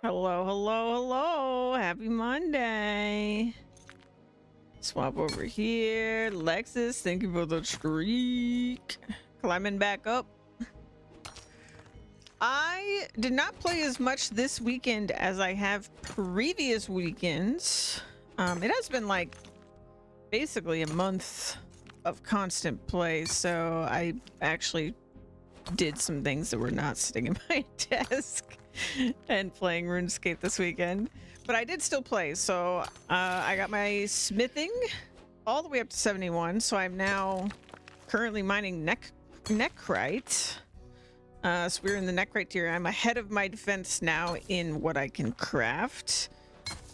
Hello, hello, hello. Happy Monday. Swap over here. Lexus, thank you for the streak. Climbing back up. I did not play as much this weekend as I have previous weekends. It has been like basically a month of constant play, so I actually did some things that were not sitting at my desk and playing Runescape this weekend. But I did still play, so I got my smithing all the way up to 71, so I'm now currently mining nechrite. So we're in the nechrite tier. I'm ahead of my defense now in what I can craft.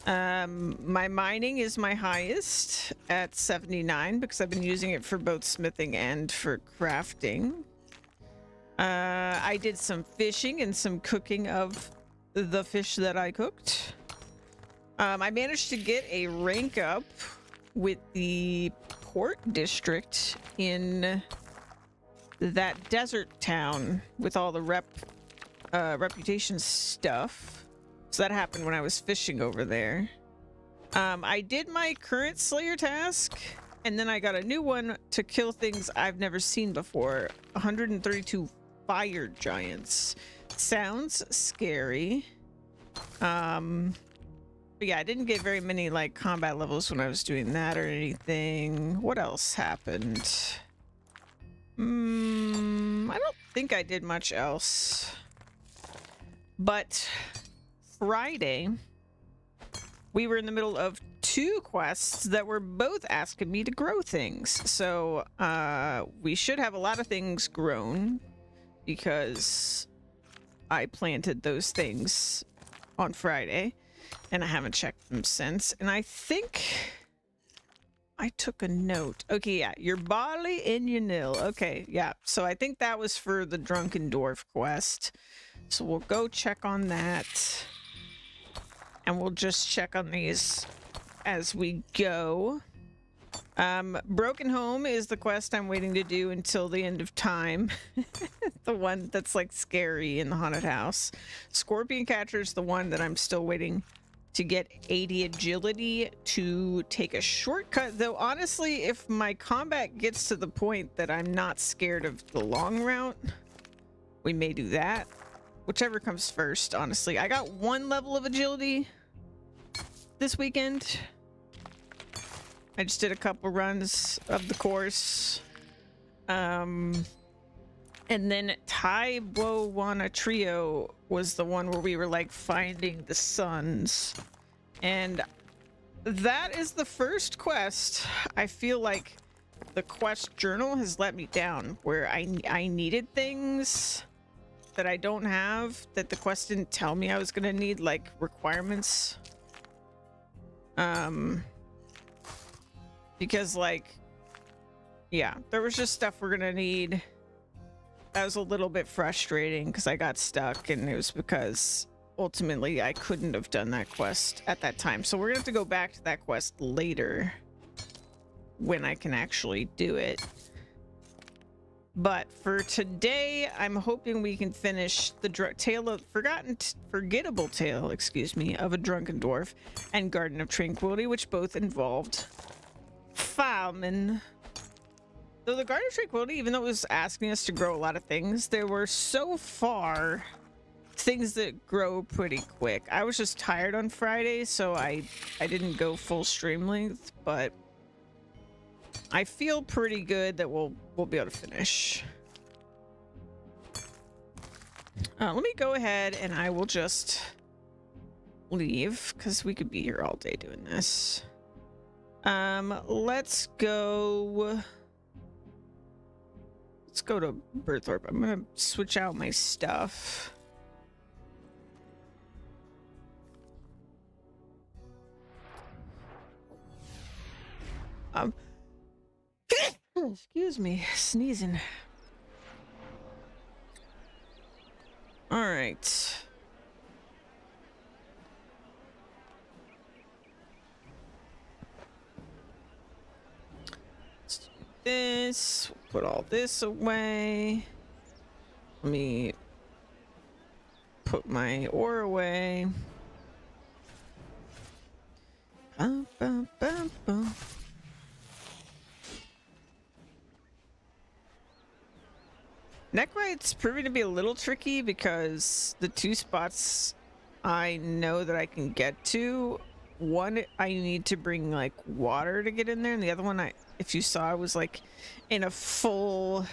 My mining is my highest at 79 because I've been using it for both smithing and for crafting. I did some fishing and some cooking of the fish that I cooked. I managed to get a rank up with the port district in that desert town with all the reputation stuff. So that happened when I was fishing over there. I did my current Slayer task, and then I got a new one to kill things I've never seen before. 132 fire giants. Sounds scary. But yeah, I didn't get very many like combat levels when I was doing that or anything. What else happened? I don't think I did much else. But Friday, we were in the middle of two quests that were both asking me to grow things. So we should have a lot of things grown because I planted those things on Friday and I haven't checked them since. And I think I took a note. Okay, yeah, your barley and your nil. Okay, yeah. So I think that was for the Drunken Dwarf quest. So we'll go check on that. And we'll just check on these as we go. Broken Home is the quest I'm waiting to do until the end of time. The one that's like scary in the haunted house. Scorpion Catcher is the one that I'm still waiting to get 80 agility to take a shortcut. Though honestly, if my combat gets to the point that I'm not scared of the long route, we may do that. Whichever comes first, honestly. I got 1 level of agility this weekend. I just did a couple runs of the course. And then Taibowana Trio was the one where we were like finding the suns. And that is the first quest. I feel like the quest journal has let me down, where I needed things that I don't have, that the quest didn't tell me I was gonna need, like requirements. Because like, yeah, there was just stuff we're gonna need. That was a little bit frustrating because I got stuck, and it was because ultimately I couldn't have done that quest at that time. So we're gonna have to go back to that quest later when I can actually do it. But for today, I'm hoping we can finish the forgettable tale, excuse me, of a drunken dwarf and Garden of Tranquility, which both involved famine. Though the Garden of Tranquility, even though it was asking us to grow a lot of things, there were so far things that grow pretty quick. I was just tired on Friday, so I didn't go full stream length, but I feel pretty good that we'll be able to finish. Let me go ahead and I will just leave because we could be here all day doing this. Let's go to Berthorpe. I'm gonna switch out my stuff. Excuse me, sneezing. All right. Let's do this. Put all this away. Let me put my ore away. Bum, bum, bum, bum. Neckrite's proving to be a little tricky because the two spots I know that I can get to, one I need to bring like water to get in there, and the other one if you saw, I was like in a full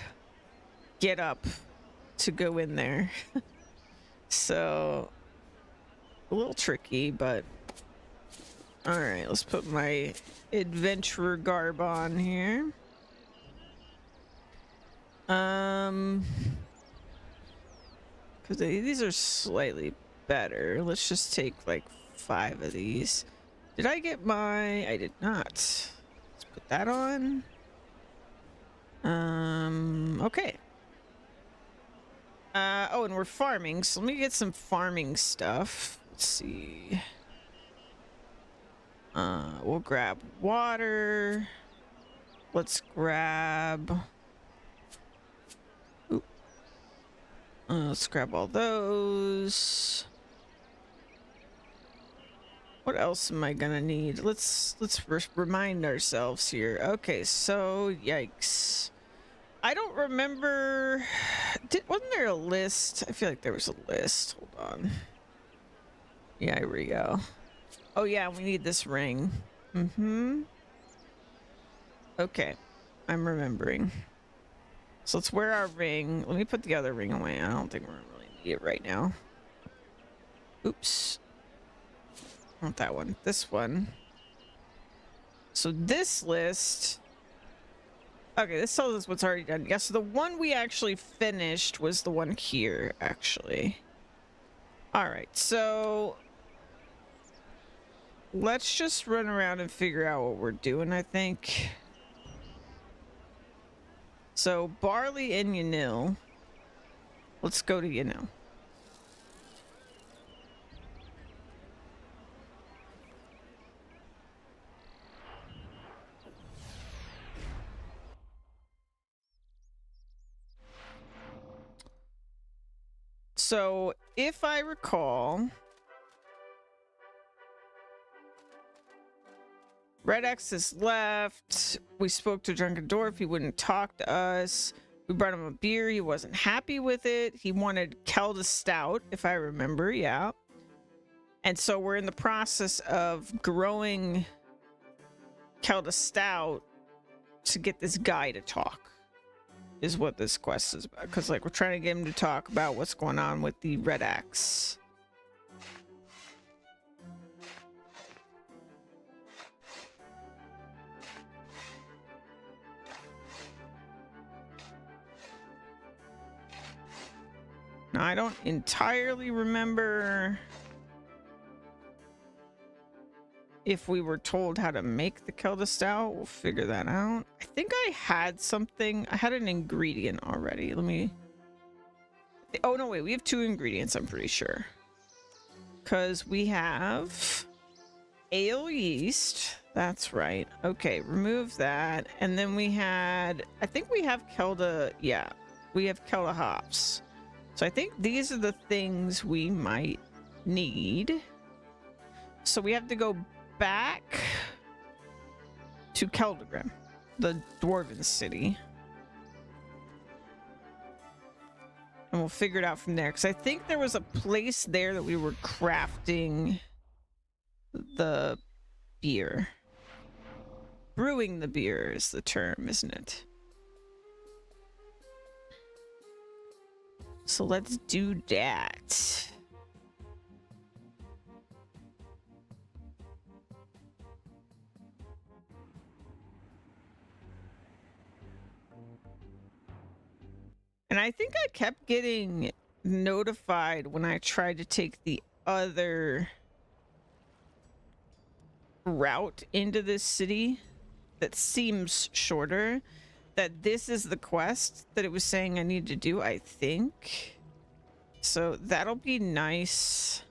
get up to go in there. So a little tricky, but all right, let's put my adventurer garb on here. Because these are slightly better. Let's just take like 5 of these. Did I get my... I did not. Let's put that on. Okay. Oh, and we're farming, so let me get some farming stuff. Let's see. We'll grab water. Let's grab... let's grab all those. What else am I gonna need? Let's remind ourselves here. Okay, so yikes. I don't remember. Wasn't there a list? I feel like there was a list. Hold on. Yeah, here we go. Oh yeah, we need this ring. Okay, I'm remembering. So let's wear our ring. Let me put the other ring away. I don't think we're gonna really need it right now. Oops. Not that one. This one. So this list... Okay, this tells us what's already done. Yeah, so the one we actually finished was the one here, actually. Alright, so... let's just run around and figure out what we're doing, I think. So, barley and Yanil. Let's go to Yanil. So, if I recall... Red X is left. We spoke to Drunken Dwarf. He wouldn't talk to us. We brought him a beer. He wasn't happy with it. He wanted Kelda Stout, if I remember. Yeah. And so we're in the process of growing Kelda Stout to get this guy to talk, is what this quest is about. Because, like, we're trying to get him to talk about what's going on with the Red Axe. Now, I don't entirely remember if we were told how to make the Kelda Stout. We'll figure that out. I think I had something. I had an ingredient already. Let me... Oh, no, wait. We have 2 ingredients, I'm pretty sure. Because we have ale yeast. That's right. Okay, remove that. And then we had... I think we have Kelda... Yeah, we have Kelda hops. So I think these are the things we might need. So we have to go back to Keldagrim, the dwarven city. And we'll figure it out from there. Because I think there was a place there that we were crafting the beer. Brewing the beer is the term, isn't it? So let's do that. And I think I kept getting notified when I tried to take the other route into this city that seems shorter, that this is the quest that it was saying I need to do, I think. So that'll be nice.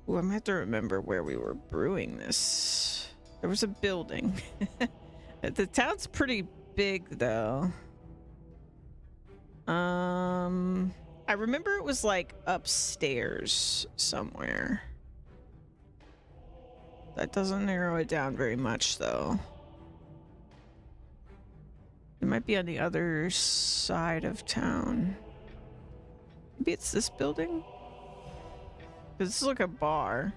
Ooh, I'm gonna have to remember where we were brewing this. There was a building. The town's pretty big, though. I remember it was like upstairs somewhere. That doesn't narrow it down very much, though. It might be on the other side of town. Maybe it's this building? This is like a bar.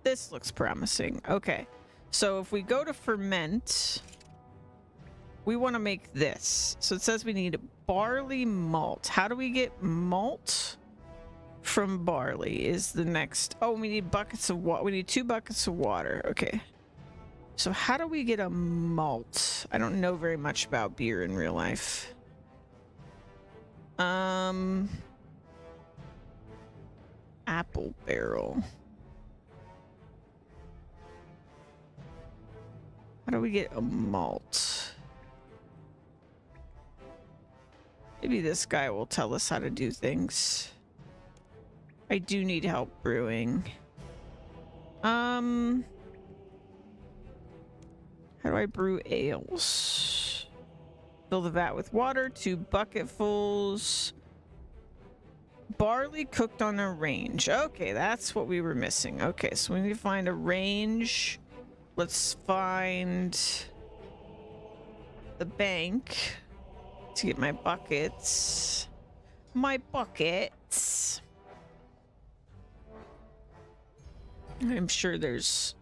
This looks promising. Okay. So if we go to ferment, we want to make this. So it says we need barley malt. How do we get malt from barley is the next. Oh, we need buckets of water. We need 2 buckets of water. Okay. So how do we get a malt? I don't know very much about beer in real life. Apple barrel. How do we get a malt? Maybe this guy will tell us how to do things. I do need help brewing. How do I brew ales? Fill the vat with water, 2 bucketfuls. Barley cooked on a range. Okay, that's what we were missing. Okay, so we need to find a range. Let's find the bank to get my buckets. My buckets. I'm sure there's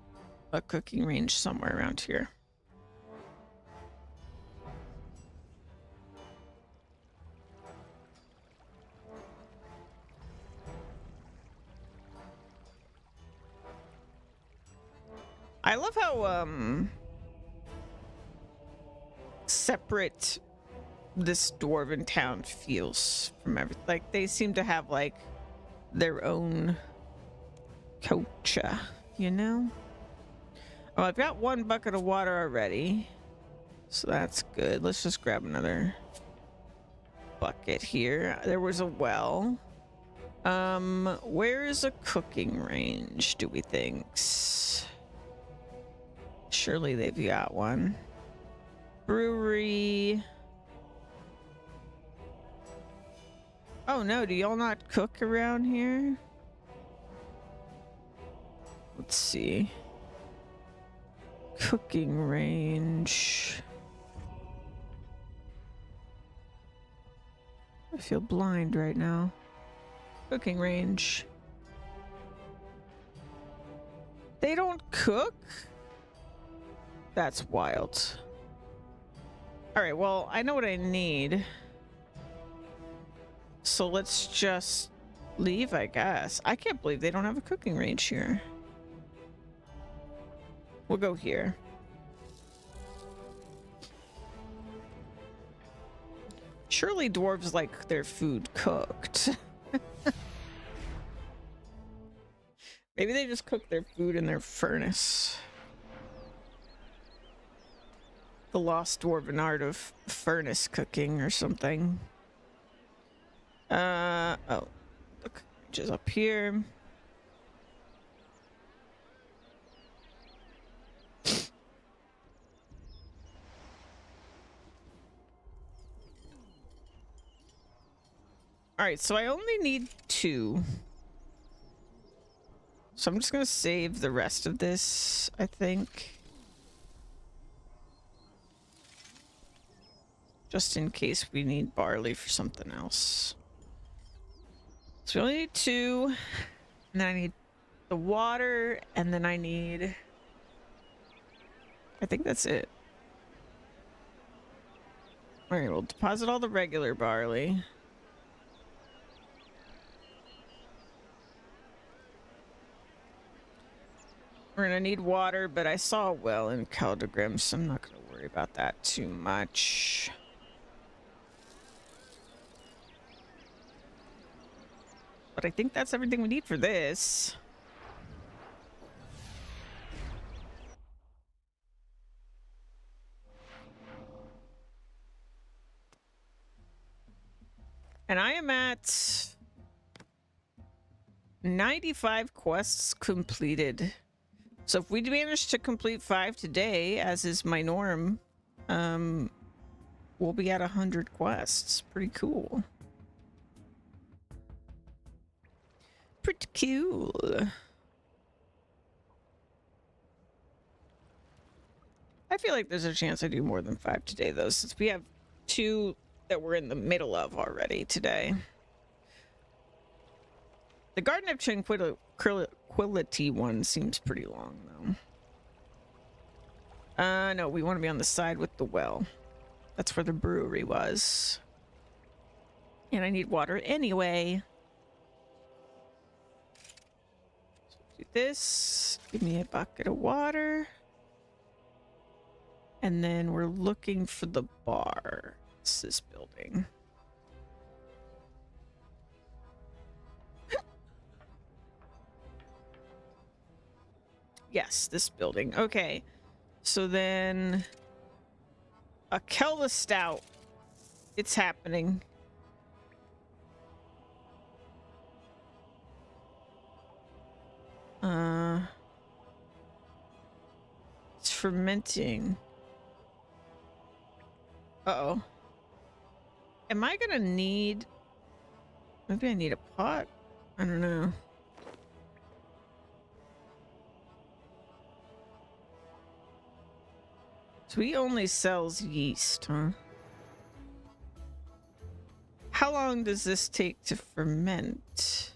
a cooking range somewhere around here. I love how separate this dwarven town feels from everything. Like they seem to have like their own culture, you know? Oh, I've got 1 bucket of water already, so that's good. Let's just grab another bucket here. There was a well. Where is a cooking range, do we think? Surely they've got one. Brewery. Oh no, do y'all not cook around here? Let's see. Cooking range. I feel blind right now. Cooking range. They don't cook? That's wild. Alright, well, I know what I need. So let's just leave, I guess. I can't believe they don't have a cooking range here. We'll go here. Surely dwarves like their food cooked. Maybe they just cook their food in their furnace. The lost dwarven art of furnace cooking or something. Oh, look, just up here. All right, so I only need 2. So I'm just gonna save the rest of this, I think. Just in case we need barley for something else. So we only need 2. And then I need the water, and then I need... I think that's it. Alright, we'll deposit all the regular barley. We're gonna need water, but I saw a well in Caldegrim, so I'm not gonna worry about that too much. But I think that's everything we need for this. And I am at 95 quests completed. So if we manage to complete 5 today, as is my norm, we'll be at 100 quests. Pretty cool. Pretty cool. feel like there's a chance I do more than 5 today, though, since we have 2 that we're in the middle of already today. The Garden of Tranquility one seems pretty long, though. No, we want to be on the side with the well. That's where the brewery was. And I need water anyway. So do this. Give me a bucket of water. And then we're looking for the bar. It's this building. Yes, this building. Okay. So then a Kelda Stout. It's happening. It's fermenting. Uh-oh. Am I gonna need... Maybe I need a pot? I don't know. So he only sells yeast, huh? How long does this take to ferment?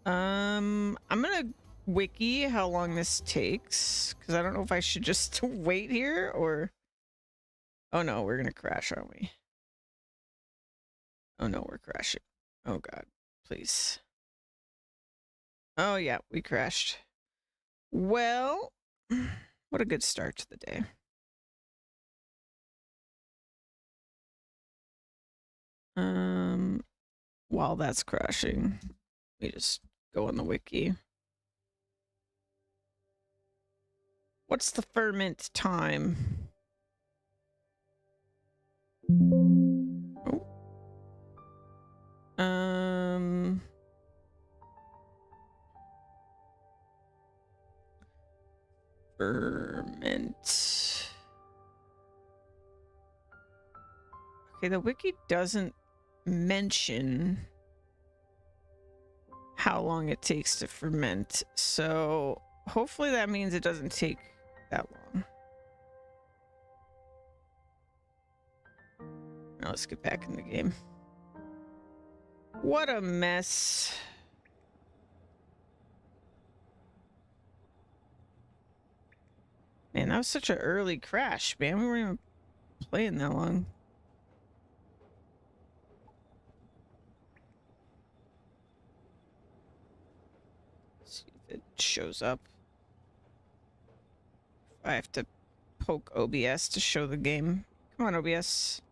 I'm gonna wiki how long this takes, because I don't know if I should just wait here or... Oh no, we're gonna crash, aren't we? Oh no, we're crashing. Oh god, please. Oh yeah, we crashed. Well, what a good start to the day. While that's crashing, we just go on the wiki. What's the ferment time? Oh. Ferment. Okay, the wiki doesn't mention how long it takes to ferment, so hopefully that means it doesn't take that long. Now let's get back in the game. What a mess. Man, that was such an early crash, man. We weren't even playing that long. Let's see if it shows up. I have to poke OBS to show the game. Come on, OBS.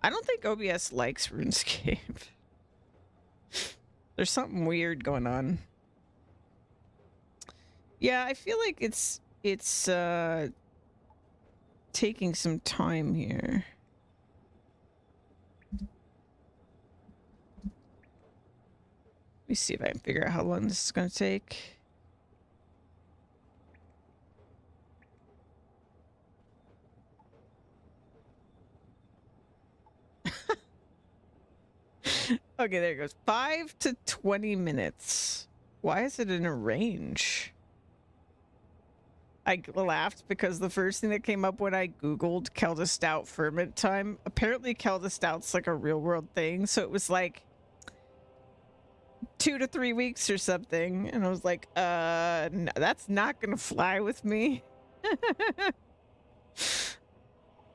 I don't think OBS likes RuneScape. There's something weird going on. Yeah, I feel like it's taking some time here. Let me see if I can figure out how long this is going to take. Okay, there it goes. 5 to 20 minutes. Why is it in a range? I laughed because the first thing that came up when I Googled Kelda Stout ferment time, apparently Kelda Stout's like a real world thing. So it was like 2 to 3 weeks or something. And I was like, no, that's not going to fly with me.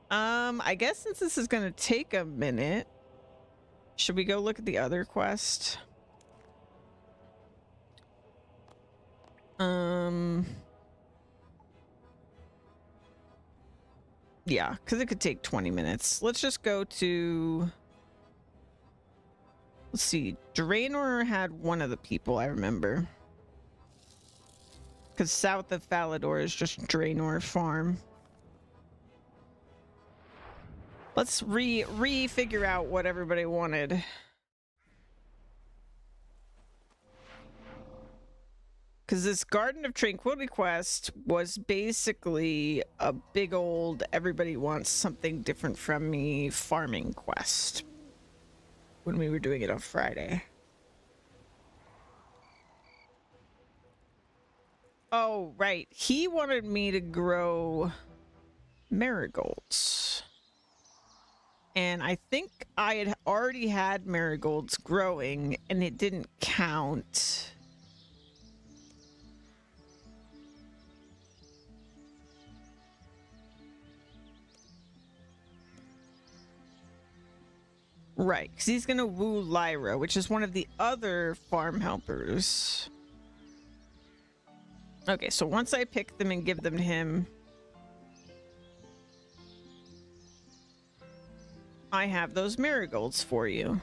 I guess since this is going to take a minute, should we go look at the other quest? Yeah, because it could take 20 minutes. Let's just go to... Let's see. Draenor had one of the people I remember. Because south of Falador is just Draenor Farm. Let's re-figure out what everybody wanted. Because this Garden of Tranquility quest was basically a big old everybody wants something different from me farming quest when we were doing it on Friday. Oh, right. He wanted me to grow marigolds. And I think I had already had marigolds growing and it didn't count. Right, because he's gonna woo Lyra, which is one of the other farm helpers. Okay, so once I pick them and give them to him, I have those marigolds for you.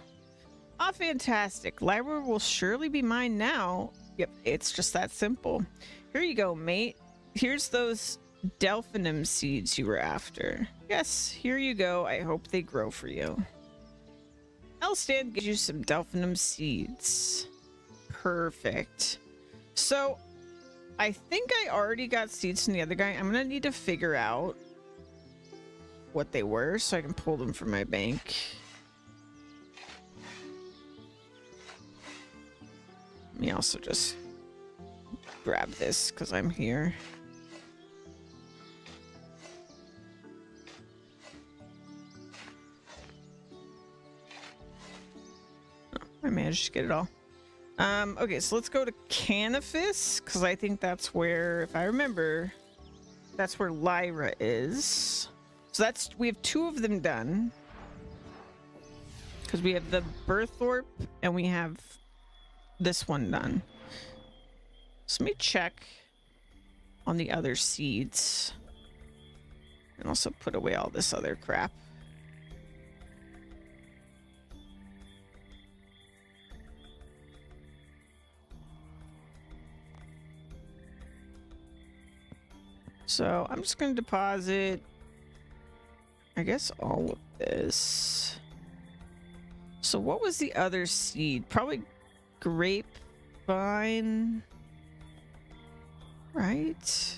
Ah, fantastic. Lyra will surely be mine now. Yep, it's just that simple. Here you go, mate. Here's those delphinum seeds you were after. Yes, here you go. I hope they grow for you. Elstan gives you some delphinum seeds. Perfect. So, I think I already got seeds from the other guy. I'm gonna need to figure out what they were so I can pull them from my bank. Let me also just grab this because I'm here. Oh, I managed to get it all. Okay, so let's go to Canifis because I think that's where, if I remember, that's where Lyra is. So we have 2 of them done. Because we have the Birthorpe and we have this one done. So let me check on the other seeds. And also put away all this other crap. So I'm just going to deposit, I guess, all of this. So what was the other seed? Probably grapevine, right?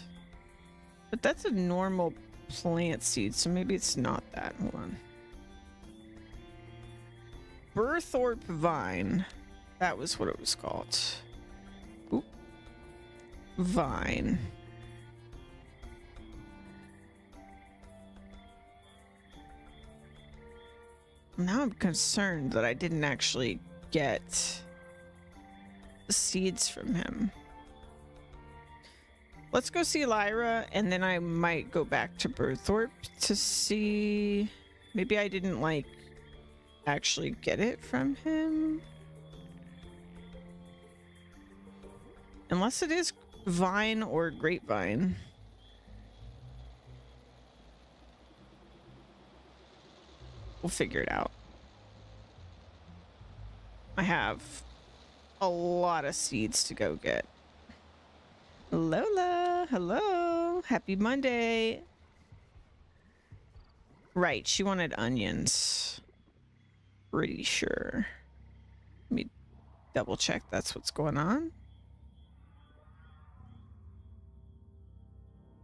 But that's a normal plant seed, so maybe it's not that. Hold on. Birthorpe vine. That was what it was called. Oop. Vine. Now I'm concerned that I didn't actually get the seeds from him. Let's go see Lyra, and then I might go back to Birthorpe to see. Maybe I didn't, like, actually get it from him. Unless it is vine or grapevine. We'll figure it out. I have a lot of seeds to go get. Lola, hello. Happy Monday. Right, she wanted onions. Pretty sure. Let me double check that's what's going on.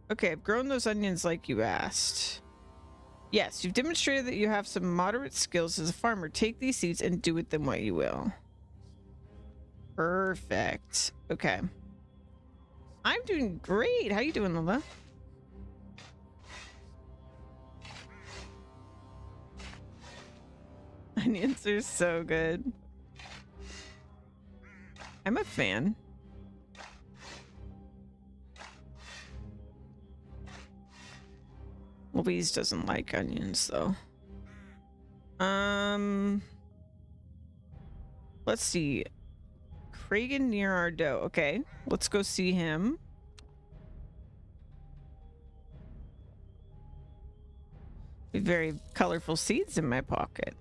Okay, I've grown those onions like you asked. Yes, you've demonstrated that you have some moderate skills as a farmer. Take these seeds and do with them what you will. Perfect. Okay. I'm doing great. How you doing, Lola? Onions are so good. I'm a fan. Louise doesn't like onions, though. Let's see. Kragan near Ardo. Okay, let's go see him. Very colorful seeds in my pocket.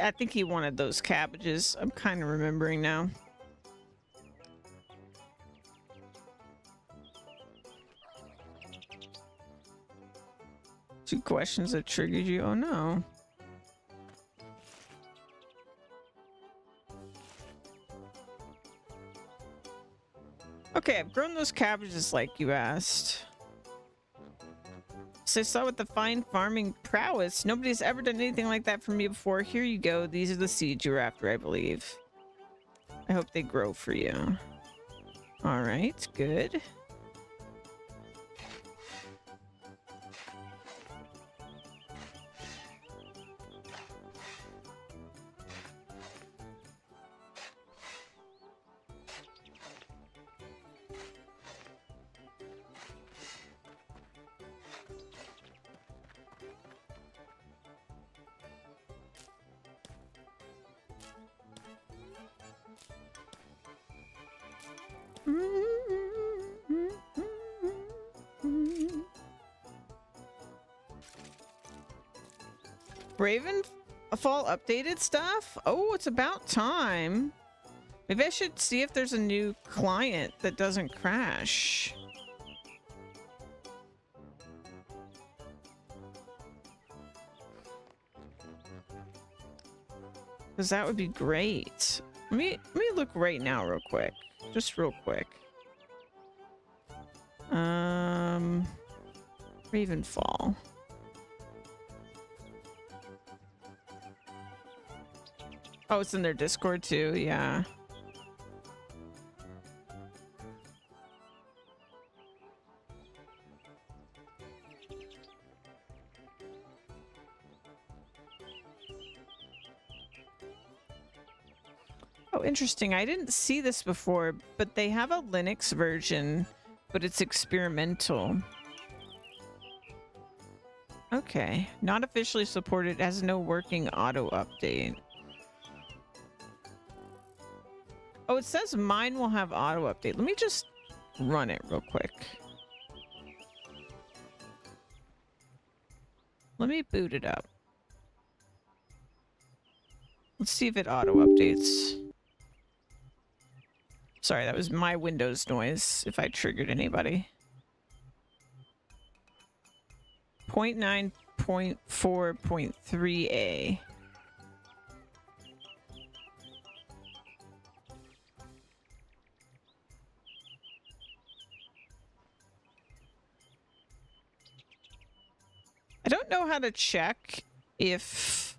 I think he wanted those cabbages. I'm kind of remembering now. Two questions that triggered you. Oh no. Okay, I've grown those cabbages like you asked. So I saw with the fine farming prowess. Nobody's ever done anything like that for me before. Here you go. These are the seeds you're after, I believe. I hope they grow for you. All right, good. Ravenfall updated stuff? Oh, it's about time. Maybe I should see if there's a new client that doesn't crash. Because that would be great. Let me look right now real quick. Just real quick. Ravenfall. Oh, it's in their Discord too, yeah. Oh, interesting. I didn't see this before, but they have a Linux version, but it's experimental. Okay. Not officially supported, has no working auto update. Oh, it says mine will have auto update. Let me just run it real quick. Let me boot it up. Let's see if it auto updates. Sorry, that was my Windows noise if I triggered anybody. 0.9.4.3a. I don't know how to check if...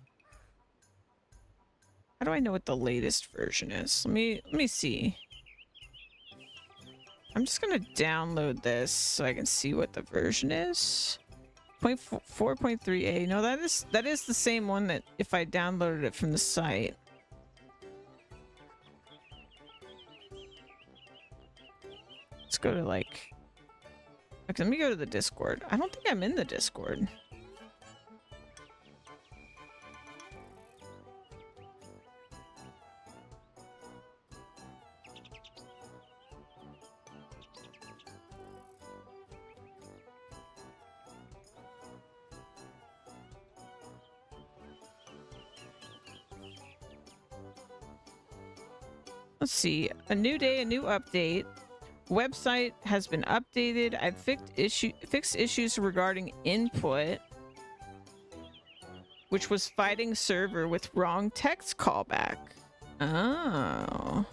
How do I know what the latest version is? Let me see. I'm just gonna download this so I can see what the version is. 0.4.3a. No, that is the same one that if I downloaded it from the site. Let's go to like... Okay, let me go to the Discord. I don't think I'm in the Discord. Let's see. A new day, a new update. Website has been updated. I've fixed issues regarding input, which was fighting server with wrong text callback. Oh.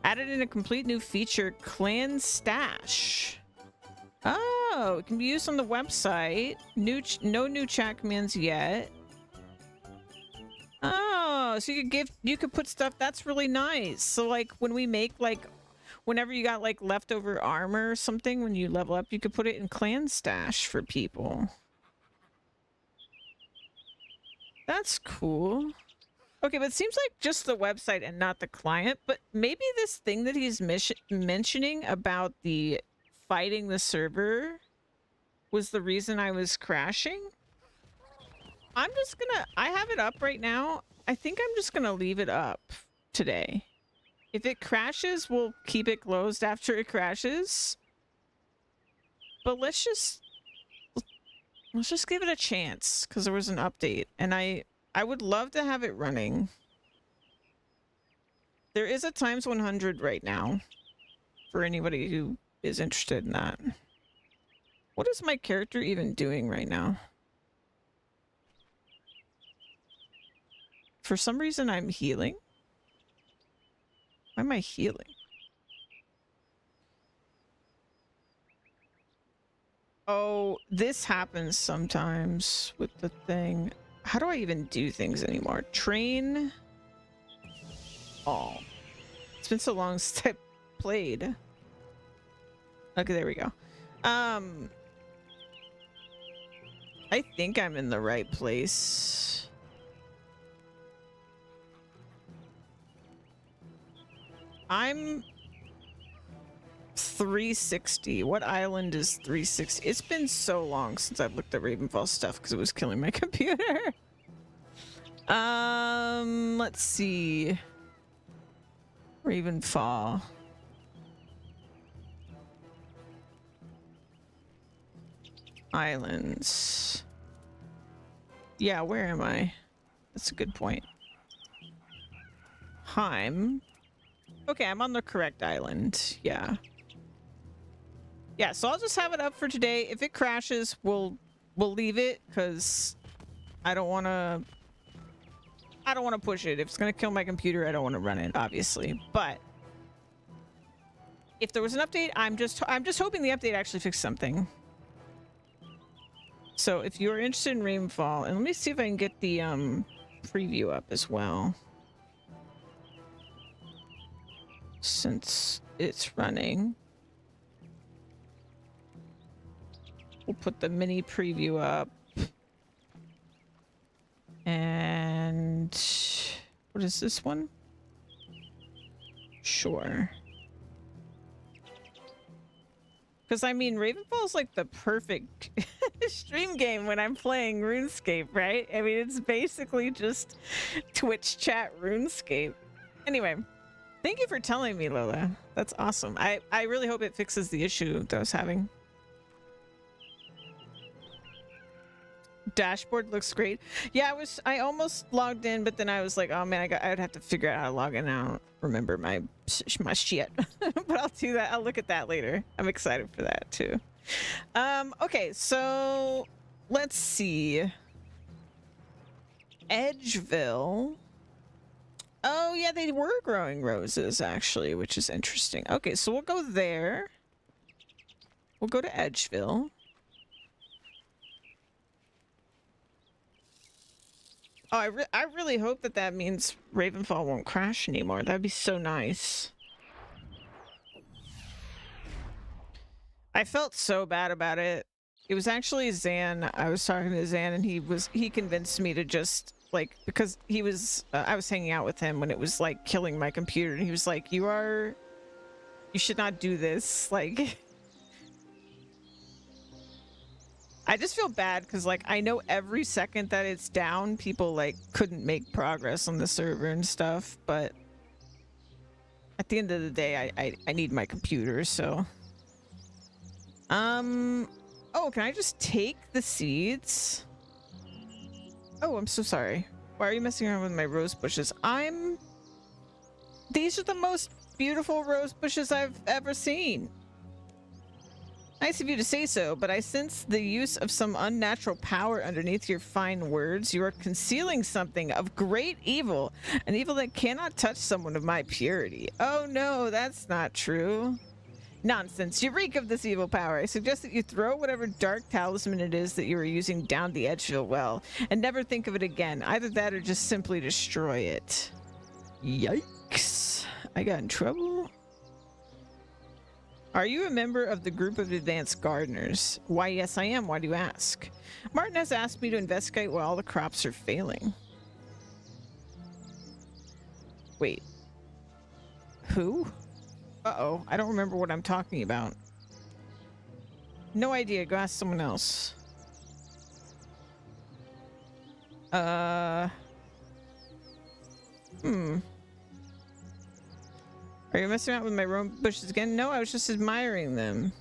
Added in a complete new feature, clan stash. Oh, it can be used on the website. No new chat commands yet. Oh, so you could put stuff. That's really nice. So like when we make like, whenever you got like leftover armor or something, when you level up, you could put it in clan stash for people. That's cool. Okay, but it seems like just the website and not the client, but maybe this thing that he's mentioning about the fighting the server was the reason I was crashing. I'm just gonna, I have it up right now. I think I'm just gonna leave it up today. If it crashes, we'll keep it closed after it crashes. But let's just give it a chance because there was an update and I would love to have it running. There is a times 100 right now for anybody who is interested in that. What is my character even doing right now? For some reason, I'm healing. Why am I healing? Oh, this happens sometimes with the thing. How do I even do things anymore? Train. Oh, it's been so long since I played. Okay, there we go. I think I'm in the right place. I'm 360. What island is 360? It's been so long since I've looked at Ravenfall stuff because it was killing my computer. Let's see. Ravenfall. Islands. Yeah, where am I? That's a good point. Heim. Okay, I'm on the correct island. Yeah. Yeah, so I'll just have it up for today. If it crashes, we'll leave it because I don't want to push it. If it's going to kill my computer, I don't want to run it, obviously. But if there was an update, I'm just hoping the update actually fixed something. So if you're interested in Rainfall, and let me see if I can get the preview up as well. Since it's running. We'll put the mini preview up. And what is this one? Sure. Because I mean, Ravenfall is like the perfect stream game when I'm playing RuneScape, right? I mean, it's basically just Twitch chat RuneScape. Anyway, thank you for telling me, Lola. That's awesome. I really hope it fixes the issue that I was having. Dashboard looks great. Yeah, I almost logged in, but then I was like, oh man, I would have to figure out how to log in. I don't remember my shit. But I'll do that. I'll look at that later. I'm excited for that too. Okay, so let's see. Edgeville. Oh yeah, they were growing roses actually, which is interesting. Okay, so we'll go there. We'll go to Edgeville. Oh, I really hope that means Ravenfall won't crash anymore. That'd be so nice. I felt so bad about it. It was actually Zan. I was talking to Zan and he convinced me to just like, because he was, I was hanging out with him when it was like killing my computer and he was like, you should not do this. Like, I just feel bad because like I know every second that it's down, people like couldn't make progress on the server and stuff, but at the end of the day, I need my computer, so. Oh, can I just take the seeds? Oh, I'm so sorry. Why are you messing around with my rose bushes? These are the most beautiful rose bushes I've ever seen. Nice of you to say so, but I sense the use of some unnatural power underneath your fine words. You are concealing something of great evil, an evil that cannot touch someone of my purity. Oh no, that's not true. Nonsense. You reek of this evil power. I suggest that you throw whatever dark talisman it is that you are using down the Edgeville well, and never think of it again. Either that or just simply destroy it. Yikes. I got in trouble. Are you a member of the group of advanced gardeners? Why, yes, I am. Why do you ask? Martin has asked me to investigate why all the crops are failing. Wait. Who? Uh-oh. I don't remember what I'm talking about. No idea. Go ask someone else. Are you messing around with my rose bushes again? No, I was just admiring them.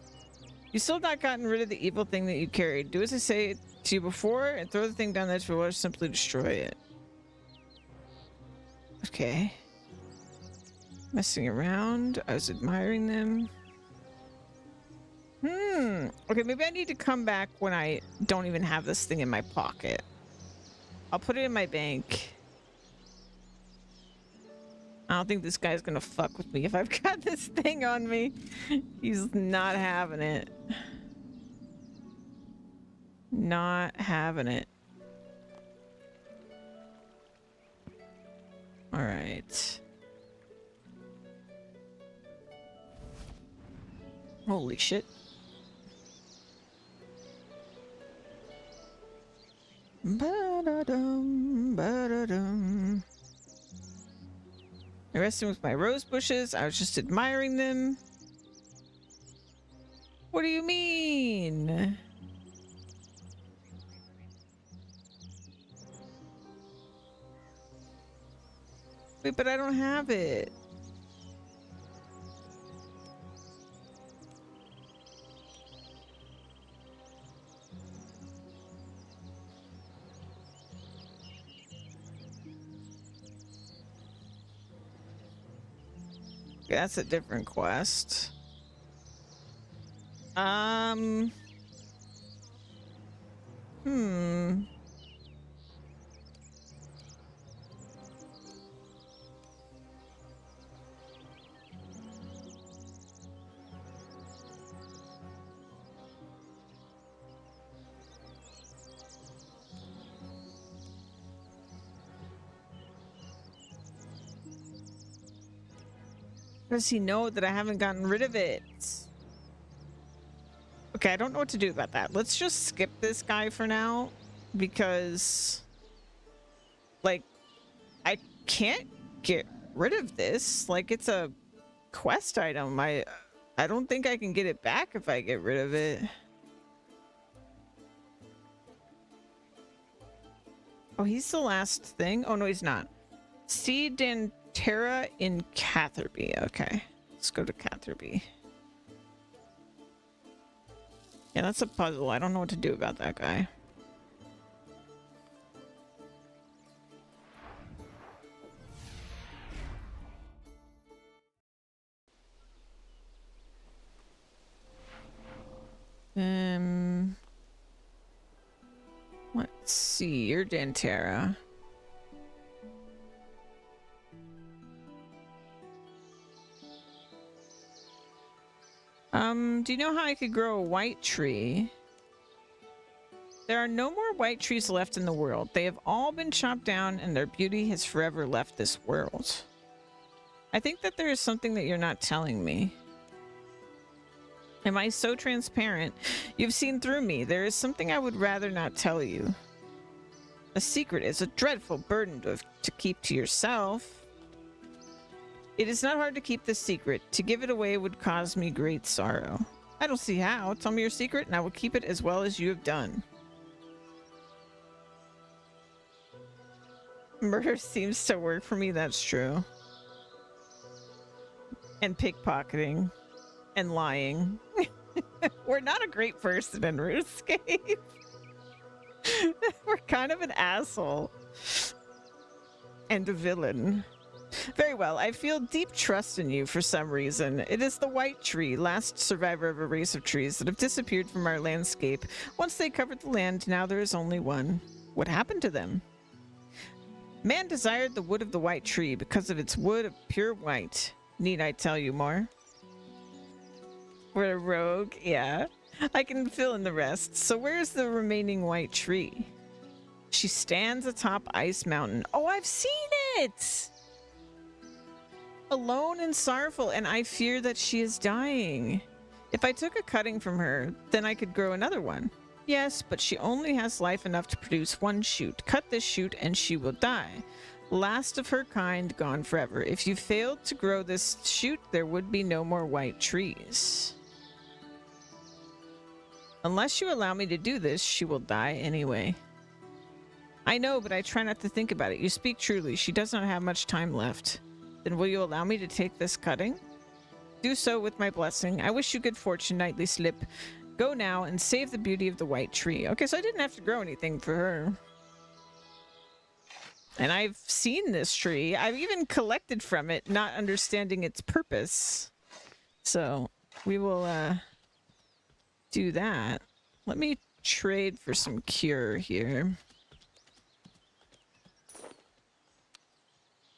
You still have not gotten rid of the evil thing that you carried. Do as I say to you before and throw the thing down the edge or simply destroy it. Okay. Messing around. I was admiring them. Okay, maybe I need to come back when I don't even have this thing in my pocket. I'll put it in my bank. I don't think this guy's gonna fuck with me if I've got this thing on me. He's not having it. Not having it. All right. Holy shit. Ba-da-dum, ba-da-dum. I rested with my rose bushes. I was just admiring them. What do you mean? Wait, but I don't have it. Okay, that's a different quest. Hmm. Does he know that I haven't gotten rid of it? Okay, I don't know what to do about that. Let's just skip this guy for now because, like, I can't get rid of this. Like, it's a quest item. I don't think I can get it back if I get rid of it. Oh, he's the last thing? Oh, no, he's not. See Dantera in Catherby. Okay, let's go to Catherby. Yeah, that's a puzzle. I don't know what to do about that guy. Let's see. You're Dantera. Do you know how I could grow a white tree? There are no more white trees left in the world. They have all been chopped down and their beauty has forever left this world. I think that there is something that you're not telling me. Am I so transparent? You've seen through me. There is something I would rather not tell you. A secret is a dreadful burden to keep to yourself. It is not hard to keep this secret. To give it away would cause me great sorrow. I don't see how. Tell me your secret and I will keep it as well as you have done. Murder seems to work for me, that's true. And pickpocketing. And lying. We're not a great person in Runescape. We're kind of an asshole. And a villain. Very well. I feel deep trust in you for some reason. It is the white tree, last survivor of a race of trees that have disappeared from our landscape. Once they covered the land, now there is only one. What happened to them? Man desired the wood of the white tree because of its wood of pure white. Need I tell you more? We're a rogue? Yeah. I can fill in the rest. So where's the remaining white tree? She stands atop Ice Mountain. Oh, I've seen it! Alone and sorrowful, and I fear that she is dying. If I took a cutting from her, then I could grow another one. Yes, but she only has life enough to produce one shoot. Cut this shoot and she will die. Last of her kind, gone forever. If you failed to grow this shoot, there would be no more white trees. Unless you allow me to do this, she will die anyway. I know, but I try not to think about it. You speak truly. She does not have much time left. Then will you allow me to take this cutting? Do so with my blessing. I wish you good fortune, Knightly Slip. Go now and save the beauty of the white tree. Okay, so I didn't have to grow anything for her. And I've seen this tree. I've even collected from it, not understanding its purpose. So we will do that. Let me trade for some cure here.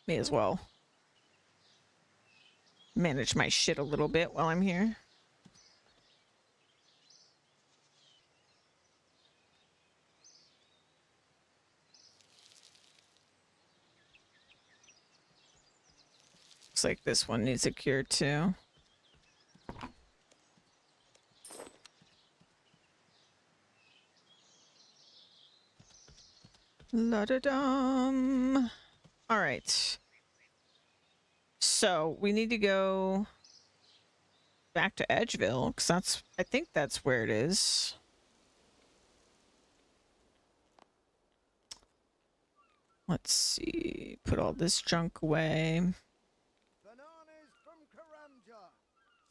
May as well manage my shit a little bit while I'm here. Looks like this one needs a cure too. La-da-dum. All right. So we need to go back to Edgeville because I think that's where it is. Let's see. Put all this junk away.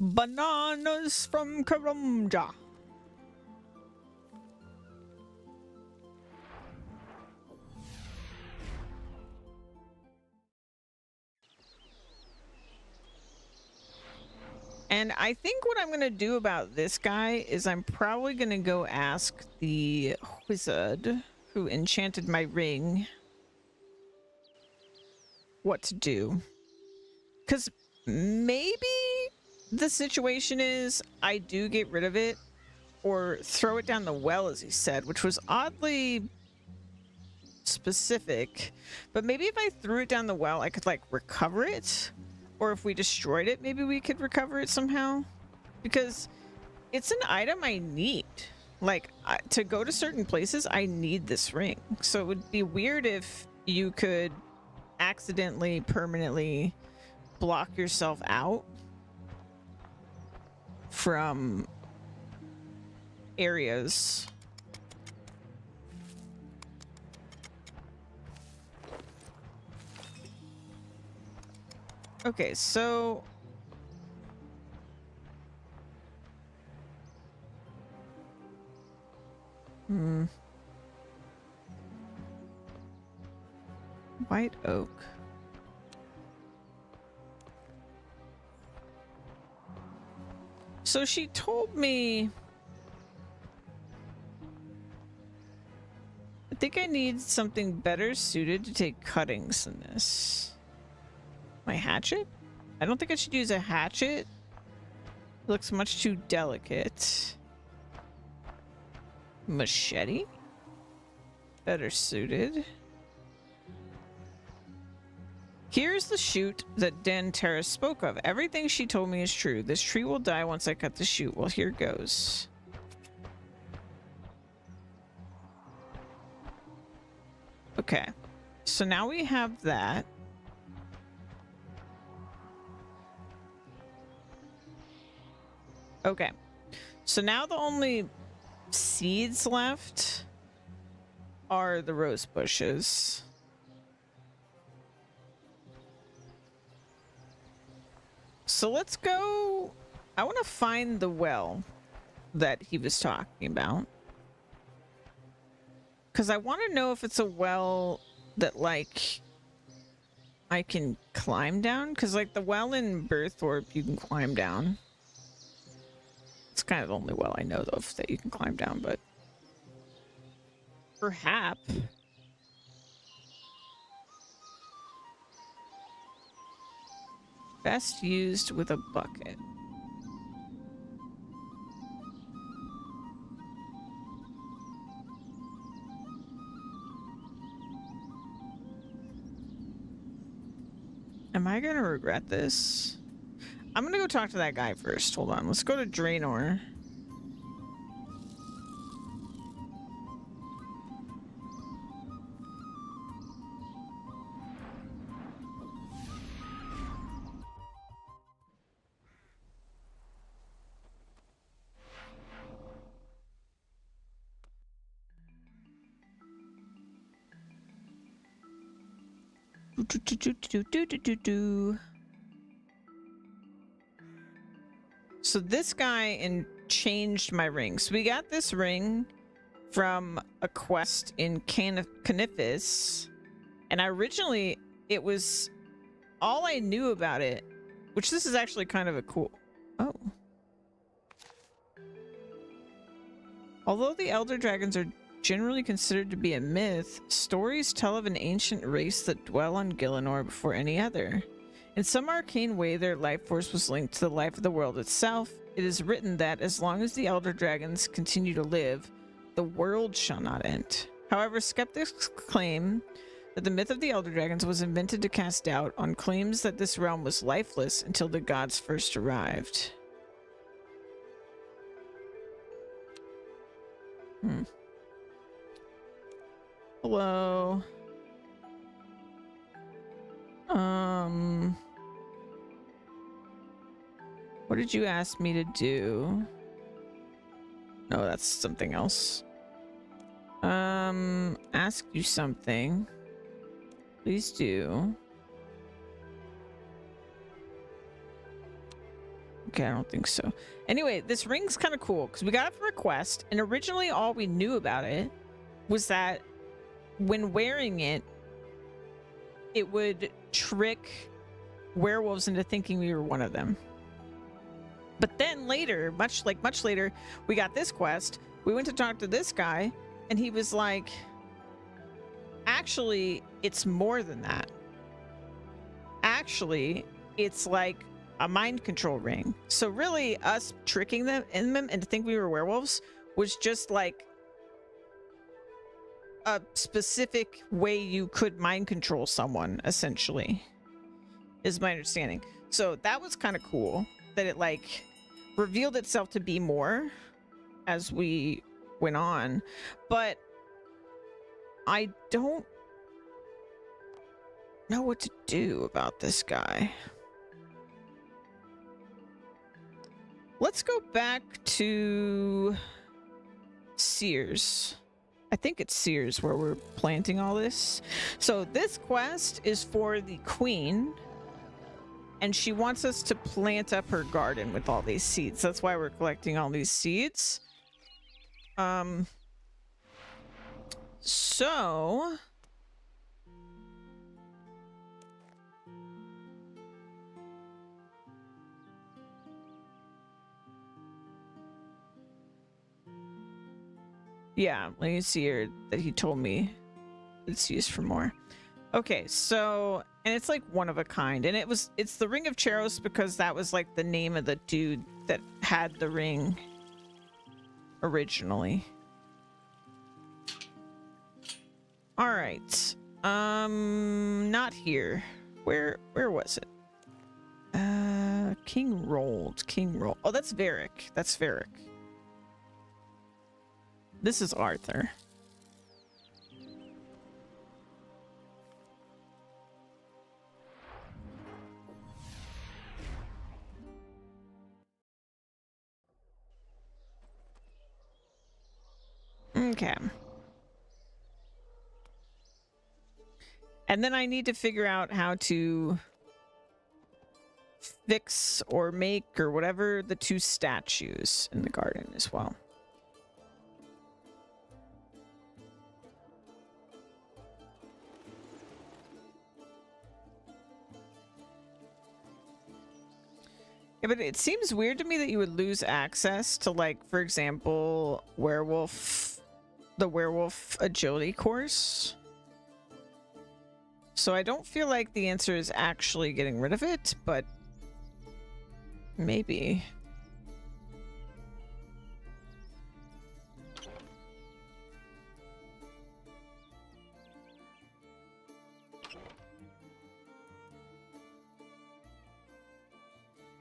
Bananas from Karamja. And I think what I'm going to do about this guy is I'm probably going to go ask the wizard who enchanted my ring what to do. Because maybe the situation is I do get rid of it or throw it down the well, as he said, which was oddly specific. But maybe if I threw it down the well, I could like recover it. Or if we destroyed it, maybe we could recover it somehow. Because it's an item I need. Like, to go to certain places, I need this ring. So it would be weird if you could accidentally, permanently block yourself out from areas. Okay, so White oak. So she told me I think I need something better suited to take cuttings than this. My hatchet? I don't think I should use a hatchet. It looks much too delicate. Machete? Better suited. Here's the shoot that Dan Terrace spoke of. Everything she told me is true. This tree will die once I cut the shoot. Well, here goes. Okay. So now we have that. Okay. So now the only seeds left are the rose bushes. So let's go. I want to find the well that he was talking about. Because I want to know if it's a well that, like, I can climb down. Because, like, the well in Burthorpe, you can climb down. It's kind of the only well I know of that you can climb down, but perhaps. Best used with a bucket. Am I gonna regret this? I'm gonna go talk to that guy first. Hold on. Let's go to Draenor. So this guy changed my ring. So we got this ring from a quest in Canifis, and originally it was all I knew about it, which this is actually kind of a cool. Oh. Although the elder dragons are generally considered to be a myth, stories tell of an ancient race that dwell on Gielinor before any other. In some arcane way, their life force was linked to the life of the world itself. It is written that as long as the elder dragons continue to live, the world shall not end. However, skeptics claim that the myth of the Elder Dragons was invented to cast doubt on claims that this realm was lifeless until the gods first arrived. Hello. What did you ask me to do? No, that's something else. Ask you something. Please do. Okay, I don't think so. Anyway, this ring's kind of cool because we got it from a quest, and originally all we knew about it was that when wearing it, it would trick werewolves into thinking we were one of them. But then later, much later, we got this quest. We went to talk to this guy, and he was like, actually, it's more than that. Actually, it's like a mind control ring. So really, us tricking them into think we were werewolves was just like a specific way you could mind control someone, essentially, is my understanding. So that was kind of cool that it like revealed itself to be more as we went on, but I don't know what to do about this guy. Let's go back to Sears. I think it's Sears where we're planting all this. So this quest is for the queen, and she wants us to plant up her garden with all these seeds. That's why we're collecting all these seeds. So yeah, let me see here that he told me it's used for more. Okay, so, and it's like one of a kind, and it's the Ring of Charos because that was like the name of the dude that had the ring originally. All right, not here. Where was it? King Rolled. Oh, that's Varric. That's Varric. This is Arthur. Okay. And then I need to figure out how to fix or make or whatever the two statues in the garden as well. Yeah, but it seems weird to me that you would lose access to, like, for example, the werewolf agility course. So I don't feel like the answer is actually getting rid of it, but maybe.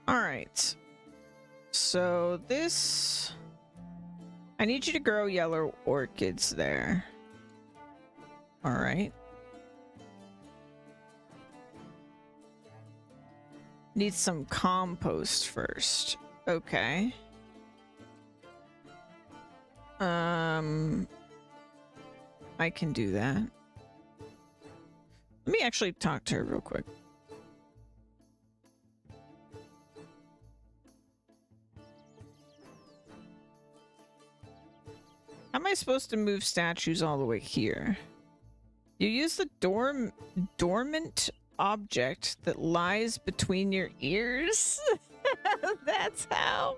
All right. So this, I need you to grow yellow orchids there. All right. Need some compost first. Okay. I can do that. Let me actually talk to her real quick. How am I supposed to move statues all the way here? You use the dormant object that lies between your ears? That's how.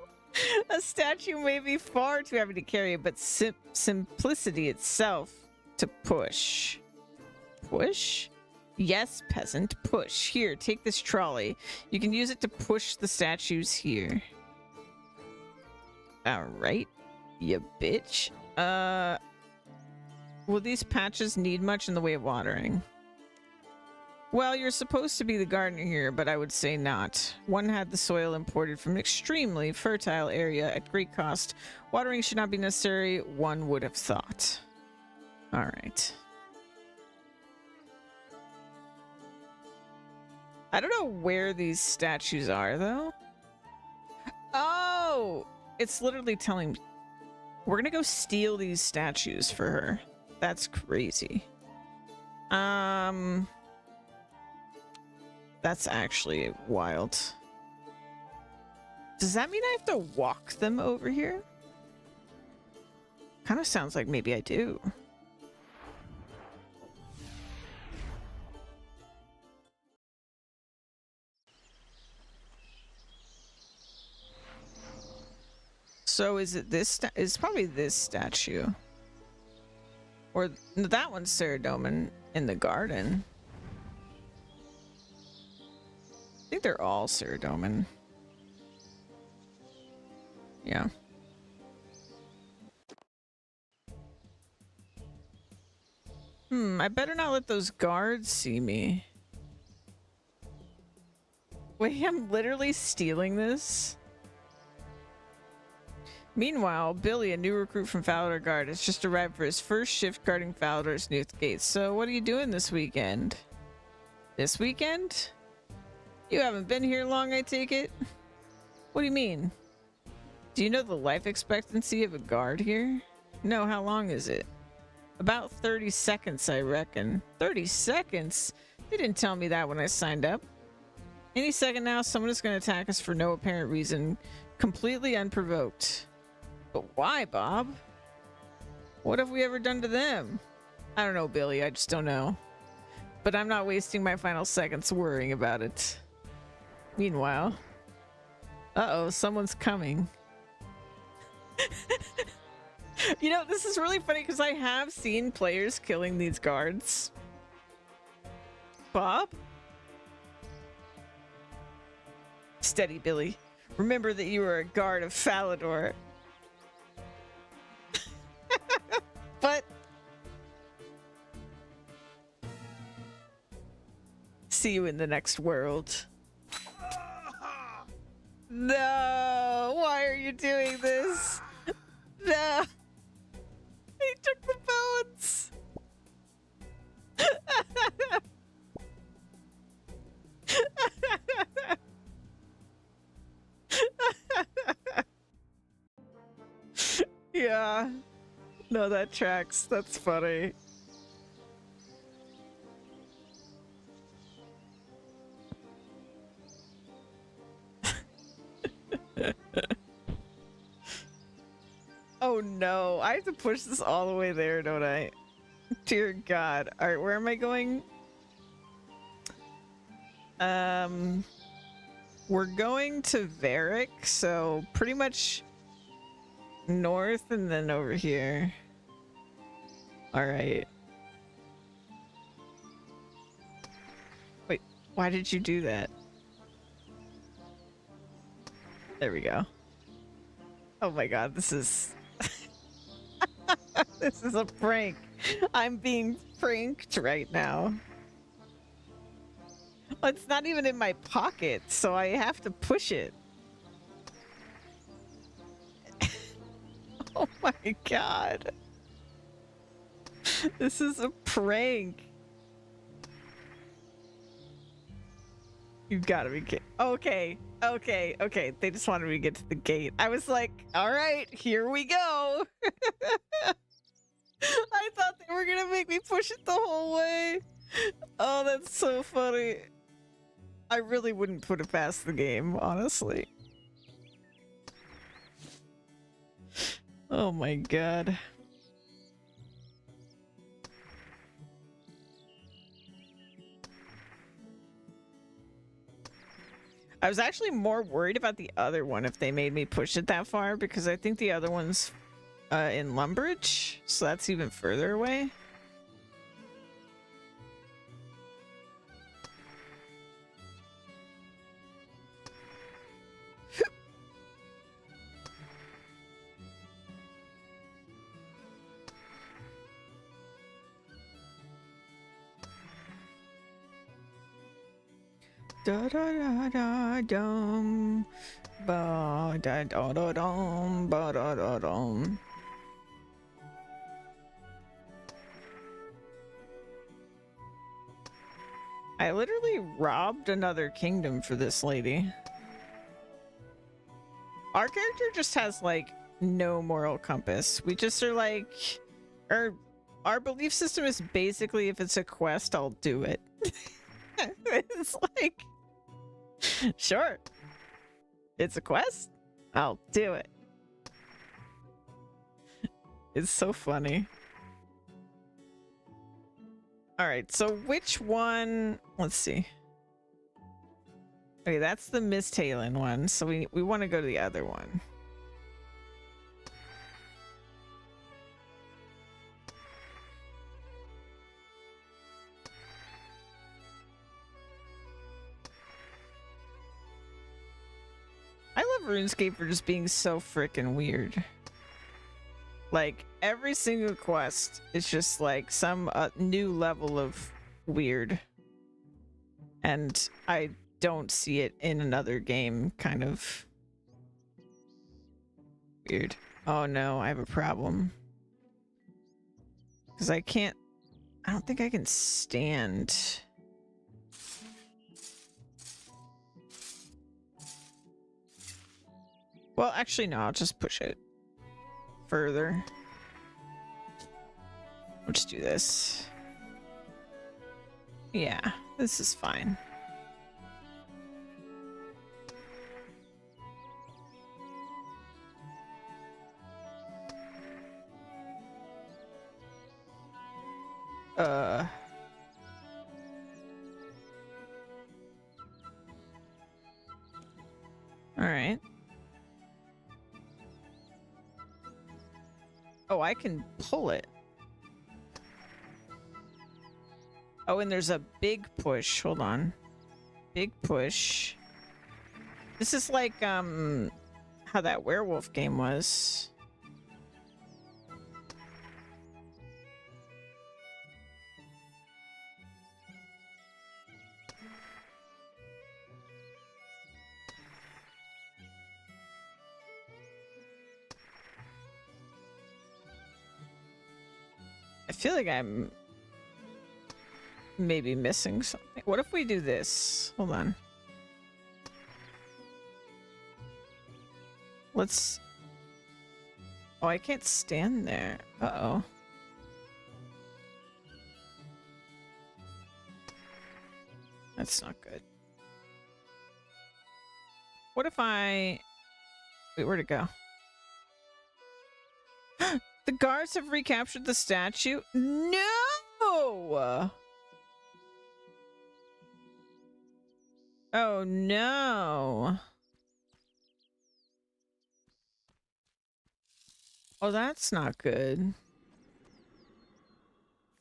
A statue may be far too heavy to carry, but simplicity itself to push. Push? Yes, peasant, push. Here, take this trolley. You can use it to push the statues here. Alright, you bitch. Will these patches need much in the way of watering? Well, you're supposed to be the gardener here, but I would say not. One had the soil imported from an extremely fertile area at great cost. Watering should not be necessary, one would have thought. All right. I don't know where these statues are, though. Oh! It's literally telling me. We're gonna go steal these statues for her. That's crazy. That's actually wild. Does that mean I have to walk them over here? Kind of sounds like maybe I do. So is it this? It's probably this statue. Or that one's Ceradomin in the garden. I think they're all Ceradomin. Yeah. I better not let those guards see me. Wait, I'm literally stealing this? Meanwhile, Billy, a new recruit from Falador Guard, has just arrived for his first shift guarding Falador's new gates. So what are you doing this weekend? This weekend? You haven't been here long, I take it? What do you mean? Do you know the life expectancy of a guard here? No, how long is it? About 30 seconds, I reckon. 30 seconds? They didn't tell me that when I signed up. Any second now, someone is going to attack us for no apparent reason, completely unprovoked. But why, Bob? What have we ever done to them? I don't know, Billy, I just don't know. But I'm not wasting my final seconds worrying about it. Meanwhile... Uh-oh, someone's coming. You know, this is really funny because I have seen players killing these guards. Bob? Steady, Billy. Remember that you are a guard of Falador. But... see you in the next world. No! Why are you doing this? No! He took the bones! Yeah. No, that tracks. That's funny. Oh no, I have to push this all the way there, don't I? Dear God. Alright, where am I going? We're going to Varric, so pretty much north and then over here. Alright. Wait, why did you do that? There we go. Oh my God, this is... this is a prank. I'm being pranked right now. Well, it's not even in my pocket, so I have to push it. Oh my God. This is a prank. You've got to be kidding. Okay, okay, okay. They just wanted me to get to the gate. I was like, all right, here we go. I thought they were gonna make me push it the whole way. Oh, that's so funny. I really wouldn't put it past the game, honestly. Oh my God. I was actually more worried about the other one if they made me push it that far, because I think the other one's in Lumbridge, so that's even further away. Da da da da dum. Ba da da da dum. Ba da da dum. I literally robbed another kingdom for this lady. Our character just has like no moral compass. We just are like, our belief system is basically if it's a quest, I'll do it. It's like, sure, it's a quest, I'll do it. It's so funny. All right, so which one? Let's see. Okay, that's the Miss Talon one. So we want to go to the other one. I love RuneScape for just being so freaking weird. Like every single quest is just like some new level of weird. And I don't see it in another game, kind of weird. Oh no, I have a problem. Because I don't think I can stand. Well, actually, no, I'll just push it further. We'll just do this. Yeah, this is fine. All right. Oh, I can pull it. Oh, and there's a big push. Hold on. Big push. This is like, how that werewolf game was. I feel like I'm maybe missing something. What if we do this? Hold on. Let's... Oh, I can't stand there. Uh-oh. That's not good. What if I... Wait, where'd it go? The guards have recaptured the statue? No! Oh, no. Oh, that's not good.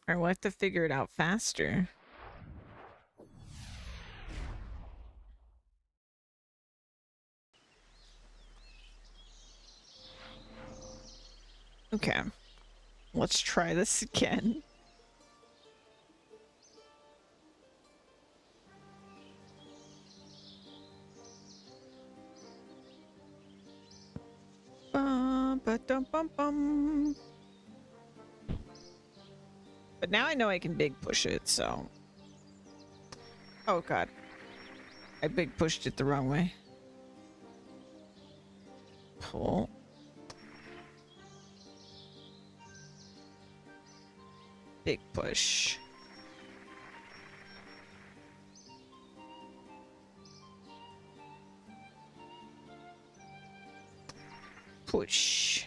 Alright, we'll have to figure it out faster. Okay. Let's try this again. Ba-dum-bum-bum. But now I know I can big push it, so... Oh god. I big pushed it the wrong way. Pull. Big push. Push.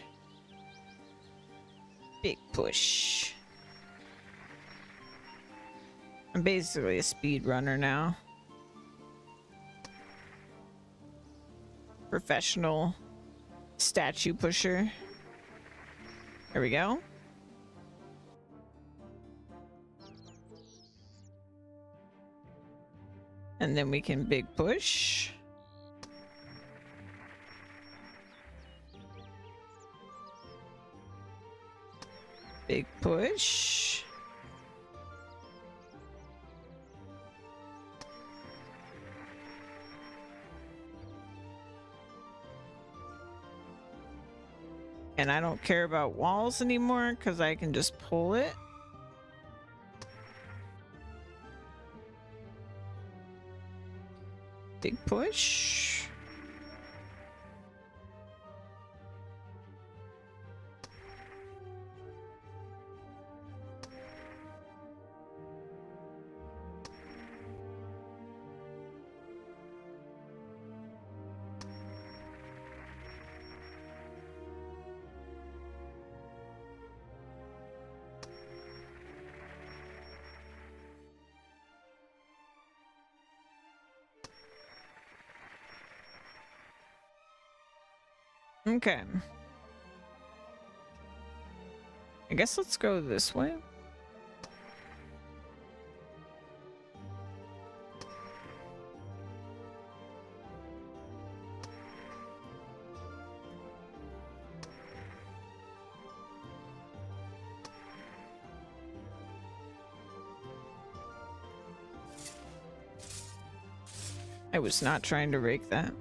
Big push. I'm basically a speed runner now. Professional statue pusher. There we go. And then we can big push. Big push. And I don't care about walls anymore because I can just pull it. Big push. Okay. I guess let's go this way. I was not trying to rake that.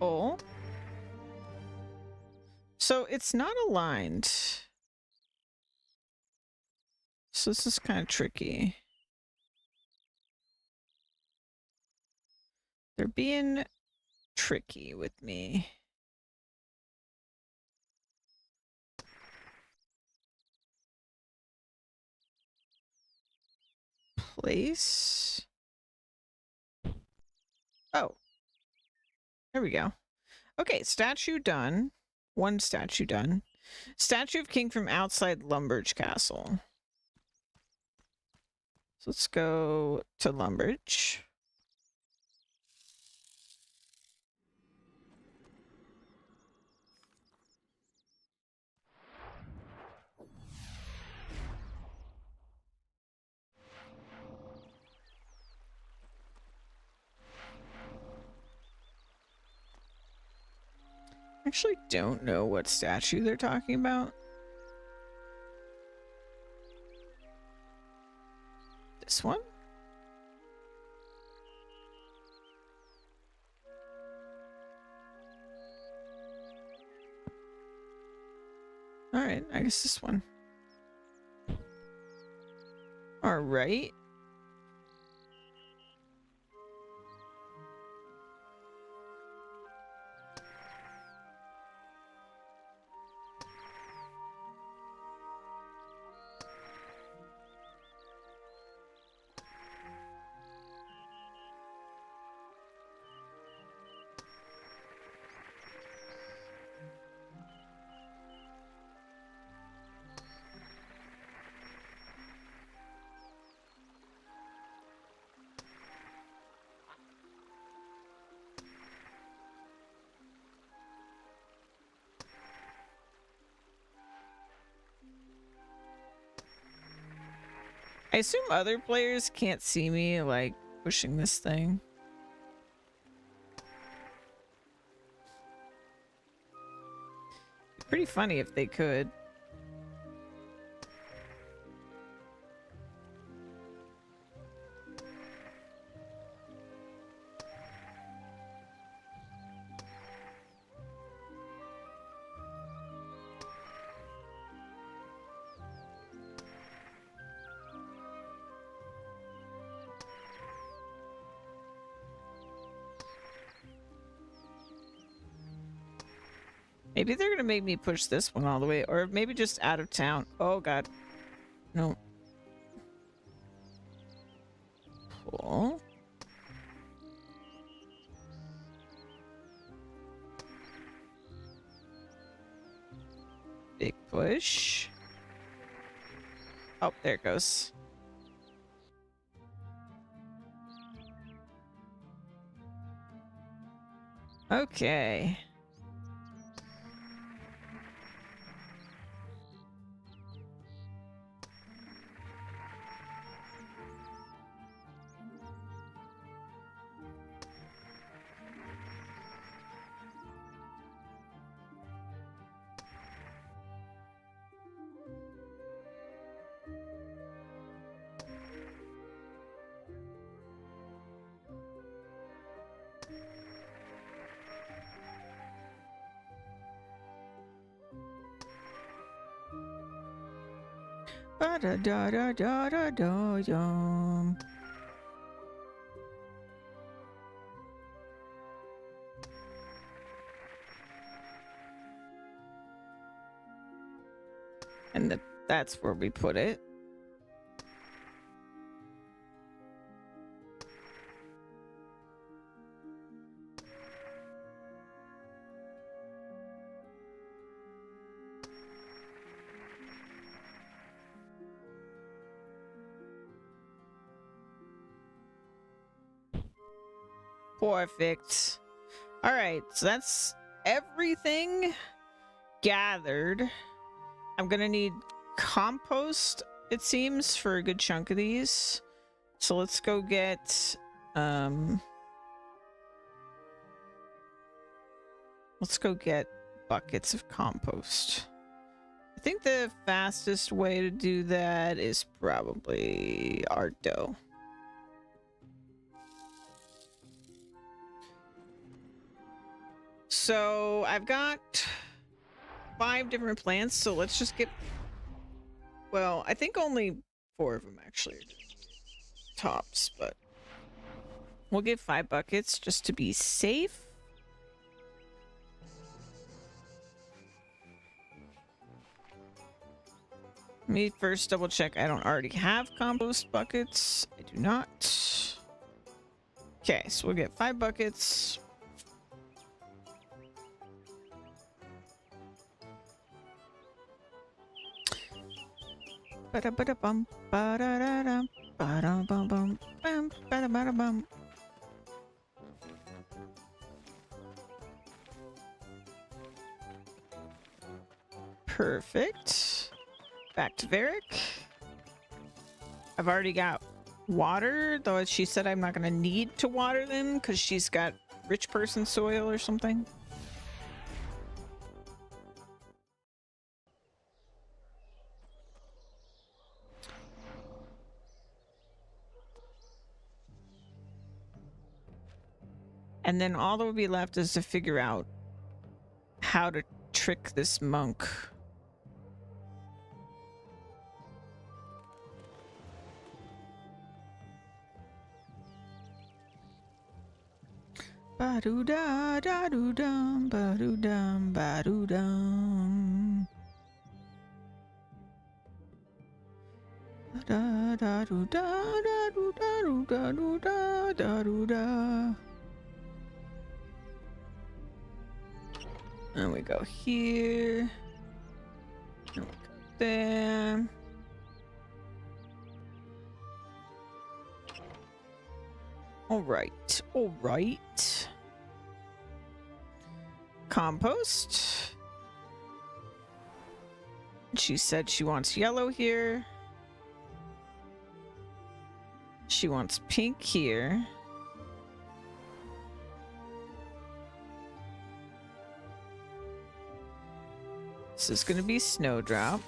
Oh. So it's not aligned. So this is kind of tricky. They're being tricky with me. Place. Oh. There we go. Okay, statue done. One statue done. Statue of King from outside Lumbridge Castle. So let's go to Lumbridge. Actually don't know what statue they're talking about. This one? Alright, I guess this one. Alright. I assume other players can't see me, like, pushing this thing. Pretty funny if they could. Maybe they're gonna make me push this one all the way, or maybe just out of town. Oh god. No. Cool. Big push. Oh, there it goes. Okay. Ba da da da da da da da. And that's where we put it. Perfect. All right, so that's everything gathered. I'm gonna need compost, it seems, for a good chunk of these. So let's go get buckets of compost. I think the fastest way to do that is probably our dough. So I've got 5 different plants, so let's just get, well, I think only 4 of them actually are tops, but we'll get 5 buckets just to be safe. Let me first double check I don't already have compost buckets. I do not. Okay, so we'll get 5 buckets. Ba-da-ba-da-bum, ba-da-da-dum, ba-da-bum-bum, bum, ba-da-ba-da-bum. Perfect. Back to Varric. I've already got water, though she said I'm not going to need to water them because she's got rich person soil or something. And then all that will be left is to figure out how to trick this monk. Ba-do-da, da-do-dum, ba-do-dum, ba-do-dum. Da-da-do-da, da-do-da-do-da-do-da, da-do-da. And we go here. And we go there. Alright, alright. Compost. She said she wants yellow here. She wants pink here. This is going to be Snowdrop.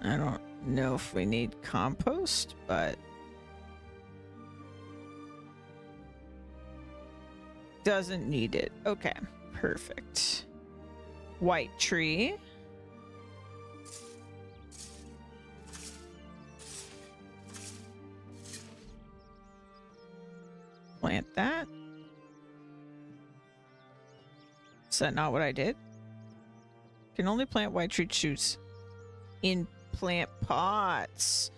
I don't know if we need compost, but doesn't need it. Okay, perfect. White tree. Plant that. Is that not what I did? Can only plant white tree shoots in plant pots.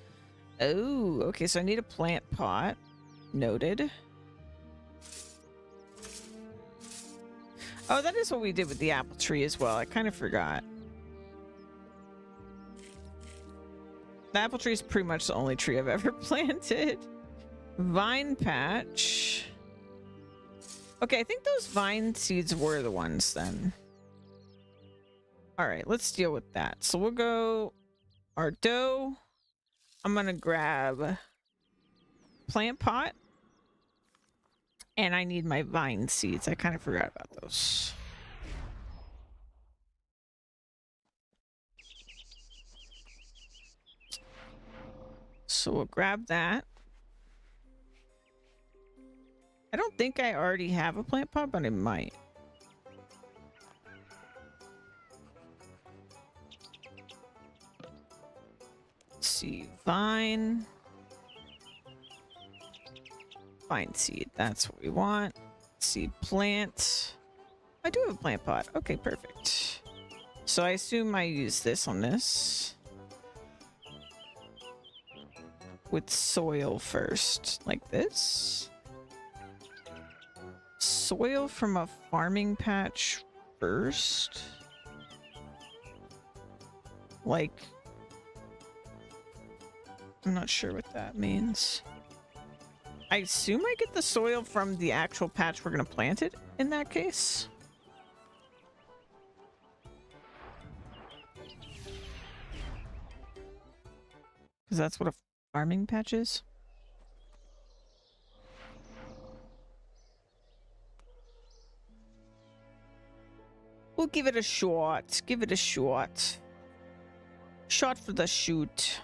Oh, okay, so I need a plant pot. Noted. Oh, that is what we did with the apple tree as well. I kind of forgot. The apple tree is pretty much the only tree I've ever planted. Vine patch. Okay, I think those vine seeds were the ones then. All right, let's deal with that. So we'll go our dough. I'm gonna grab plant pot. And I need my vine seeds. I kind of forgot about those. So we'll grab that. I don't think I already have a plant pot, but I might. See, vine. Vine seed, that's what we want. Seed plant. I do have a plant pot. Okay, perfect. So I assume I use this on this. With soil first, like this. Soil from a farming patch first. Like, I'm not sure what that means. I assume I get the soil from the actual patch we're going to plant it in that case. Because that's what a farming patch is. We'll give it a shot. Give it a shot. Shot for the shoot.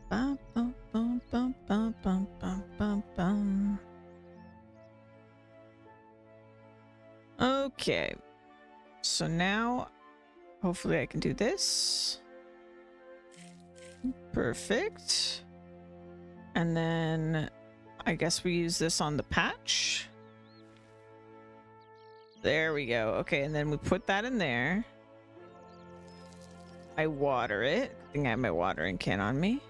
Bum, bum, bum, bum, bum, bum, bum, bum, bum. Okay. So now, hopefully I can do this. Perfect. And then I guess we use this on the patch. There we go. Okay, and then we put that in there. I water it. I think I have my watering can on me.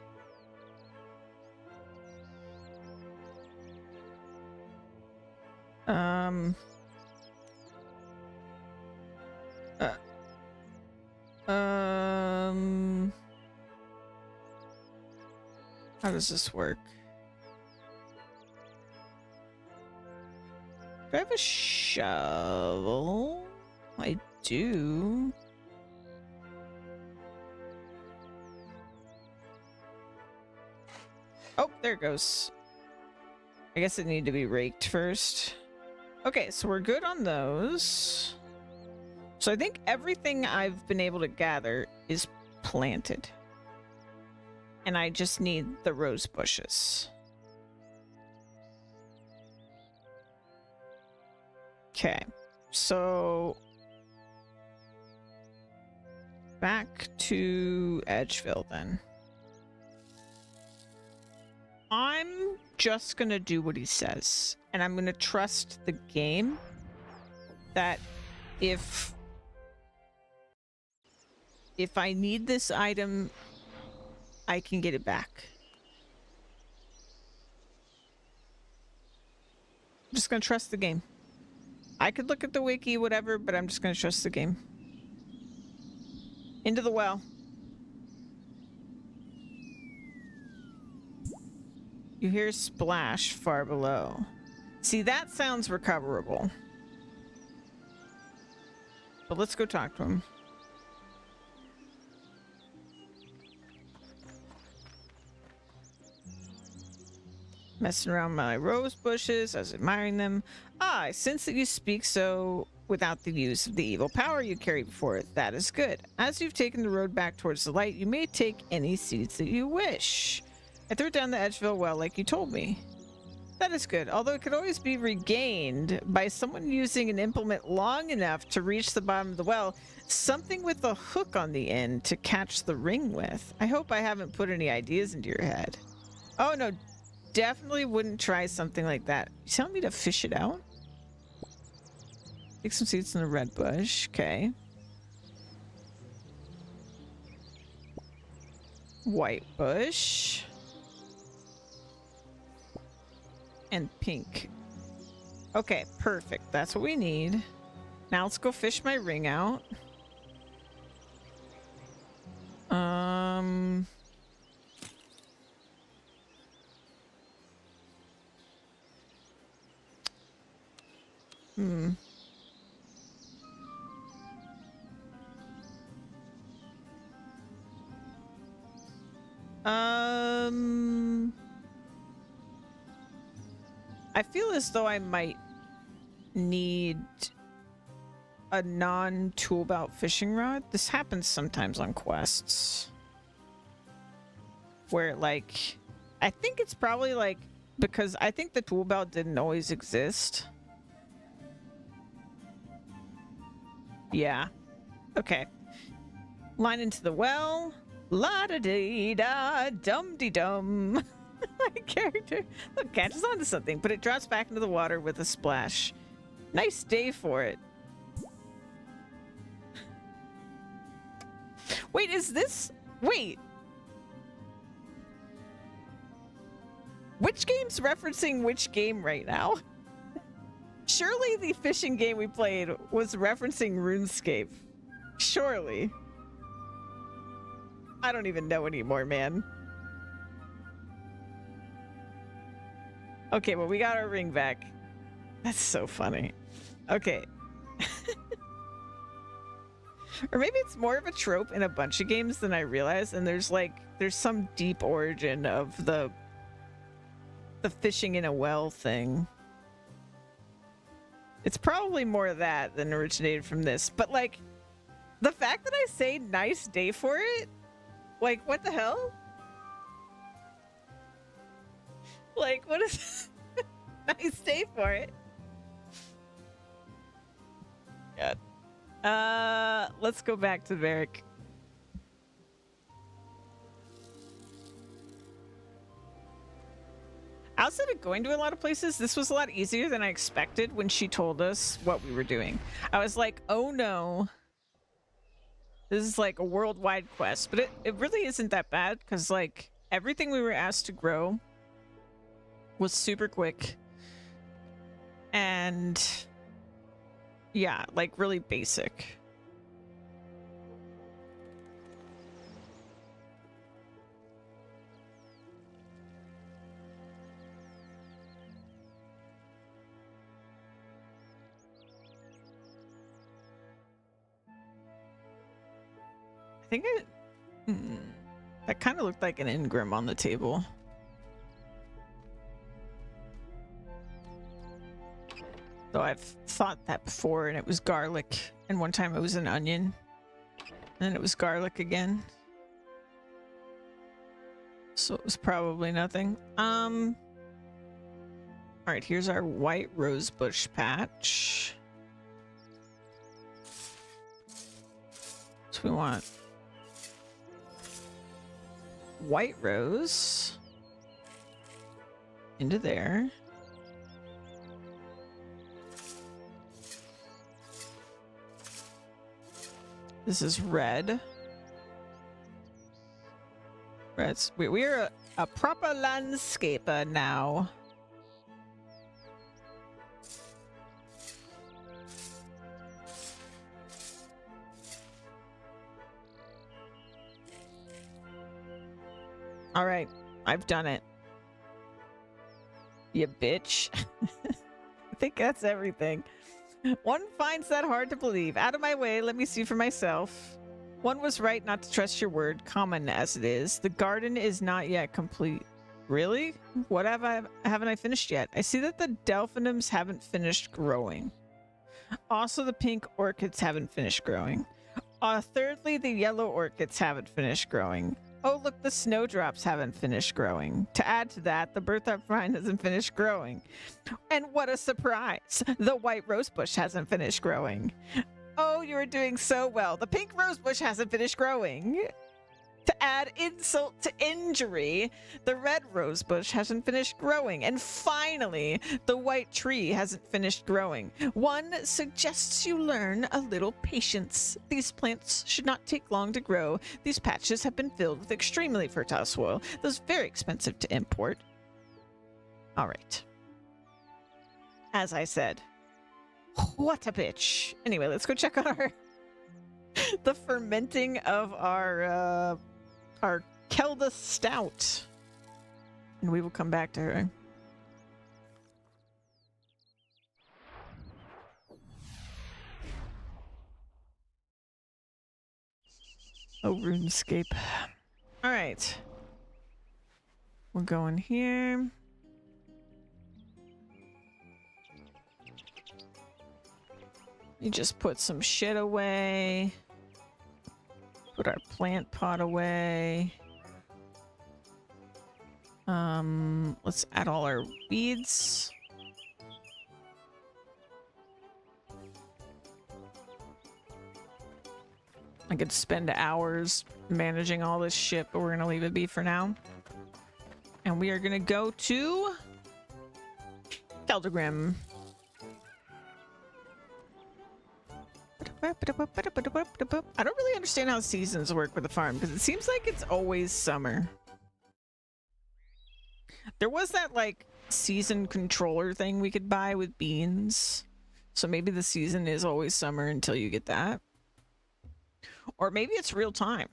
How does this work? Do I have a shovel? I do. Oh, there it goes. I guess it needed to be raked first. Okay, so we're good on those. So I think everything I've been able to gather is planted. And I just need the rose bushes. Okay, so back to Edgeville then. I'm just gonna do what he says, and I'm gonna trust the game that if I need this item, I can get it back. I'm just gonna trust the game. I could look at the wiki, whatever, but I'm just gonna trust the game. Into the well. You hear splash far below. See, that sounds recoverable. But let's go talk to him. Messing around my rose bushes, I was admiring them. Ah, I sense that you speak so without the use of the evil power you carry before it. That is good. As you've taken the road back towards the light, you may take any seeds that you wish. I threw it down the Edgeville well like you told me. That is good, although it could always be regained by someone using an implement long enough to reach the bottom of the well, something with a hook on the end to catch the ring with. I hope I haven't put any ideas into your head. Oh no, definitely wouldn't try something like that. You tell me to fish it out? Take some seeds in the red bush, okay. White bush. And pink. Okay, perfect. That's what we need. Now let's go fish my ring out. I feel as though I might need a non-tool belt fishing rod. This happens sometimes on quests. Where, like, I think it's probably, like, because I think the tool belt didn't always exist. Yeah. Okay. Line into the well. La-da-dee-da, dum-dee-dum. My character. Look, catches onto something, but it drops back into the water with a splash. Nice day for it. Wait, is this... Wait. Which game's referencing which game right now? Surely the fishing game we played was referencing RuneScape. Surely. I don't even know anymore, man. Okay, well, we got our ring back. That's so funny. Okay. Or maybe it's more of a trope in a bunch of games than I realize, and there's some deep origin of the fishing in a well thing. It's probably more of that than originated from this, but like the fact that I say nice day for it, like what the hell? Like what is nice day for it? God. Let's go back to Varric. Outside of going to a lot of places, this was a lot easier than I expected when she told us what we were doing. I was like, oh no. This is like a worldwide quest, but it really isn't that bad because like everything we were asked to grow was super quick. And yeah, like really basic. I think that kind of looked like an engram on the table. Though I've thought that before and it was garlic, and one time it was an onion, and it was garlic again. So it was probably nothing. All right, here's our white rosebush patch. So we want white rose into there. This is red. We're a proper landscaper now. All right, I've done it. You bitch. I think that's everything. One finds that hard to believe. Out of my way, let me see for myself. One was right not to trust your word, common as it is. The garden is not yet complete. Really? What haven't I finished yet? I see that the delphinums haven't finished growing. Also, the pink orchids haven't finished growing. Thirdly, the yellow orchids haven't finished growing. Oh, look, the snowdrops haven't finished growing. To add to that, the burlap vine hasn't finished growing. And what a surprise! The white rosebush hasn't finished growing. Oh, you're doing so well. The pink rosebush hasn't finished growing. To add insult to injury, the red rosebush hasn't finished growing. And finally, the white tree hasn't finished growing. One suggests you learn a little patience. These plants should not take long to grow. These patches have been filled with extremely fertile soil. Those very expensive to import. All right. As I said, what a bitch. Anyway, let's go check out the fermenting of our Kelda Stout. And we will come back to her. Oh, Runescape. All right. We'll go in here. You just put some shit away. Put our plant pot away. Let's add all our weeds. I could spend hours managing all this shit, but we're gonna leave it be for now. And we are gonna go to Keldegrim. I don't really understand how seasons work with the farm, because it seems like it's always summer. There was that, like, season controller thing we could buy with beans. So maybe the season is always summer until you get that. Or maybe it's real time.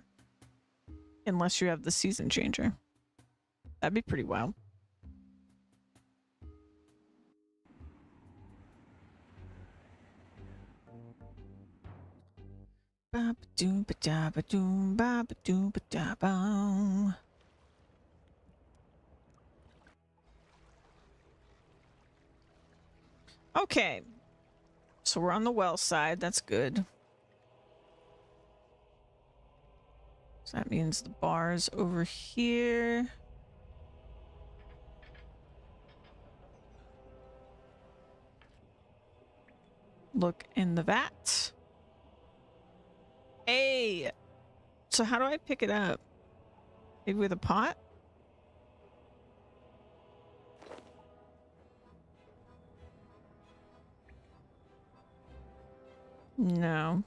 Unless you have the season changer. That'd be pretty wild. Okay. So we're on the well side. That's good. So that means the bar's over here. Look in the vat. Hey! So how do I pick it up? Maybe with a pot? No.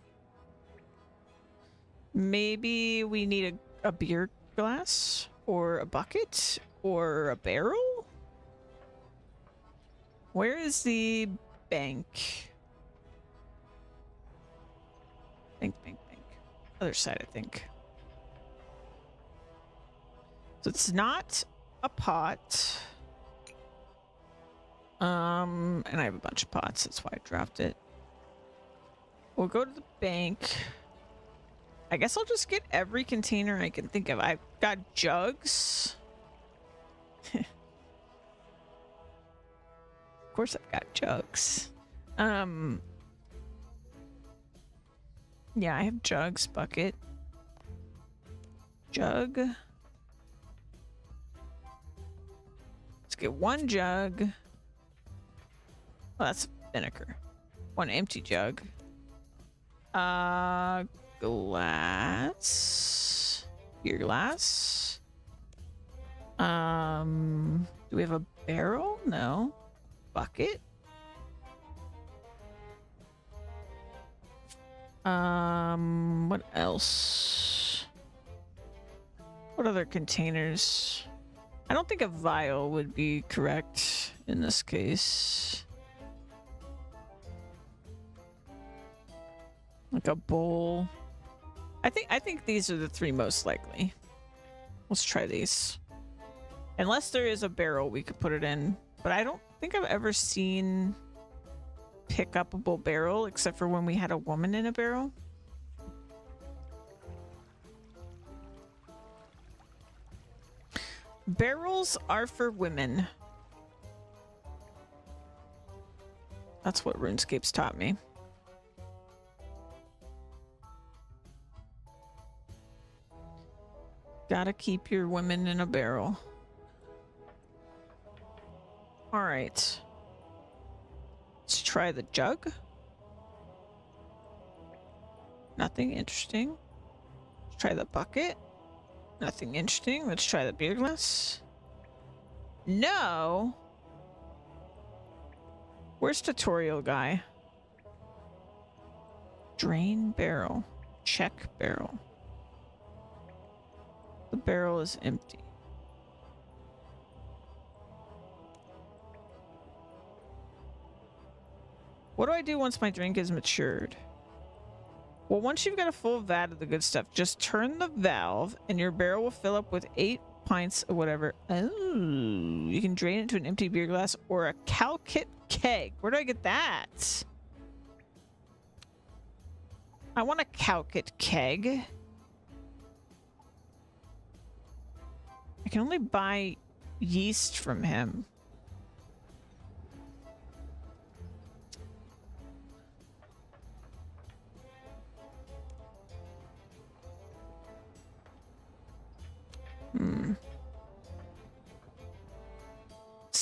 Maybe we need a beer glass? Or a bucket? Or a barrel? Where is the bank? Bank. Other side, I think. So it's not a pot. And I have a bunch of pots. That's why I dropped it. We'll go to the bank. I guess I'll just get every container I can think of. I've got jugs. Of course I've got jugs. Yeah, I have jugs, bucket. Jug. Let's get one jug. Oh, that's vinegar. One empty jug. Glass. Beer glass. Do we have a barrel? No. Bucket. What else? What other containers? I don't think a vial would be correct in this case. Like a bowl. I think these are the three most likely. Let's try these. Unless there is a barrel we could put it in, but I don't think I've ever seen pick-upable barrel except for when we had a woman in a barrel. Barrels are for women. That's what Runescape's taught me. Gotta keep your women in a barrel. All right. Let's try the jug. Nothing interesting. Let's try the bucket. Nothing interesting. Let's try the beer glass. No. Where's tutorial guy? Drain barrel. Check barrel. The barrel is empty. What do I do once my drink is matured? Well, once you've got a full vat of the good stuff, just turn the valve and your barrel will fill up with 8 pints of whatever. Oh, you can drain it into an empty beer glass or a Calkit keg. Where do I get that? I want a Calkit keg. I can only buy yeast from him.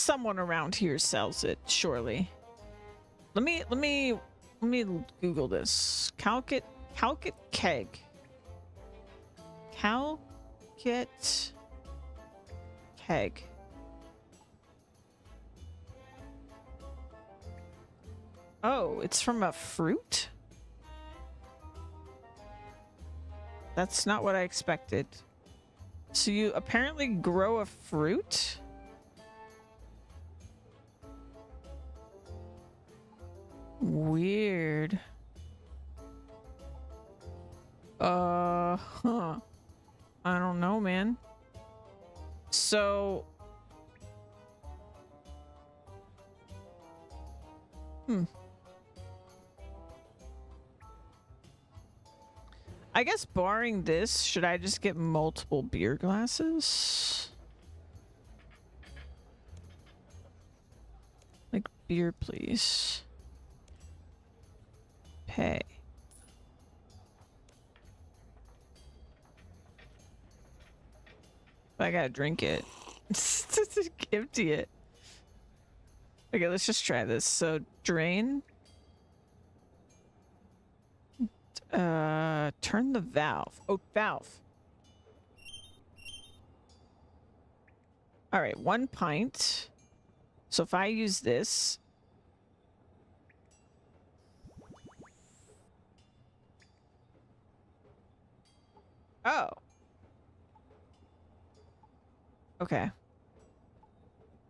someone around here sells it, surely. Let me Google this. Calcit keg. Calcit keg. Oh, it's from a fruit? That's not what I expected. So you apparently grow a fruit? Weird. Huh. I don't know, man. So... I guess barring this, should I just get multiple beer glasses? Like, beer, please. Pay. I gotta drink it. Empty it. Okay, let's just try this. So, drain. Turn the valve. Oh, valve. All right, 1 pint. So if I use this. Oh. Okay.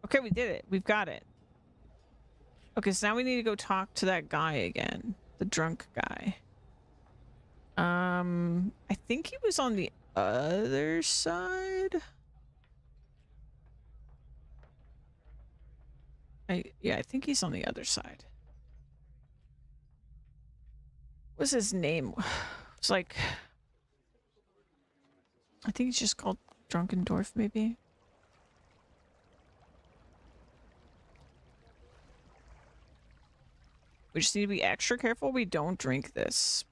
Okay, we did it. We've got it. Okay, so now we need to go talk to that guy again. The drunk guy. I think he was on the other side. Yeah, I think he's on the other side. What's his name? It's like, I think he's just called Drunken Dwarf, maybe. We just need to be extra careful we don't drink this.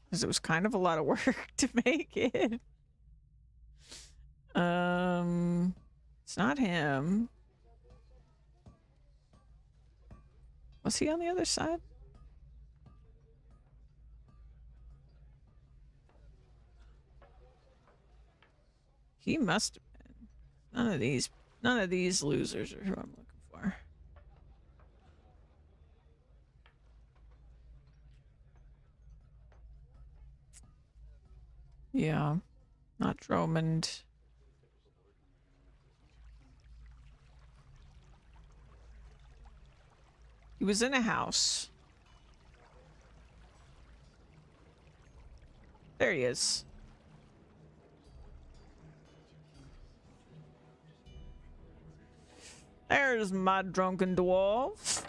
Because it was kind of a lot of work to make it. It's not him. Was he on the other side? He must have been. None of these losers are who I'm looking for. Yeah, not Drummond. He was in a house. There he is. There's my drunken dwarf.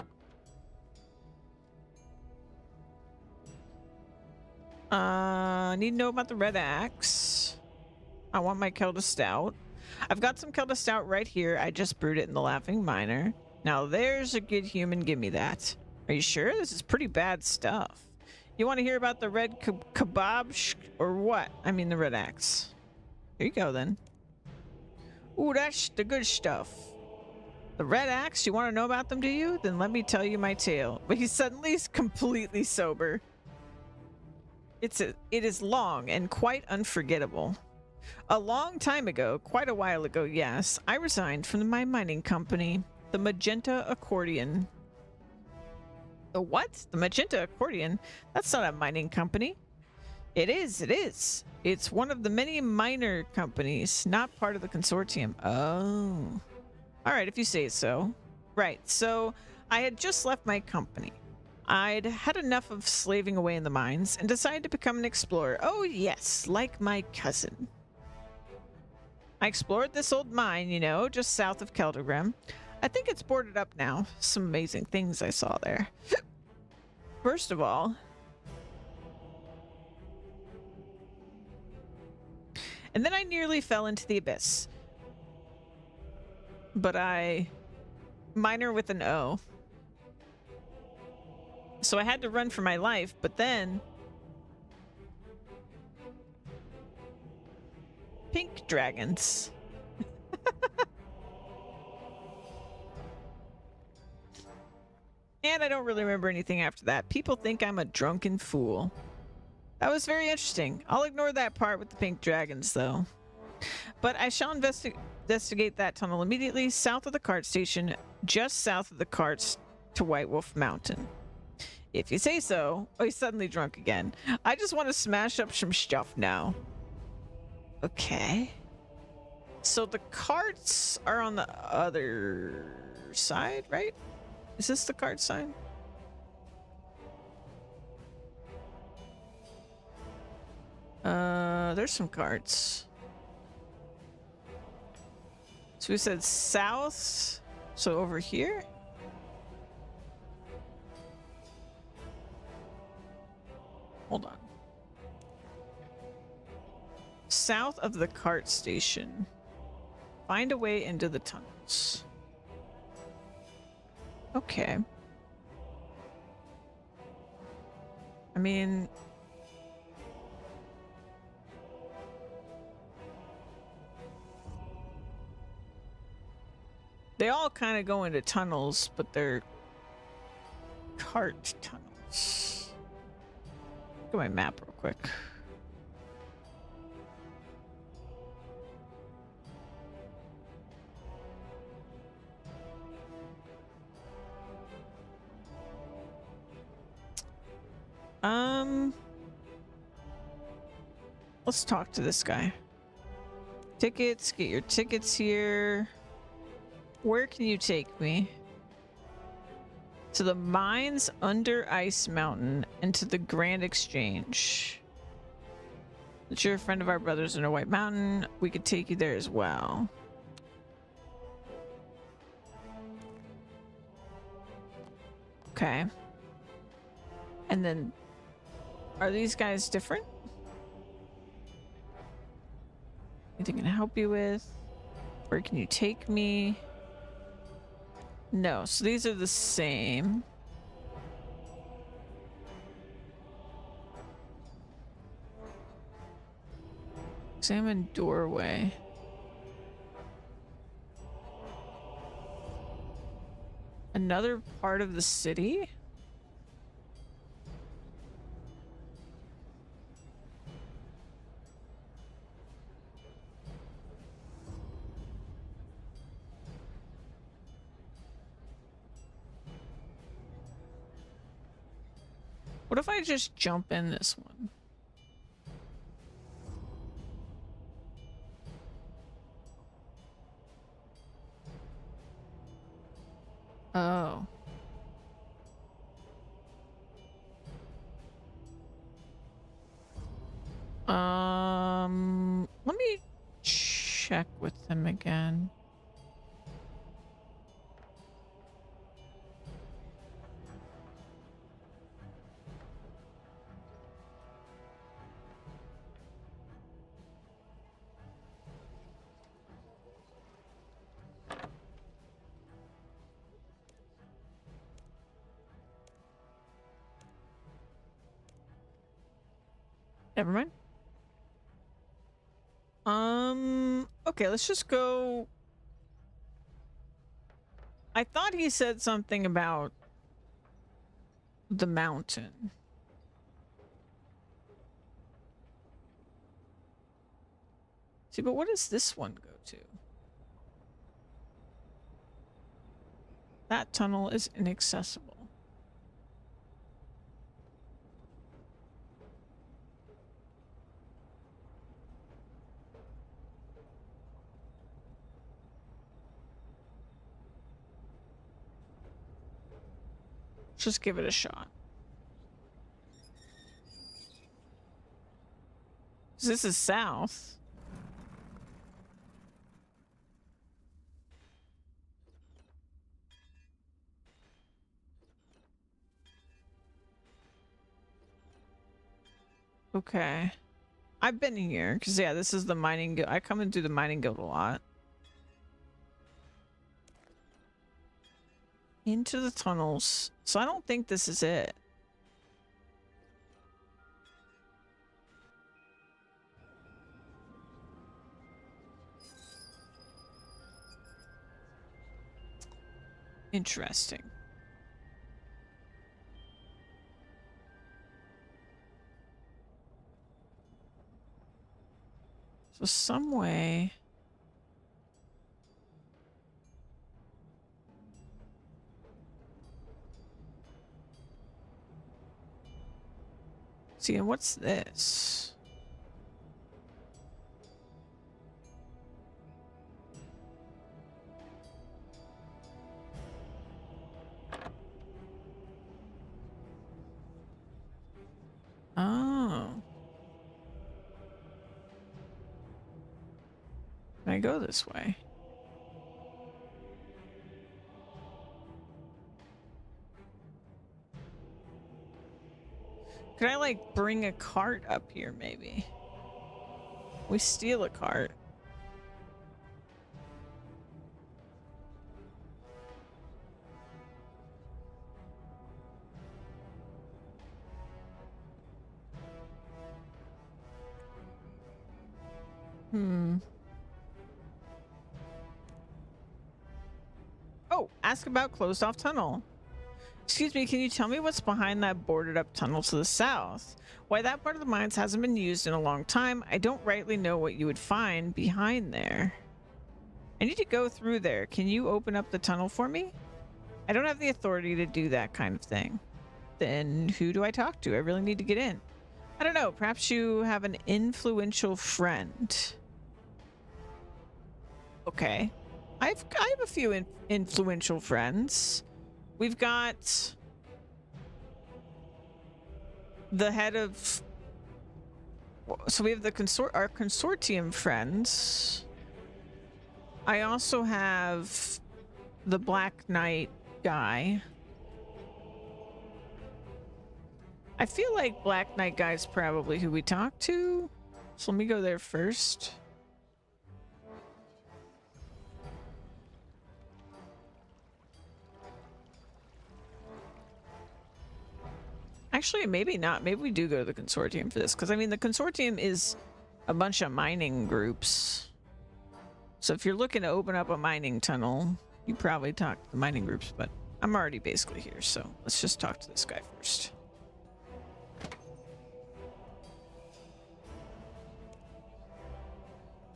I need to know about the red axe. I want my Kelda Stout. I've got some Kelda Stout right here. I just brewed it in the Laughing Miner. Now there's a good human. Give me that. Are you sure? This is pretty bad stuff. You want to hear about the red kebab or what? I mean the red axe. Here you go then. Ooh, that's the good stuff. The red axe, you want to know about them, do you? Then let me tell you my tale. But he's suddenly completely sober. It is long and quite unforgettable. A long time ago, quite a while ago, yes, I resigned from my mining company, the Magenta Accordion. The what? The Magenta Accordion? That's not a mining company. It is, it is. It's one of the many miner companies, not part of the consortium. Oh. All right, if you say so. Right, so I had just left my company. I'd had enough of slaving away in the mines and decided to become an explorer. Oh yes, like my cousin. I explored this old mine, you know, just south of Keldogrim. I think it's boarded up now. Some amazing things I saw there. First of all, and then I nearly fell into the abyss. But miner with an O. So I had to run for my life, but then pink dragons. And I don't really remember anything after that. People think I'm a drunken fool. That was very interesting. I'll ignore that part with the pink dragons, though. But I shall investigate that tunnel immediately south of the cart station, just south of the carts to White Wolf Mountain. If you say so. Oh, he's suddenly drunk again. I just want to smash up some stuff now. Okay. So the carts are on the other side, right? Is this the cart side? There's some carts. So we said south, so over here? Hold on. South of the cart station. Find a way into the tunnels. Okay. I mean... they all kind of go into tunnels, but they're cart tunnels. Look at my map real quick. Let's talk to this guy. Tickets, get your tickets here. Where can you take me? To the mines under Ice Mountain and to the Grand Exchange. That you're a friend of our brothers under White Mountain. We could take you there as well. Okay. And then, are these guys different? Anything I can help you with? Where can you take me? No, so these are the same. Examine doorway. Another part of the city? What if I just jump in this one? Oh. Let me check with them again. Never mind. Okay, let's just go. I thought he said something about the mountain. See, but what does this one go to? That tunnel is inaccessible. Just give it a shot. This is south. Okay. I've been here because yeah, this is the mining guild. I come and do the mining guild a lot. Into the tunnels. So I don't think this is it. Interesting. So some way. See, and what's this? Oh. Can I go this way? Could I, like, bring a cart up here, maybe? We steal a cart. Oh, ask about closed off tunnel. Excuse me, can you tell me what's behind that boarded up tunnel to the south? Why that part of the mines hasn't been used in a long time, I don't rightly know what you would find behind there. I need to go through there. Can you open up the tunnel for me? I don't have the authority to do that kind of thing. Then who do I talk to? I really need to get in. I don't know. Perhaps you have an influential friend. Okay. I have a few influential friends. We've got the head of... So we have the our consortium friends. I also have the Black Knight guy. I feel like Black Knight guy's probably who we talk to. So let me go there first. Actually, maybe not. Maybe we do go to the consortium for this. Because, I mean, the consortium is a bunch of mining groups. So if you're looking to open up a mining tunnel, you probably talk to the mining groups. But I'm already basically here. So let's just talk to this guy first.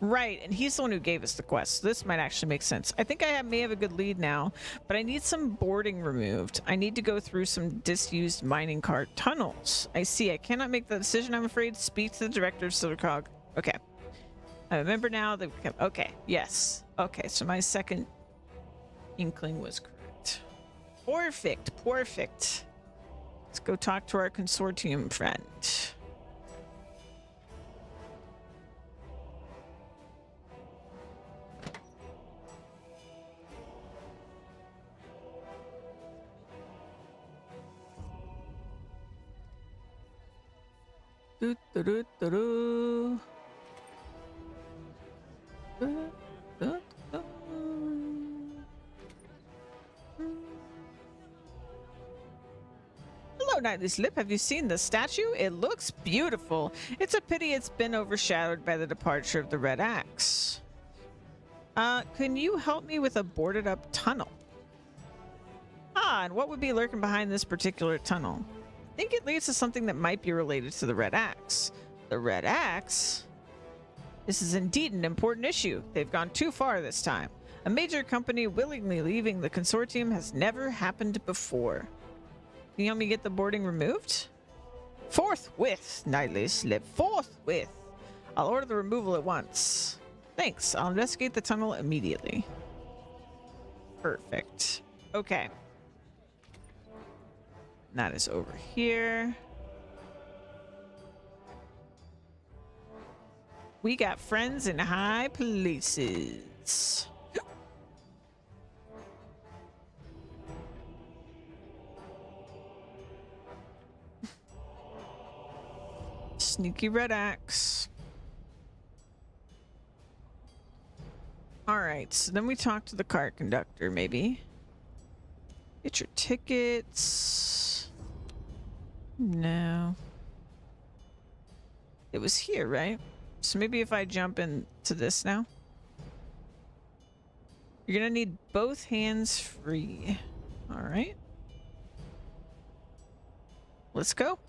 Right, and he's the one who gave us the quest. So this might actually make sense. I think I may have a good lead now, but I need some boarding removed. I need to go through some disused mining cart tunnels. I see. I cannot make the decision, I'm afraid. Speak to the director of Silvercog. Okay. I remember now that... Okay, yes. Okay, so my second inkling was correct. Perfect, perfect. Let's go talk to our consortium friend. Do, do, do, do, do. Do, do, do. Hello, Nightly Slip. Have you seen the statue? It looks beautiful. It's a pity it's been overshadowed by the departure of the Red Axe. Can you help me with a boarded up tunnel? Ah, and what would be lurking behind this particular tunnel? I think it leads to something that might be related to the Red Axe. The Red Axe? This is indeed an important issue. They've gone too far this time. A major company willingly leaving the consortium has never happened before. Can you help me get the boarding removed? Forthwith, Nightly Slip. Forthwith. I'll order the removal at once. Thanks. I'll investigate the tunnel immediately. Perfect. Okay. That is over here. We got friends in high places. Sneaky Red Axe. All right, so then we talk to the cart conductor, maybe. Get your tickets. No. It was here, right? So maybe if I jump into this now. You're gonna need both hands free. All right. Let's go.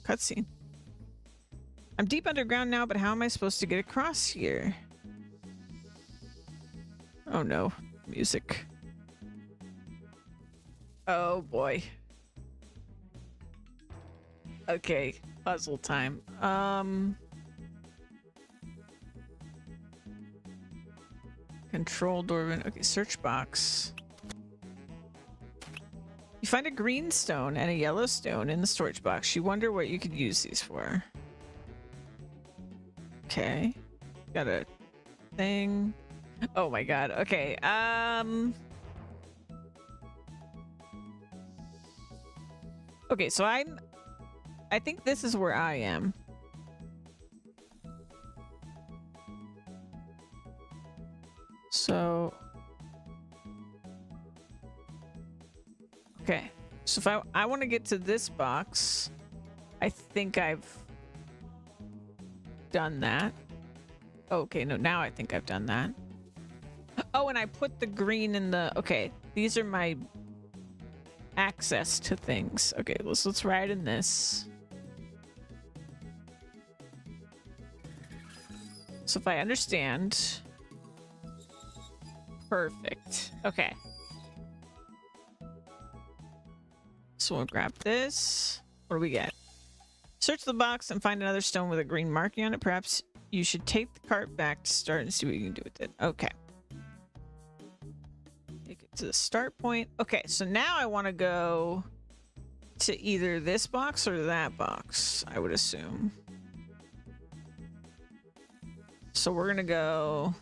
cutscene. I'm deep underground now, but how am I supposed to get across here? Oh no, music. Oh boy. Okay, puzzle time. Control door. Okay, search box. You find a green stone and a yellow stone in the storage box. You wonder what you could use these for. Okay. Got a thing. Oh my god. Okay. Okay, so I think this is where I am. So okay. So if I want to get to this box, I think I've done that. Okay, no, now I think I've done that. Oh, and I put the green in the... Okay, these are my access to things. Okay, let's write in this. So if I understand... Perfect. Okay. So we'll grab this. What do we get? Search the box and find another stone with a green marking on it. Perhaps you should take the cart back to start and see what you can do with it. Okay. Take it to the start point. Okay, so now I want to go to either this box or that box, I would assume. So we're going to go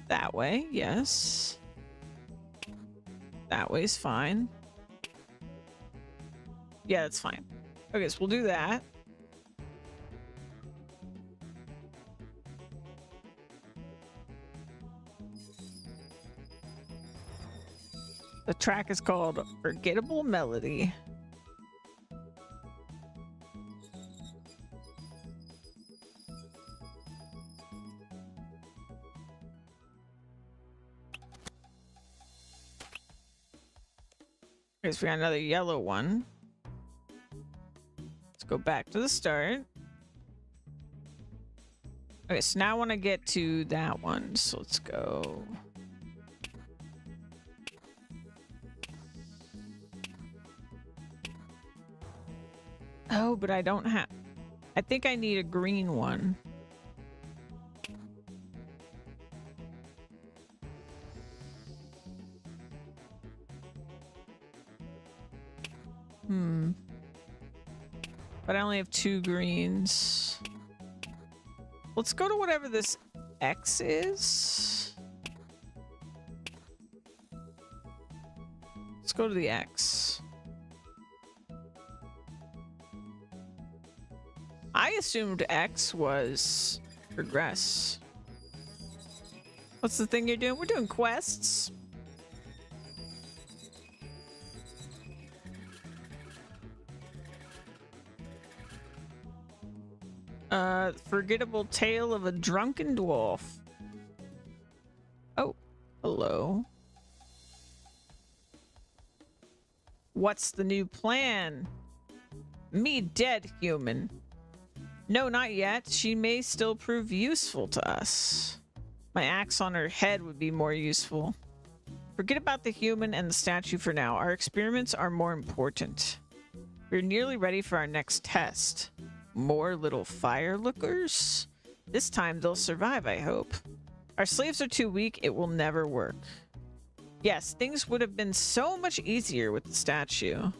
that way. Yes. That way's fine. Yeah, that's fine. Okay, so we'll do that. The track is called Forgettable Melody. Okay, so we got another yellow one. Let's go back to the start. Okay, so now I want to get to that one. So let's go. Oh, but I don't have... I think I need a green one. But I only have 2 greens. Let's go to whatever this X is. Let's go to the X. I assumed X was progress. What's the thing you're doing? We're doing quests. Forgettable Tale of a Drunken Dwarf. Oh, hello. What's the new plan? Me dead, human. No, not yet. She may still prove useful to us. My axe on her head would be more useful. Forget about the human and the statue for now. Our experiments are more important. We're nearly ready for our next test. More little fire lookers? This time they'll survive, I hope. Our slaves are too weak. It will never work. Yes, things would have been so much easier with the statue.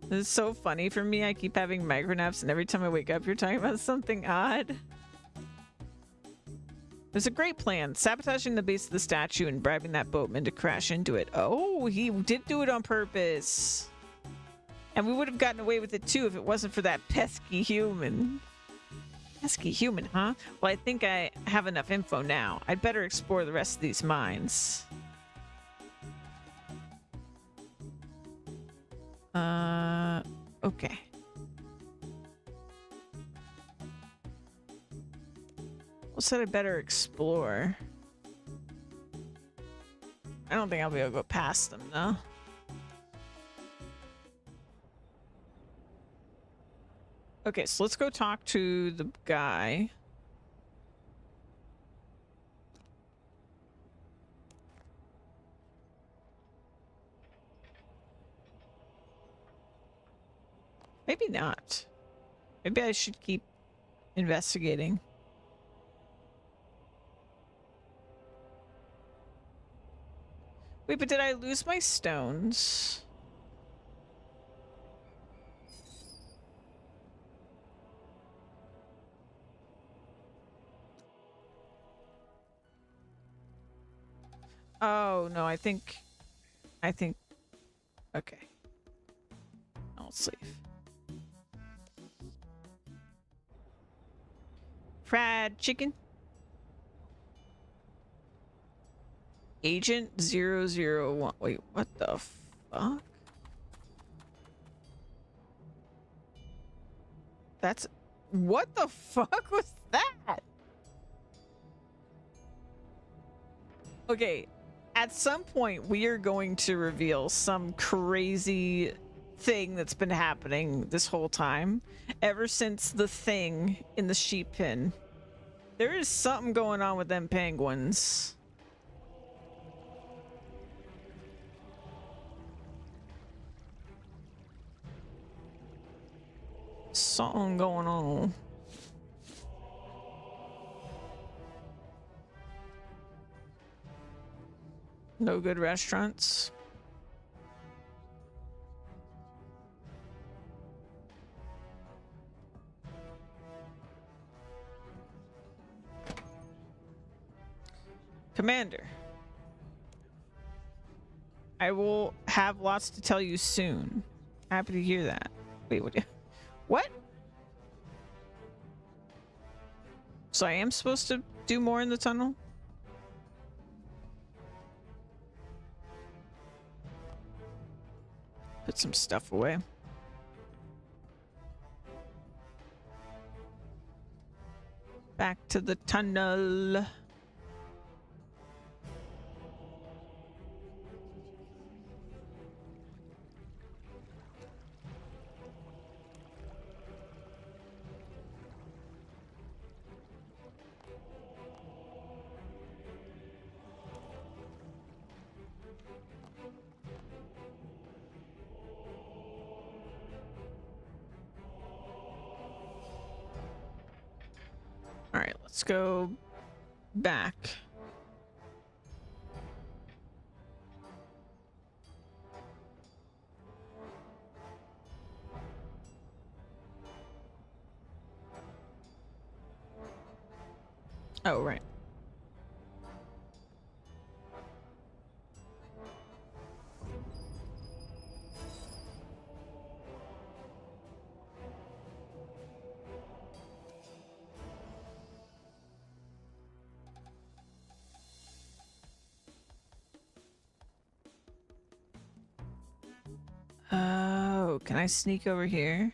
This is so funny for me. I keep having micronaps, and every time I wake up, you're talking about something odd. There's a great plan. Sabotaging the base of the statue and bribing that boatman to crash into it. Oh, he did do it on purpose. And we would have gotten away with it too if it wasn't for that pesky human. Pesky human, huh? Well, I think I have enough info now. I'd better explore the rest of these mines. Okay. Well, said I better explore. I don't think I'll be able to go past them, though. Okay, so let's go talk to the guy. Maybe not. Maybe I should keep investigating. Wait, but did I lose my stones? Oh, no, I think, okay. I'll sleep. Fried chicken. Agent 001. Wait, what the fuck? That's... What the fuck was that? Okay, at some point we are going to reveal some crazy thing that's been happening this whole time. Ever since the thing in the sheep pen. There is something going on with them penguins. Something going on. No good restaurants. Commander, I will have lots to tell you soon. Happy to hear that. Wait, what? So I am supposed to do more in the tunnel? Put some stuff away. Back to the tunnel. All right, let's go back. Oh, right. Oh, can I sneak over here?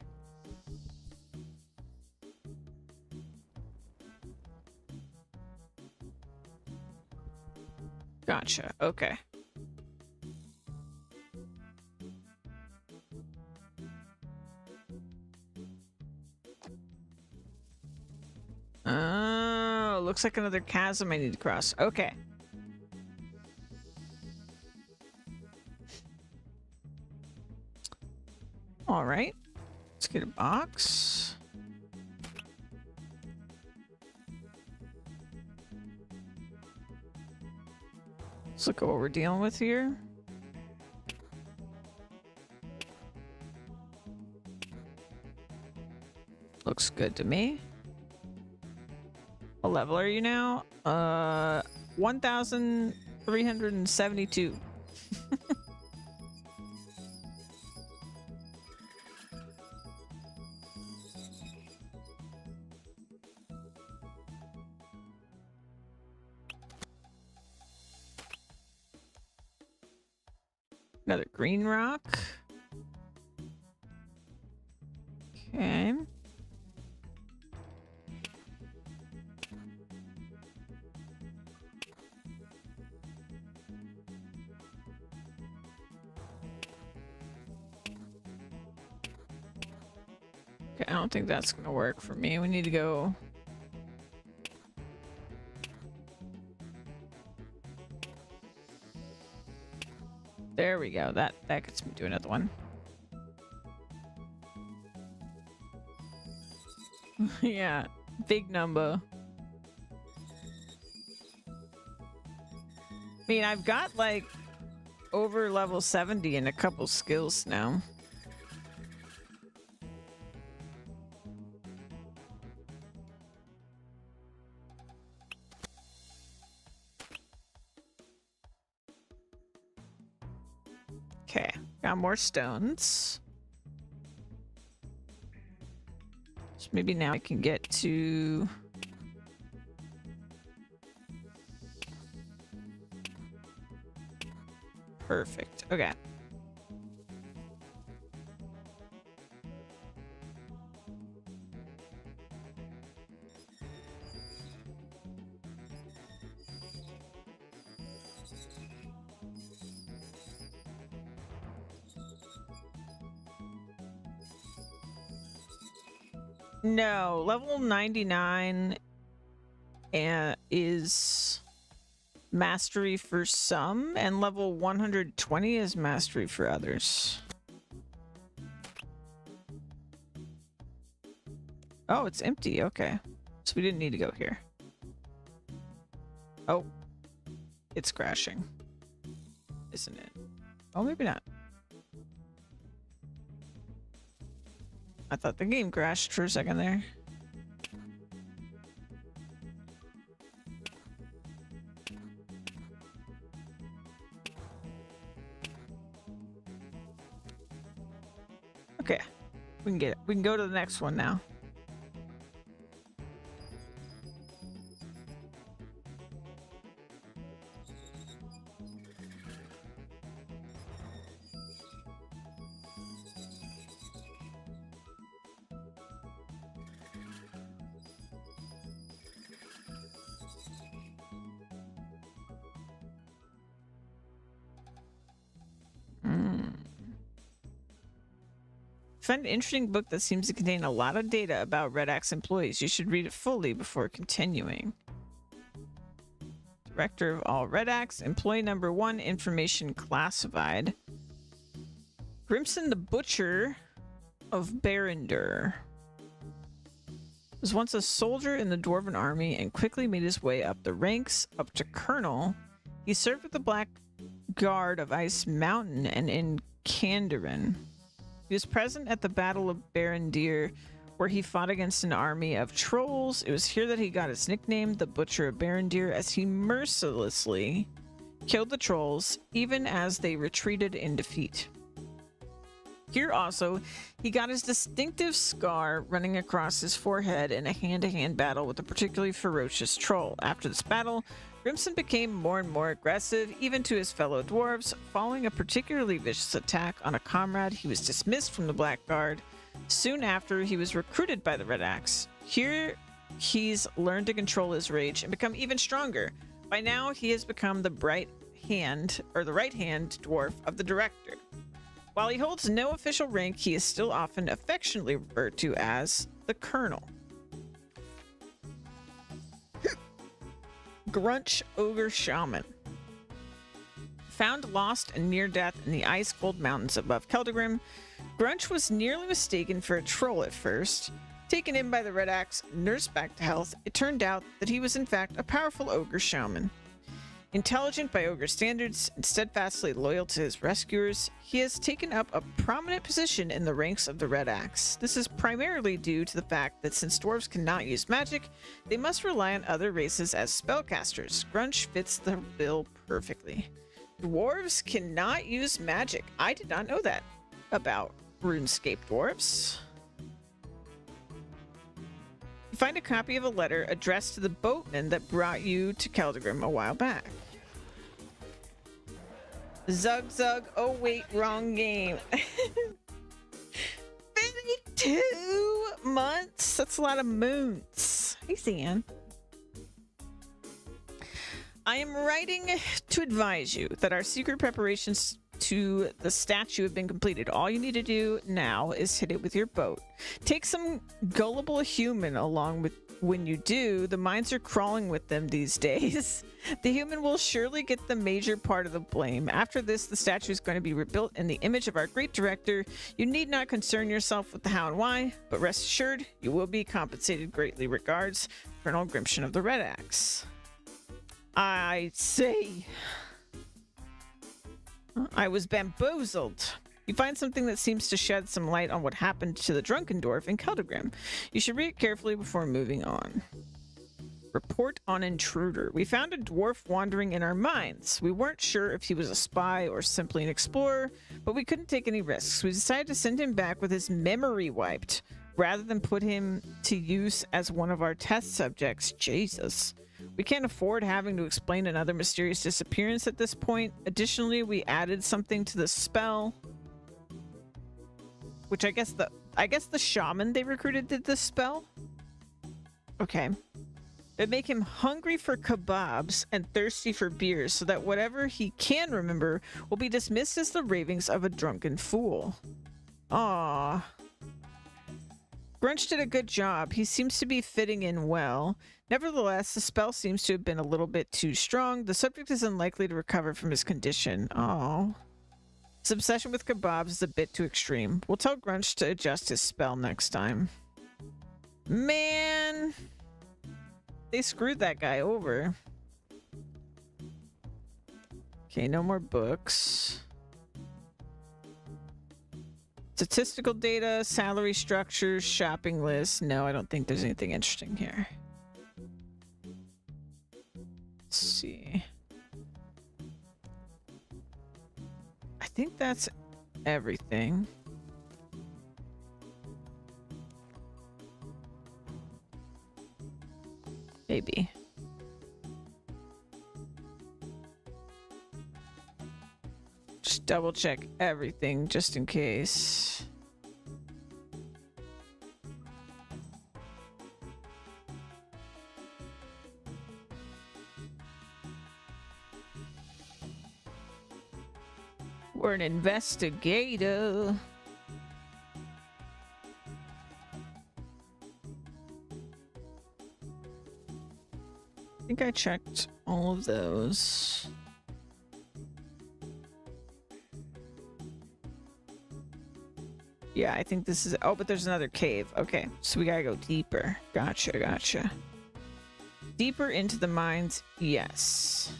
Gotcha. Okay. Oh, looks like another chasm I need to cross. Okay. All right. Let's get a box. Let's look at what we're dealing with here. Looks good to me. What level are you now? 1,372. Another green rock. Okay. Okay, I don't think that's gonna work for me. We need to go. There we go. That gets me to another one. Yeah, big number. I mean, I've got like over level 70 in a couple skills now. Okay, got more stones. So maybe now I can get to... Perfect. Okay. No, level 99 is mastery for some, and level 120 is mastery for others. Oh, it's empty. Okay. So we didn't need to go here. Oh. It's crashing. Isn't it? Oh, maybe not. I thought the game crashed for a second there. Okay. We can get it. We can go to the next one now. Find an interesting book that seems to contain a lot of data about Red Axe employees. You should read it fully before continuing. Director of all Red Axe, employee number 1, information classified. Grimson the Butcher of Barendur was once a soldier in the Dwarven army and quickly made his way up the ranks up to colonel. He served with the Black Guard of Ice Mountain and in Kandarin. He was present at the Battle of Barendur, where he fought against an army of trolls. It was here that he got his nickname, the Butcher of Barendur, as he mercilessly killed the trolls, even as they retreated in defeat. Here also, he got his distinctive scar running across his forehead in a hand-to-hand battle with a particularly ferocious troll. After this battle, Grimson became more and more aggressive, even to his fellow dwarves. Following a particularly vicious attack on a comrade, he was dismissed from the Black Guard. Soon after, he was recruited by the Red Axe. Here, he's learned to control his rage and become even stronger. By now, he has become the right hand dwarf of the director. While he holds no official rank, he is still often affectionately referred to as the Colonel. Grunch Ogre Shaman. Found lost and near death in the ice-cold mountains above Keldagrim, Grunch was nearly mistaken for a troll at first. Taken in by the Red Axe, nursed back to health, it turned out that he was in fact a powerful ogre shaman. Intelligent by ogre standards and steadfastly loyal to his rescuers, he has taken up a prominent position in the ranks of the Red Axe. This is primarily due to the fact that since dwarves cannot use magic, they must rely on other races as spellcasters. Grunch fits the bill perfectly. Dwarves cannot use magic. I did not know that about RuneScape dwarves. You find a copy of a letter addressed to the boatman that brought you to Keldagrim a while back. Zug Zug, oh wait, wrong game. 52 months? That's a lot of moons. Hey, Zan. I am writing to advise you that our secret preparations to the statue have been completed. All you need to do now is hit it with your boat. Take some gullible human along with when you do. The mines are crawling with them these days. The human will surely get the major part of the blame. After this, the statue is going to be rebuilt in the image of our great director. You need not concern yourself with the how and why, but rest assured, you will be compensated greatly. Regards, Colonel Grimshin of the Red Axe. I see. I was bamboozled. You find something that seems to shed some light on what happened to the drunken dwarf in Keldegrim. You should read it carefully before moving on. Report on intruder. We found a dwarf wandering in our mines. We weren't sure if he was a spy or simply an explorer, but we couldn't take any risks. We decided to send him back with his memory wiped, rather than put him to use as one of our test subjects. Jesus. We can't afford having to explain another mysterious disappearance at this point. Additionally, we added something to the spell, which I guess the shaman they recruited did this spell. Okay. It make him hungry for kebabs and thirsty for beers, so that whatever he can remember will be dismissed as the ravings of a drunken fool. Ah. Grunch did a good job. He seems to be fitting in well. Nevertheless, the spell seems to have been a little bit too strong. The subject is unlikely to recover from his condition. Oh. His obsession with kebabs is a bit too extreme. We'll tell Grunch to adjust his spell next time. Man! They screwed that guy over. Okay, no more books. Statistical data, salary structures, shopping list. No, I don't think there's anything interesting here. Let's see. I think that's everything. Maybe. Just double check everything just in case. We're an investigator. I think I checked all of those. Yeah, I think this is... Oh, but there's another cave. Okay, so we gotta go deeper. Gotcha, gotcha. Deeper into the mines, yes.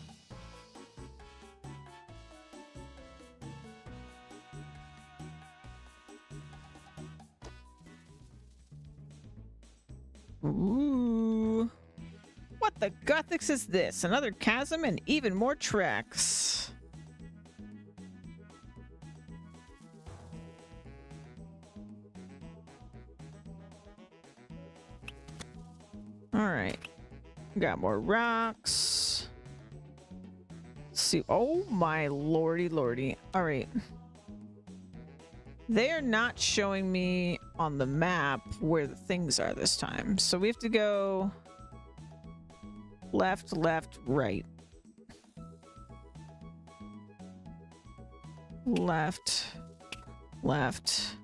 Ooh. What the Gothics is this? Another chasm and even more tracks. Alright. Got more rocks. Let's see. Oh my lordy lordy. Alright. They are not showing me on the map where the things are this time. So we have to go left, left, right. Left, left,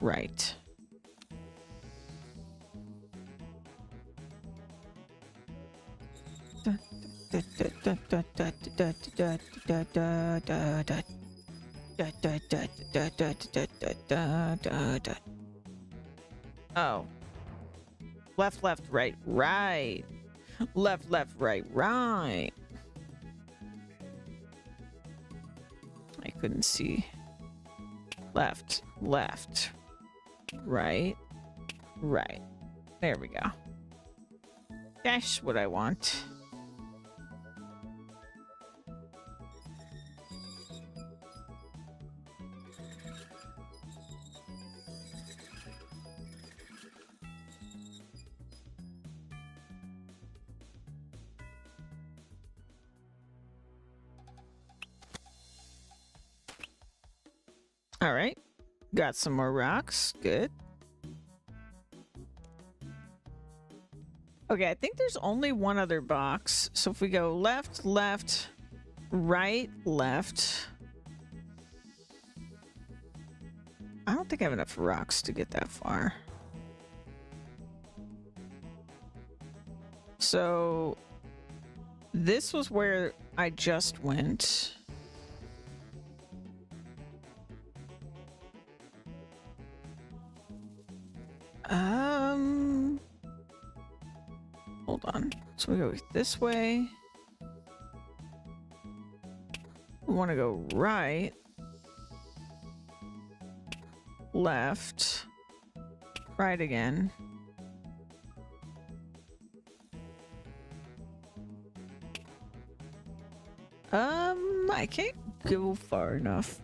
right. Oh. Left, left, right, right. Left, left, right, right. I couldn't see. Left, left, right, right. There we go. That's what I want. All right, got some more rocks. Good. Okay, I think there's only one other box. So if we go left, left, right, left, I don't think I have enough rocks to get that far. So this was where I just went. Hold on. So we go this way. We want to go right, left, right again. I can't go far enough.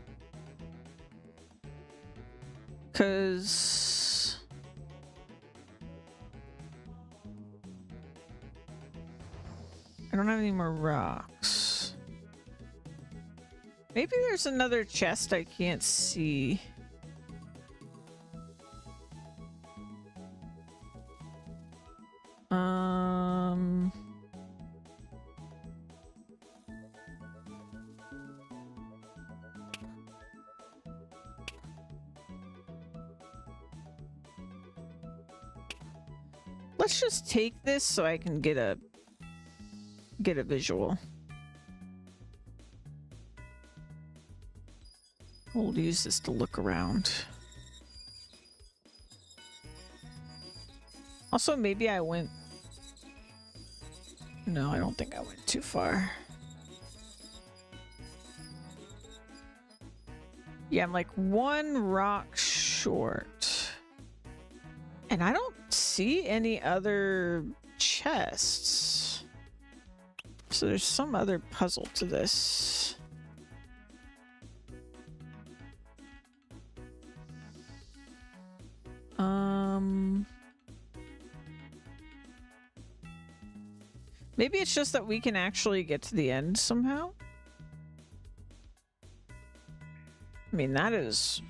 'Cause I don't have any more rocks. Maybe there's another chest I can't see. Let's just take this so I can get a visual. We'll use this to look around. Also, maybe I went... No, I don't think I went too far. Yeah, I'm like one rock short. And I don't see any other chests. So there's some other puzzle to this. Maybe it's just that we can actually get to the end somehow. I mean, that is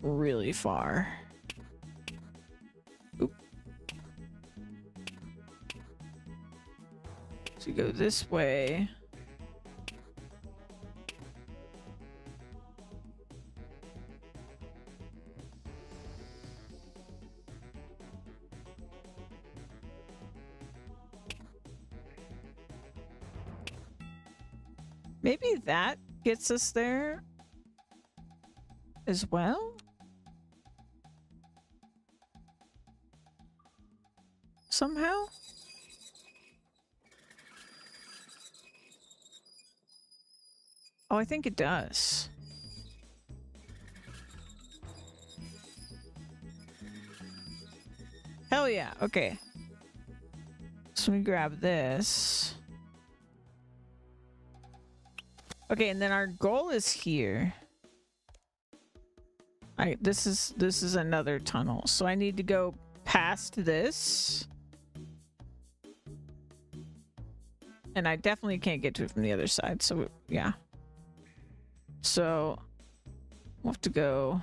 really far. Oop. So you go this way. Maybe that gets us there as well? Somehow? Oh, I think it does. Hell yeah, okay. So we grab this. Okay, and then our goal is here. This is another tunnel, so I need to go past this. And I definitely can't get to it from the other side, so yeah. So we'll have to go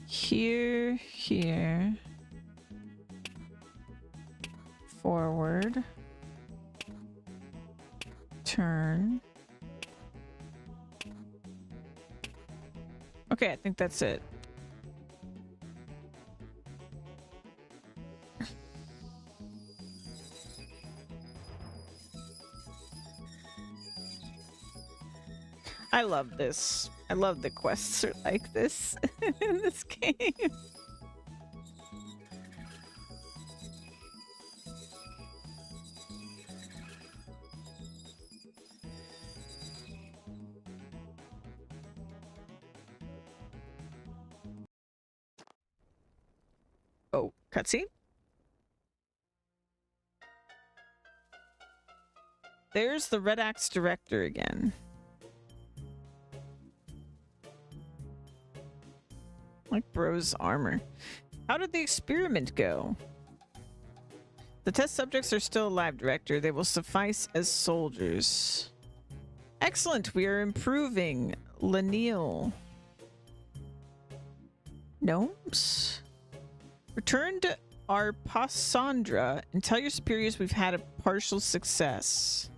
here, here, forward, turn. Okay, I think that's it. I love this. I love the quests are like this in this game. Oh, cutscene? There's the Red Axe director again. Like bro's armor. How did the experiment go? The test subjects are still alive, Director. They will suffice as soldiers. Excellent. We are improving. Lanil. Gnomes? Return to our Pasandra and tell your superiors we've had a partial success.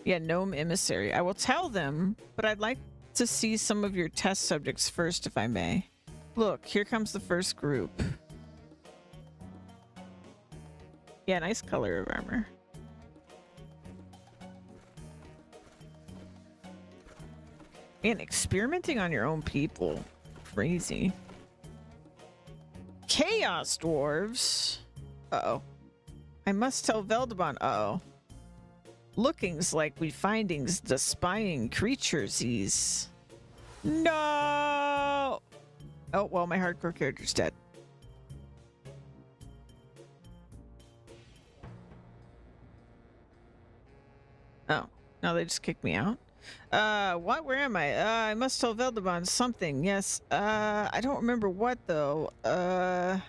Yeah, gnome emissary. I will tell them, but I'd like to see some of your test subjects first, if I may. Look, here comes the first group. Yeah, nice color of armor. Man, experimenting on your own people. Crazy. Chaos dwarves. Uh-oh. I must tell Veldebon. Uh-oh. Lookings like we findings the spying creatures. No! Oh, well, my hardcore character's dead. Oh, no, they just kicked me out. What? Where am I? I must tell Veldebon something. Yes. I don't remember what, though. Uh-oh.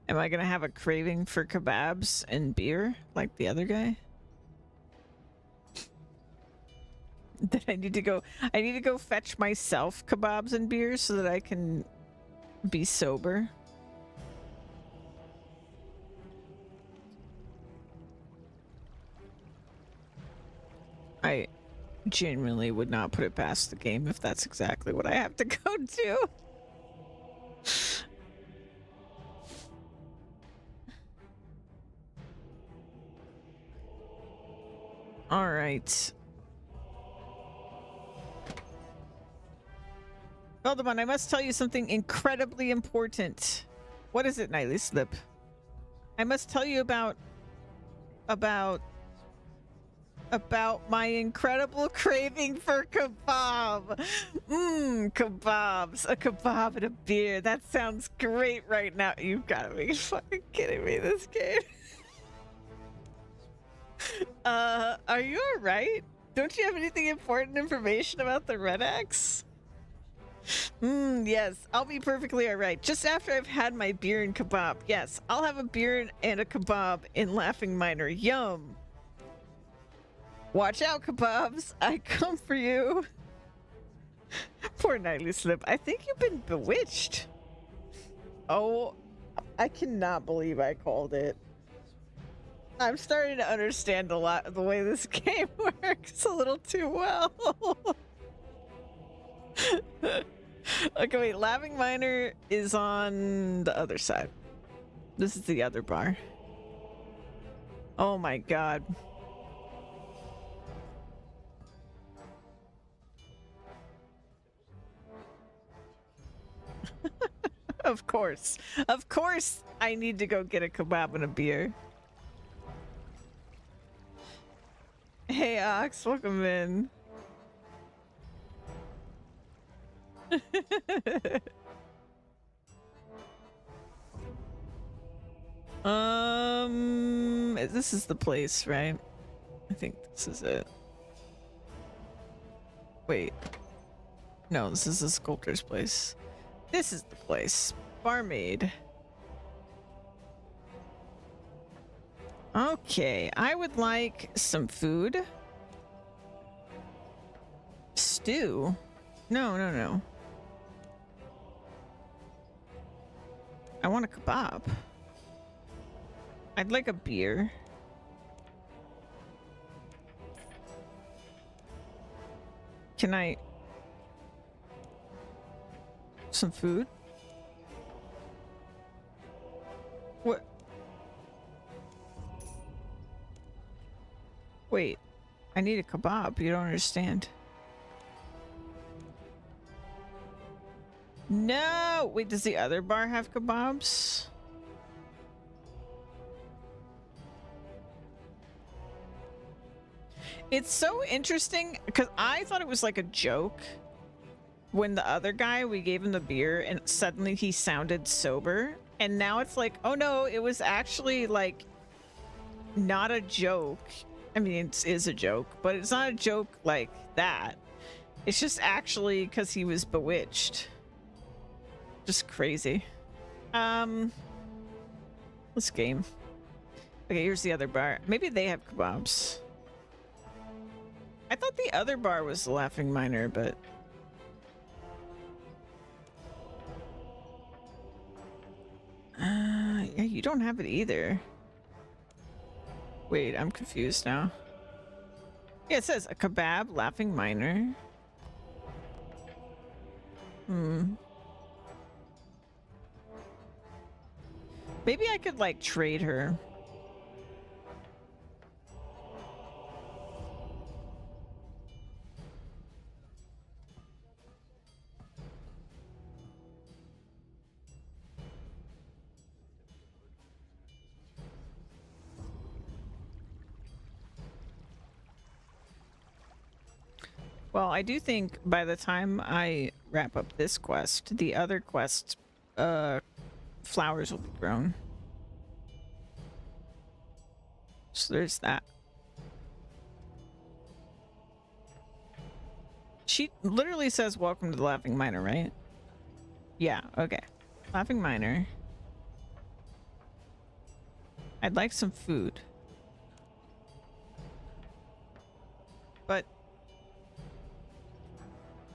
Am I gonna have a craving for kebabs and beer like the other guy? That I need to go fetch myself kebabs and beer so that I can be sober. I genuinely would not put it past the game if that's exactly what I have to go do. All right. Veldemon, I must tell you something incredibly important. What is it, Nightly Slip? I must tell you about my incredible craving for kebab. Kebabs. A kebab and a beer. That sounds great right now. You've got to be fucking kidding me, this game. Are you alright? Don't you have anything important information about the Red Axe? Yes, I'll be perfectly alright. Just after I've had my beer and kebab. Yes, I'll have a beer and a kebab in Laughing Miner. Yum. Watch out, kebabs. I come for you. Poor Nightly Slip. I think you've been bewitched. Oh, I cannot believe I called it. I'm starting to understand a lot of the way this game works a little too well. Okay, wait. Laughing Miner is on the other side. This is the other bar. Oh my god. Of course. Of course I need to go get a kebab and a beer. Hey, Ox, welcome in. This is the place, right? I think this is it. Wait. No, this is the sculptor's place. This is the place. Barmaid. Okay, I would like some food. Stew? No. I want a kebab. I'd like a beer. Can I... some food? What? Wait, I need a kebab. You don't understand. No! Wait, does the other bar have kebabs? It's so interesting because I thought it was like a joke when the other guy, we gave him the beer and suddenly he sounded sober. And now it's like, oh no, it was actually like not a joke. I mean, it is a joke, but it's not a joke like that. It's just actually because he was bewitched. Just crazy. This game. Okay, here's the other bar. Maybe they have kebabs. I thought the other bar was the Laughing Miner, but... Yeah, you don't have it either. Wait, I'm confused now. Yeah, it says a kebab, laughing miner. Maybe I could like trade her. Well, I do think by the time I wrap up this quest, the other quest, flowers will be grown. So there's that. She literally says, welcome to the Laughing Miner, right? Yeah, okay. Laughing Miner. I'd like some food.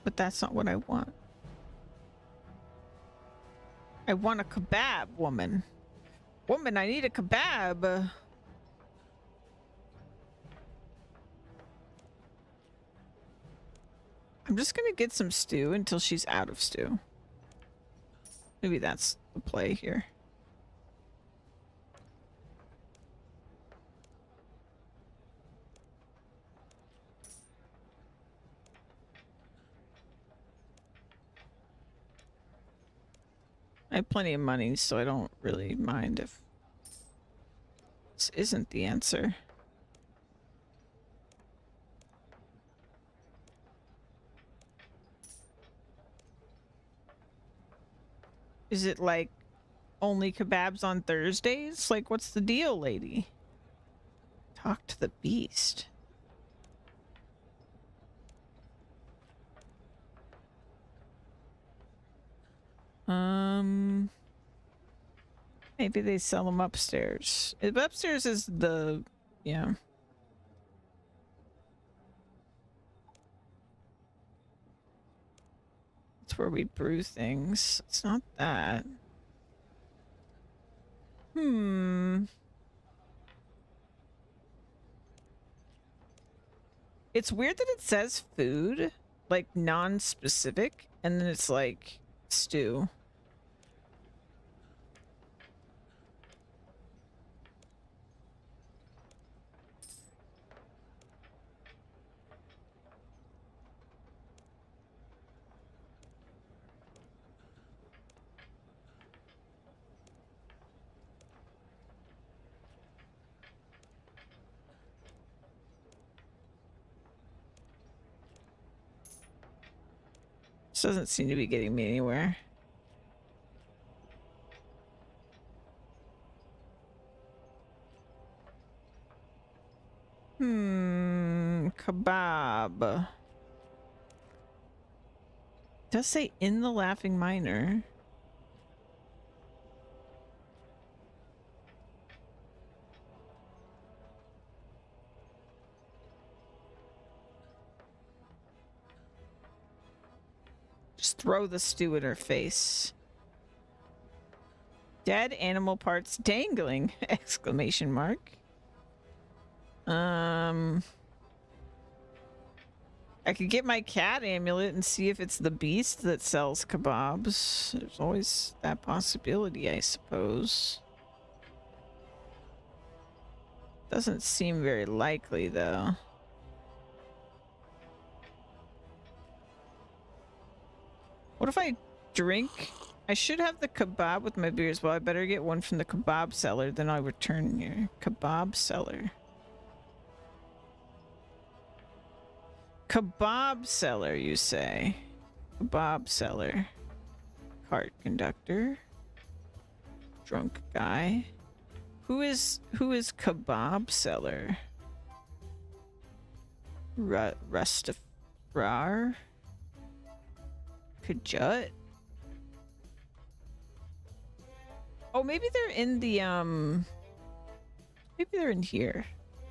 But that's not what I want. I want a kebab, woman. Woman, I need a kebab. I'm just gonna get some stew until she's out of stew. Maybe that's the play here. I have plenty of money, so I don't really mind if this isn't the answer. Is it like only kebabs on Thursdays? Like, what's the deal, lady? Talk to the beast. Maybe they sell them upstairs. Upstairs is the, yeah. It's where we brew things. It's not that. It's weird that it says food, like non-specific, and then it's like stew. This doesn't seem to be getting me anywhere. Kebab. It does say in the Laughing Miner. Just throw the stew in her face. Dead animal parts dangling! Exclamation mark. I could get my cat amulet and see if it's the beast that sells kebabs. There's always that possibility, I suppose. Doesn't seem very likely, though. What if I drink? I should have the kebab with my beer as well. I better get one from the kebab seller, then I'll return here. Kebab seller. Kebab seller, you say? Kebab seller. Cart conductor. Drunk guy. Who is kebab seller? Rustafar? Kajut? Oh, maybe they're in the maybe they're in here.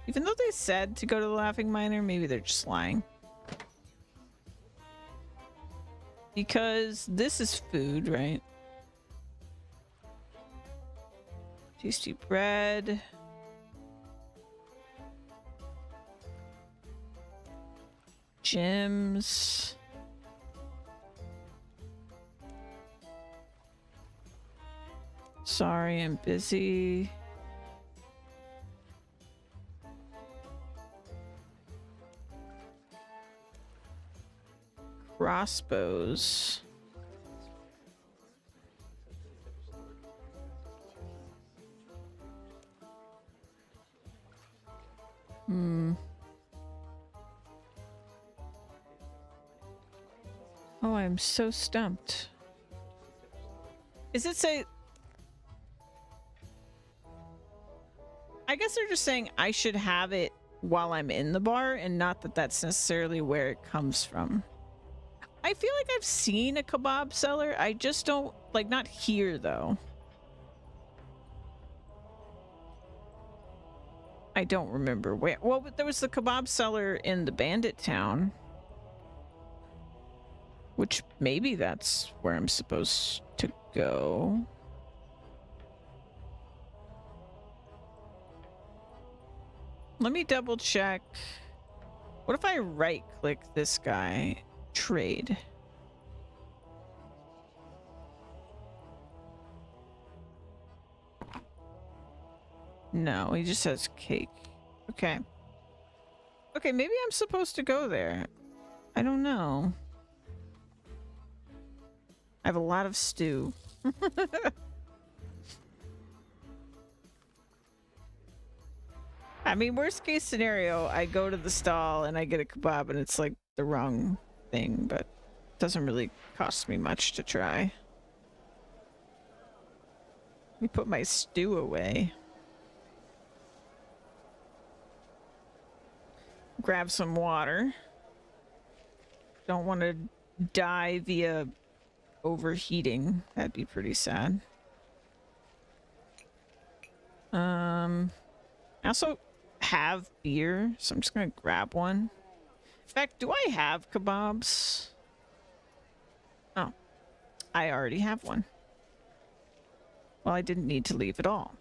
Even though they said to go to the Laughing Miner, maybe they're just lying. Because this is food, right? Tasty bread. Gyms. Sorry, I'm busy. Crossbows. Oh, I'm so stumped. Is it say... I guess they're just saying I should have it while I'm in the bar, and not that that's necessarily where it comes from. I feel like I've seen a kebab seller. I just don't... Like, not here, though. I don't remember where. Well, but there was the kebab seller in the bandit town. Which maybe that's where I'm supposed to go. Let me double check. What if I right click this guy? Trade. No, he just says cake. Okay. Okay, maybe I'm supposed to go there. I don't know. I have a lot of stew. I mean, worst case scenario, I go to the stall and I get a kebab and it's like the wrong thing, but it doesn't really cost me much to try. Let me put my stew away. Grab some water. Don't want to die via overheating. That'd be pretty sad. I also have beer, so I'm just gonna grab one. In fact, do I have kebabs? Oh, I already have one. Well, I didn't need to leave at all.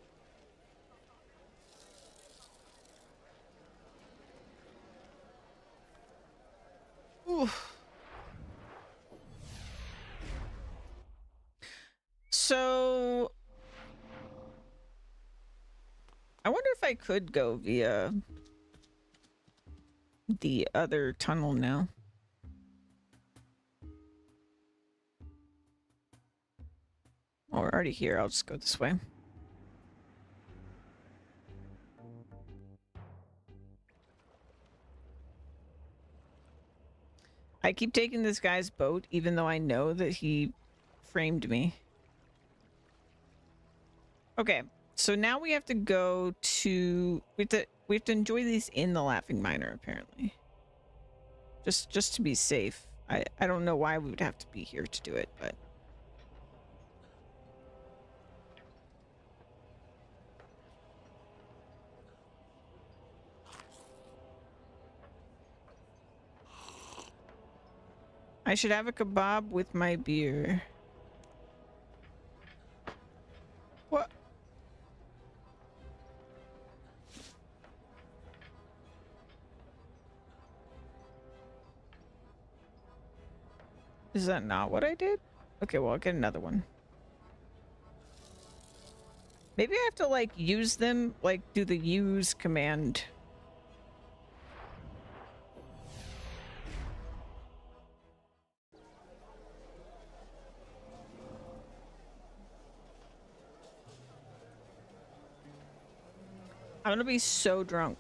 Ooh. So I wonder if I could go via the other tunnel now. Oh, we're already here. I'll just go this way. I keep taking this guy's boat, even though I know that he framed me. Okay, so now we have to go to... We have to enjoy these in the Laughing Miner, apparently. Just to be safe. I don't know why we would have to be here to do it, but... I should have a kebab with my beer. What? Is that not what I did? Okay, well, I'll get another one. Maybe I have to, like, use them, like, do the use command. I'm gonna be so drunk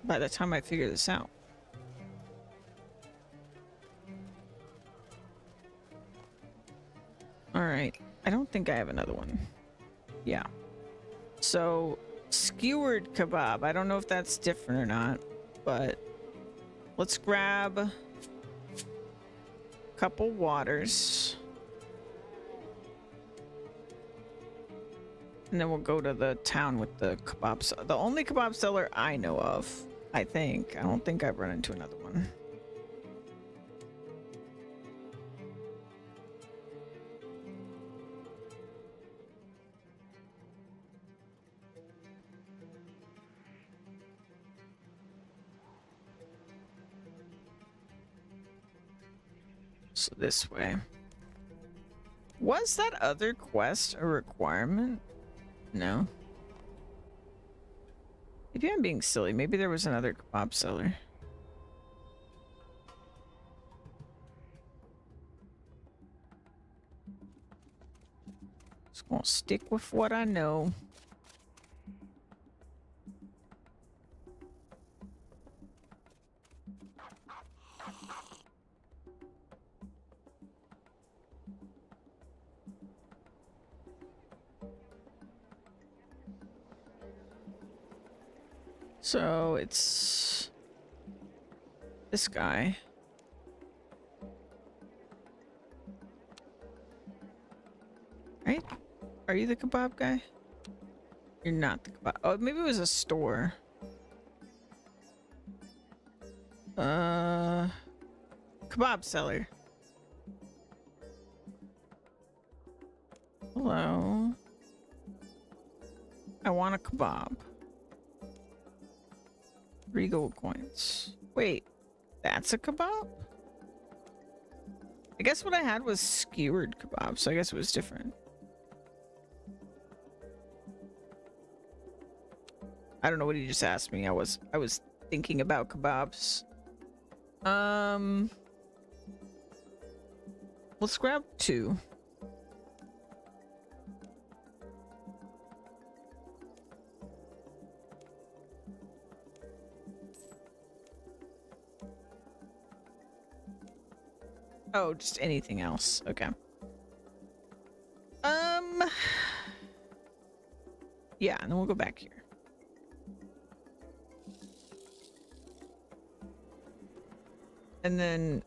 by the time I figure this out. All right. I don't think I have another one. Yeah. So, skewered kebab. I don't know if that's different or not, but let's grab a couple waters. And then we'll go to the town with the kebab. The only kebab seller I know of, I think. I don't think I've run into another one. So this way. Was that other quest a requirement? No. Maybe I'm being silly. Maybe there was another kebab seller. Just gonna stick with what I know. So it's this guy. Right? Are you the kebab guy? You're not the kebab. Oh, maybe it was a store. Kebab seller. Hello. I want a kebab. 3 gold coins. Wait, that's a kebab? I guess what I had was skewered kebab, so I guess it was different. I don't know what he just asked me. I was thinking about kebabs. Let's grab 2. Oh, just anything else. Okay. Yeah, and then we'll go back here. And then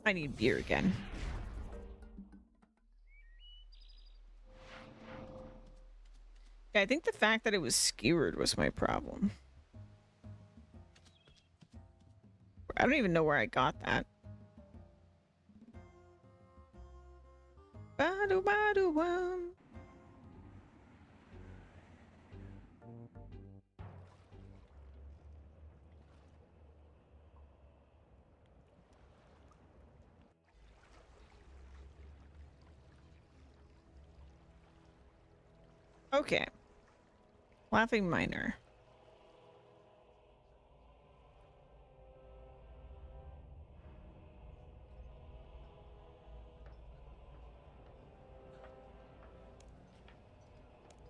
I need beer again. Yeah, I think the fact that it was skewered was my problem. I don't even know where I got that. Ba-do-ba-do-wum. Okay. Laughing Miner.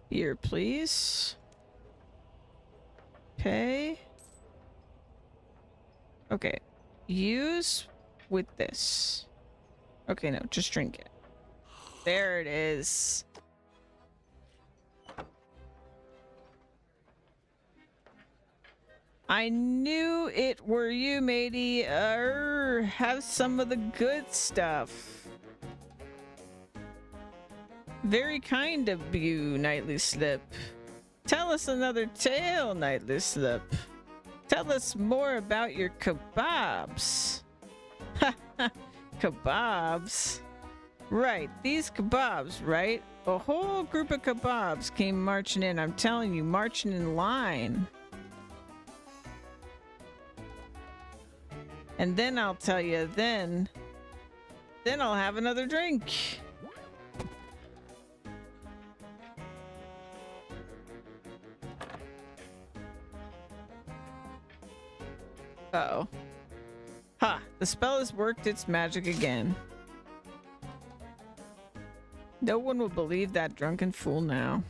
Here, please. Pay. Okay. Use with this. Okay, no, just drink it. There it is. I knew it were you, matey. Have some of the good stuff. Very kind of you, Nightly Slip. Tell us another tale, Nightly Slip. Tell us more about your kebabs. Kebabs? Right, these kebabs, right? A whole group of kebabs came marching in. I'm telling you, marching in line. And then I'll tell you, then I'll have another drink. Uh-oh. Ha! The spell has worked its magic again. No one will believe that drunken fool now.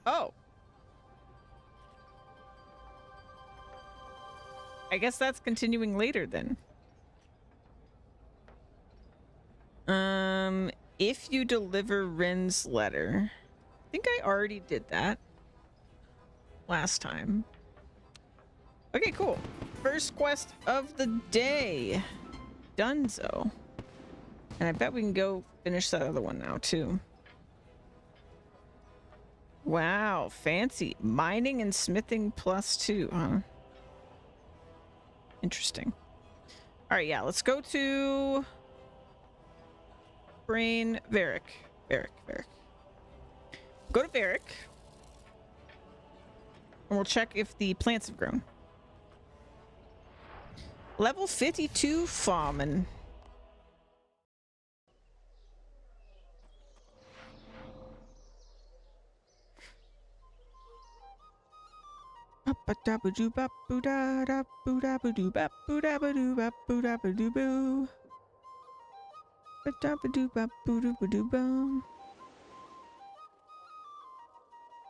Oh. I guess that's continuing later then. If you deliver Rin's letter. I think I already did that last time. Okay, cool. First quest of the day. Dunzo. And I bet we can go finish that other one now, too. Wow, fancy. Mining and smithing +2, huh? Interesting. All right, yeah, let's go to brain. Varric. Varric. Go to Varric. And we'll check if the plants have grown. Level 52 farming.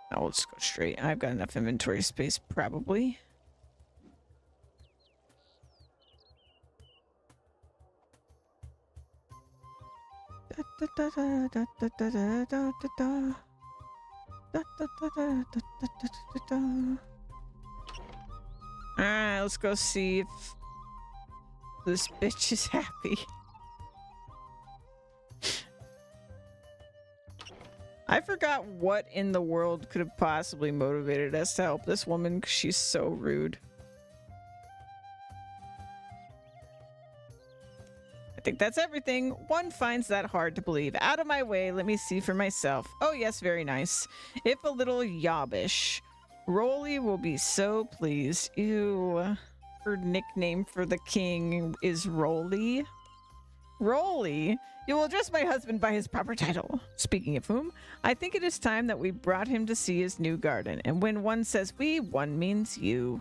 Now we'll just go straight. I've got enough inventory space, probably. Alright, let's go see if this bitch is happy. I forgot what in the world could have possibly motivated us to help this woman, because she's so rude. I think that's everything. One finds that hard to believe. Out of my way, let me see for myself. Oh yes, very nice. If a little yobbish. Rolly will be so pleased. Ew. Her nickname for the king is Rolly. Rolly? You will address my husband by his proper title. Speaking of whom, I think it is time that we brought him to see his new garden. And when one says we, one means you.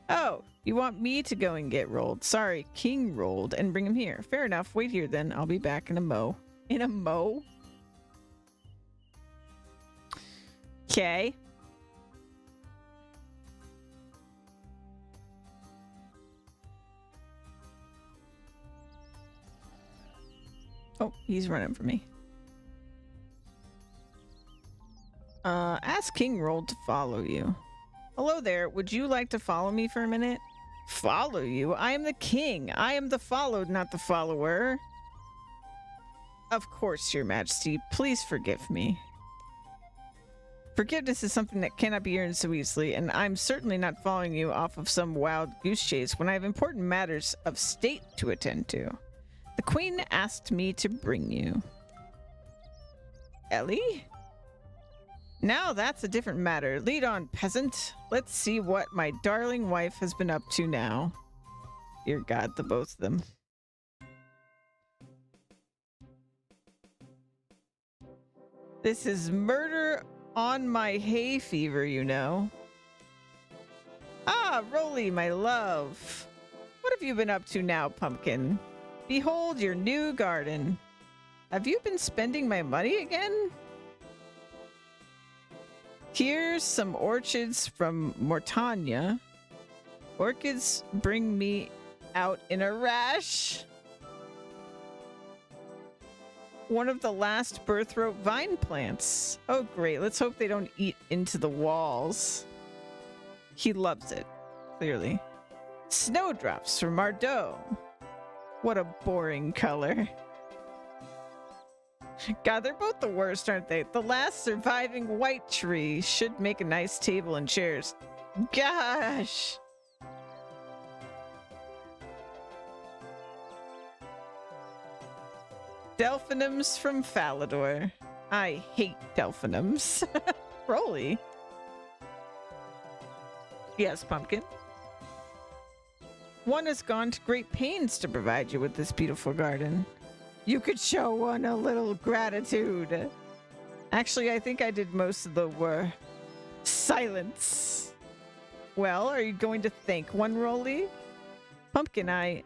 Oh, you want me to go and get rolled? Sorry, King rolled and bring him here. Fair enough. Wait here then. I'll be back in a mo. In a mo? Okay. Oh, he's running for me. Ask King Roll to follow you. Hello there. Would you like to follow me for a minute? Follow you? I am the king. I am the followed, not the follower. Of course, Your Majesty. Please forgive me. Forgiveness is something that cannot be earned so easily, and I'm certainly not following you off of some wild goose chase when I have important matters of state to attend to. The Queen asked me to bring you. Ellie? Now that's a different matter. Lead on, peasant. Let's see what my darling wife has been up to now. Dear God, the both of them. This is murder on my hay fever, you know. Ah, Rolly, my love. What have you been up to now, pumpkin? Behold your new garden. Have you been spending my money again? Here's some orchids from Mortania. Orchids bring me out in a rash. One of the last birthroot vine plants. Oh, great. Let's hope they don't eat into the walls. He loves it, clearly. Snowdrops from Mardot. What a boring color. God, they're both the worst, aren't they? The last surviving white tree should make a nice table and chairs. Gosh! Delphinums from Falador. I hate delphinums. Rolly. Yes, pumpkin. One has gone to great pains to provide you with this beautiful garden. You could show one a little gratitude. Actually, I think I did most of the work. Silence. Well, are you going to thank one, Rolly? Pumpkin,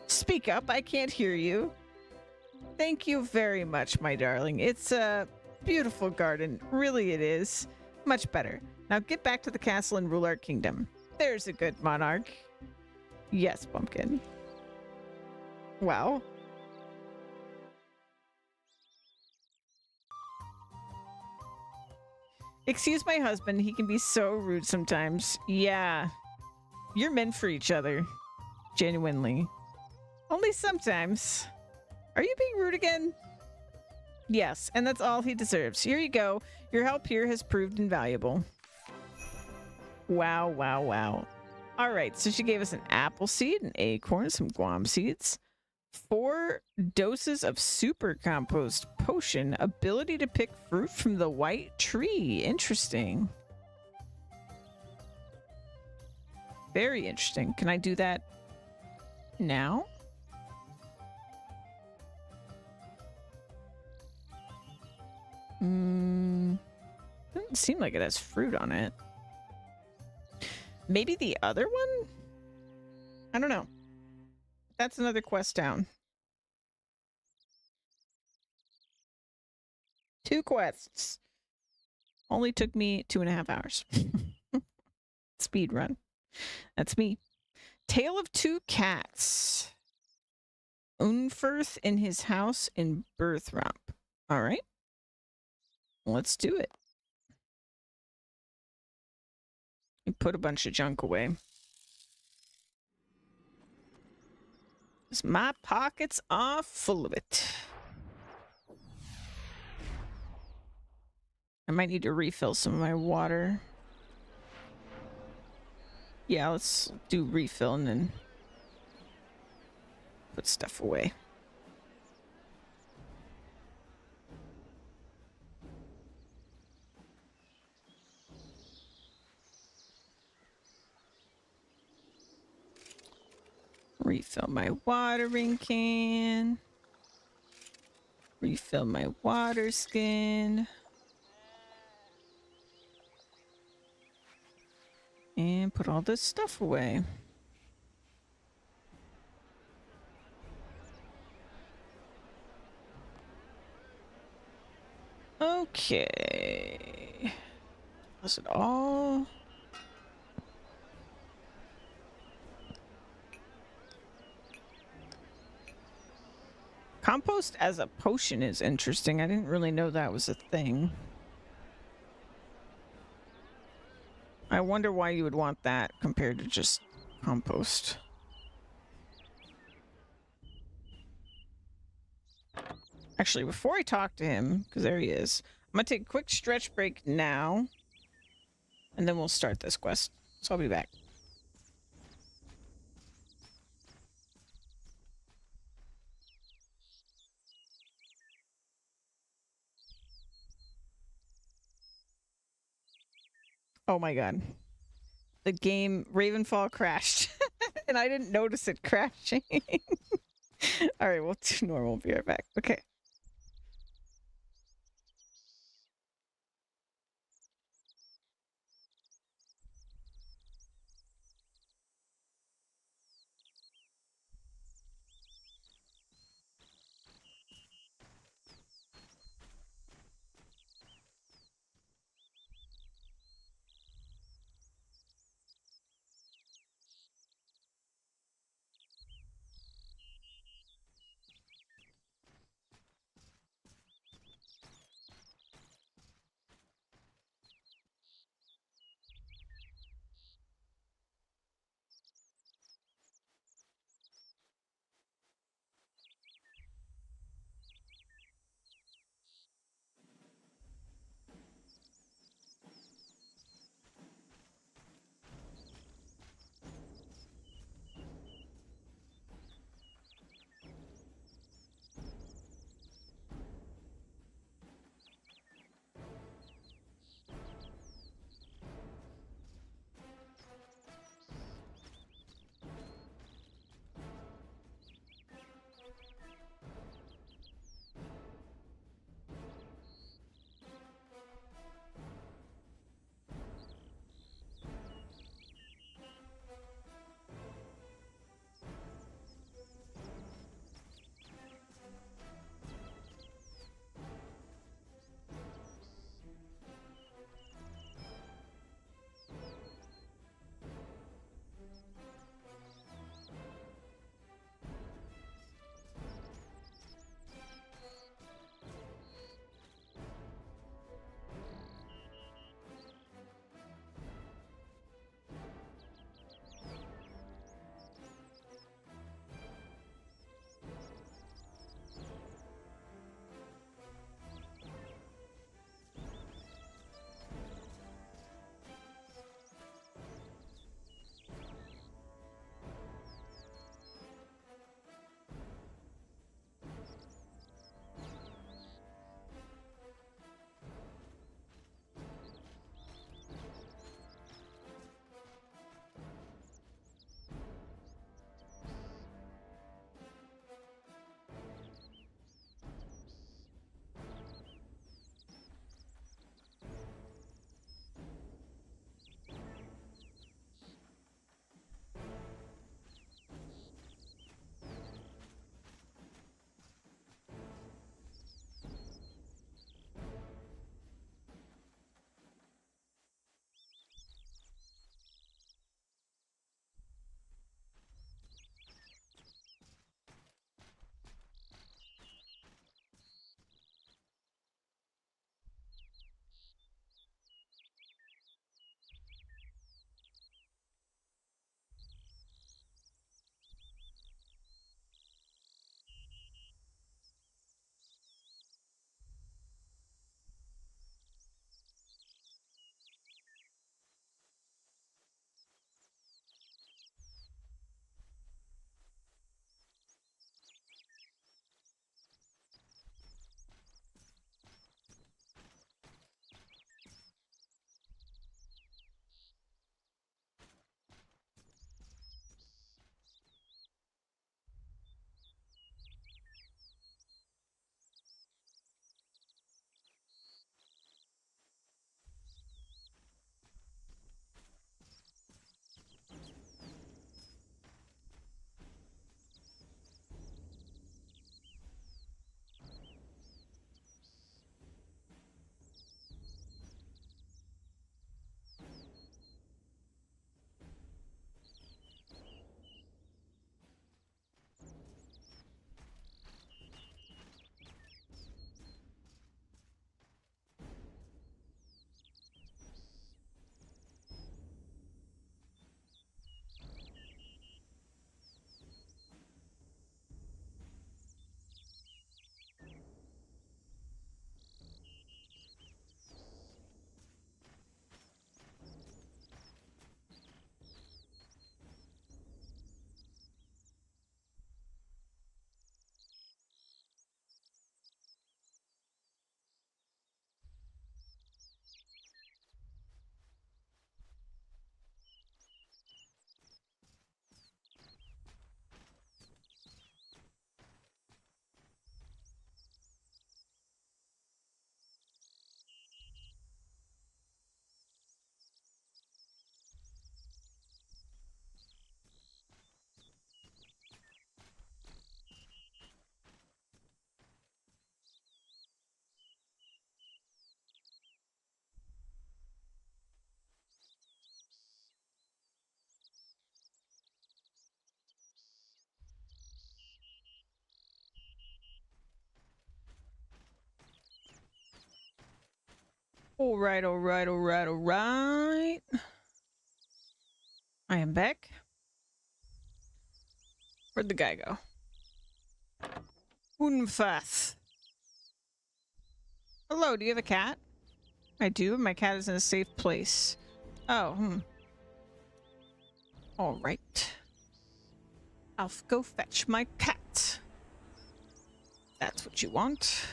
Speak up, I can't hear you. Thank you very much, my darling. It's a beautiful garden. Really it is. Much better. Now get back to the castle and rule our kingdom. There's a good monarch. Yes, pumpkin. Wow. Excuse my husband, he can be so rude sometimes. Yeah. You're meant for each other. Genuinely. Only sometimes. Are you being rude again? Yes, and that's all he deserves. Here you go. Your help here has proved invaluable. Wow, wow, wow. Alright, so she gave us an apple seed, an acorn, some guam seeds. 4 doses of super compost potion. Ability to pick fruit from the white tree. Interesting. Very interesting. Can I do that now? Doesn't seem like it has fruit on it. Maybe the other one? I don't know. That's another quest down. 2 quests. Only took me 2.5 hours. Speed run. That's me. Tale of 2 Cats. Unferth in his house in Birthrump. All right. Let's do it. Put a bunch of junk away. 'Cause my pockets are full of it. I might need to refill some of my water. Yeah, let's do refill and then put stuff away. Refill my watering can. Refill my water skin. And put all this stuff away. Okay. Was it all? Compost as a potion is interesting. I didn't really know that was a thing. I wonder why you would want that compared to just compost. Actually, before I talk to him, because there he is, I'm going to take a quick stretch break now, and then we'll start this quest. So I'll be back. Oh my god. The game Ravenfall crashed, and I didn't notice it crashing. All right, we'll do normal. Be right back. Okay. Alright, alright, alright, alright. I am back. Where'd the guy go? Unfath. Hello, do you have a cat? I do. My cat is in a safe place. Oh, Alright. I'll go fetch my cat. That's what you want.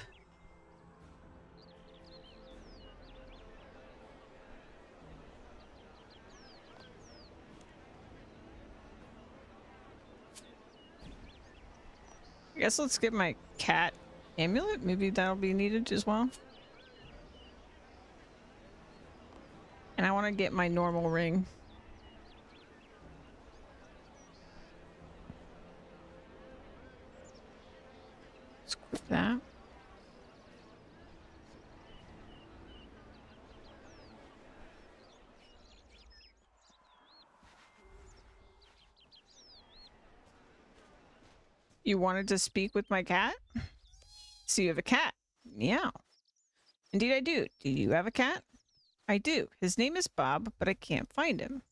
I guess let's get my cat amulet. Maybe that'll be needed as well. And I want to get my normal ring. Let's equip that. You wanted to speak with my cat? So you have a cat. Meow. Indeed I do. Do you have a cat? I do. His name is Bob, but I can't find him.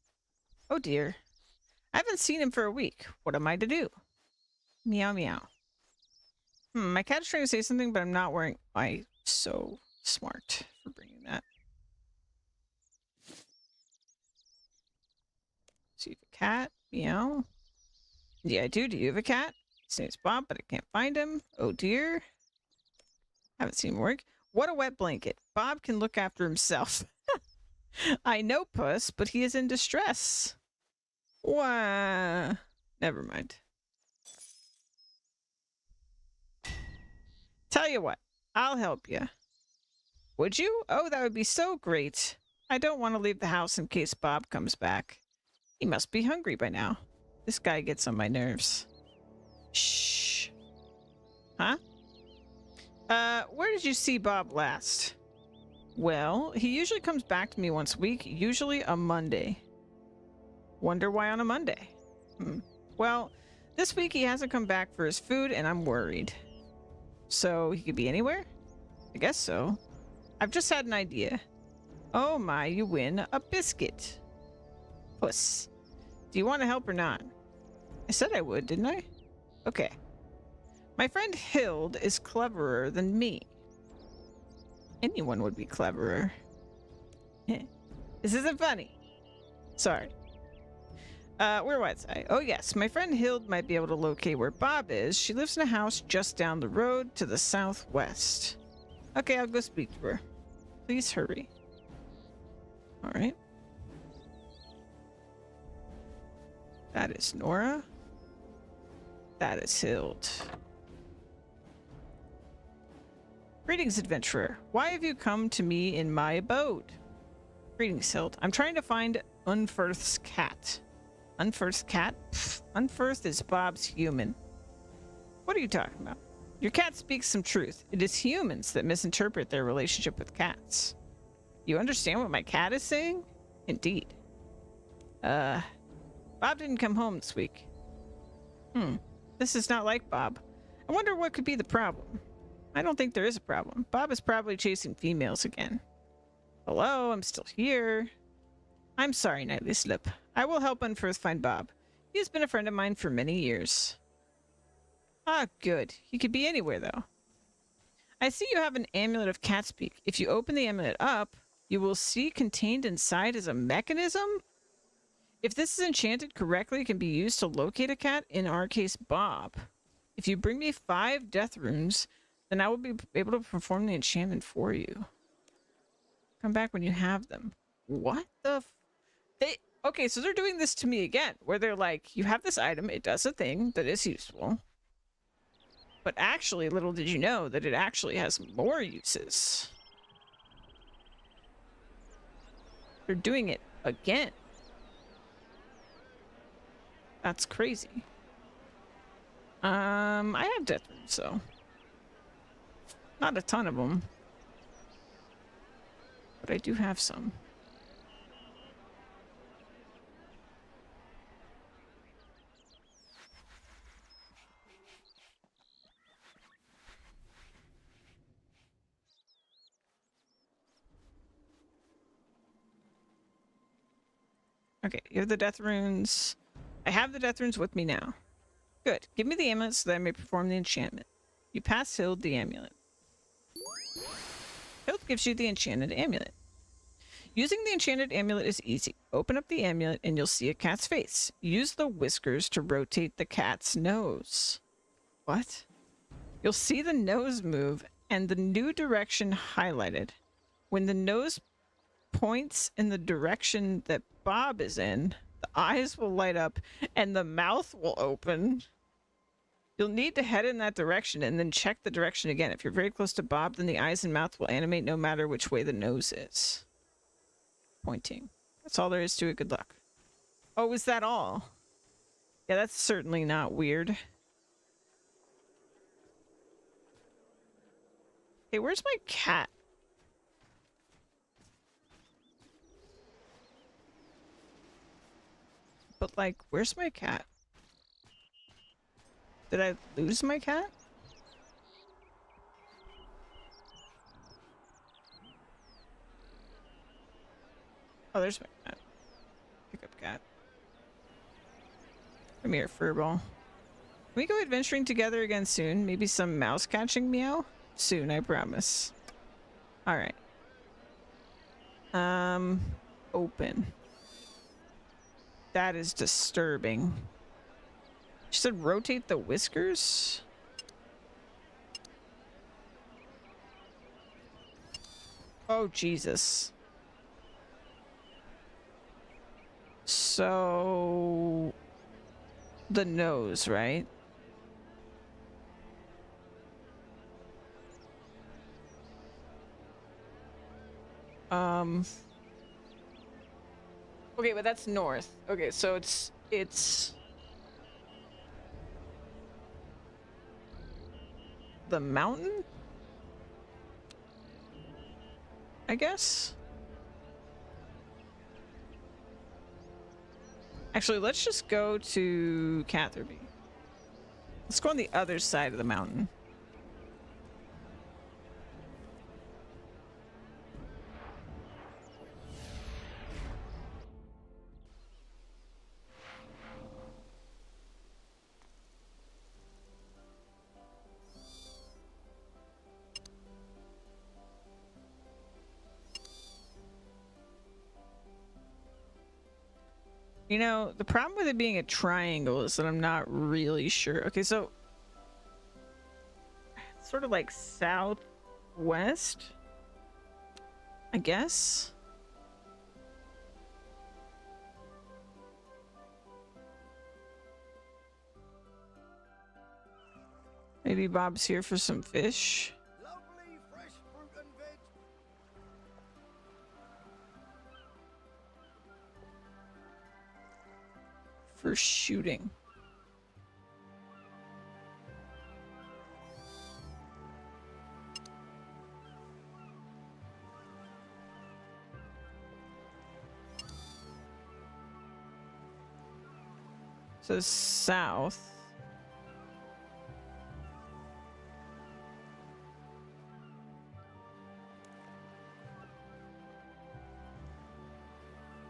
Oh dear. I haven't seen him for a week. What am I to do? Meow meow. My cat is trying to say something, but I'm not wearing... I'm so smart for bringing that. So you have a cat. Meow. Yeah, I do. Do you have a cat? His name's Bob, but I can't find him. Oh dear. Haven't seen him work. What a wet blanket. Bob can look after himself. I know, Puss, but he is in distress. Wah. Never mind. Tell you what, I'll help you. Would you? Oh, that would be so great. I don't want to leave the house in case Bob comes back. He must be hungry by now. This guy gets on my nerves. Shh. Huh? Where did you see Bob last? Well, he usually comes back to me once a week, usually a Monday. Wonder why on a Monday? Well, this week he hasn't come back for his food and I'm worried. So he could be anywhere? I guess so. I've just had an idea. Oh my, you win a biscuit. Puss. Do you want to help or not? I said I would, didn't I? Okay. My friend Hild is cleverer than me. Anyone would be cleverer. This isn't funny. Sorry. Where was I? Oh yes, my friend Hild might be able to locate where Bob is. She lives in a house just down the road to the southwest. Okay, I'll go speak to her. Please hurry. Alright. That is Nora. That is Hild. Greetings, adventurer. Why have you come to me in my abode? Greetings, Hild. I'm trying to find Unferth's cat. Unferth's cat? Pfft, Unferth is Bob's human. What are you talking about? Your cat speaks some truth. It is humans that misinterpret their relationship with cats. You understand what my cat is saying? Indeed. Bob didn't come home this week. This is not like Bob. I wonder what could be the problem. I don't think there is a problem. Bob is probably chasing females again. Hello, I'm still here. I'm sorry, Nightly Slip. I will help Unferth find Bob. He has been a friend of mine for many years. Ah, good. He could be anywhere, though. I see you have an amulet of cat speak. If you open the amulet up, you will see contained inside is a mechanism? If this is enchanted correctly, it can be used to locate a cat, in our case, Bob. If you bring me 5 death runes, then I will be able to perform the enchantment for you. Come back when you have them. What the okay, so they're doing this to me again, where they're like, you have this item, it does a thing that is useful. But actually, little did you know that it actually has more uses. They're doing it again. That's crazy. I have death runes, so not a ton of them, but I do have some. Okay, you have the death runes. I have the death runes with me now. Good. Give me the amulet so that I may perform the enchantment. You pass Hild the amulet. Hild gives you the enchanted amulet. Using the enchanted amulet is easy. Open up the amulet and you'll see a cat's face. Use the whiskers to rotate the cat's nose. What? You'll see the nose move and the new direction highlighted. When the nose points in the direction that Bob is in, the eyes will light up and the mouth will open. You'll need to head in that direction and then check the direction again. If you're very close to Bob, then the eyes and mouth will animate no matter which way the nose is pointing. That's all there is to it. Good luck. Oh, is that all? Yeah, that's certainly not weird. Hey, where's my cat? But, like, where's my cat? Did I lose my cat? Oh, there's my cat. Pick up cat. Come here, furball. Can we go adventuring together again soon? Maybe some mouse catching meow? Soon, I promise. Alright. Open. That is disturbing. She said rotate the whiskers? Oh, Jesus. So... the nose, right? Okay, but that's north. Okay, so it's the mountain? I guess? Actually, let's just go to Catherby. Let's go on the other side of the mountain. You know, the problem with it being a triangle is that I'm not really sure. Okay, so sort of like southwest, I guess. Maybe Bob's here for some fish. Lovely fresh fruit and veg. For shooting. So south.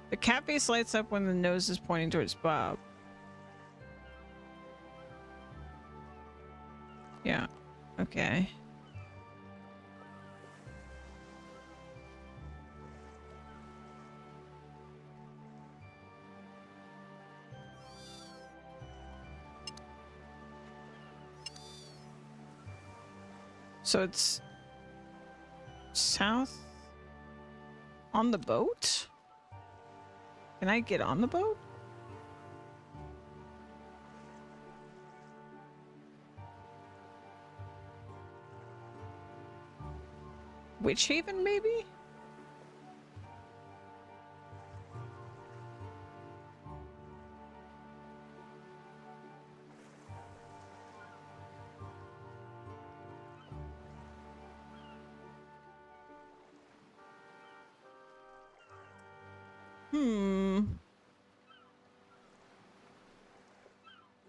The cat face lights up when the nose is pointing towards Bob. Yeah. Okay. So it's south on the boat? Can I get on the boat? Witch Haven, maybe?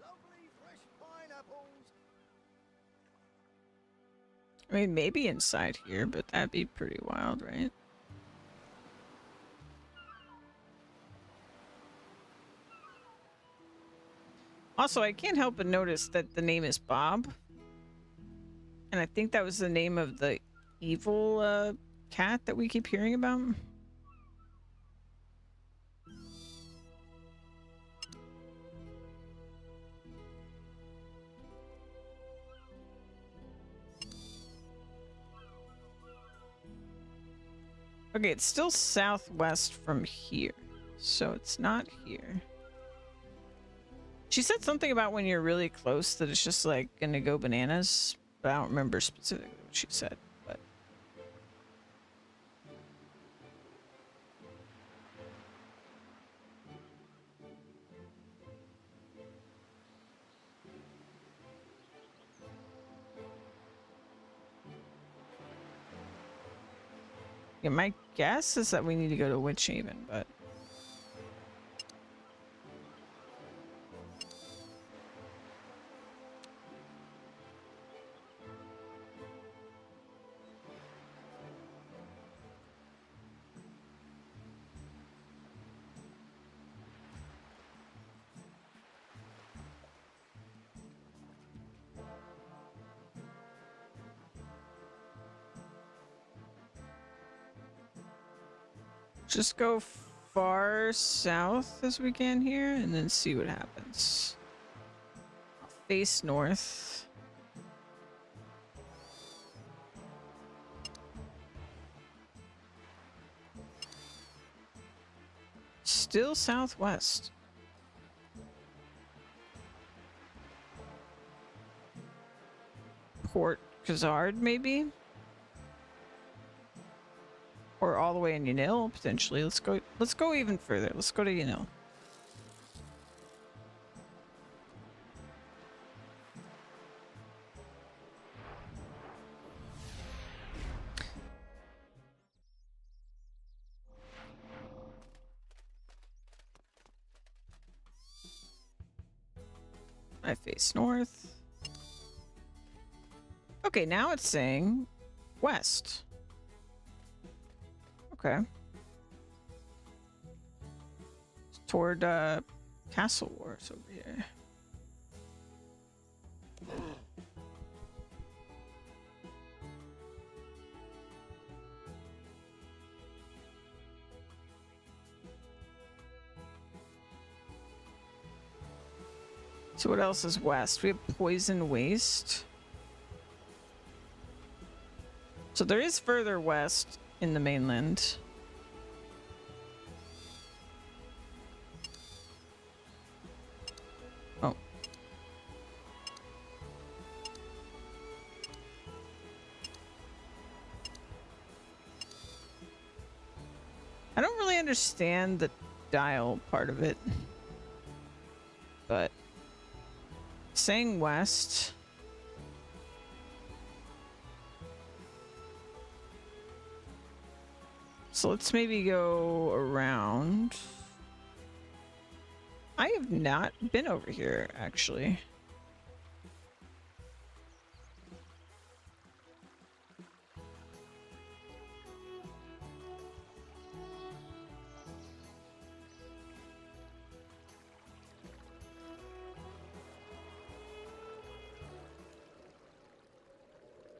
Lovely fresh pineapples. I mean, maybe inside here, but that'd be pretty wild, right? Also, I can't help but notice that the name is Bob. And I think that was the name of the evil cat that we keep hearing about. Okay, it's still southwest from here. So it's not here. She said something about when you're really close that it's just like gonna go bananas, but I don't remember specifically what she said. But yeah, my guess is that we need to go to Witch Haven, but just go far south as we can here and then see what happens. I'll face north. Still southwest. Port Khazard, maybe? Or all the way in Yanil, potentially. Let's go even further. Let's go to Yanil. I face north. Okay, now it's saying west. Okay. It's toward Castle Wars over here. So what else is west? We have Poison Waste. So there is further west in the mainland. Oh. I don't really understand the dial part of it. But saying west. So let's maybe go around. I have not been over here, actually.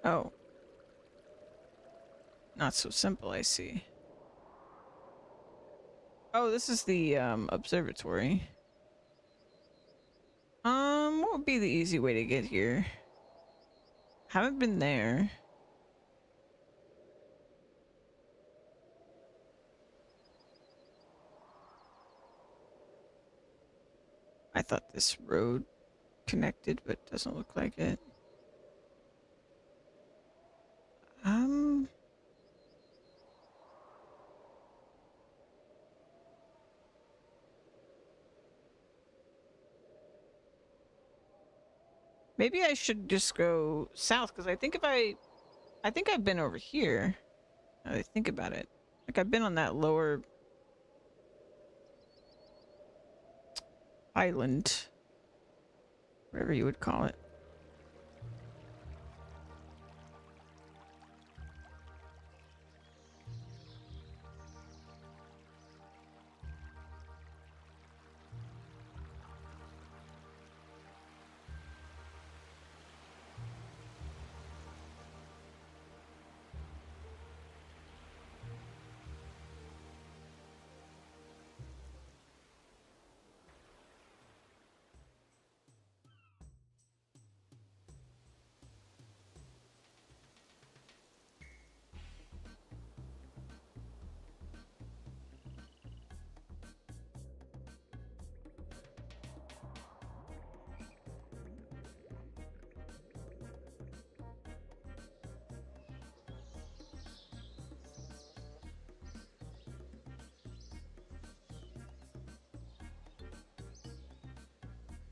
Oh. Not so simple, I see. Oh, this is the observatory. What would be the easy way to get here? Haven't been there. I thought this road connected, but doesn't look like it. Maybe I should just go south, because I think I think I've been over here. Now that I think about it. Like I've been on that lower island. Whatever you would call it.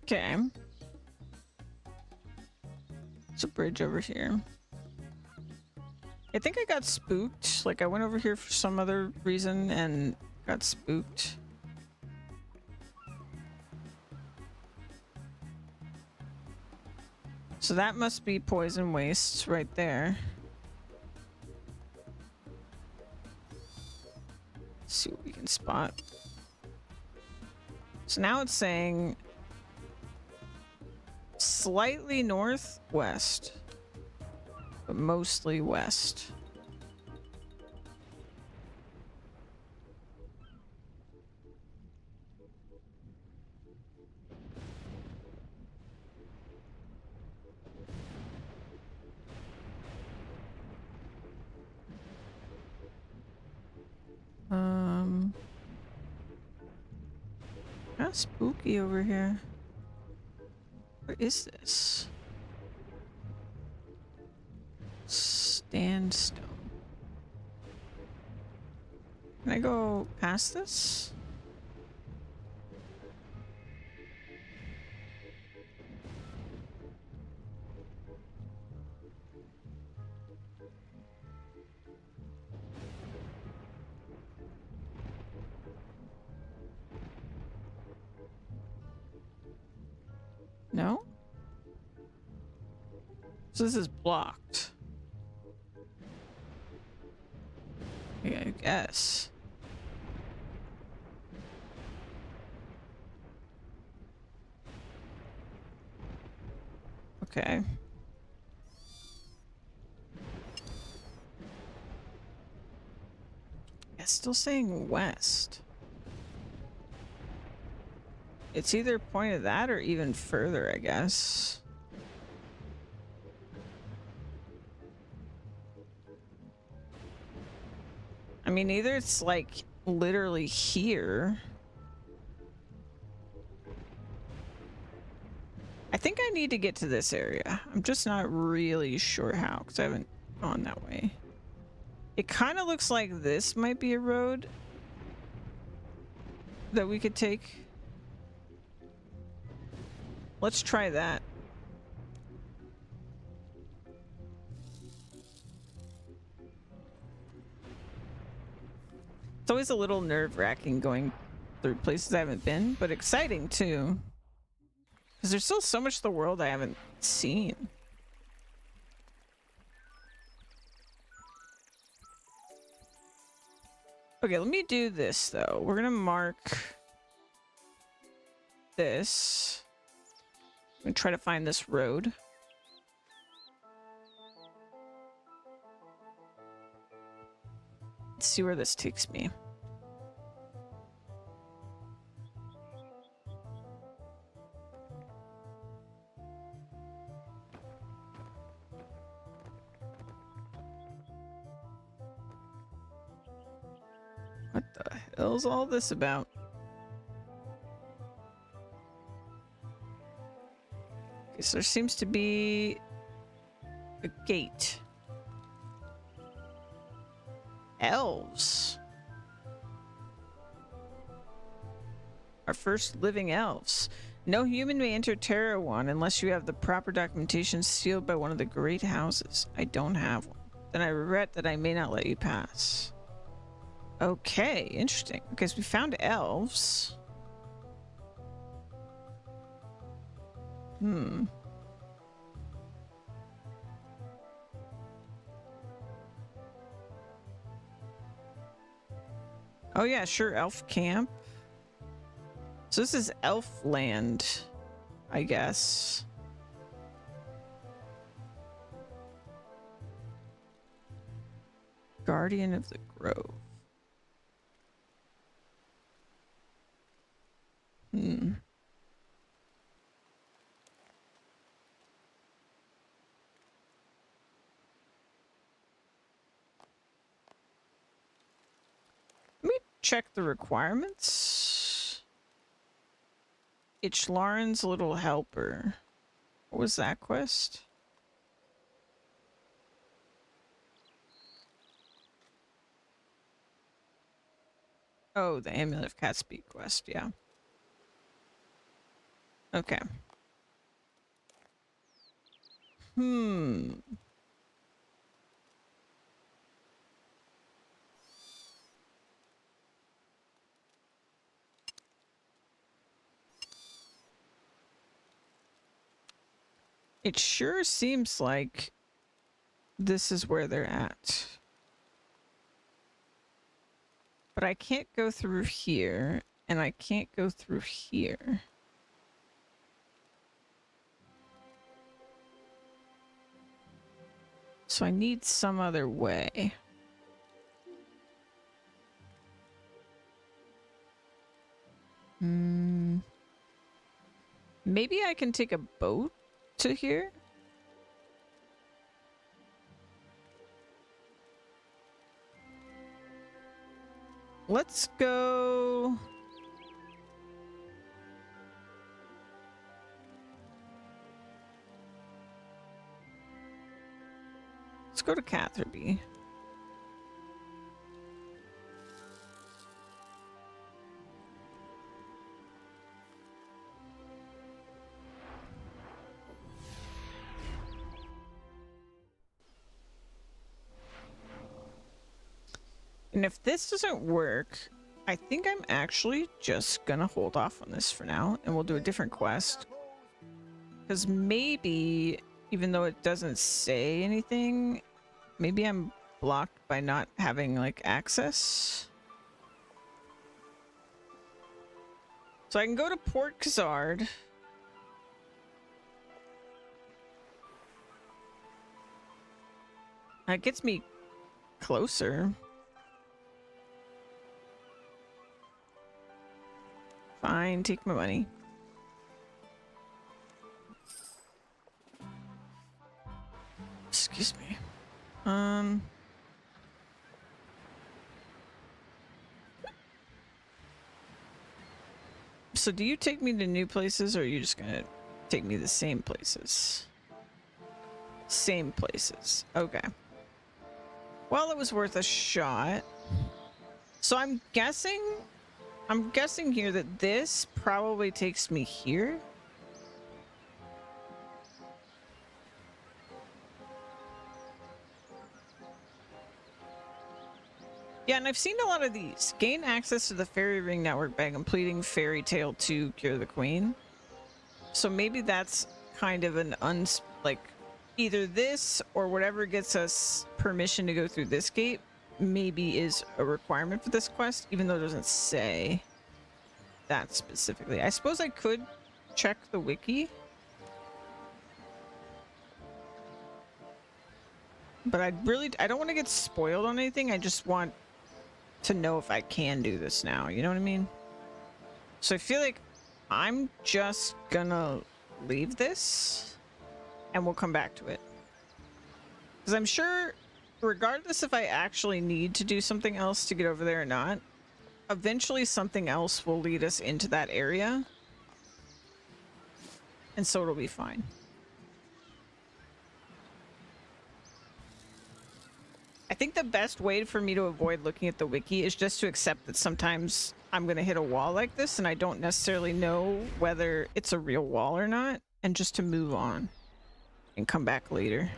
Okay. There's a bridge over here. I think I got spooked. Like, I went over here for some other reason and got spooked. So that must be poison waste right there. Let's see what we can spot. So now it's saying slightly northwest, but mostly west. Kind of spooky over here. Where is this? Sandstone. Can I go past this? No? So this is blocked. Yeah, I guess. Okay. It's still saying west. It's either pointed that or even further, I guess. I mean, either it's like literally here. I think I need to get to this area. I'm just not really sure how because I haven't gone that way. It kind of looks like this might be a road that we could take. Let's try that. It's always a little nerve-wracking going through places I haven't been, but exciting too. Because there's still so much of the world I haven't seen. Okay, let me do this though. We're gonna mark this. I'm gonna try to find this road. Let's see where this takes me. What the hell's all this about? Okay, so there seems to be a gate. Elves. Our first living elves. No human may enter Terra 1 unless you have the proper documentation sealed by one of the great houses. I don't have one. Then I regret that I may not let you pass. Okay, interesting. Okay, so we found elves. Oh yeah, sure, elf camp. So this is elf land, I guess. Guardian of the Grove. Let me check the requirements. Ichlarin's Little Helper. What was that quest? Oh, the Amulet of Catspeed quest, yeah. Okay. Hmm. It sure seems like this is where they're at. But I can't go through here, and I can't go through here. So I need some other way. Hmm. Maybe I can take a boat to here? Let's go... Let's go to Catherby. And if this doesn't work, I think I'm actually just gonna hold off on this for now, and we'll do a different quest. Because maybe, even though it doesn't say anything, maybe I'm blocked by not having, like, access. So I can go to Port Khazard. That gets me closer. Fine, take my money. Excuse me. So do you take me to new places, or are you just gonna take me to the same places? Same places. Okay. Well, it was worth a shot. So I'm guessing here that this probably takes me here. Yeah, and I've seen a lot of these. Gain access to the Fairy Ring network by completing Fairy Tale 2 Cure the Queen. So maybe that's kind of an like either this or whatever gets us permission to go through this gate maybe is a requirement for this quest, even though it doesn't say that specifically. I suppose I could check the wiki, but I don't want to get spoiled on anything. I just want to know if I can do this now, you know what I mean? So I feel like I'm just gonna leave this and we'll come back to it, because I'm sure regardless if I actually need to do something else to get over there or not, eventually something else will lead us into that area, and so it'll be fine. I think the best way for me to avoid looking at the wiki is just to accept that sometimes I'm going to hit a wall like this and I don't necessarily know whether it's a real wall or not, and just to move on and come back later.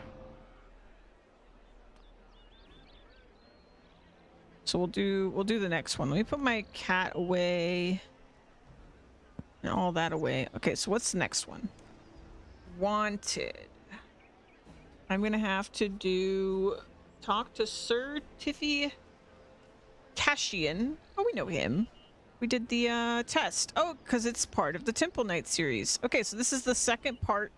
So we'll do the next one. Let me put my cat away and all that away. Okay, so what's the next one? Wanted. I'm going to have to talk to Sir Tiffy Cashian. Oh, we know him. We did the test. Oh, because it's part of the Temple Knight series. Okay, so this is the second part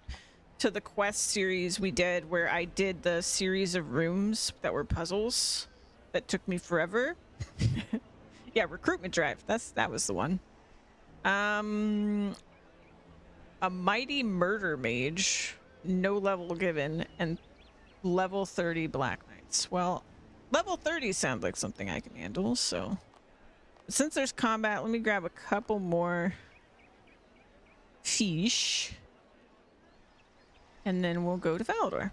to the quest series we did, where I did the series of rooms that were puzzles that took me forever. Yeah, recruitment drive. That was the one. A mighty murder mage, no level given, and level 30 Black Knights. Well, level 30 sounds like something I can handle, so since there's combat, let me grab a couple more fish, and then we'll go to Valador.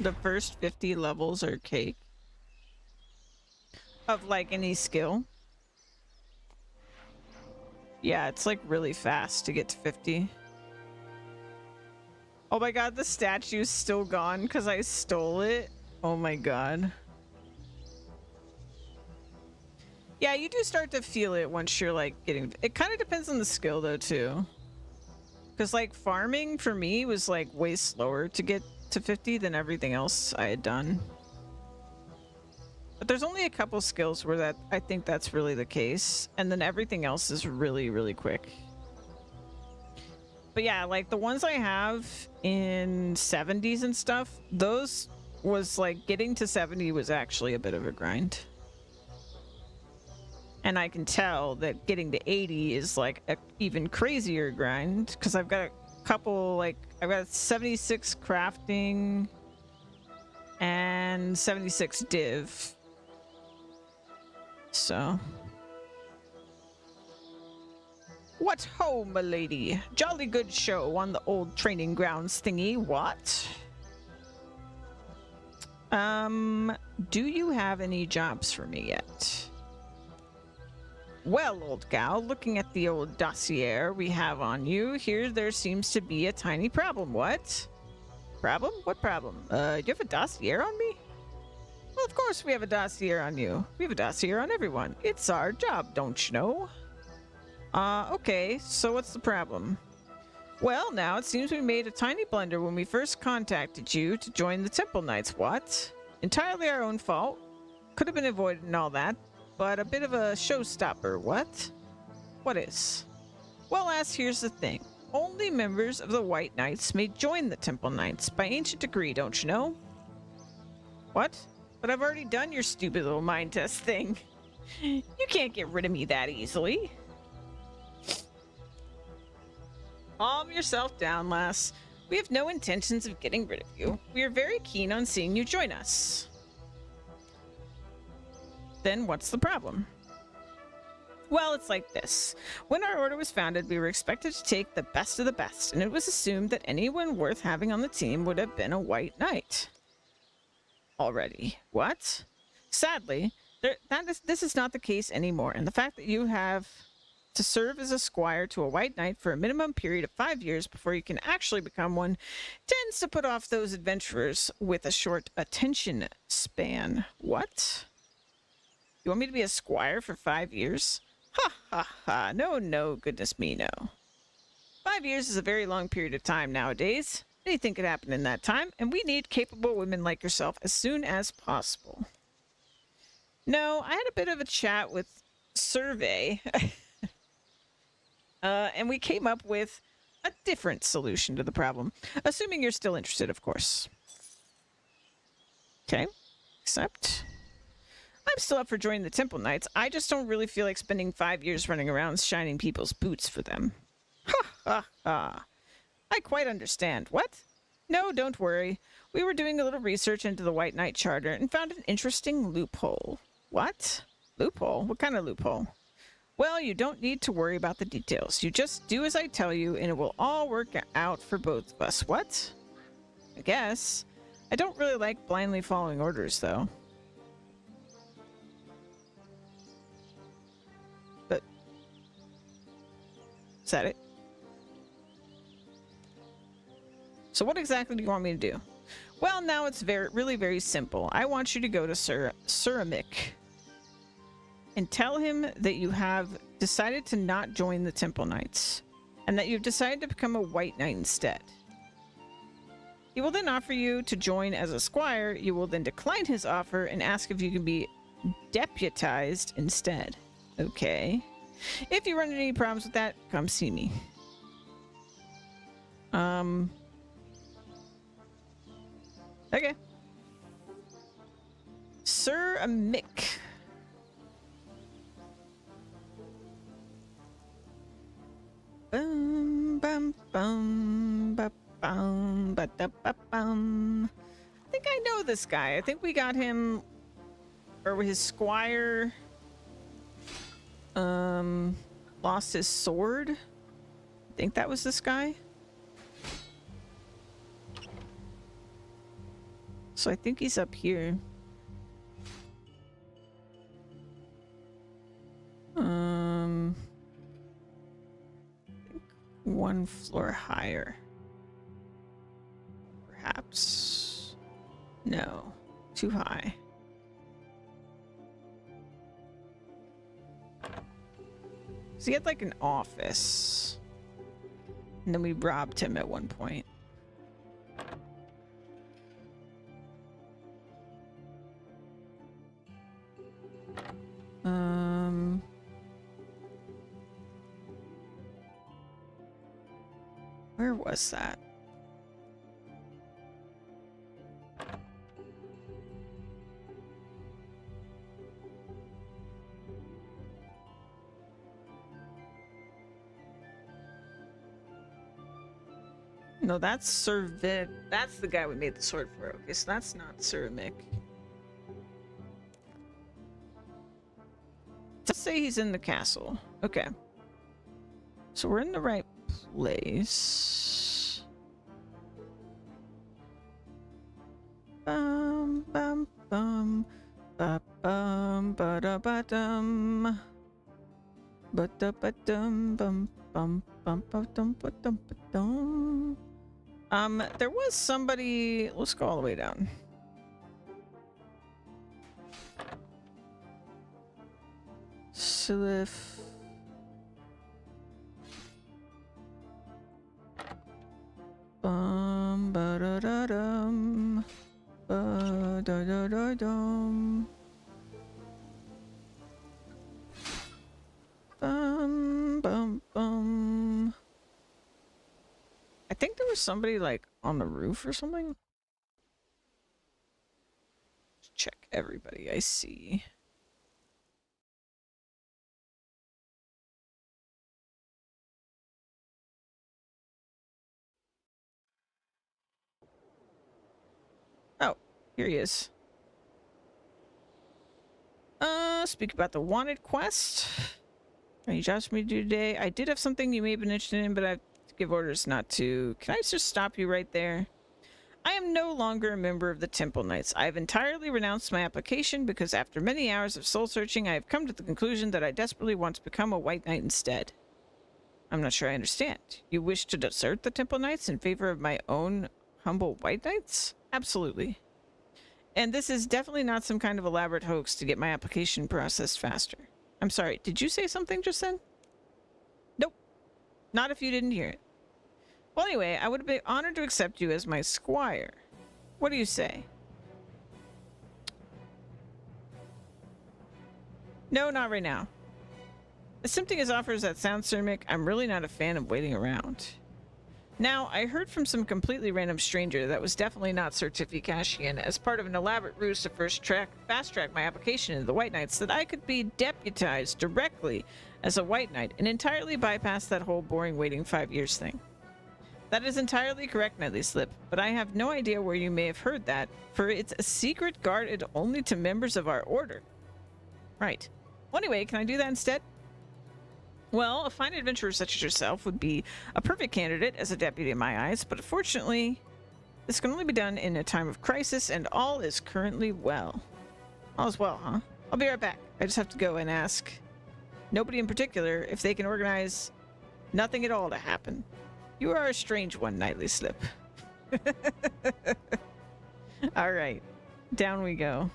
The first 50 levels are cake. Of like any skill. Yeah, it's like really fast to get to 50. Oh my god, the statue's still gone because I stole it. Oh my god. Yeah, you do start to feel it once you're like getting... It kind of depends on the skill though too. Because like farming for me was like way slower to get to 50 than everything else I had done. But there's only a couple skills where that I think that's really the case. And then everything else is really, really quick. But yeah, like the ones I have in 70s and stuff, those was like getting to 70 was actually a bit of a grind. And I can tell that getting to 80 is like an even crazier grind because I've got a couple, like I've got 76 crafting and 76 div. So... What ho, m'lady? Jolly good show on the old training grounds thingy, what? Do you have any jobs for me yet? Well, old gal, looking at the old dossier we have on you, here there seems to be a tiny problem, what? Problem? What problem? You have a dossier on me? Well, of course we have a dossier on you. We have a dossier on everyone. It's our job, don't you know? Okay, so what's the problem? Well, now it seems we made a tiny blunder when we first contacted you to join the Temple Knights, what? Entirely our own fault. Could have been avoided and all that, but a bit of a showstopper, what? What is? Well, lass, here's the thing. Only members of the White Knights may join the Temple Knights by ancient decree, don't you know? What? But I've already done your stupid little mind test thing. You can't get rid of me that easily. Calm yourself down, lass. We have no intentions of getting rid of you. We are very keen on seeing you join us. Then what's the problem? Well, it's like this. When our order was founded, we were expected to take the best of the best, and it was assumed that anyone worth having on the team would have been a White Knight. Already. What? Sadly, this is not the case anymore, and the fact that you have to serve as a squire to a White Knight for a minimum period of 5 years before you can actually become one tends to put off those adventurers with a short attention span. What? You want me to be a squire for 5 years? Ha ha ha. No, no, goodness me, no. 5 years is a very long period of time nowadays. Anything could happen in that time, and we need capable women like yourself as soon as possible. No, I had a bit of a chat with Survey. And we came up with a different solution to the problem. Assuming you're still interested, of course. Okay. Except... I'm still up for joining the Temple Knights. I just don't really feel like spending 5 years running around shining people's boots for them. Ha ha ha. I quite understand. What? No, don't worry. We were doing a little research into the White Knight Charter and found an interesting loophole. What? Loophole? What kind of loophole? Well, you don't need to worry about the details. You just do as I tell you, and it will all work out for both of us. What? I guess. I don't really like blindly following orders, though. But... is that it? So what exactly do you want me to do? Well, now it's really very simple. I want you to go to Suramic and tell him that you have decided to not join the Temple Knights, and that you've decided to become a White Knight instead. He will then offer you to join as a squire. You will then decline his offer and ask if you can be deputized instead. Okay. If you run into any problems with that, come see me. Okay. Sir Mick. Bum, bum, bum, ba, bum, ba, da, ba, bum. I think I know this guy. I think we got him, or his squire, lost his sword. I think that was this guy. So I think he's up here. I think one floor higher. Perhaps. No. Too high. So he had like an office. And then we robbed him at one point. Where was that? No, that's Servit. That's the guy we made the sword for. Okay, so that's not Ceramic. Let's say he's in the castle. Okay. So we're in the right place. Bum bum bum ba bum ba da ba dum ba da ba dum bum bum bum ba dum ba dum ba dum. There was somebody. Let's go all the way down. Silif. Bum ba da da dum ba da da da dum. Bum bum bum. I think there was somebody like on the roof or something. Check everybody I see. Oh, here he is. Speak about the wanted quest. You asked me to do today. I did have something you may have been interested in, but I have to give orders not to. Can I just stop you right there? I am no longer a member of the Temple Knights. I have entirely renounced my application because after many hours of soul searching, I have come to the conclusion that I desperately want to become a White Knight instead. I'm not sure I understand. You wish to desert the Temple Knights in favor of my own humble White Knights? Absolutely. And this is definitely not some kind of elaborate hoax to get my application processed faster. I'm sorry, did you say something just then? Nope. Not if you didn't hear it. Well, anyway, I would be honored to accept you as my squire. What do you say? No, not right now. As tempting as offers that sounds, Sir Mick, I'm really not a fan of waiting around. Now, I heard from some completely random stranger that was definitely not Sir Tiffy Cashian as part of an elaborate ruse to fast-track my application into the White Knights that I could be deputized directly as a White Knight and entirely bypass that whole boring waiting 5 years thing. That is entirely correct, Knightly Slip, but I have no idea where you may have heard that, for it's a secret guarded only to members of our order. Right. Well, anyway, can I do that instead? Well, a fine adventurer such as yourself would be a perfect candidate as a deputy in my eyes, but unfortunately, this can only be done in a time of crisis, and all is currently well. All is well, huh? I'll be right back. I just have to go and ask nobody in particular if they can organize nothing at all to happen. You are a strange one, Knightly Slip. All right, down we go.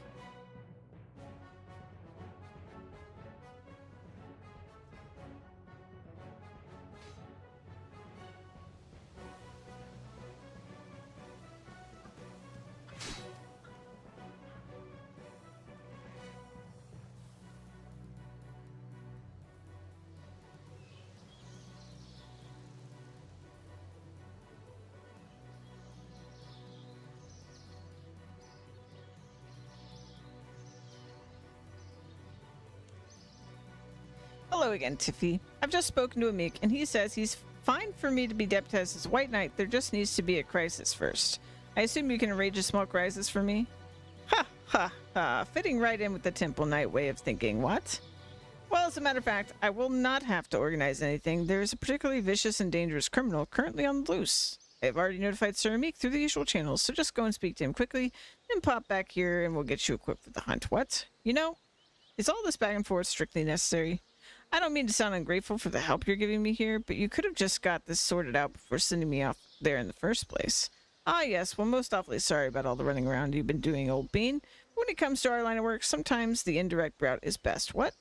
Hello again, Tiffy. I've just spoken to Amik, and he says he's fine for me to be deputized as White Knight. There just needs to be a crisis first. I assume you can arrange a small crisis for me? Ha, ha, ha. Fitting right in with the Temple Knight way of thinking, what? Well, as a matter of fact, I will not have to organize anything. There is a particularly vicious and dangerous criminal currently on the loose. I've already notified Sir Meek through the usual channels, so just go and speak to him quickly, then pop back here and we'll get you equipped for the hunt. What? You know, is all this back and forth strictly necessary? I don't mean to sound ungrateful for the help you're giving me here, but you could have just got this sorted out before sending me off there in the first place. Ah, yes, well, most awfully sorry about all the running around you've been doing, old bean. But when it comes to our line of work, sometimes the indirect route is best. What?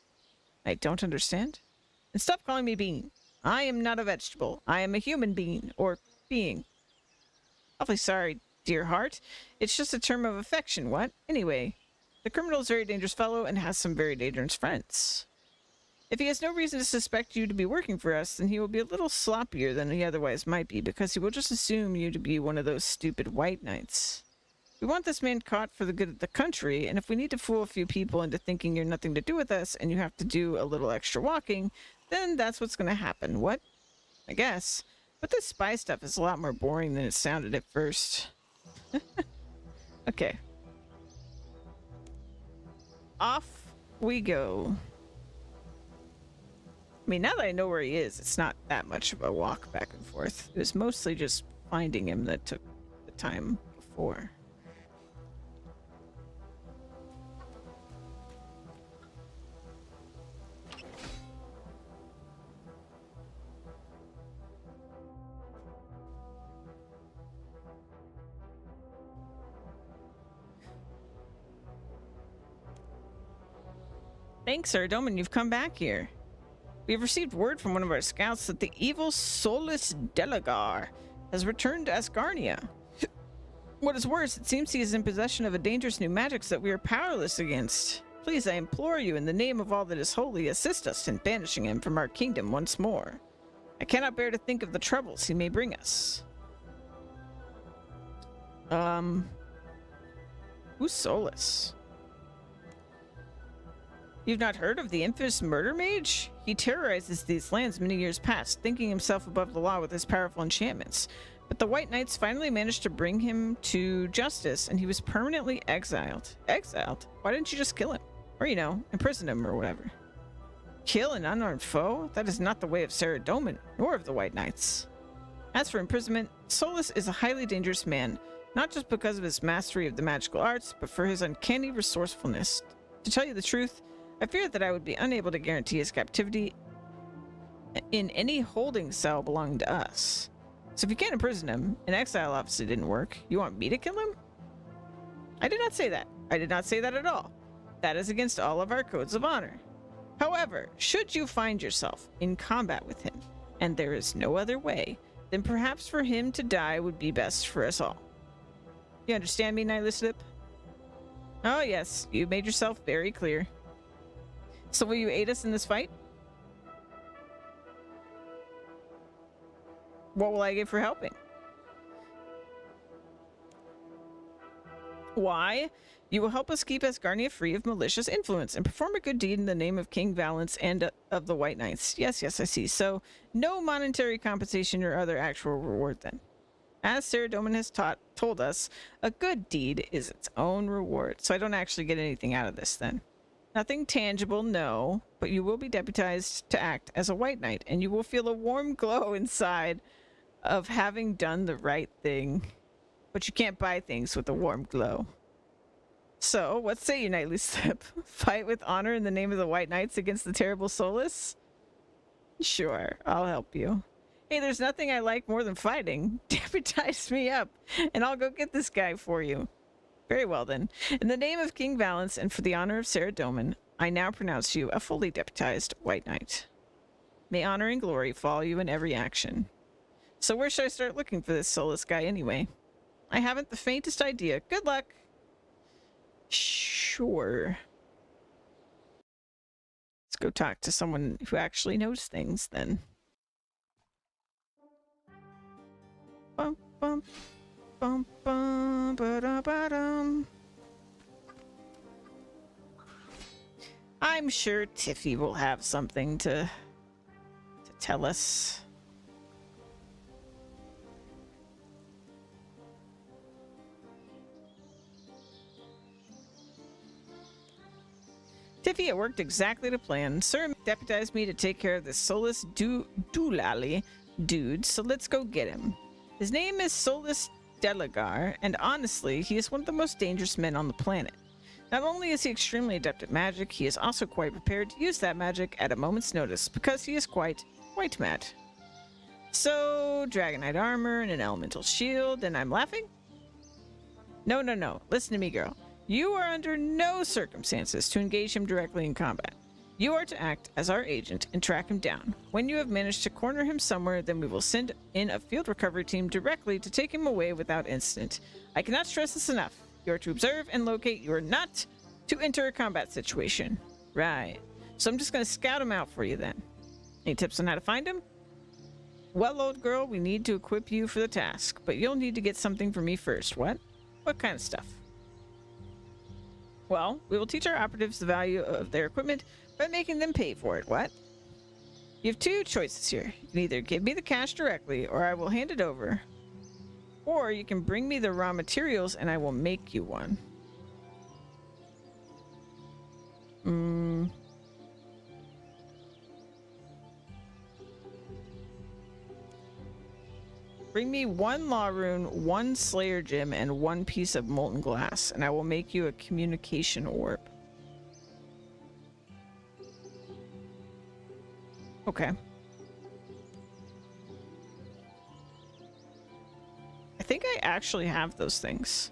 I don't understand. And stop calling me bean. I am not a vegetable. I am a human being, or being. Awfully sorry, dear heart. It's just a term of affection, what? Anyway, the criminal is a very dangerous fellow and has some very dangerous friends. If he has no reason to suspect you to be working for us, then he will be a little sloppier than he otherwise might be, because he will just assume you to be one of those stupid white knights. We want this man caught for the good of the country, and if we need to fool a few people into thinking you're nothing to do with us and you have to do a little extra walking, then that's what's going to happen. What? I guess. But this spy stuff is a lot more boring than it sounded at first. Okay. Off we go. I mean, now that I know where he is, it's not that much of a walk back and forth. It was mostly just finding him that took the time before. Thanks, Sir Doman, you've come back here. We have received word from one of our scouts that the evil Solus Delagar has returned to Asgarnia. What is worse, it seems he is in possession of a dangerous new magic that we are powerless against. Please, I implore you, in the name of all that is holy, assist us in banishing him from our kingdom once more. I cannot bear to think of the troubles he may bring us. Who's Solus? You've not heard of the infamous murder mage? He terrorizes these lands many years past, thinking himself above the law with his powerful enchantments. But the White Knights finally managed to bring him to justice, and he was permanently exiled. Exiled? Why didn't you just kill him? Or, you know, imprison him or whatever. Kill an unarmed foe? That is not the way of Sarah Doman, nor of the White Knights. As for imprisonment, Solus is a highly dangerous man, not just because of his mastery of the magical arts, but for his uncanny resourcefulness. To tell you the truth, I fear that I would be unable to guarantee his captivity in any holding cell belonging to us. So if you can't imprison him, and exile obviously didn't work, you want me to kill him? I did not say that. I did not say that at all. That is against all of our codes of honor. However, should you find yourself in combat with him, and there is no other way, then perhaps for him to die would be best for us all. You understand me, Knightly Slip? Oh yes, you made yourself very clear. So will you aid us in this fight? What will I get for helping? Why? You will help us keep Asgarnia free of malicious influence and perform a good deed in the name of King Valence and of the White Knights. Yes, I see. No monetary compensation or other actual reward then. As Sarah Doman has told us, a good deed is its own reward. So I don't actually get anything out of this then. Nothing tangible, no, but you will be deputized to act as a White Knight, and you will feel a warm glow inside of having done the right thing. But you can't buy things with a warm glow. So, what say you, Knightly Slip? Fight with honor in the name of the White Knights against the terrible Solus? Sure, I'll help you. Hey, there's nothing I like more than fighting. Deputize me up, and I'll go get this guy for you. Very well, then. In the name of King Valence and for the honor of Sarah Doman, I now pronounce you a fully deputized White Knight. May honor and glory follow you in every action. So where should I start looking for this Solus guy anyway? I haven't the faintest idea. Good luck! Sure. Let's go talk to someone who actually knows things, then. Bum, bum. Bum, bum, ba-da-ba-dum. I'm sure Tiffy will have something to tell us. Tiffy, it worked exactly to plan. Sir deputized me to take care of this Solus Doolally dude, so let's go get him. His name is Solus Delagar, and honestly, he is one of the most dangerous men on the planet. Not only is he extremely adept at magic, he is also quite prepared to use that magic at a moment's notice because he is quite white mad. So, Dragonite armor and an elemental shield, and I'm laughing? No, no, no. Listen to me, girl. You are under no circumstances to engage him directly in combat. You are to act as our agent and track him down. When you have managed to corner him somewhere, then we will send in a field recovery team directly to take him away without incident. I cannot stress this enough. You are to observe and locate. You are not to enter a combat situation. Right. So I'm just going to scout him out for you then. Any tips on how to find him? Well, old girl, we need to equip you for the task, but you'll need to get something from me first. What? What kind of stuff? Well, we will teach our operatives the value of their equipment by making them pay for it. What? You have two choices here. You can either give me the cash directly, or I will hand it over. Or you can bring me the raw materials and I will make you one. Bring me one law rune, one slayer gem, and one piece of molten glass, and I will make you a communication orb. Okay. I think I actually have those things.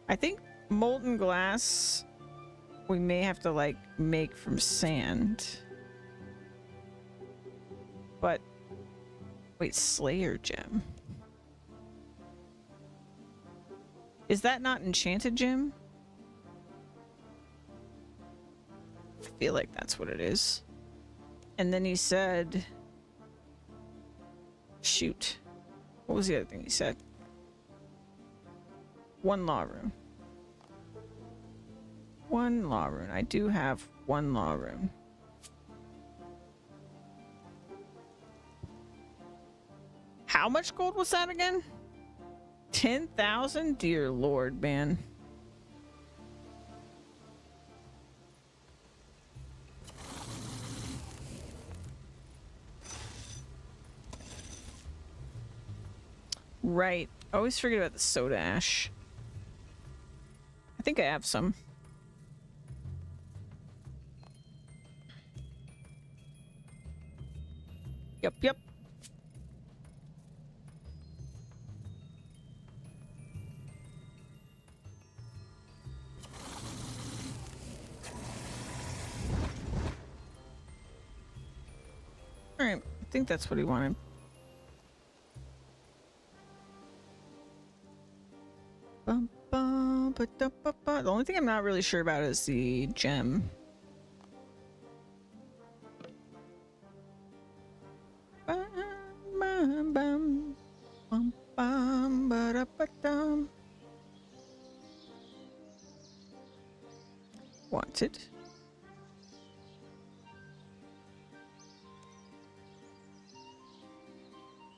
I think molten glass we may have to like make from sand. But wait, slayer gem. Is that not enchanted gem? I feel like that's what it is. And then he said, shoot. What was the other thing he said? One law rune. One law rune. I do have one law rune. How much gold was that again? 10,000? Dear Lord, man. Right. I always forget about the soda ash. I think I have some. Yep, yep. Alright, I think that's what he wanted. The only thing I'm not really sure about is the gem. Wanted.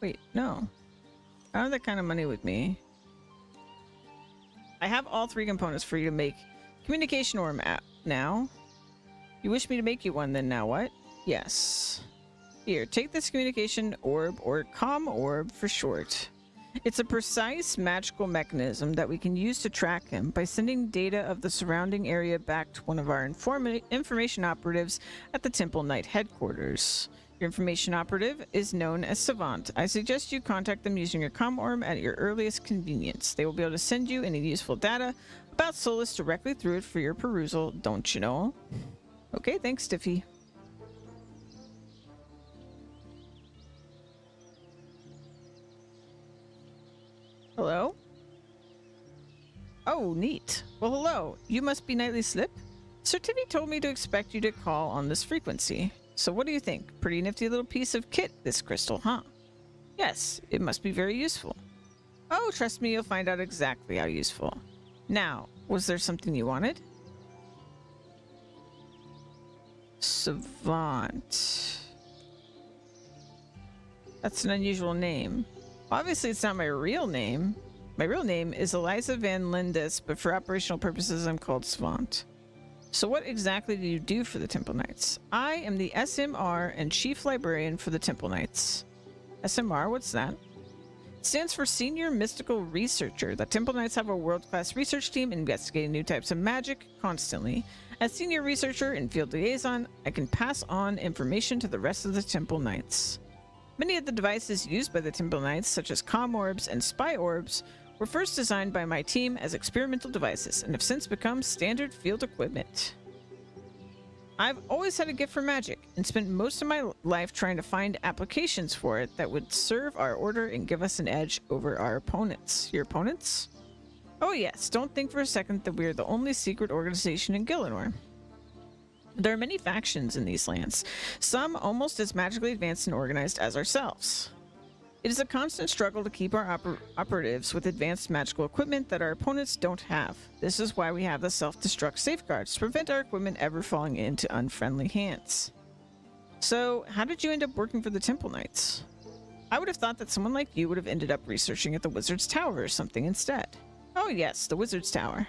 Wait, no. I don't have that kind of money with me. I have all three components for you to make communication orb app now. You wish me to make you one, then now what? Yes. Here, take this communication orb, or comm orb for short. It's a precise magical mechanism that we can use to track him by sending data of the surrounding area back to one of our information operatives at the Temple Knight headquarters. Your information operative is known as Savant. I suggest you contact them using your comm orb at your earliest convenience. They will be able to send you any useful data about Solus directly through it for your perusal, don't you know? Okay, thanks, Stiffy. Hello? Oh, neat. Well, hello. You must be Nightly Slip? Sir Tivy told me to expect you to call on this frequency. So what do you think? Pretty nifty little piece of kit, this crystal, huh? Yes, it must be very useful. Oh, trust me, you'll find out exactly how useful. Now, was there something you wanted? Savant. That's an unusual name. Obviously, it's not my real name. My real name is Eliza Van Lindis, but for operational purposes, I'm called Savant. So what exactly do you do for the Temple Knights? I am the SMR and Chief Librarian for the Temple Knights. SMR, what's that? It stands for Senior Mystical Researcher. The Temple Knights have a world-class research team investigating new types of magic constantly. As Senior Researcher and Field Liaison, I can pass on information to the rest of the Temple Knights. Many of the devices used by the Temple Knights, such as comm orbs and spy orbs, were first designed by my team as experimental devices and have since become standard field equipment. I've always had a gift for magic and spent most of my life trying to find applications for it that would serve our order and give us an edge over our opponents. Your opponents? Oh yes, don't think for a second that we are the only secret organization in Gillinor. There are many factions in these lands, some almost as magically advanced and organized as ourselves. It is a constant struggle to keep our operatives with advanced magical equipment that our opponents don't have. This is why we have the self-destruct safeguards to prevent our equipment ever falling into unfriendly hands. So, how did you end up working for the Temple Knights? I would have thought that someone like you would have ended up researching at the Wizard's Tower or something instead. Oh yes, the Wizard's Tower.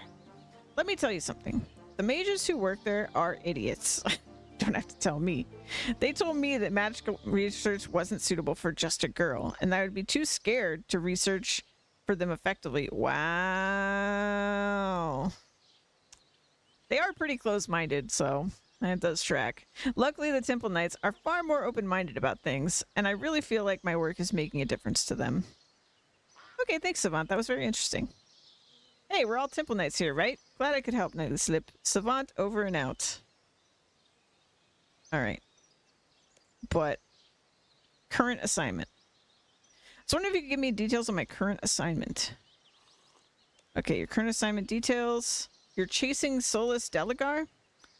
Let me tell you something. The mages who work there are idiots. Don't have to tell me. They told me that magical research wasn't suitable for just a girl, and that I would be too scared to research for them effectively. Wow. They are pretty close-minded, so that does track. Luckily, the Temple Knights are far more open-minded about things, and I really feel like my work is making a difference to them. Okay, thanks, Savant. That was very interesting. Hey, we're all Temple Knights here, right? Glad I could help, Nightly Slip. Savant, over and out. Alright. But current assignment. So I wonder if you could give me details on my current assignment. Okay, your current assignment details. You're chasing Solus Delagar?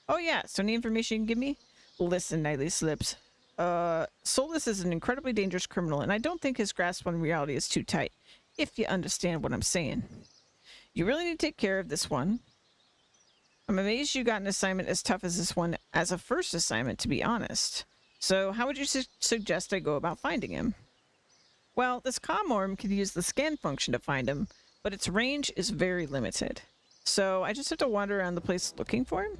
Oh yeah, so any information you can give me? Listen, Nightly Slips. Solus is an incredibly dangerous criminal, and I don't think his grasp on reality is too tight, if you understand what I'm saying. You really need to take care of this one. I'm amazed you got an assignment as tough as this one as a first assignment, to be honest. So how would you suggest I go about finding him? Well, this comm orb could use the scan function to find him, but its range is very limited. So I just have to wander around the place looking for him?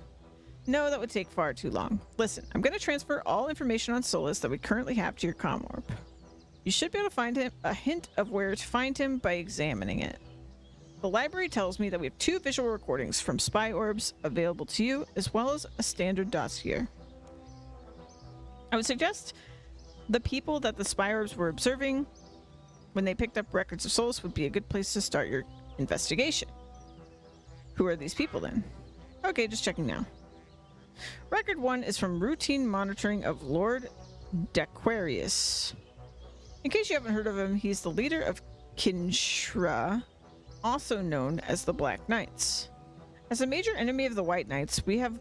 No, that would take far too long. Listen, I'm going to transfer all information on Solus that we currently have to your comm orb. You should be able to find him a hint of where to find him by examining it. The library tells me that we have 2 visual recordings from spy orbs available to you, as well as a standard dossier. I would suggest the people that the spy orbs were observing when they picked up records of Solus would be a good place to start your investigation. Who are these people then? Okay, just checking now. Record 1 is from routine monitoring of Lord Daquarius. In case you haven't heard of him, he's the leader of Kinshra, also known as the Black Knights. As a major enemy of the White Knights, we have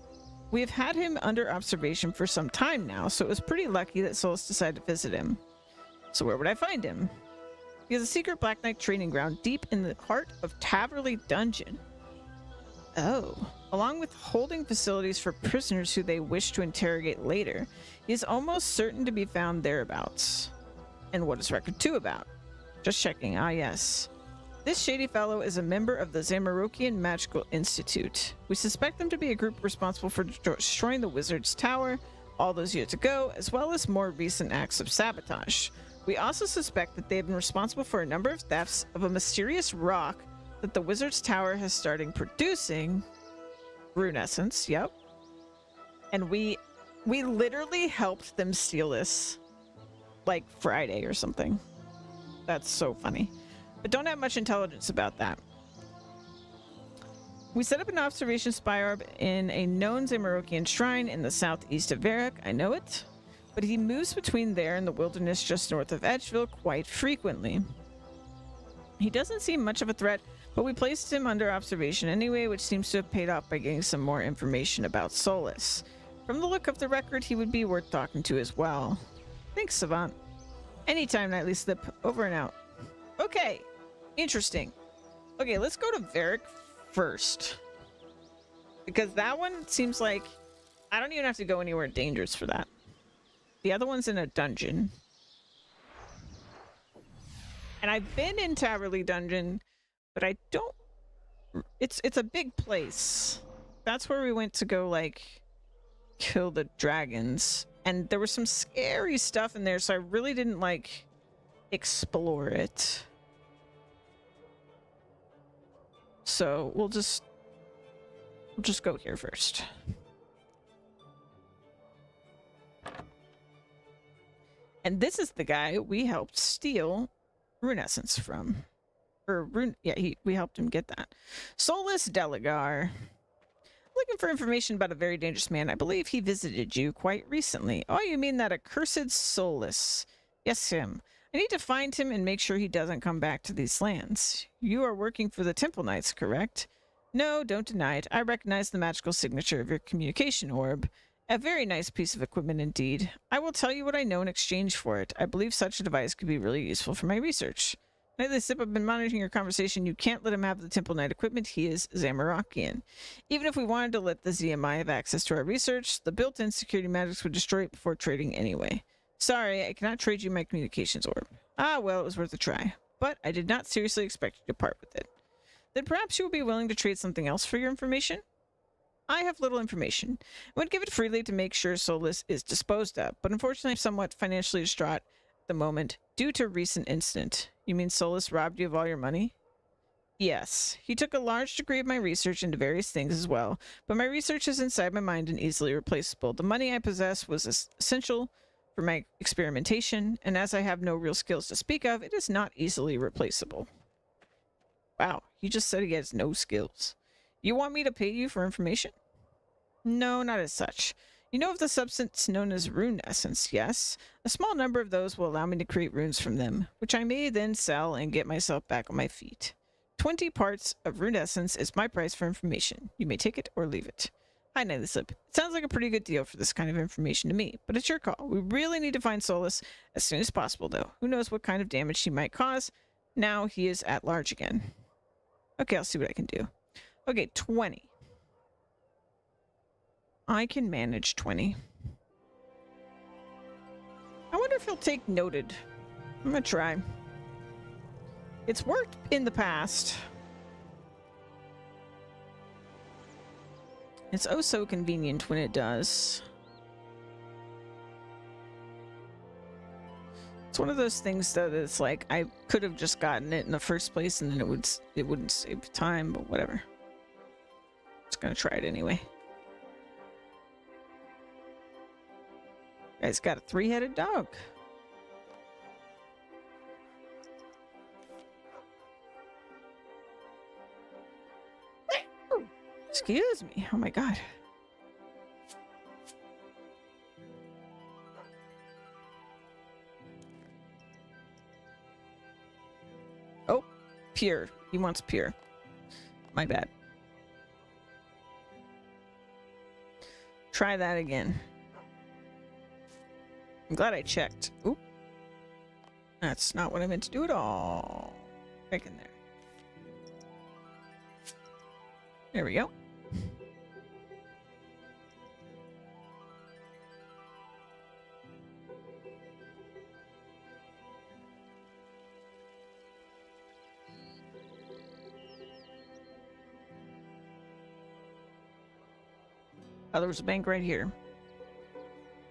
had him under observation for some time now, so it was pretty lucky that Solus decided to visit him. So where would I find him? He has a secret Black Knight training ground deep in the heart of Taverley Dungeon. Oh. Along with holding facilities for prisoners who they wish to interrogate later, he is almost certain to be found thereabouts. And what is Record 2 about? Just checking. Ah, yes. This shady fellow is a member of the Zamorakian Magical Institute. We suspect them to be a group responsible for destroying the Wizard's Tower all those years ago, as well as more recent acts of sabotage. We also suspect that they have been responsible for a number of thefts of a mysterious rock that the Wizard's Tower has started producing. Rune Essence, yep. And we literally helped them steal this like Friday or something. That's so funny. But don't have much intelligence about that. We set up an observation spy orb in a known Zamorakian shrine in the southeast of Varrock. I know it. But he moves between there and the wilderness just north of Edgeville quite frequently. He doesn't seem much of a threat, but we placed him under observation anyway, which seems to have paid off by getting some more information about Solus. From the look of the record, he would be worth talking to as well. Thanks, Savant. Anytime, Nightly Slip. Over and out. Okay. Interesting. Okay, let's go to Varrock first. Because that one seems like... I don't even have to go anywhere dangerous for that. The other one's in a dungeon. And I've been in Taverley Dungeon, But I don't... It's a big place. That's where we went to go, like, kill the dragons. And there was some scary stuff in there, so I really didn't, like, explore it. So we'll just go here first. And this is the guy we helped steal rune essence from. Or rune, yeah, we helped him get that. Solus Delagar. Looking for information about a very dangerous man. I believe he visited you quite recently. Oh, you mean that accursed Solus? Yes, him. I need to find him and make sure he doesn't come back to these lands. You are working for the Temple Knights, correct? No, don't deny it. I recognize the magical signature of your communication orb. A very nice piece of equipment indeed. I will tell you what I know in exchange for it. I believe such a device could be really useful for my research. Lately, Sip, I've been monitoring your conversation. You can't let him have the Temple Knight equipment. He is Zamorakian. Even if we wanted to let the ZMI have access to our research, the built-in security magics would destroy it before trading anyway. Sorry, I cannot trade you my communications orb. Ah, well, it was worth a try. But I did not seriously expect you to part with it. Then perhaps you would be willing to trade something else for your information? I have little information. I would give it freely to make sure Solus is disposed of, but unfortunately I'm somewhat financially distraught at the moment due to a recent incident. You mean Solus robbed you of all your money? Yes. He took a large degree of my research into various things as well, but my research is inside my mind and easily replaceable. The money I possess was essential for my experimentation, and as I have no real skills to speak of, it is not easily replaceable. Wow, he just said he has no skills. You want me to pay you for information? No, not as such. You know of the substance known as rune essence, yes? A small number of those will allow me to create runes from them, which I may then sell and get myself back on my feet. 20 parts of rune essence is my price for information. You may take it or leave it. Hi, Nightleyslip. It sounds like a pretty good deal for this kind of information to me, but it's your call. We really need to find Solus as soon as possible, though. Who knows what kind of damage he might cause? Now he is at large again. Okay, I'll see what I can do. Okay, 20. I can manage 20. I wonder if he'll take noted. I'm gonna try. It's worked in the past. It's oh so convenient when it does. It's one of those things though that's like I could have just gotten it in the first place and then it wouldn't save time, but whatever. Just gonna try it anyway. Guy's got a 3-headed dog. Excuse me. Oh my god. Oh, pure. He wants pure. My bad. Try that again. I'm glad I checked. Oop. That's not what I meant to do at all. Back in there. There we go. Oh, there was a bank right here.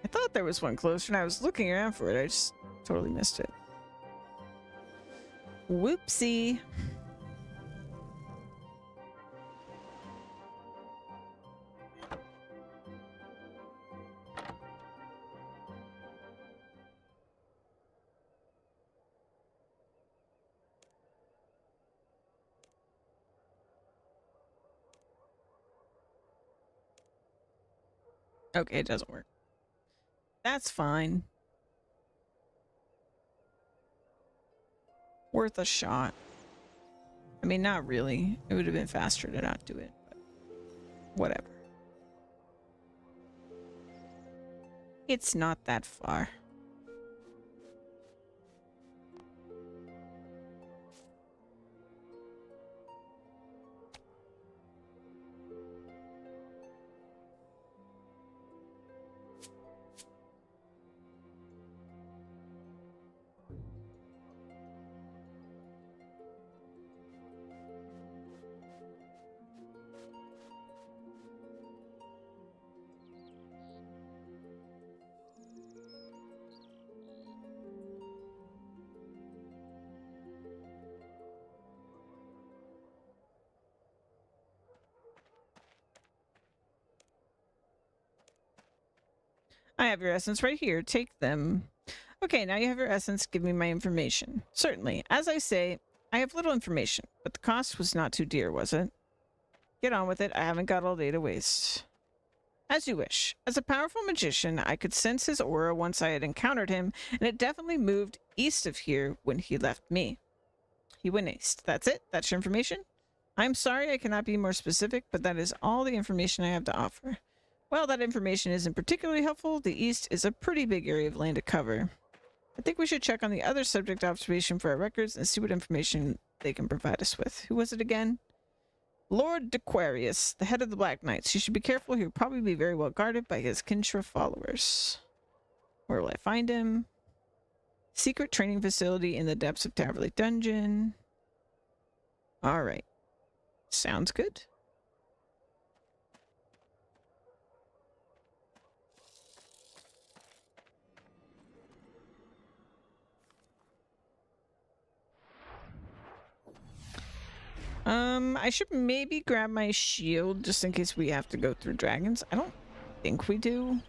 I thought there was one closer and I was looking around for it. I just totally missed it. Whoopsie. Okay, it doesn't work. That's fine. Worth a shot. I mean, not really. It would have been faster to not do it, but whatever. It's not that far. I have your essence right here. Take them. Okay, now you have your essence. Give me my information. Certainly. As I say, I have little information, but the cost was not too dear, was it? Get on with it. I haven't got all day to waste. As you wish. As a powerful magician, I could sense his aura once I had encountered him, and it definitely moved east of here when he left me. He went east. That's it? That's your information? I'm sorry I cannot be more specific, but that is all the information I have to offer. Well, that information isn't particularly helpful. The east is a pretty big area of land to cover. I think we should check on the other subject observation for our records and see what information they can provide us with. Who was it again? Lord Dequarius, the head of the Black Knights. You should be careful. He will probably be very well guarded by his Kinshra followers. Where will I find him? Secret training facility in the depths of Taverley Dungeon. Alright. Sounds good. I should maybe grab my shield just in case we have to go through dragons. I don't think we do.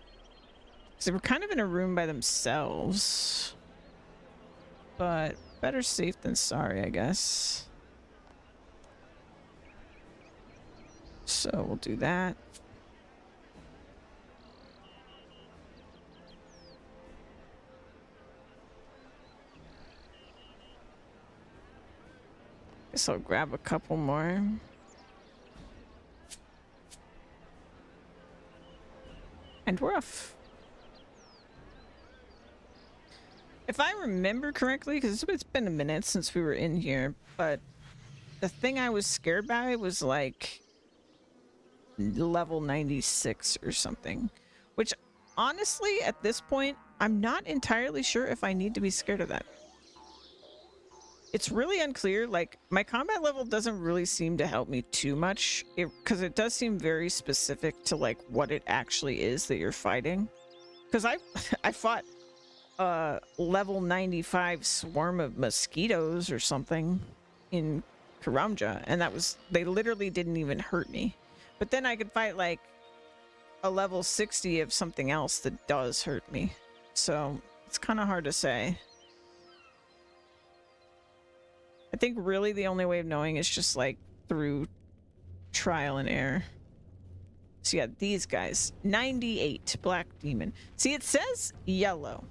Because they were kind of in a room by themselves. But better safe than sorry, I guess. So we'll do that. Guess I'll grab a couple more. And we're off. If I remember correctly, because it's been a minute since we were in here, but the thing I was scared by was like level 96 or something. Which honestly, at this point, I'm not entirely sure if I need to be scared of that. It's really unclear. Like, my combat level doesn't really seem to help me too much, because it does seem very specific to like what it actually is that you're fighting. Because I fought level 95 swarm of mosquitoes or something in Karamja, and they literally didn't even hurt me. But then I could fight like a level 60 of something else that does hurt me. So it's kind of hard to say. I think really the only way of knowing is just like through trial and error. So yeah, these guys. 98 Black Demon. See, it says yellow.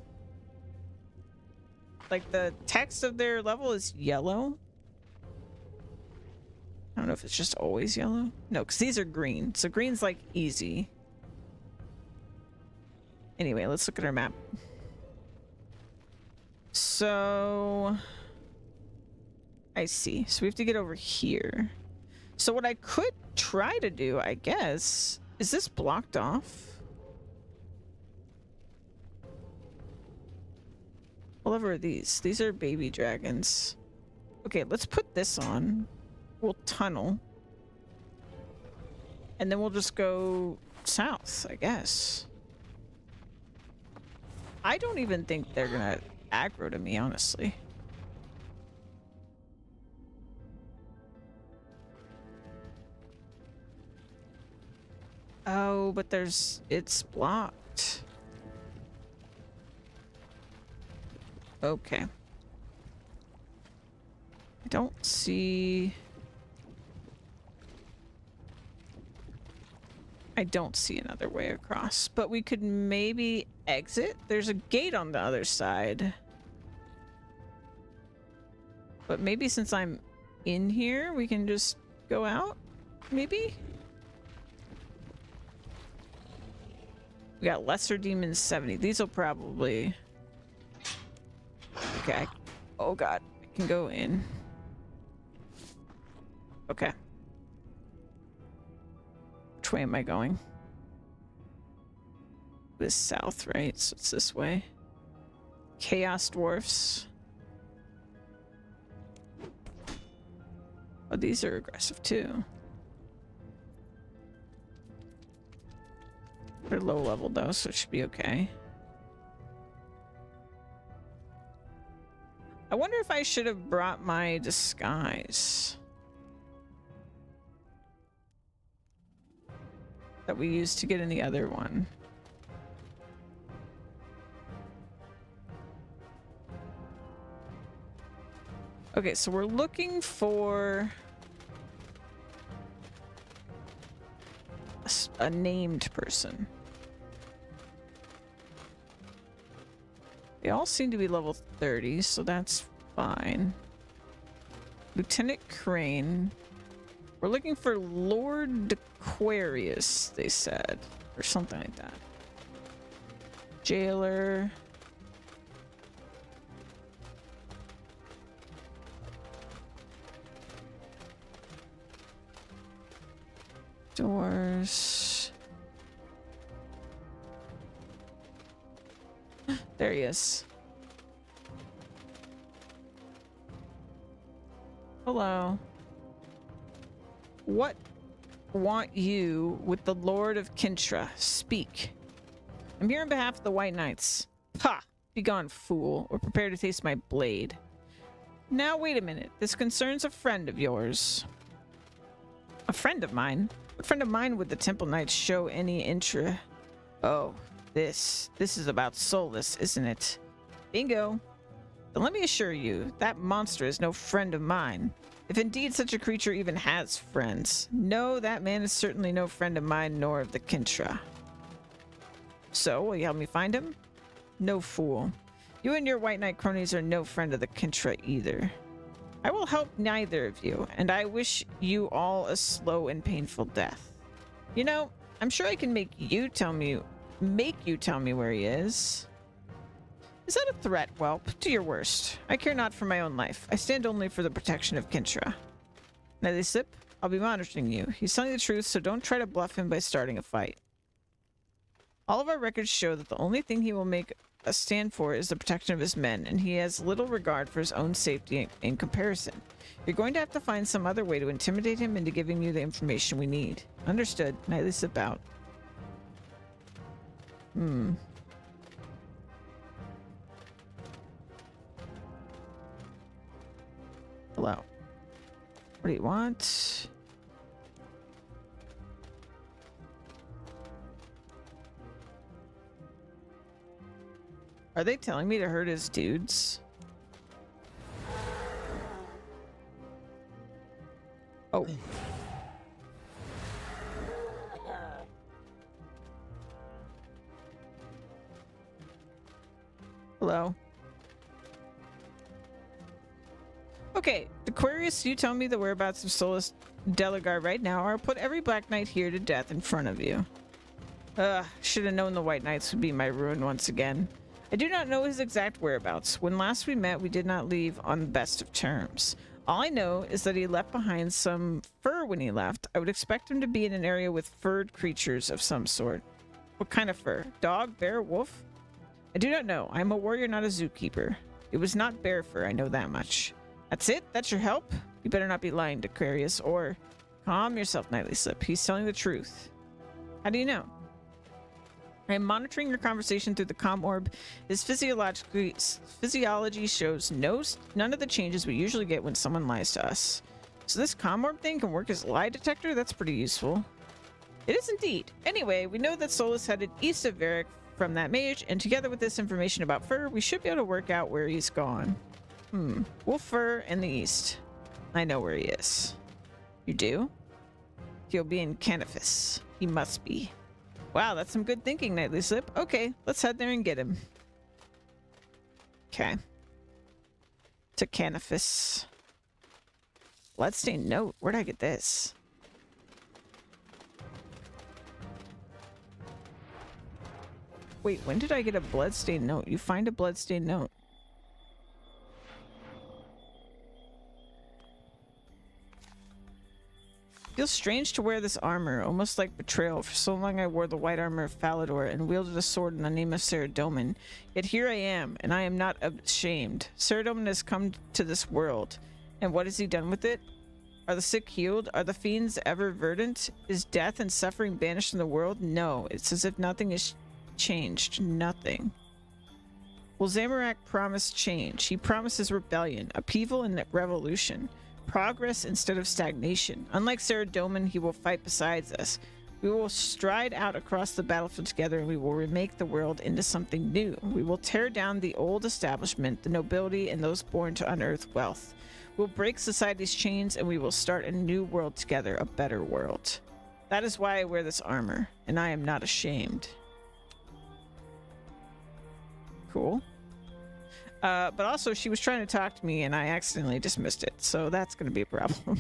Like the text of their level is yellow. I don't know if it's just always yellow. No, because these are green. So green's like easy. Anyway, let's look at our map. So I see. So we have to get over here. So what I could try to do, I guess, is this blocked off? What level are these? These are baby dragons. Okay, let's put this on. We'll tunnel. And then we'll just go south, I guess. I don't even think they're gonna aggro to me, honestly. Oh, but it's blocked. Okay. I don't see another way across, but we could maybe exit. There's a gate on the other side. But maybe since I'm in here, we can just go out, maybe? We got Lesser Demons 70. These will probably... Okay. Oh god. I can go in. Okay. Which way am I going? This south, right? So it's this way. Chaos Dwarfs. Oh, these are aggressive too. They're low level though, so it should be okay. I wonder if I should have brought my disguise that we used to get in the other one. Okay, so we're looking for a named person. They all seem to be level 30, so that's fine. Lieutenant Crane. We're looking for Lord Aquarius, they said. Or something like that. Jailer. Doors. There he is. Hello. What want you with the Lord of Kintra? Speak. I'm here on behalf of the White Knights. Ha! Begone, fool, or prepare to taste my blade. Now, wait a minute. This concerns a friend of yours. A friend of mine? What friend of mine would the Temple Knights show any interest? Oh, this is about Solus, isn't it? Bingo. Then let me assure you, that monster is no friend of mine. If indeed such a creature even has friends. No, that man is certainly no friend of mine, nor of the Kintra. So, will you help me find him? No fool. You and your White Knight cronies are no friend of the Kintra either. I will help neither of you, and I wish you all a slow and painful death. You know, I'm sure I can make you tell me where he is. Is that a threat, whelp? Do your worst. I care not for my own life. I stand only for the protection of Kintra. Nightly Sip, I'll be monitoring you. He's telling the truth, so don't try to bluff him by starting a fight. All of our records show that the only thing he will make a stand for is the protection of his men, and he has little regard for his own safety in comparison. You're going to have to find some other way to intimidate him into giving you the information we need. Understood. Nightly Sip out. Hello. What do you want? Are they telling me to hurt his dudes? Oh. Hello. Okay, Aquarius, you tell me the whereabouts of Solus Delagar right now, or I'll put every Black Knight here to death in front of you. Should have known the White Knights would be my ruin once again. I do not know his exact whereabouts. When last we met, we did not leave on the best of terms. All I know is that he left behind some fur when he left. I would expect him to be in an area with furred creatures of some sort. What kind of fur? Dog, bear, wolf? I do not know. I am a warrior, not a zookeeper. It was not bear fur, I know that much. That's it? That's your help? You better not be lying to Aquarius, or... Calm yourself, Nightly Slip. He's telling the truth. How do you know? I am monitoring your conversation through the comm orb. His physiology shows none of the changes we usually get when someone lies to us. So this comm orb thing can work as a lie detector? That's pretty useful. It is indeed. Anyway, we know that Solus headed east of Varric from that mage, and together with this information about fur, we should be able to work out where he's gone. Wolf fur in the east. I know where he is. You do? He'll be in Canifis. He must be. Wow, that's some good thinking, Nightly Slip. Okay, let's head there and get him. Okay. To Canifis. Bloodstained note. Where'd I get this? Wait, when did I get a bloodstained note? You find a bloodstained note. Feels strange to wear this armor, almost like betrayal. For so long I wore the white armor of Falador and wielded a sword in the name of Saradomin. Yet here I am, and I am not ashamed. Saradomin has come to this world, and what has he done with it? Are the sick healed? Are the fiends ever verdant? Is death and suffering banished from the world? No, it's as if nothing has changed. Nothing. Well, Zamorak promised change. He promises rebellion, upheaval, and revolution. Progress instead of stagnation. Unlike Saradomin, he will fight beside us. We will stride out across the battlefield together and we will remake the world into something new. We will tear down the old establishment, the nobility, and those born to unearth wealth. We'll break society's chains and we will start a new world together, a better world. That is why I wear this armor, and I am not ashamed. Cool. But also, she was trying to talk to me and I accidentally dismissed it, so that's going to be a problem.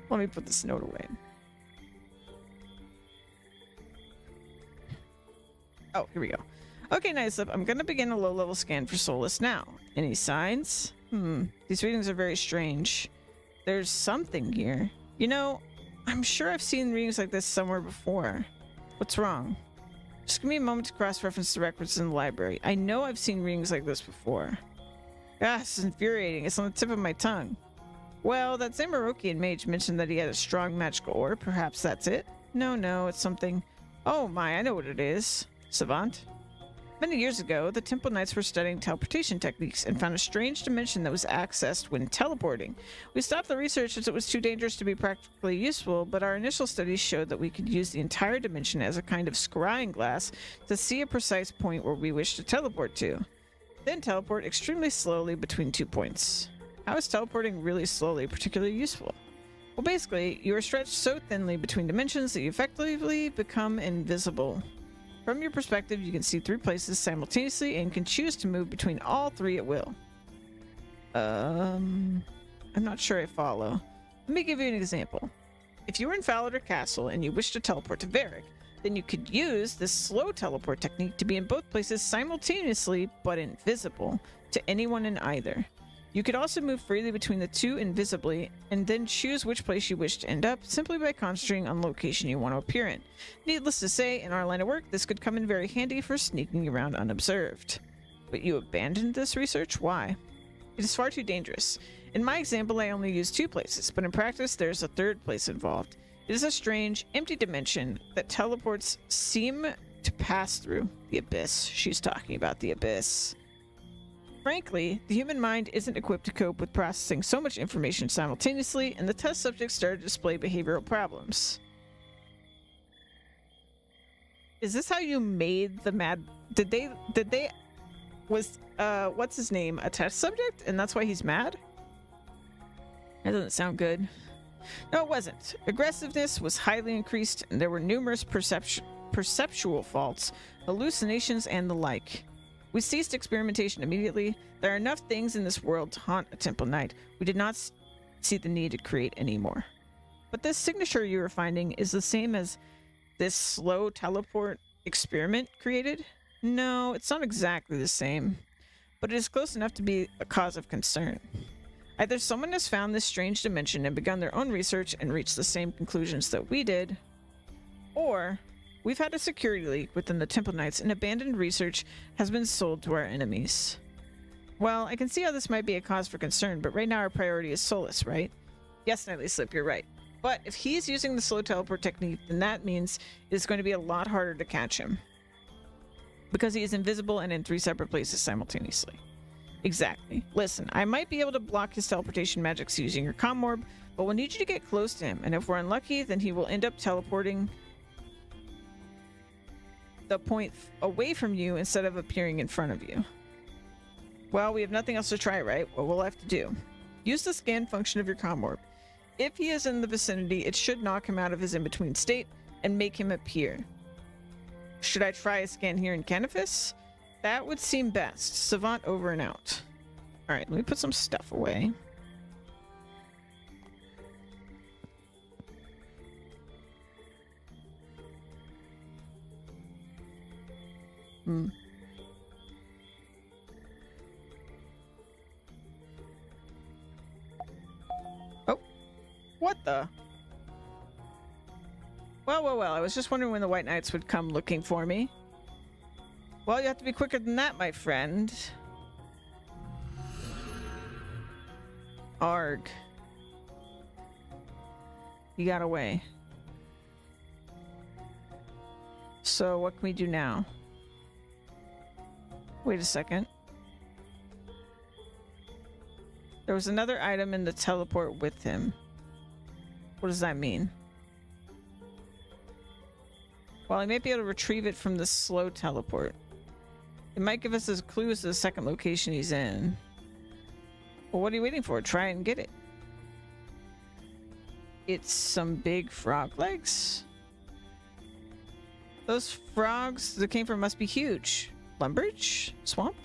Let me put this note away. Oh, here we go. Okay, nice. I'm going to begin a low-level scan for Solus now. Any signs? These readings are very strange. There's something here. You know, I'm sure I've seen readings like this somewhere before. What's wrong? Just give me a moment to cross-reference the records in the library. I know I've seen readings like this before. Ah, this is infuriating. It's on the tip of my tongue. Well, that Zamarokian mage mentioned that he had a strong magical aura. Perhaps that's it? No, it's something... Oh my, I know what it is. Savant? Many years ago, the Temple Knights were studying teleportation techniques and found a strange dimension that was accessed when teleporting. We stopped the research as it was too dangerous to be practically useful, but our initial studies showed that we could use the entire dimension as a kind of scrying glass to see a precise point where we wish to teleport to. Then teleport extremely slowly between 2 points. How is teleporting really slowly particularly useful? Well, basically, you are stretched so thinly between dimensions that you effectively become invisible. From your perspective, you can see 3 places simultaneously and can choose to move between all 3 at will. I'm not sure I follow. Let me give you an example. If you were in Falador Castle and you wish to teleport to Varric, then you could use this slow teleport technique to be in both places simultaneously but invisible to anyone in either. You could also move freely between the 2 invisibly, and then choose which place you wish to end up simply by concentrating on the location you want to appear in. Needless to say, in our line of work, this could come in very handy for sneaking around unobserved. But you abandoned this research? Why? It is far too dangerous. In my example, I only used 2 places, but in practice, there's a 3rd place involved. It is a strange, empty dimension that teleports seem to pass through. The abyss. She's talking about the abyss. Frankly, the human mind isn't equipped to cope with processing so much information simultaneously, and the test subjects started to display behavioral problems. Is this how you made the mad... Did they... Was, what's his name? A test subject? And that's why he's mad? That doesn't sound good. No, it wasn't. Aggressiveness was highly increased, and there were numerous perceptual faults, hallucinations, and the like. We ceased experimentation immediately. There are enough things in this world to haunt a Temple Knight. We did not see the need to create any more. But this signature you are finding is the same as this slow teleport experiment created? No, it's not exactly the same, but it is close enough to be a cause of concern. Either someone has found this strange dimension and begun their own research and reached the same conclusions that we did, or we've had a security leak within the Temple Knights and abandoned research has been sold to our enemies. Well, I can see how this might be a cause for concern, but right now our priority is Solus, right? Yes, Nightly Slip, you're right. But if he's using the slow teleport technique, then that means it's going to be a lot harder to catch him, because he is invisible and in 3 separate places simultaneously. Exactly. Listen, I might be able to block his teleportation magics using your comm orb, but we'll need you to get close to him, and if we're unlucky, then he will end up teleporting the point away from you instead of appearing in front of you. Well, we have nothing else to try, right? What we'll have to do. Use the scan function of your comm orb. If he is in the vicinity, it should knock him out of his in-between state and make him appear. Should I try a scan here in Canifis? That would seem best. Savant over and out. Alright, let me put some stuff away. Oh. What the? Well, I was just wondering when the White Knights would come looking for me. Well, you have to be quicker than that, my friend. Arg. He got away. So, what can we do now? Wait a second. There was another item in the teleport with him. What does that mean? Well, I might be able to retrieve it from the slow teleport. It might give us a clue as to the second location he's in. Well, what are you waiting for? Try and get it. It's some big frog legs. Those frogs that came from must be huge. Lumbridge? Swamp?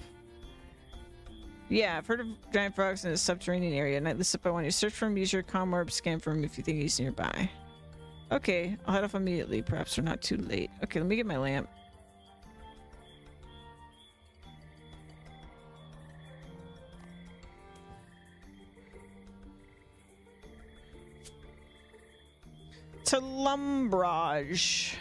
Yeah, I've heard of giant frogs in a subterranean area. Nightly slip I want you to search for him, use your comm orb, scan for him if you think he's nearby. Okay, I'll head off immediately. Perhaps we're not too late. Okay, let me get my lamp. To Lumbrage.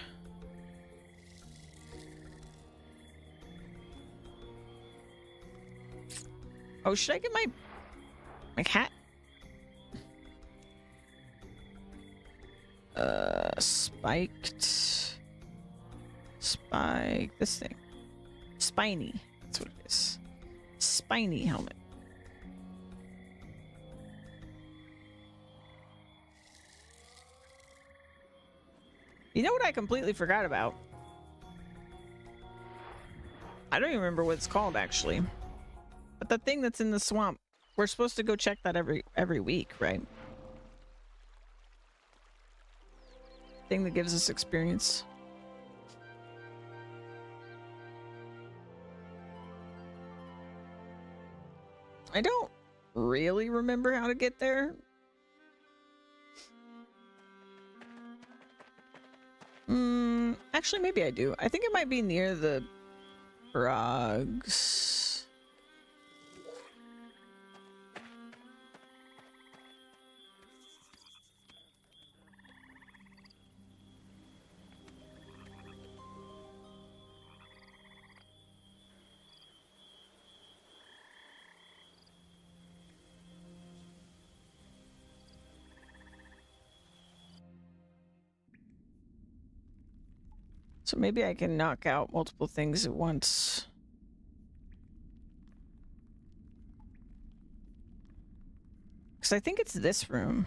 Oh, should I get my hat? Spiked. Spike. This thing. Spiny. That's what it is. Spiny helmet. You know what I completely forgot about? I don't even remember what it's called, actually. But the thing that's in the swamp, we're supposed to go check that every week, right? Thing that gives us experience. I don't really remember how to get there. Actually, maybe I do. I think it might be near the frogs. So maybe I can knock out multiple things at once. Because I think it's this room.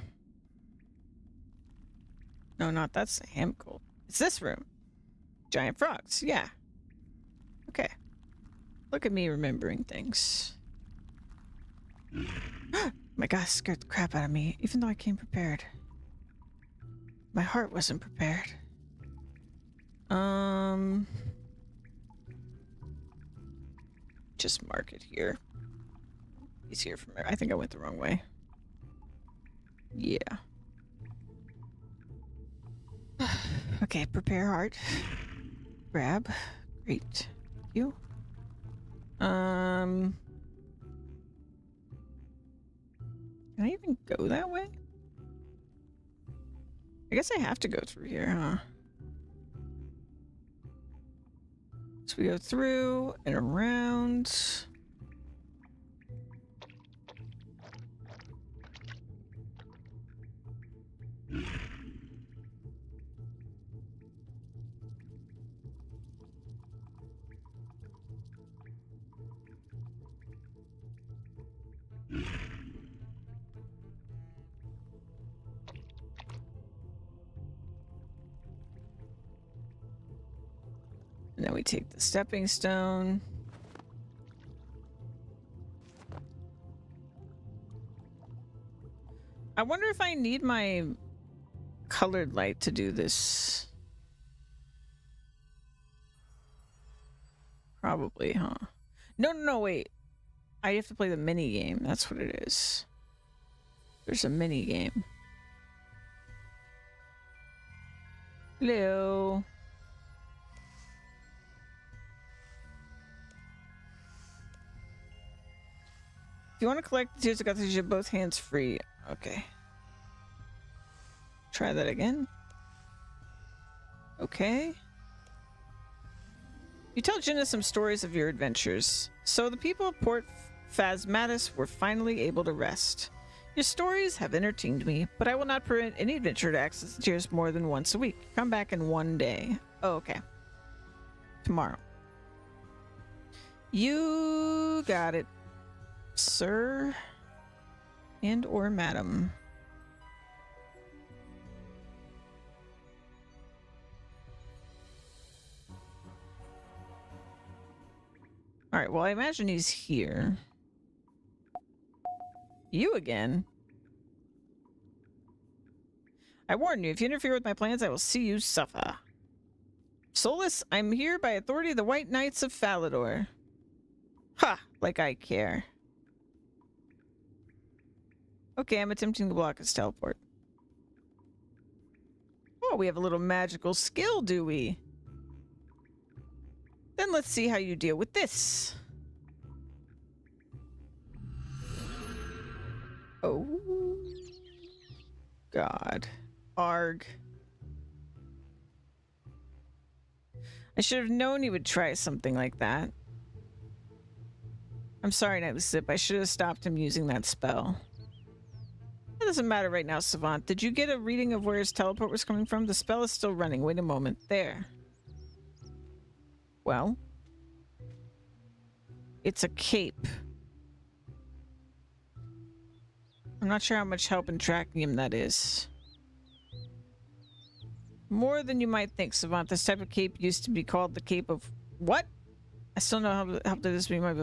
No, not that's Hamcold. It's this room. Giant frogs, yeah. Okay. Look at me remembering things. My God, scared the crap out of me, even though I came prepared. My heart wasn't prepared. Just mark it here. He's here from there. I think I went the wrong way. Yeah. Okay, prepare heart. Grab. Great. Thank you. Can I even go that way? I guess I have to go through here, huh? So we go through and around. And then we take the stepping stone. I wonder if I need my colored light to do this. Probably, huh? No, wait. I have to play the mini game. That's what it is. There's a mini game. Hello. If you want to collect the tears, I got to use both hands free. Okay. Try that again. Okay. You tell Jenna some stories of your adventures. So the people of Port Phasmatis were finally able to rest. Your stories have entertained me, but I will not permit any adventurer to access the tears more than once a week. Come back in one day. Oh, okay. Tomorrow. You got it, sir and or madam. right, well, I imagine he's here. You again? I warn you, if you interfere with my plans, I will see you suffer. Solus, I'm here by authority of the White Knights of Falador. Ha! Like I care. Okay, I'm attempting to block his teleport. Oh, we have a little magical skill, do we? Then let's see how you deal with this. Oh. God. Arg. I should have known he would try something like that. I'm sorry, Nightly Sip. I should have stopped him using that spell. It doesn't matter right now, Savant. Did you get a reading of where his teleport was coming from? The spell is still running. Wait a moment. There. Well. It's a cape. I'm not sure how much help in tracking him that is. More than you might think, Savant. This type of cape used to be called the Cape of... What? I still know how did this be my...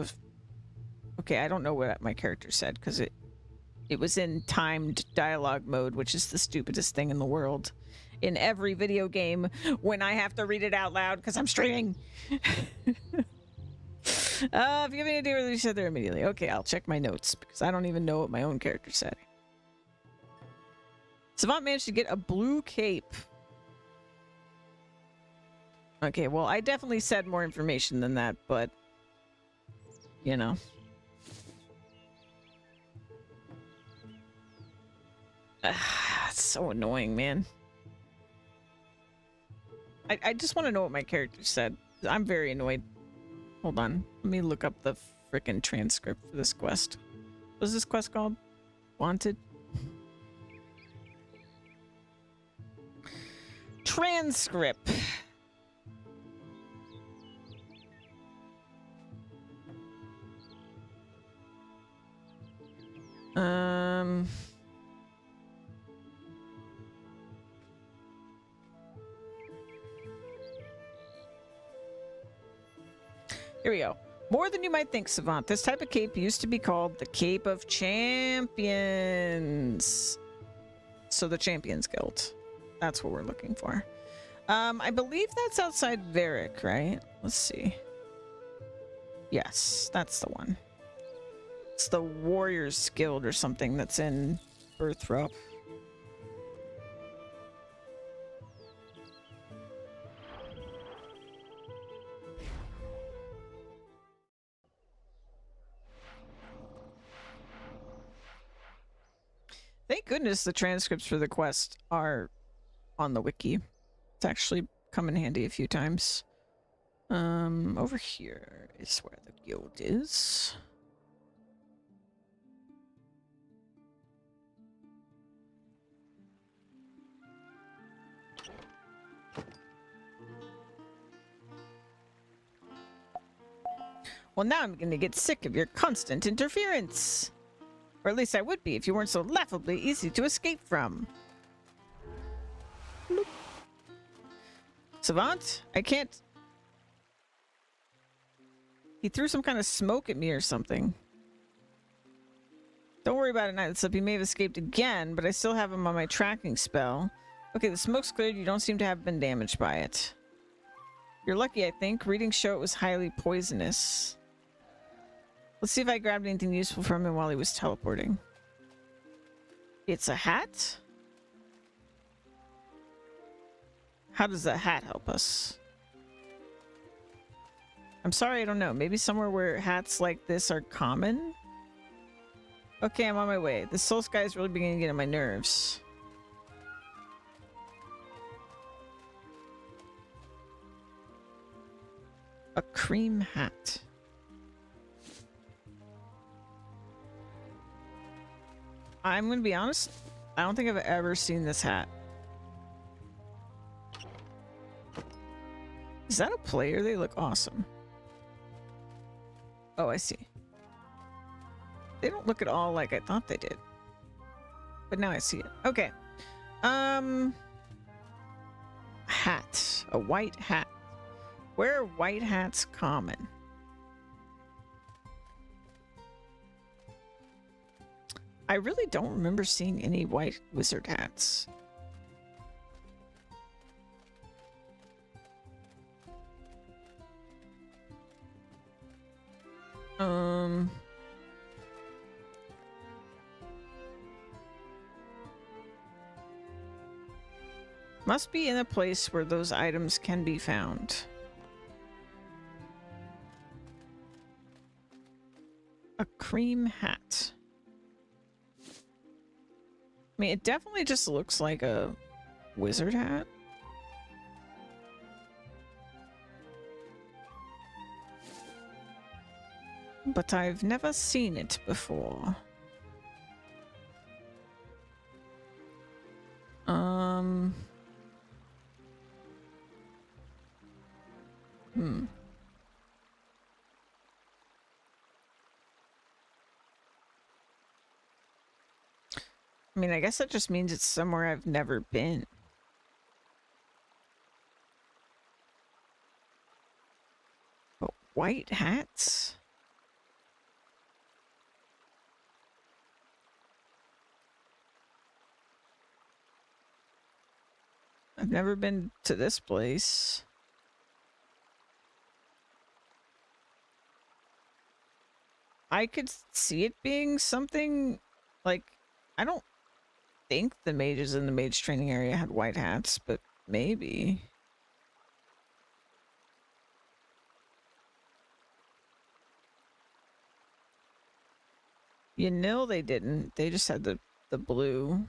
Okay, I don't know what my character said, because it was in timed dialogue mode, which is the stupidest thing in the world. In every video game, when I have to read it out loud, because I'm streaming. If you have any idea what you said there immediately. Okay, I'll check my notes, because I don't even know what my own character said. Savant managed to get a blue cape. Okay, well, I definitely said more information than that, but... You know. It's so annoying, man. I just want to know what my character said. I'm very annoyed. Hold on. Let me look up the frickin' transcript for this quest. What's this quest called? Wanted? Transcript. Here we go. More than you might think, Savant. This type of cape used to be called the Cape of Champions. So the Champions Guild. That's what we're looking for. I believe that's outside Varric, right? Let's see. Yes, that's the one. It's the Warriors Guild or something that's in Birthrup. Thank goodness the transcripts for the quest are on the wiki. It's actually come in handy a few times. Over here is where the guild is. Well, now I'm gonna get sick of your constant interference. Or at least I would be if you weren't so laughably easy to escape from. Bloop. Savant, I can't... He threw some kind of smoke at me or something. Don't worry about it, Night Slip. He may have escaped again, but I still have him on my tracking spell. Okay, the smoke's cleared. You don't seem to have been damaged by it. You're lucky, I think. Readings show it was highly poisonous. Let's see if I grabbed anything useful from him while he was teleporting. It's a hat? How does the hat help us? I'm sorry, I don't know. Maybe somewhere where hats like this are common? Okay, I'm on my way. This soul sky is really beginning to get on my nerves. A cream hat. I'm gonna be honest, I don't think I've ever seen this hat. Is that a player? They look awesome. Oh, I see. They don't look at all like I thought they did. But now I see it. Okay. Hat. A white hat. Where are white hats common? I really don't remember seeing any white wizard hats. Must be in a place where those items can be found. A cream hat. I mean, it definitely just looks like a wizard hat. But I've never seen it before. I mean, I guess that just means it's somewhere I've never been. But white hats? I've never been to this place. I could see it being something like, I don't think the mages in the mage training area had white hats, but maybe. You know they didn't. They just had the blue.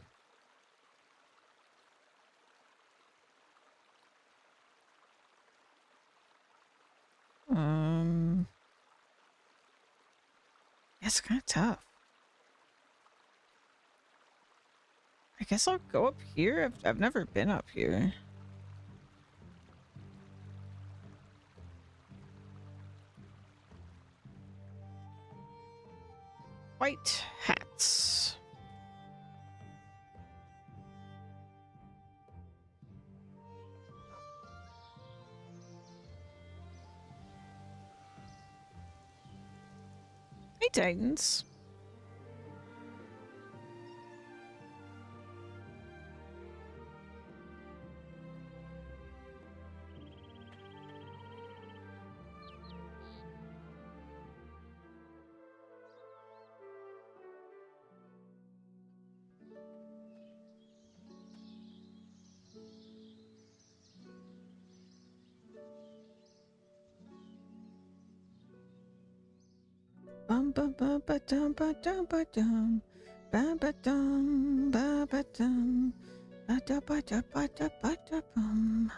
It's kind of tough. I guess I'll go up here. I've never been up here. White hats. Hey, Titans. Bum ba ba ba dum ba dum ba dum ba ba dum ba ba dum ba da ba da ba da ba da bum.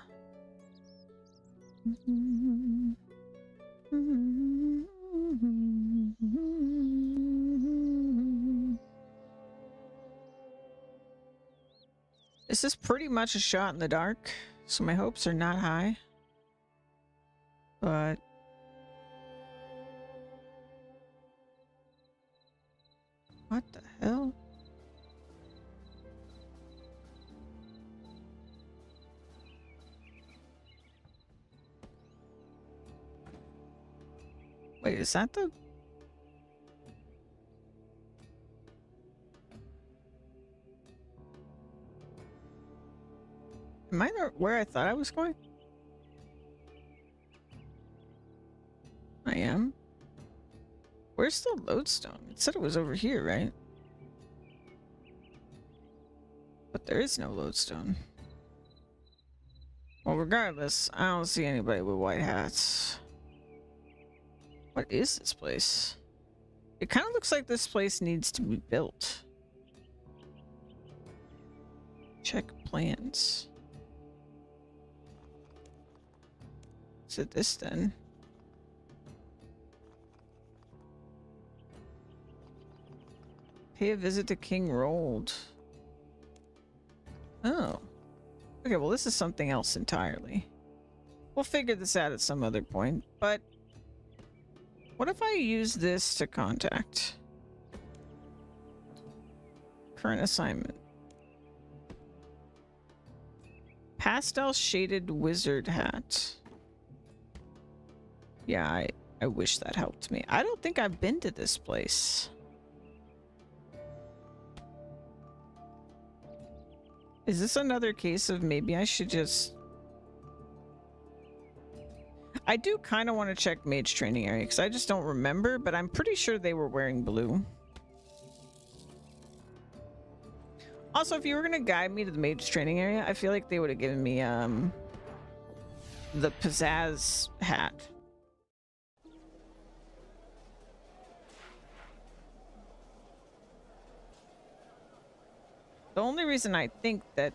This is pretty much a shot in the dark, so my hopes are not high. But what the hell? Wait, is that the... Am I not where I thought I was going? I am. Where's the lodestone? It said it was over here, right? But there is no lodestone. Well, regardless, I don't see anybody with white hats. What is this place? It kind of looks like this place needs to be built. Check plans. Is it this then? Pay a visit to King Rold. Oh. Okay, well this is something else entirely. We'll figure this out at some other point, but what if I use this to contact? Current assignment. Pastel shaded wizard hat. Yeah, I wish that helped me. I don't think I've been to this place. Is this another case of maybe I should just... I do kind of want to check mage training area because I just don't remember, but I'm pretty sure they were wearing blue. Also, if you were going to guide me to the mage training area, I feel like they would have given me the pizzazz hat. The only reason I think that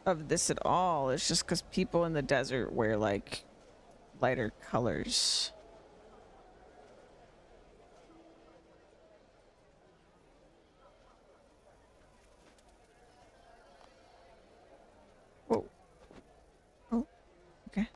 of this at all is just because people in the desert wear like lighter colors. Whoa. Oh, okay.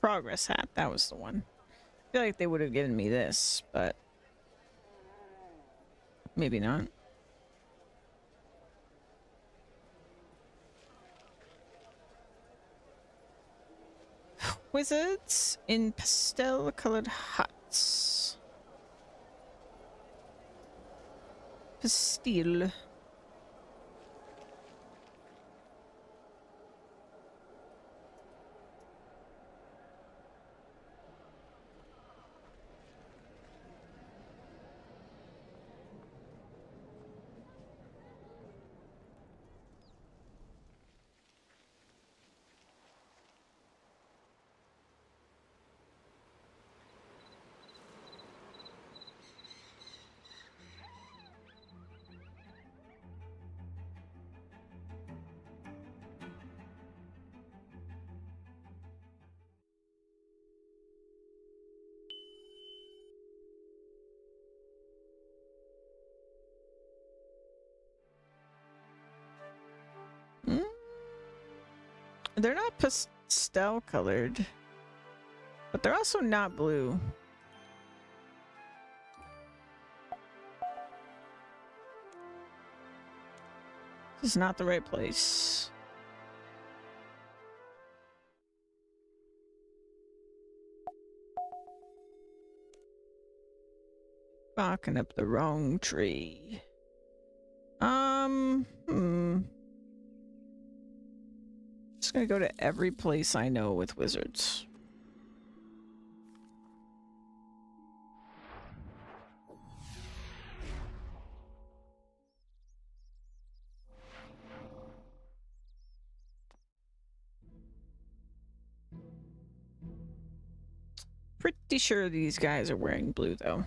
Progress hat, that was the one. I feel like they would have given me this, but maybe not. Wizards in pastel-colored hats. Pastel. Mm. They're not pastel colored, but they're also not blue. This is not the right place. Barking up the wrong tree. Just gonna go to every place I know with wizards. Pretty sure these guys are wearing blue, though.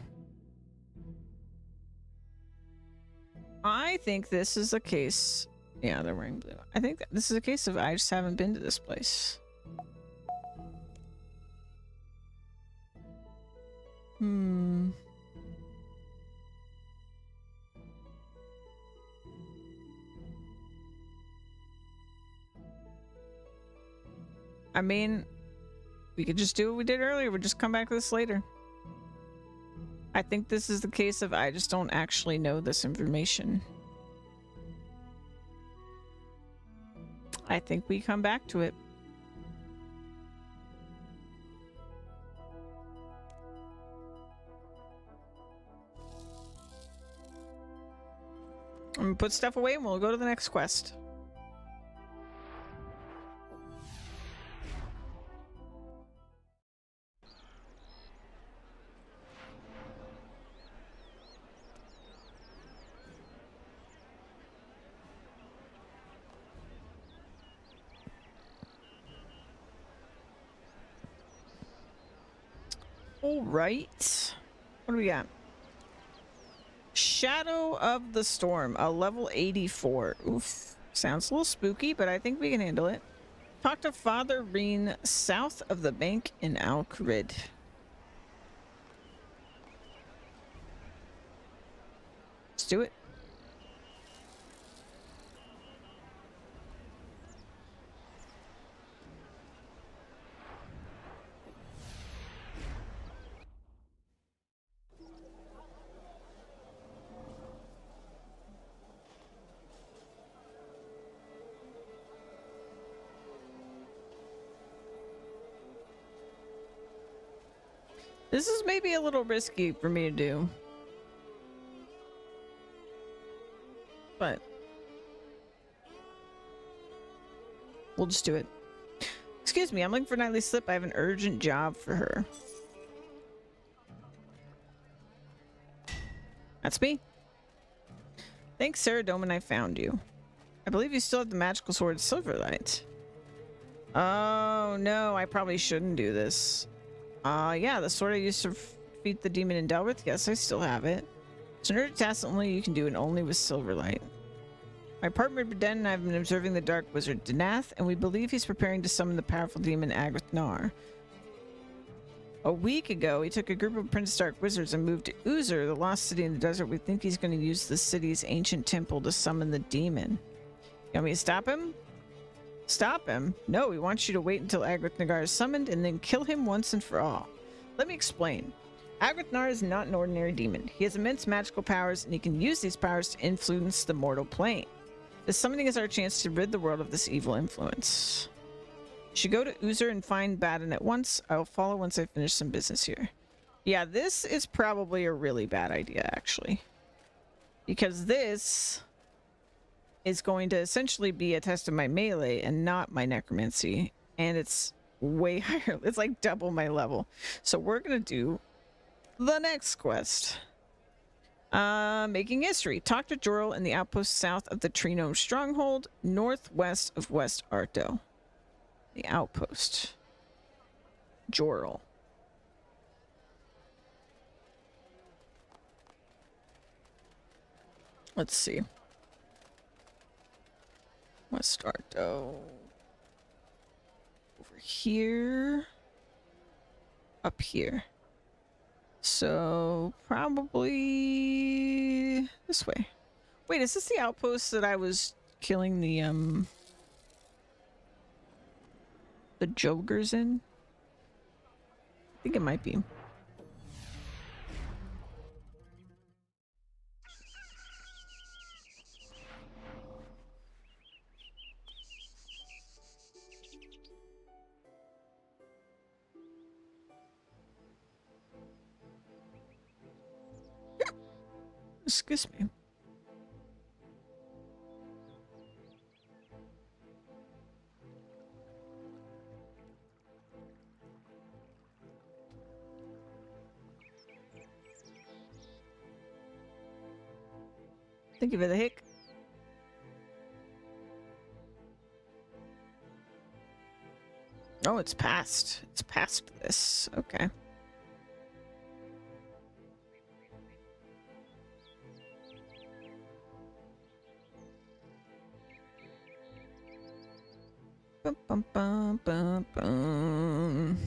I think this is a case... Yeah, they're wearing blue. I think that this is a case of I just haven't been to this place. I mean, we could just do what we did earlier. We'll just come back to this later. I think this is the case of I just don't actually know this information. I think we come back to it. I'm gonna put stuff away and we'll go to the next quest. All right. What do we got? Shadow of the Storm, a level 84. Oof. Sounds a little spooky, but I think we can handle it. Talk to Father Reen south of the bank in Al-Kharid. Let's do it. This is maybe a little risky for me to do. But we'll just do it. Excuse me, I'm looking for Nightly Slip. I have an urgent job for her. That's me. Thanks, Sarah Doman, I found you. I believe you still have the magical sword Silverlight. Oh, no, I probably shouldn't do this. Yeah, the sword I used to defeat the demon in Delrith. Yes, I still have it. It's an urgent task only you can do, and only with Silverlight. My partner Beden and I have been observing the dark wizard Danath, and we believe he's preparing to summon the powerful demon Agrith Nar. A week ago, he took a group of Prince Dark wizards and moved to Uzur, the lost city in the desert. We think he's going to use the city's ancient temple to summon the demon. You want me to stop him? Stop him? No, we want you to wait until Agrith Nagar is summoned and then kill him once and for all. Let me explain. Agrith Nar is not an ordinary demon. He has immense magical powers, and he can use these powers to influence the mortal plane. This summoning is our chance to rid the world of this evil influence. You should go to Uzur and find Baden at once. I will follow once I finish some business here. Yeah, this is probably a really bad idea, actually. Because this is going to essentially be a test of my melee and not my necromancy. And it's way higher. It's like double my level. So we're going to do the next quest. Making history. Talk to Jorl in the outpost south of the Tree Gnome Stronghold, northwest of West Arto. The outpost. Jorl. Let's see. West Arto. Over here. Up here. So probably this way. Wait, is this the outpost that I was killing the Jogers in? I think it might be. Excuse me. Thank you for the hick. Oh, it's past. It's past this. Okay. Bum, bum, bum, bum, bum.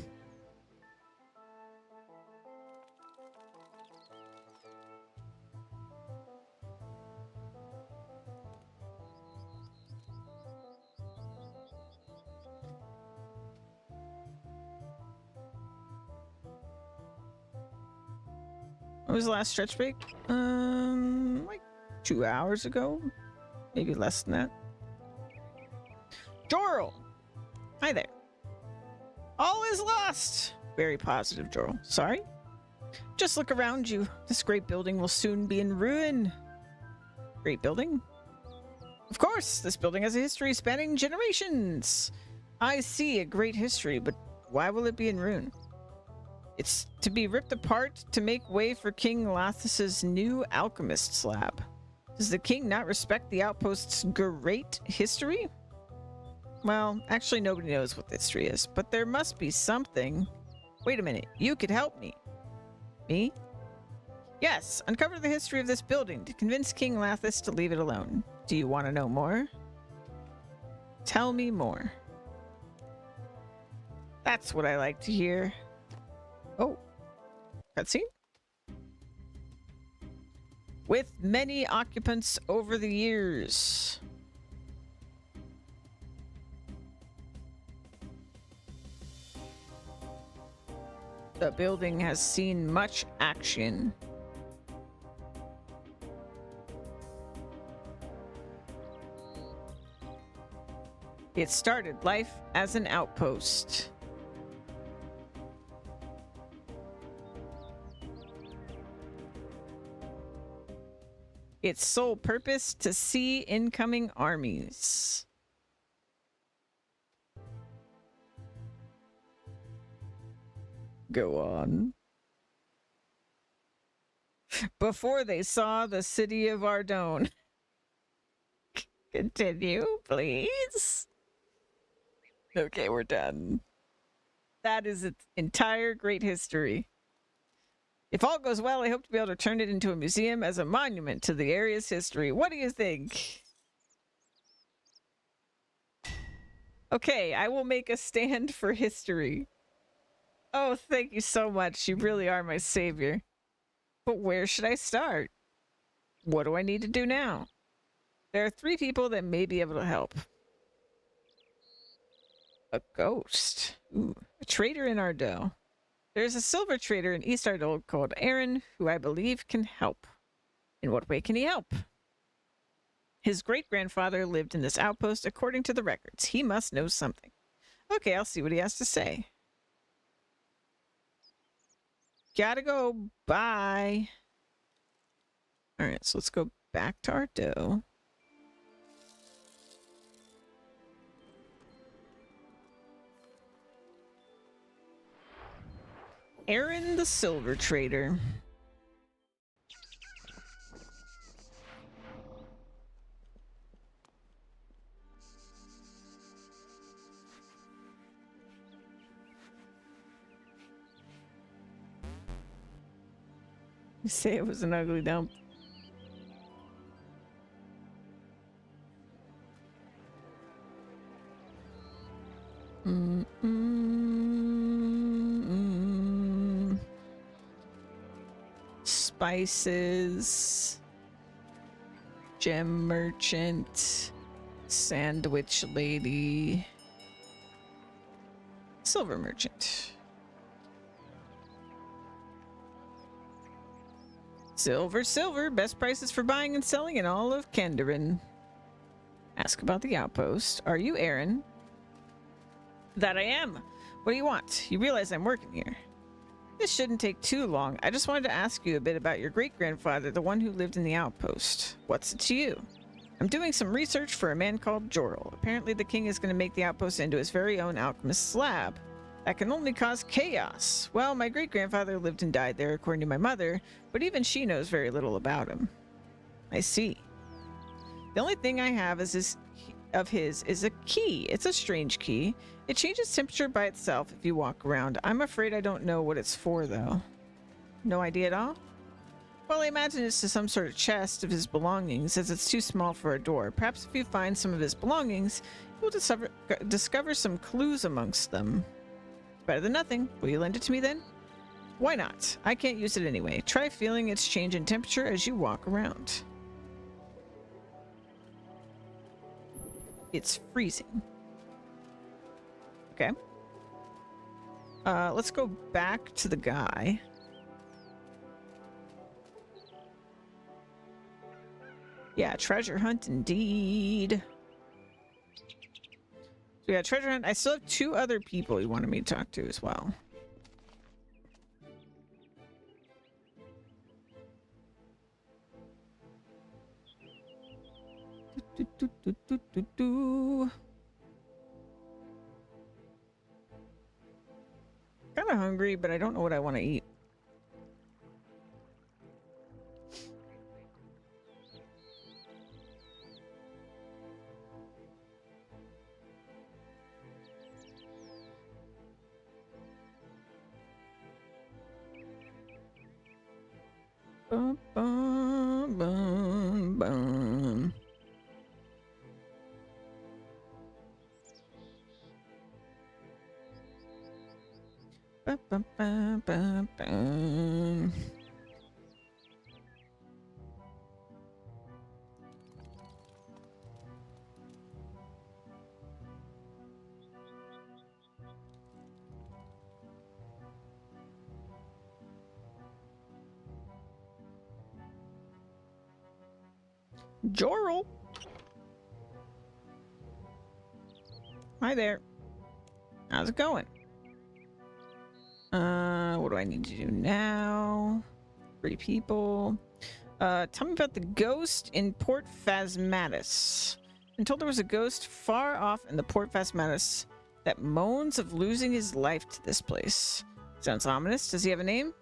What was the last stretch break? Like 2 hours ago? Maybe less than that. Jorl! Hi there. All is lost! Very positive, Jorl. Sorry? Just look around you. This great building will soon be in ruin. Great building? Of course, this building has a history spanning generations. I see a great history, but why will it be in ruin? It's to be ripped apart to make way for King Lathas's new alchemist's lab. Does the king not respect the outpost's great history? Well, actually nobody knows what history is, but there must be something. Wait a minute, you could help me. Me? Yes, uncover the history of this building to convince King Lathas to leave it alone. Do you want to know more? Tell me more. That's what I like to hear. Oh, cutscene? With many occupants over the years. The building has seen much action. It started life as an outpost. Its sole purpose to see incoming armies. Go on. Before they saw the city of Ardone. Continue, please. Okay, we're done. That is its entire great history. If all goes well, I hope to be able to turn it into a museum as a monument to the area's history. What do you think? Okay, I will make a stand for history. Oh, thank you so much. You really are my savior. But where should I start? What do I need to do now? There are 3 people that may be able to help. A ghost. Ooh, a trader in Ardell. There's a silver trader in East Ardell called Aaron, who I believe can help. In what way can he help? His great-grandfather lived in this outpost according to the records. He must know something. Okay, I'll see what he has to say. Gotta go. Bye. Alright, so let's go back to Ardell. Aaron the Silver Trader. You say it was an ugly dump. Spices, gem merchant, sandwich lady, silver merchant. Silver, silver, best prices for buying and selling in all of Kenderin. Ask about the outpost. Are you Aaron? That I am. What do you want? You realize I'm working here. This shouldn't take too long. I just wanted to ask you a bit about your great-grandfather, the one who lived in the outpost. What's it to you? I'm doing some research for a man called Jorl. Apparently the king is going to make the outpost into his very own alchemist's lab. That can only cause chaos. Well, my great-grandfather lived and died there, according to my mother, but even she knows very little about him. I see. The only thing I have is of his is a key. It's a strange key. It changes temperature by itself if you walk around. I'm afraid I don't know what it's for, though. No idea at all? Well, I imagine it's to some sort of chest of his belongings, as it's too small for a door. Perhaps if you find some of his belongings, you'll discover some clues amongst them. Better than nothing. Will you lend it to me then? Why not? I can't use it anyway. Try feeling its change in temperature as you walk around. It's freezing. Okay. Let's go back to the guy. Yeah, treasure hunt indeed. So yeah, treasure hunt. I still have 2 other people he wanted me to talk to as well. Kind of hungry, but I don't know what I want to eat. Bum, bum, bum, bum. Bum, bum, bum, bum, bum. Jorl. Hi there. How's it going? What do I need to do now? 3 people. Tell me about the ghost in Port Phasmatis. I'm told there was a ghost far off in the Port Phasmatis that moans of losing his life to this place. Sounds ominous. Does he have a name?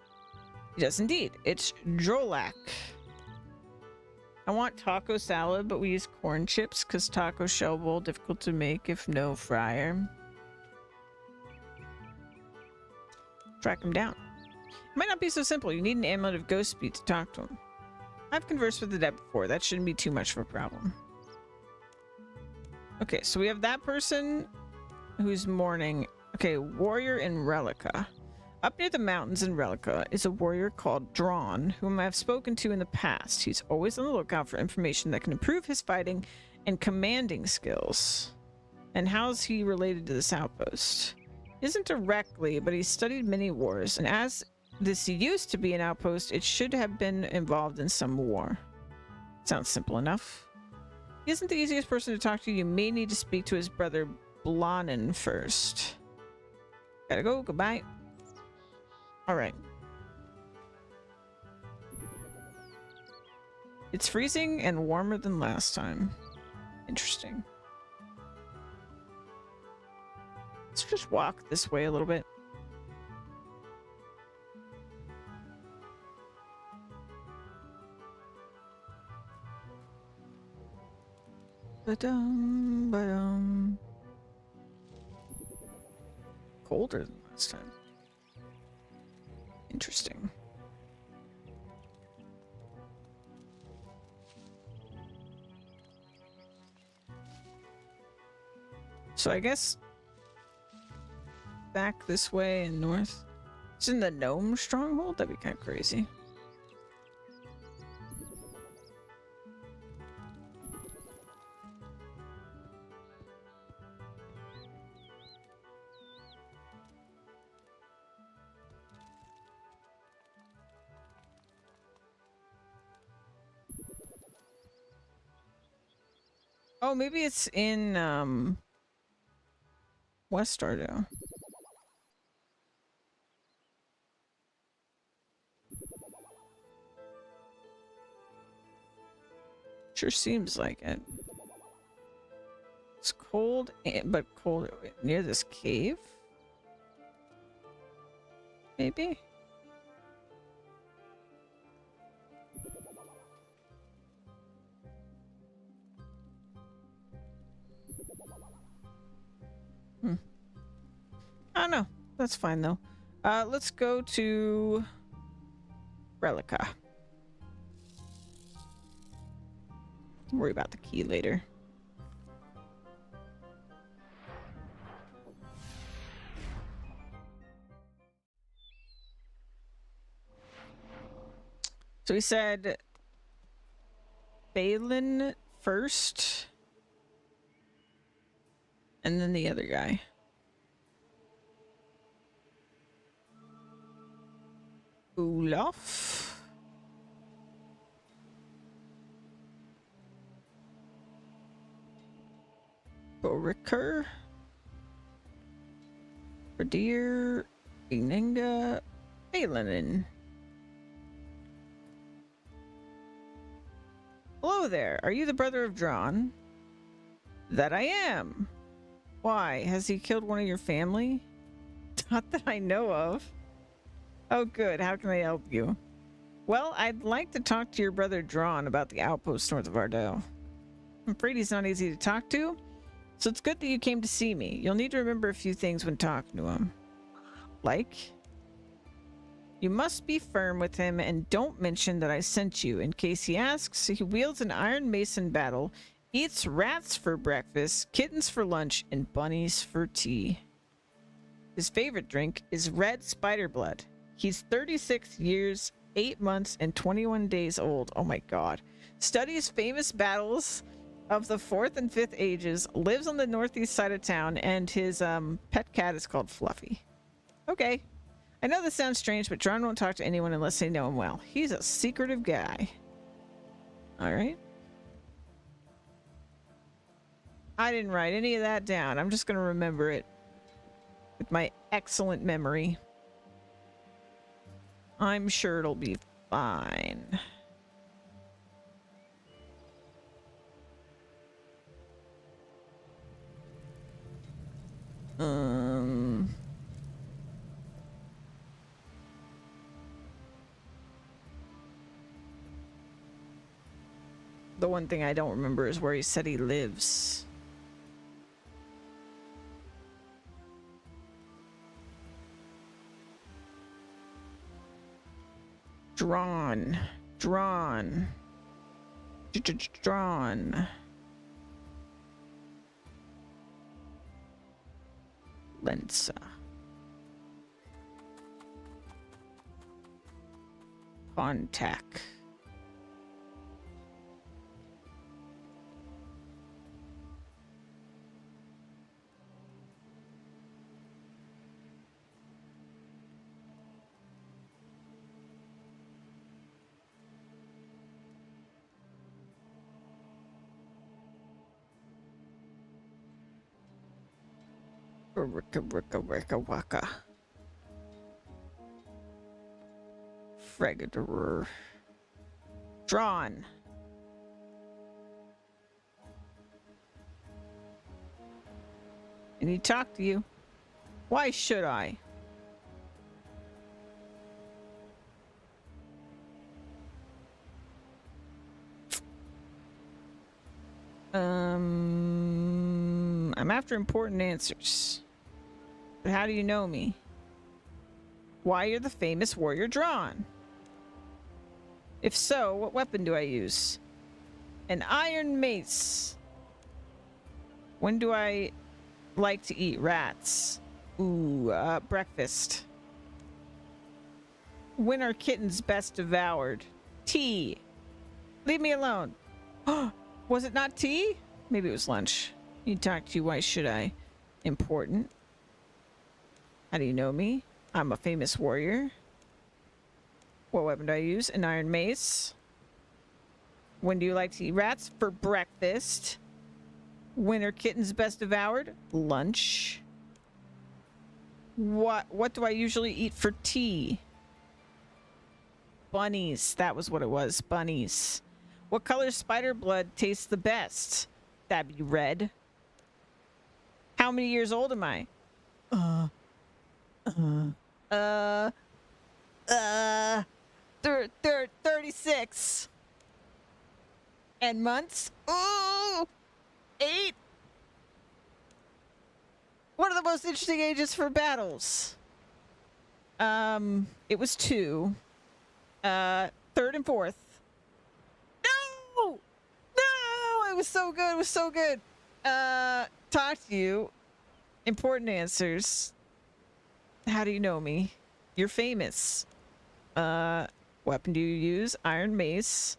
He does indeed. It's Drolak. I want taco salad, but we use corn chips because taco shell bowl difficult to make if no fryer. Track him down. It might not be so simple. You need an amulet of ghost speed to talk to him. I've conversed with the dead before. That shouldn't be too much of a problem. Okay, so we have that person who's mourning. Okay, warrior in Relica. Up near the mountains in Relica is a warrior called Drawn, whom I have spoken to in the past. He's always on the lookout for information that can improve his fighting and commanding skills. And how's he related to this outpost? He isn't directly, but he's studied many wars, and as this used to be an outpost, it should have been involved in some war. Sounds simple enough. He isn't the easiest person to talk to. You may need to speak to his brother Blanen first. Gotta go. Goodbye. Alright. It's freezing and warmer than last time. Interesting. Let's just walk this way a little bit. Ba-dum, ba-dum. Colder than last time. Interesting. So I guess back this way and north. It's in the gnome stronghold? That'd be kind of crazy. Oh, maybe it's in West Stardew. Sure seems like it. It's cold, but cold near this cave? Maybe? I don't know. That's fine though. Let's go to Relica. Worry about the key later. So we said Balin first, and then the other guy. Olaf. Boriker. Radir. Ininga. Balin. Hello there. Are you the brother of Drawn? That I am. Why? Has he killed one of your family? Not that I know of. Oh, good. How can I help you? Well, I'd like to talk to your brother Drawn about the outpost north of Ardell. I'm afraid he's not easy to talk to, so it's good that you came to see me. You'll need to remember a few things when talking to him. Like? You must be firm with him and don't mention that I sent you. In case he asks, he wields an iron mason battle, eats rats for breakfast, kittens for lunch, and bunnies for tea. His favorite drink is red spider blood. He's 36 years, 8 months, and 21 days old. Oh my god. Studies famous battles of the 4th and 5th ages, lives on the northeast side of town, and his pet cat is called Fluffy. Okay. I know this sounds strange, but Drawn won't talk to anyone unless they know him well. He's a secretive guy. Alright. I didn't write any of that down. I'm just going to remember it with my excellent memory. I'm sure it'll be fine. The one thing I don't remember is where he said he lives. Drawn. Drawn. Drawn. Lensa. Contact. Ricka waka. Fregator. Drawn. I need to talk to you. Why should I? I'm after important answers. But how do you know me? Why you're the famous warrior Drawn? If so, what weapon do I use? An iron mace. When do I like to eat rats? Ooh, breakfast. When are kittens best devoured? Tea. Leave me alone. Was it not tea? Maybe it was lunch. Need to talk to you. Why should I? Important. How do you know me? I'm a famous warrior. What weapon do I use? An iron mace. When do you like to eat rats? For breakfast. When are kittens best devoured? Lunch. What do I usually eat for tea? Bunnies. That was what it was. Bunnies. What color spider blood tastes the best? That'd be red. How many years old am I? 36. And months? Ooh! 8. What are the most interesting ages for battles? It was 2. 3rd and 4th. No! No! It was so good. It was so good. Talk to you. Important answers. How do you know me? You're famous. Weapon do you use? Iron mace.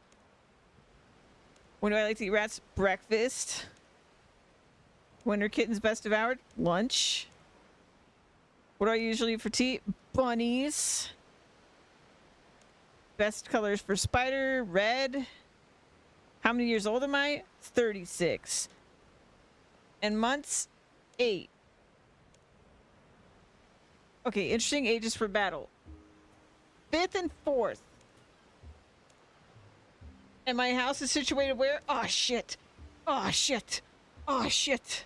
When do I like to eat rats? Breakfast. When are kittens best devoured? Lunch. What do I usually eat for tea? Bunnies. Best colors for spider? Red. How many years old am I? 36. And months? 8. Okay, interesting ages for battle. 5th and 4th. And my house is situated where? Oh, shit. Oh, shit. Oh, shit.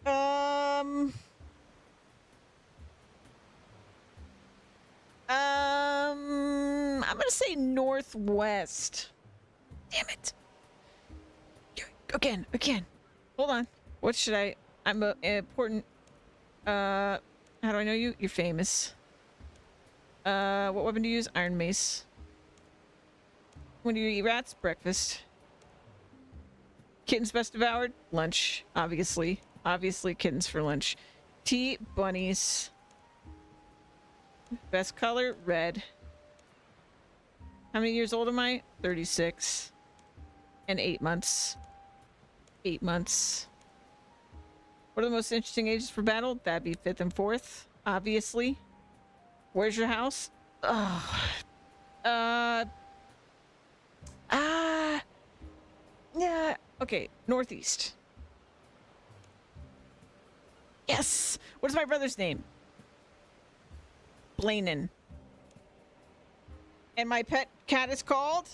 I'm gonna say northwest. Damn it. Again. Hold on. What should I? I'm important. How do I know you? You're famous. What weapon do you use? Iron mace. When do you eat rats? Breakfast. Kittens best devoured? Lunch. Obviously kittens for lunch. Tea? Bunnies. Best color? Red. How many years old am I? 36. And 8 months. 8 months. What are the most interesting ages for battle? That'd be 5th and 4th, obviously. Where's your house? Yeah. Okay, northeast. Yes! What is my brother's name? Blainen. And my pet cat is called?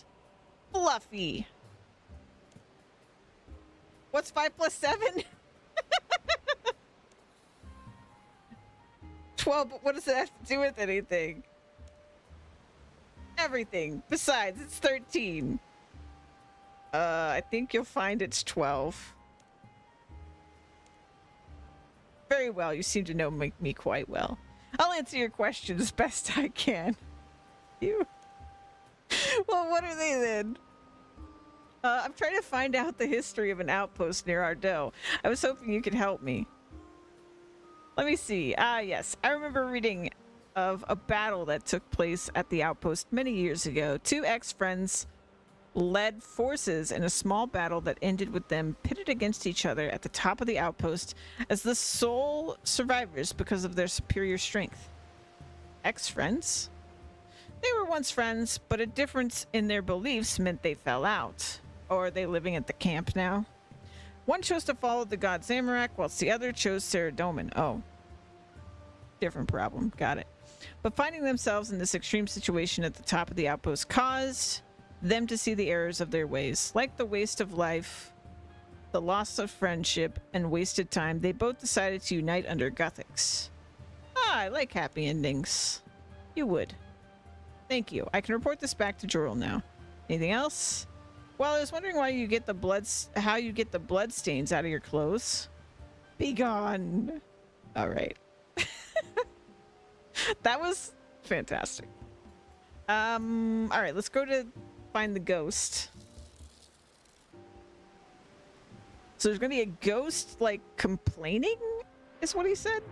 Fluffy. What's 5 plus 7? 12, but what does it have to do with anything? Everything. Besides, it's 13. I think you'll find it's 12. Very well. You seem to know me quite well. I'll answer your questions as best I can. You. Well, what are they then? I'm trying to find out the history of an outpost near Ardell. I was hoping you could help me. Let me see. Ah, yes. I remember reading of a battle that took place at the outpost many years ago. Two ex-friends led forces in a small battle that ended with them pitted against each other at the top of the outpost as the sole survivors because of their superior strength. Ex-friends? They were once friends, but a difference in their beliefs meant they fell out. Or are they living at the camp now? One chose to follow the god Zamorak, whilst the other chose Saradomin. Oh. Different problem. Got it. But finding themselves in this extreme situation at the top of the outpost caused them to see the errors of their ways. Like the waste of life, the loss of friendship, and wasted time, they both decided to unite under Guthix. Ah, I like happy endings. You would. Thank you. I can report this back to Jorul now. Anything else? Well, I was wondering why you get how you get the blood stains out of your clothes. Be gone. All right. That was fantastic. All right, let's go to find the ghost. So there's gonna be a ghost, like, complaining, is what he said?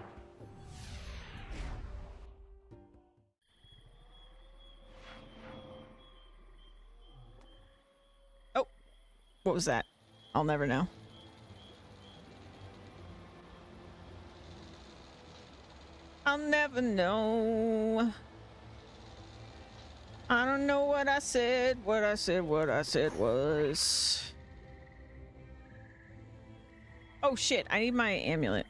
Oh, what was that? I'll never know. I'll never know. I don't know what I said. What I said was... Oh shit, I need my amulet.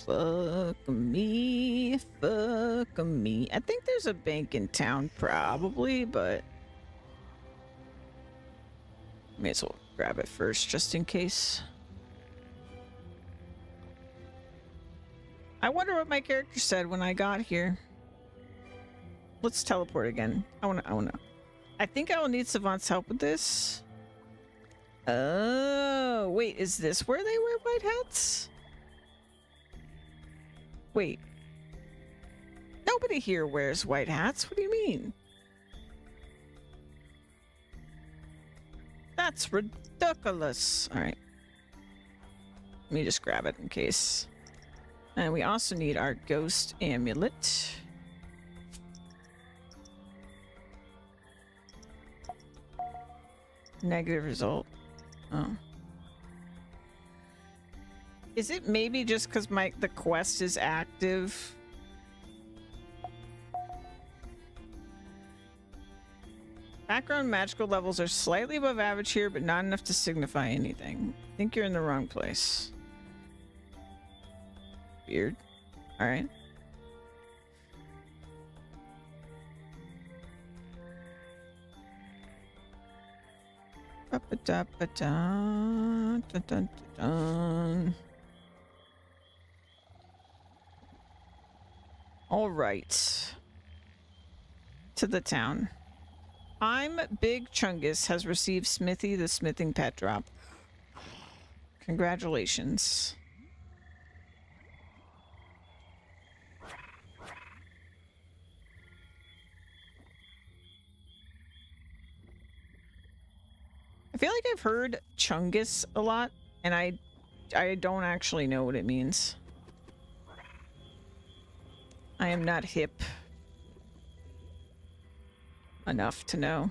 Fuck me. Fuck me. I think there's a bank in town, probably, but... May as well grab it first, just in case. I wonder what my character said when I got here. Let's teleport again. I wanna. I think I will need Savant's help with this. Oh, wait, is this where they wear white hats? Wait. Nobody here wears white hats. What do you mean? That's ridiculous. All right. Let me just grab it in case. And we also need our ghost amulet. Negative result. Oh. Is it maybe just because the quest is active? Background magical levels are slightly above average here, but not enough to signify anything. I think you're in the wrong place. Weird. Alright. All right. To the town. I'm Big Chungus has received Smithy the smithing pet drop. Congratulations. I feel like I've heard Chungus a lot, and I don't actually know what it means. I am not hip enough to know.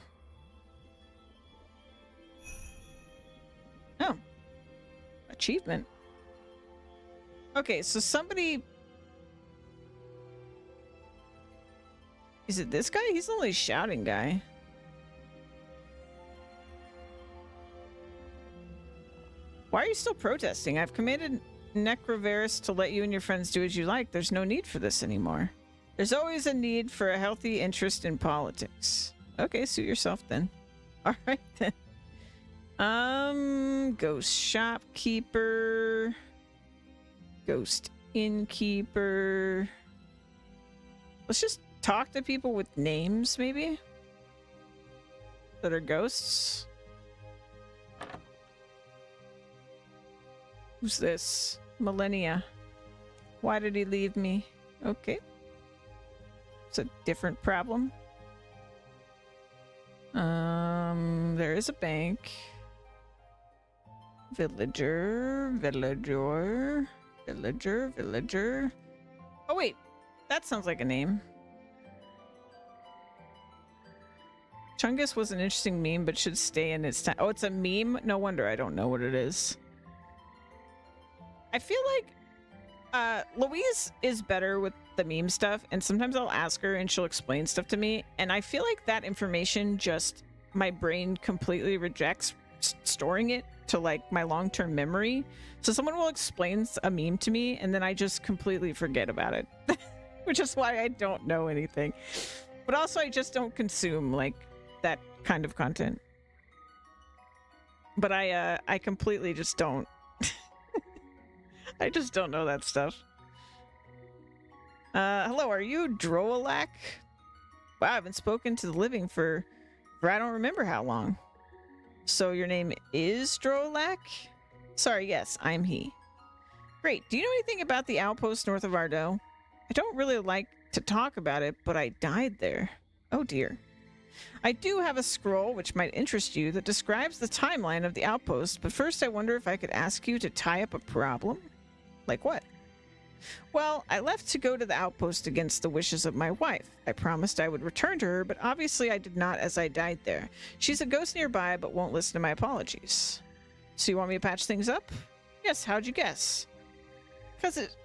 Oh. Achievement. Okay, so somebody... Is it this guy? He's the only shouting guy. Why are you still protesting? I've commanded Necrovarus to let you and your friends do as you like. There's no need for this anymore. There's always a need for a healthy interest in politics. Okay, suit yourself then. All right then. Ghost shopkeeper. Ghost innkeeper. Let's just talk to people with names, maybe? That are ghosts. Who's this? Millennia. Why did he leave me? Okay. It's a different problem. There is a bank. Villager. Oh wait, that sounds like a name. Chungus was an interesting meme, but should stay in its time. Oh, it's a meme? No wonder I don't know what it is. I feel like Louise is better with the meme stuff, and sometimes I'll ask her and she'll explain stuff to me, and I feel like that information just, my brain completely rejects storing it to like my long-term memory. So someone will explain a meme to me and then I just completely forget about it. Which is why I don't know anything. But also I just don't consume like that kind of content. But I completely just don't. I just don't know that stuff. Hello, are you Droalak? Wow, I haven't spoken to the living for I don't remember how long. So your name is Droalak? Sorry, yes, I'm he. Great. Do you know anything about the outpost north of Ardo? I don't really like to talk about it, but I died there. Oh dear. I do have a scroll which might interest you that describes the timeline of the outpost, but first I wonder if I could ask you to tie up a problem? Like what? Well, I left to go to the outpost against the wishes of my wife. I promised I would return to her, but obviously I did not as I died there. She's a ghost nearby, but won't listen to my apologies. So you want me to patch things up? Yes, how'd you guess?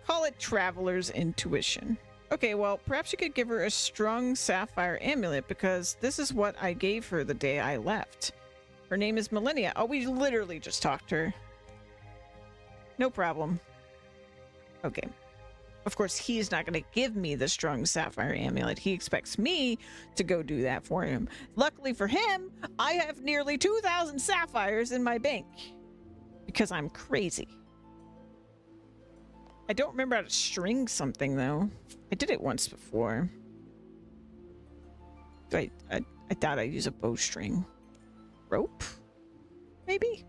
Call it Traveler's Intuition. Okay, well, perhaps you could give her a strung sapphire amulet, because this is what I gave her the day I left. Her name is Millennia. Oh, we literally just talked to her. No problem. Okay. Of course, he's not going to give me the strung sapphire amulet. He expects me to go do that for him. Luckily for him, I have nearly 2,000 sapphires in my bank. Because I'm crazy. I don't remember how to string something, though. I did it once before. I thought I'd use a bowstring. Rope? Maybe?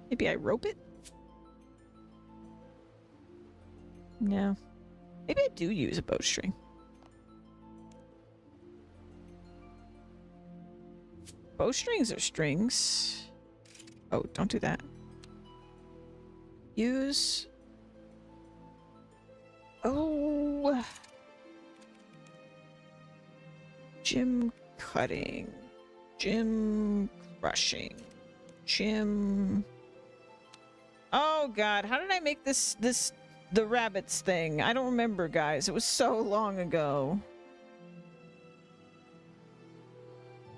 Maybe I rope it? No. Maybe I do use a bowstring. Bowstrings are strings. Oh, don't do that. Use... Oh... Gym cutting. Gym crushing. Gym... Oh god, how did I make the rabbits thing? I don't remember, guys. It was so long ago.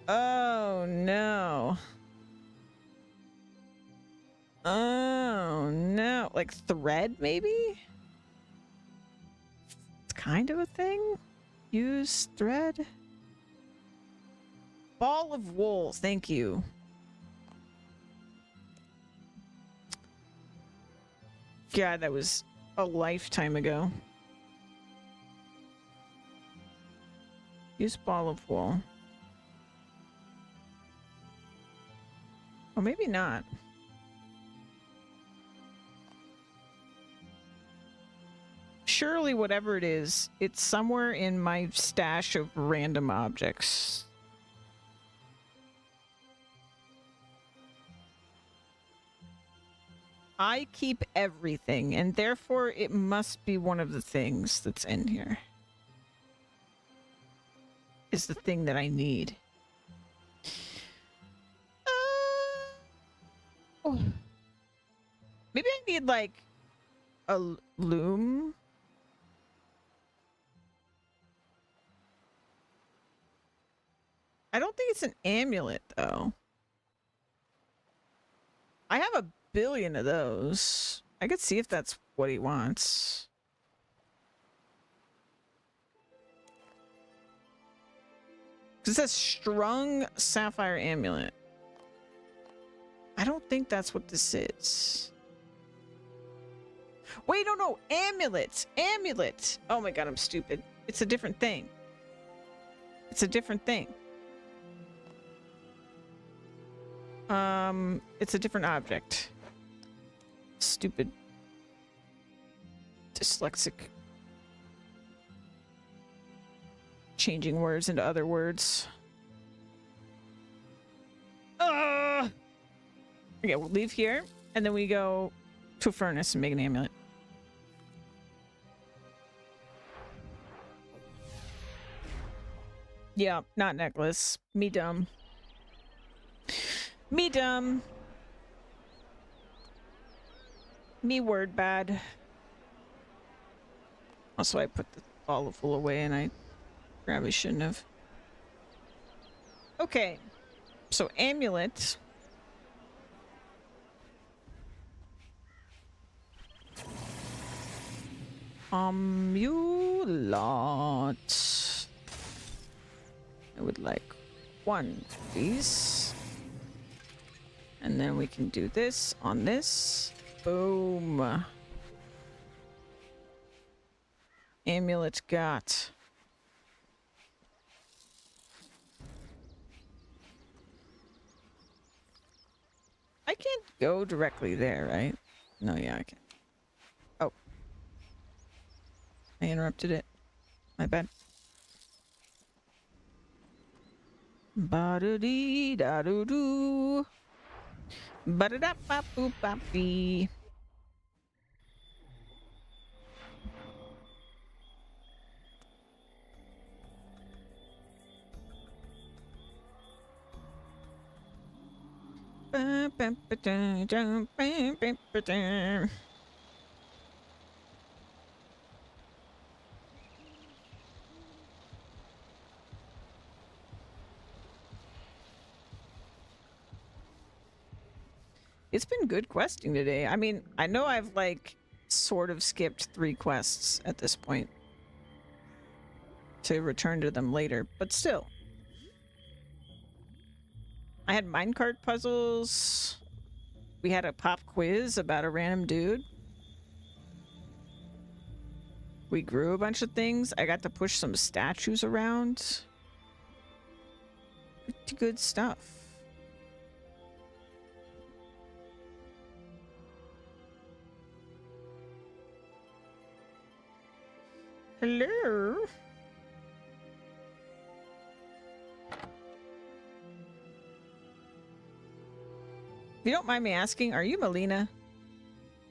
Oh no. Oh no. Like thread, maybe? It's kind of a thing? Use thread? Ball of wool, thank you. God, that was a lifetime ago. Use ball of wool. Or maybe not. Surely whatever it is, it's somewhere in my stash of random objects. I keep everything, and therefore it must be one of the things that's in here. Is the thing that I need. Oh. Maybe I need, like, a loom? I don't think it's an amulet, though. I have a billion of those. I could see if that's what he wants. Because it says strung sapphire amulet. I don't think that's what this is. Wait, no, amulet! Amulet! Oh my god, I'm stupid. It's a different thing. It's a different thing. It's a different object. Stupid dyslexic changing words into other words. Okay, we'll leave here and then we go to a furnace and make an amulet. Yeah, not necklace. Me dumb. Me dumb. Me word bad. Also, I put the olive oil away and I probably shouldn't have. Okay. So, amulet. Amulet. I would like one, please. And then we can do this on this. Boom. Amulet got. I can't go directly there, right? No, yeah, I can. Oh. I interrupted it. My bad. Ba-da-dee-da-doo-doo. Ba-da-da-ba-boop-ba-bee. Ba-ba-ba-da-da-ba-ba-ba-da. It's been good questing today. I mean, I know I've like sort of skipped 3 quests at this point to return to them later, but still. I had minecart puzzles. We had a pop quiz about a random dude. We grew a bunch of things. I got to push some statues around. Pretty good stuff. Hello? If you don't mind me asking, are you Melina?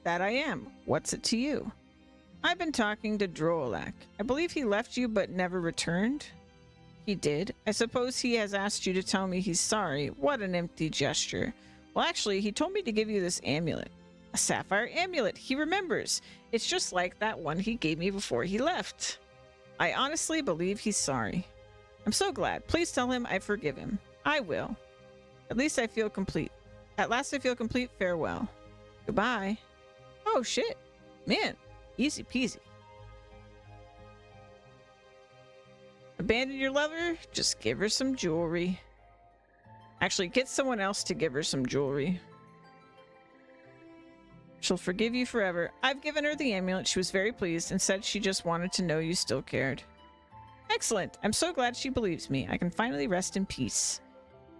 That I am. What's it to you? I've been talking to Drolak. I believe he left you but never returned. He did. I suppose he has asked you to tell me he's sorry. What an empty gesture. Well, actually, he told me to give you this amulet. A sapphire amulet. He remembers. It's just like that one he gave me before he left. I honestly believe he's sorry. I'm so glad. Please tell him I forgive him. I will. At least I feel complete. At last I feel complete. Farewell. Goodbye. Oh, shit. Man. Easy peasy. Abandon your lover? Just give her some jewelry. Actually, get someone else to give her some jewelry. She'll forgive you forever. I've given her the amulet. She was very pleased and said she just wanted to know you still cared. Excellent. I'm so glad she believes me. I can finally rest in peace.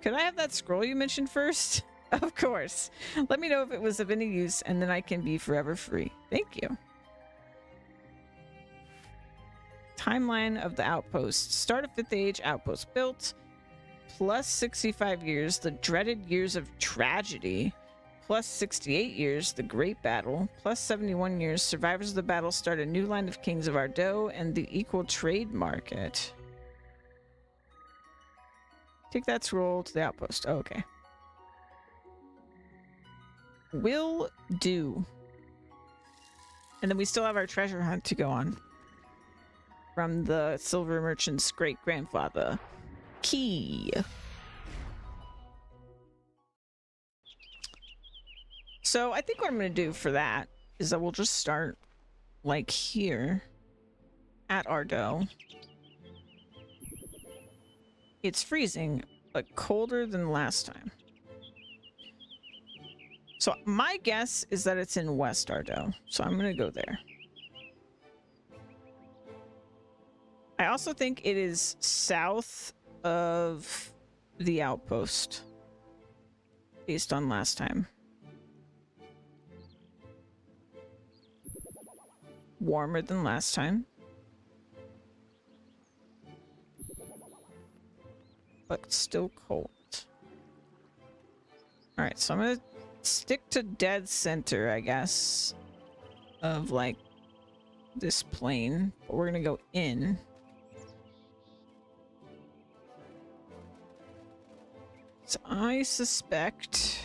Could I have that scroll you mentioned first? Of course. Let me know if it was of any use and then I can be forever free. Thank you. Timeline of the outpost. Start of 5th Age outpost built. Plus 65 years, the dreaded years of tragedy. Plus 68 years, the Great Battle. Plus 71 years, survivors of the battle start a new line of kings of Ardo and the equal trade market. Take that scroll to the outpost. Oh, okay. Will do. And then we still have our treasure hunt to go on. From the silver merchant's great-grandfather. Key. So I think what I'm going to do for that is that we'll just start like here at Ardo. It's freezing, but colder than last time. So my guess is that it's in West Ardo. So I'm going to go there. I also think it is south of the outpost based on last time. warmer than last time. But still cold. Alright, so I'm gonna stick to dead center, I guess, of like this plane. But we're gonna go in. So I suspect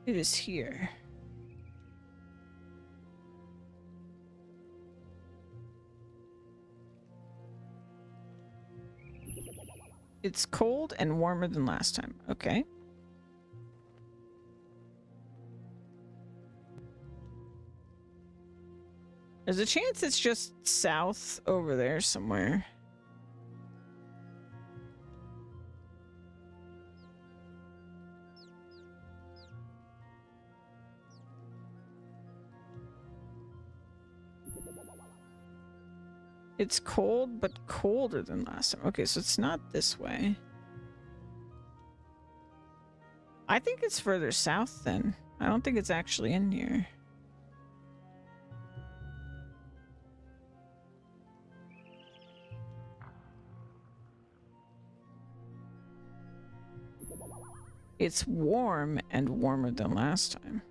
it is here. It's cold and warmer than last time. Okay. There's a chance it's just south over there somewhere. It's cold, but colder than last time. Okay, so it's not this way. I think it's further south then. I don't think it's actually in here. It's warm and warmer than last time.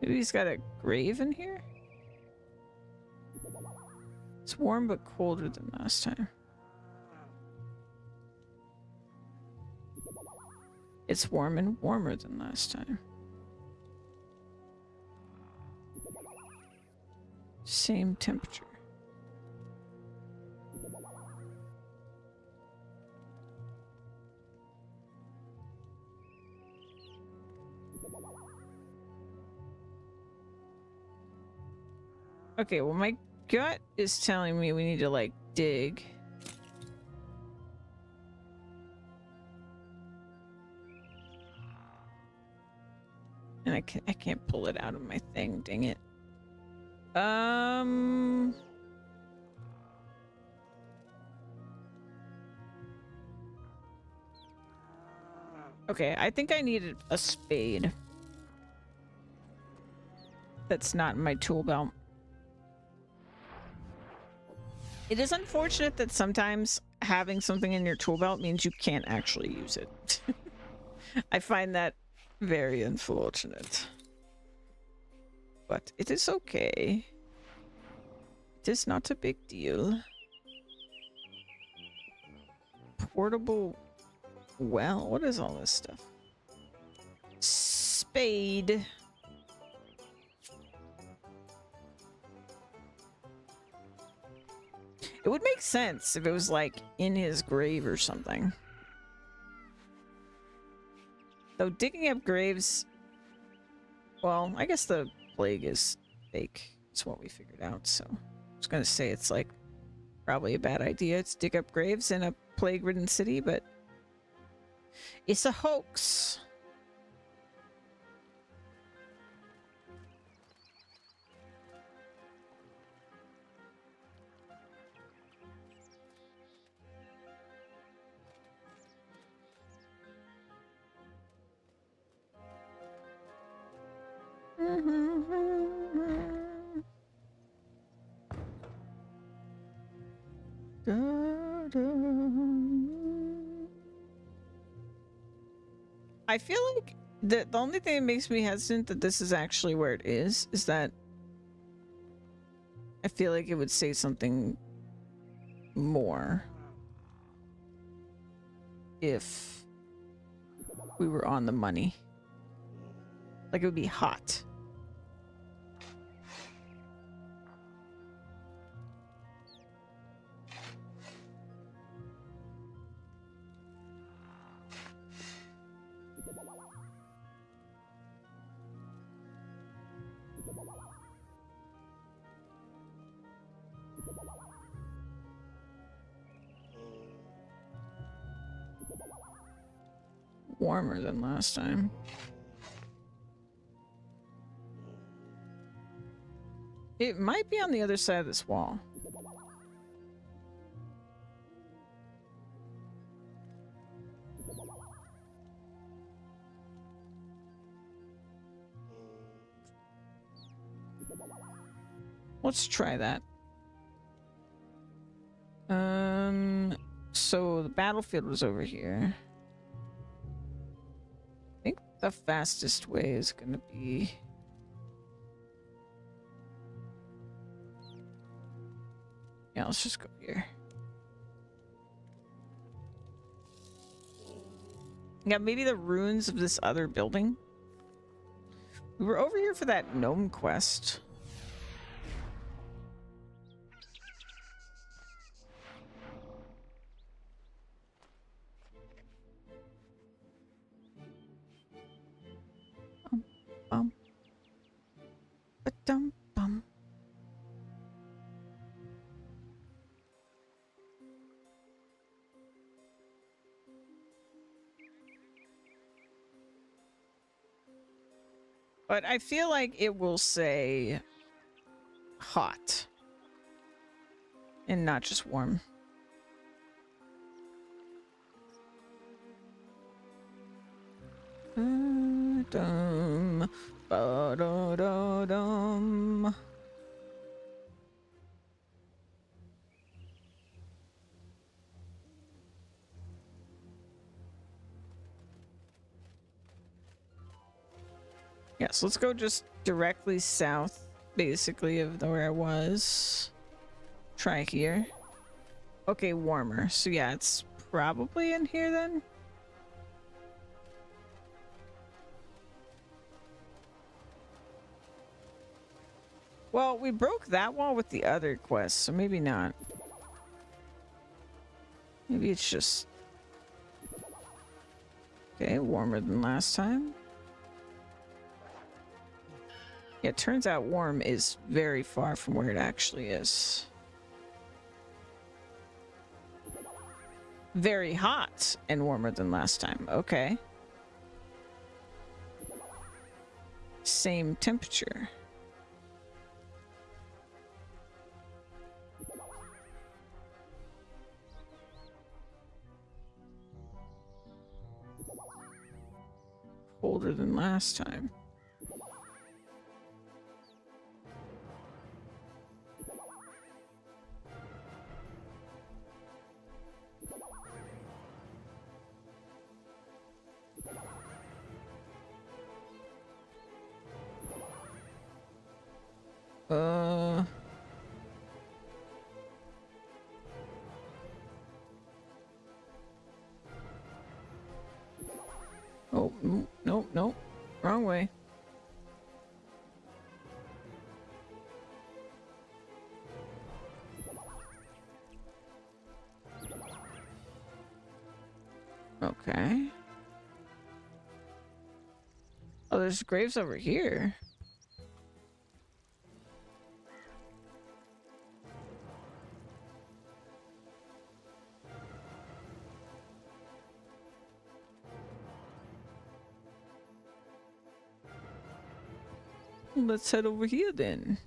Maybe he's got a grave in here? It's warm but colder than last time. It's warm and warmer than last time. Same temperature. Okay, well, my gut is telling me we need to, like, dig. And I can't pull it out of my thing, dang it. Okay, I think I needed a spade. That's not in my tool belt. It is unfortunate that sometimes having something in your tool belt means you can't actually use it. I find that very unfortunate. But it is okay. It is not a big deal. Portable well, what is all this stuff? Spade. It would make sense if it was like in his grave or something. Though digging up graves, well, I guess the plague is fake. It's what we figured out, so I was gonna say it's like probably a bad idea to dig up graves in a plague-ridden city, but it's a hoax. I feel like the only thing that makes me hesitant that this is actually where it is that I feel like it would say something more if we were on the money. Like it would be hot. warmer than last time. It might be on the other side of this wall. Let's try that. So the battlefield was over here. I think the fastest way is gonna be... Yeah, let's just go here. Yeah, maybe the ruins of this other building. We were over here for that gnome quest. Bum. Ba-dum bum. But I feel like it will say hot and not just warm. Dum, ba-da-da-dum. Yeah, so let's go just directly south, basically, of where I was. Try here. Okay, warmer. So yeah, it's probably in here then. Well, we broke that wall with the other quest, so maybe not. Maybe it's just... Okay, warmer than last time. Yeah, it turns out warm is very far from where it actually is. Very hot and warmer than last time. Okay. Same temperature. Colder than last time. Oh, no, no. Wrong way. Okay. Oh, there's graves over here. Let's head over here then.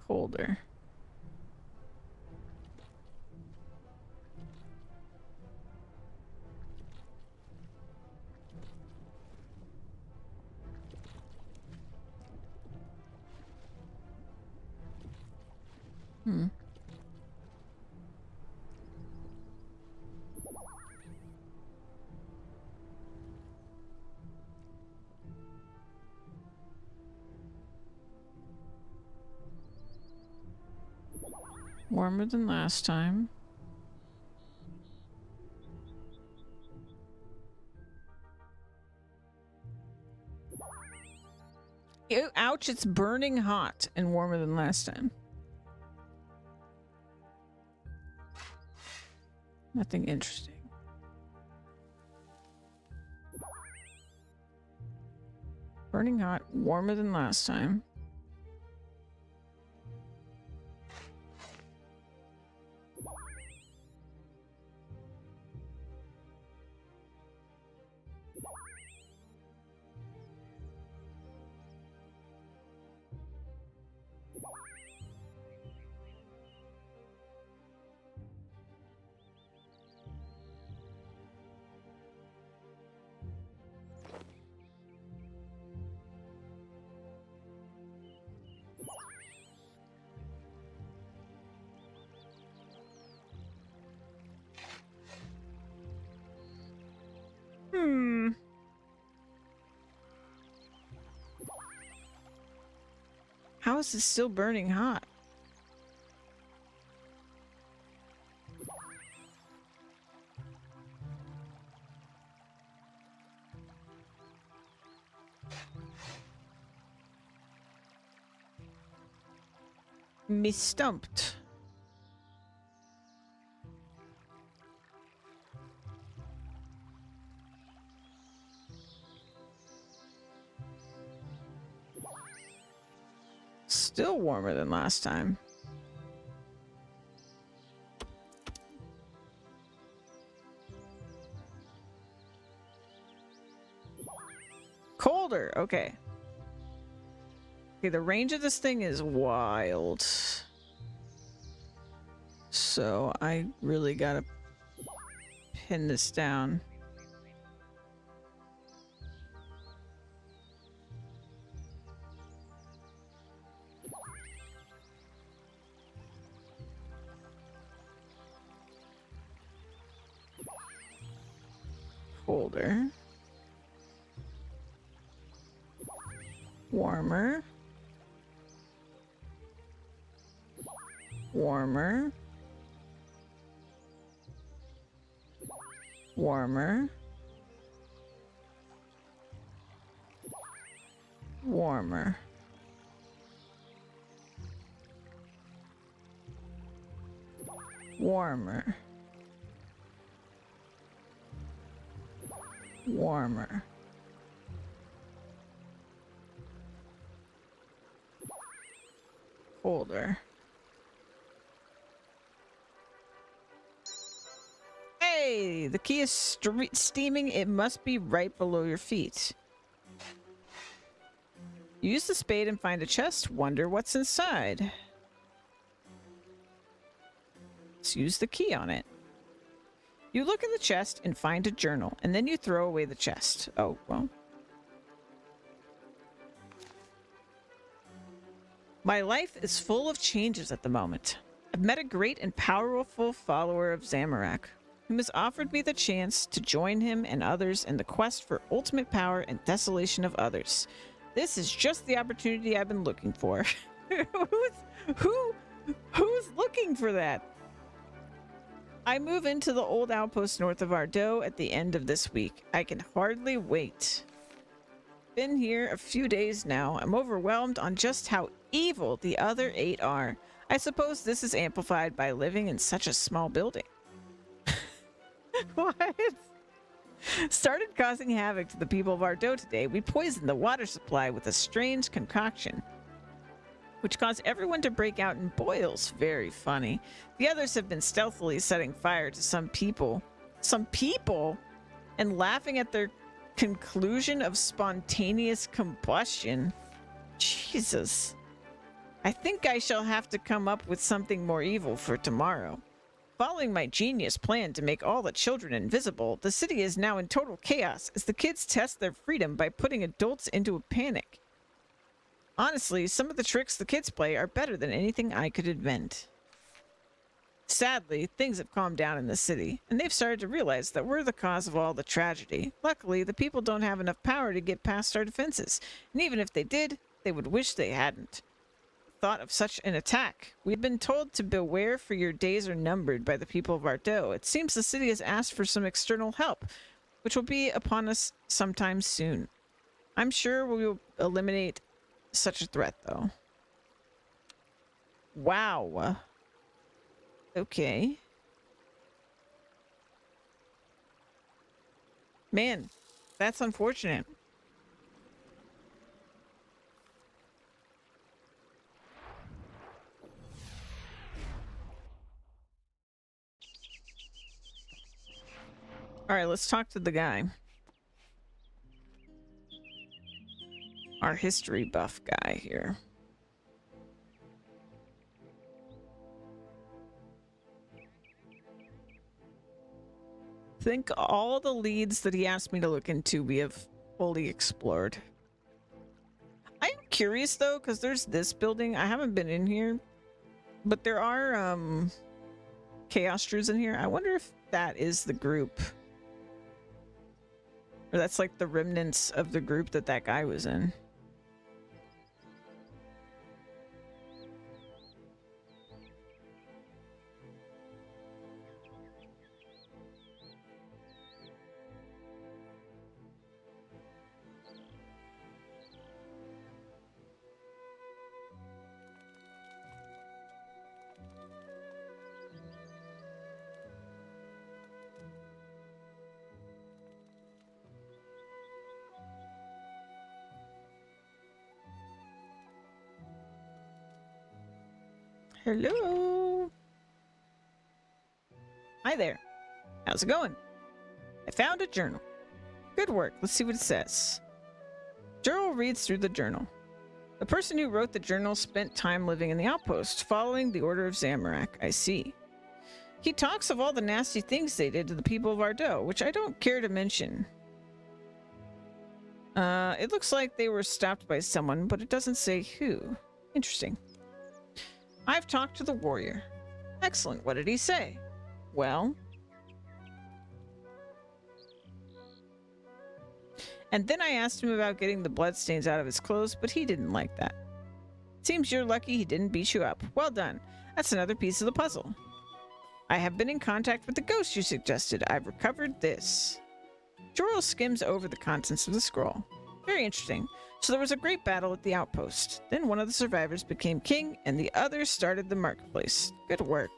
Colder. Warmer than last time. Ew, ouch, it's burning hot and warmer than last time. Nothing interesting. Burning hot, warmer than last time. How is this still burning hot? Me stumped. Still warmer than last time. Colder, okay. Okay, the range of this thing is wild. So I really gotta pin this down. Colder. Warmer. Warmer. Warmer. Warmer. Warmer. Warmer. Colder. Hey, the key is steaming. It must be right below your feet. Use the spade and find a chest. Wonder what's inside. Let's use the key on it. You look in the chest and find a journal, and then you throw away the chest. Oh, well. My life is full of changes at the moment. I've met a great and powerful follower of Zamorak, whom has offered me the chance to join him and others in the quest for ultimate power and desolation of others. This is just the opportunity I've been looking for. Who's looking for that? I move into the old outpost north of Ardo at the end of this week. I can hardly wait. Been here a few days now. I'm overwhelmed on just how evil the other 8 are. I suppose this is amplified by living in such a small building. What? Started causing havoc to the people of Ardo today. We poisoned the water supply with a strange concoction, which caused everyone to break out in boils. Very funny. The others have been stealthily setting fire to some people, and laughing at their conclusion of spontaneous combustion. Jesus. I think I shall have to come up with something more evil for tomorrow. Following my genius plan to make all the children invisible, the city is now in total chaos as the kids test their freedom by putting adults into a panic. Honestly, some of the tricks the kids play are better than anything I could invent. Sadly, things have calmed down in the city, and they've started to realize that we're the cause of all the tragedy. Luckily, the people don't have enough power to get past our defenses, and even if they did, they would wish they hadn't thought of such an attack. We've been told to beware, for your days are numbered by the people of Ardo. It seems the city has asked for some external help, which will be upon us sometime soon. I'm sure we will eliminate such a threat, though. Wow. Okay. Man, that's unfortunate. All right, let's talk to the guy. Our history buff guy here. Think all the leads that he asked me to look into we have fully explored. I'm curious though, because there's this building. I haven't been in here, but there are chaos druids in here. I wonder if that is the group. Or that's like the remnants of the group that that guy was in. Hello. Hi there. How's it going? I found a journal. Good work. Let's see what it says. Journal reads through the journal. The person who wrote the journal spent time living in the outpost, following the order of Zamorak. I see. He talks of all the nasty things they did to the people of Ardo, which I don't care to mention. It looks like they were stopped by someone, but it doesn't say who. Interesting. I've talked to the warrior. Excellent. What did he say? Well... And then I asked him about getting the bloodstains out of his clothes, but he didn't like that. Seems you're lucky he didn't beat you up. Well done. That's another piece of the puzzle. I have been in contact with the ghost you suggested. I've recovered this. Jorl skims over the contents of the scroll. Very interesting. So there was a great battle at the outpost. Then one of the survivors became king, and the other started the marketplace. Good work.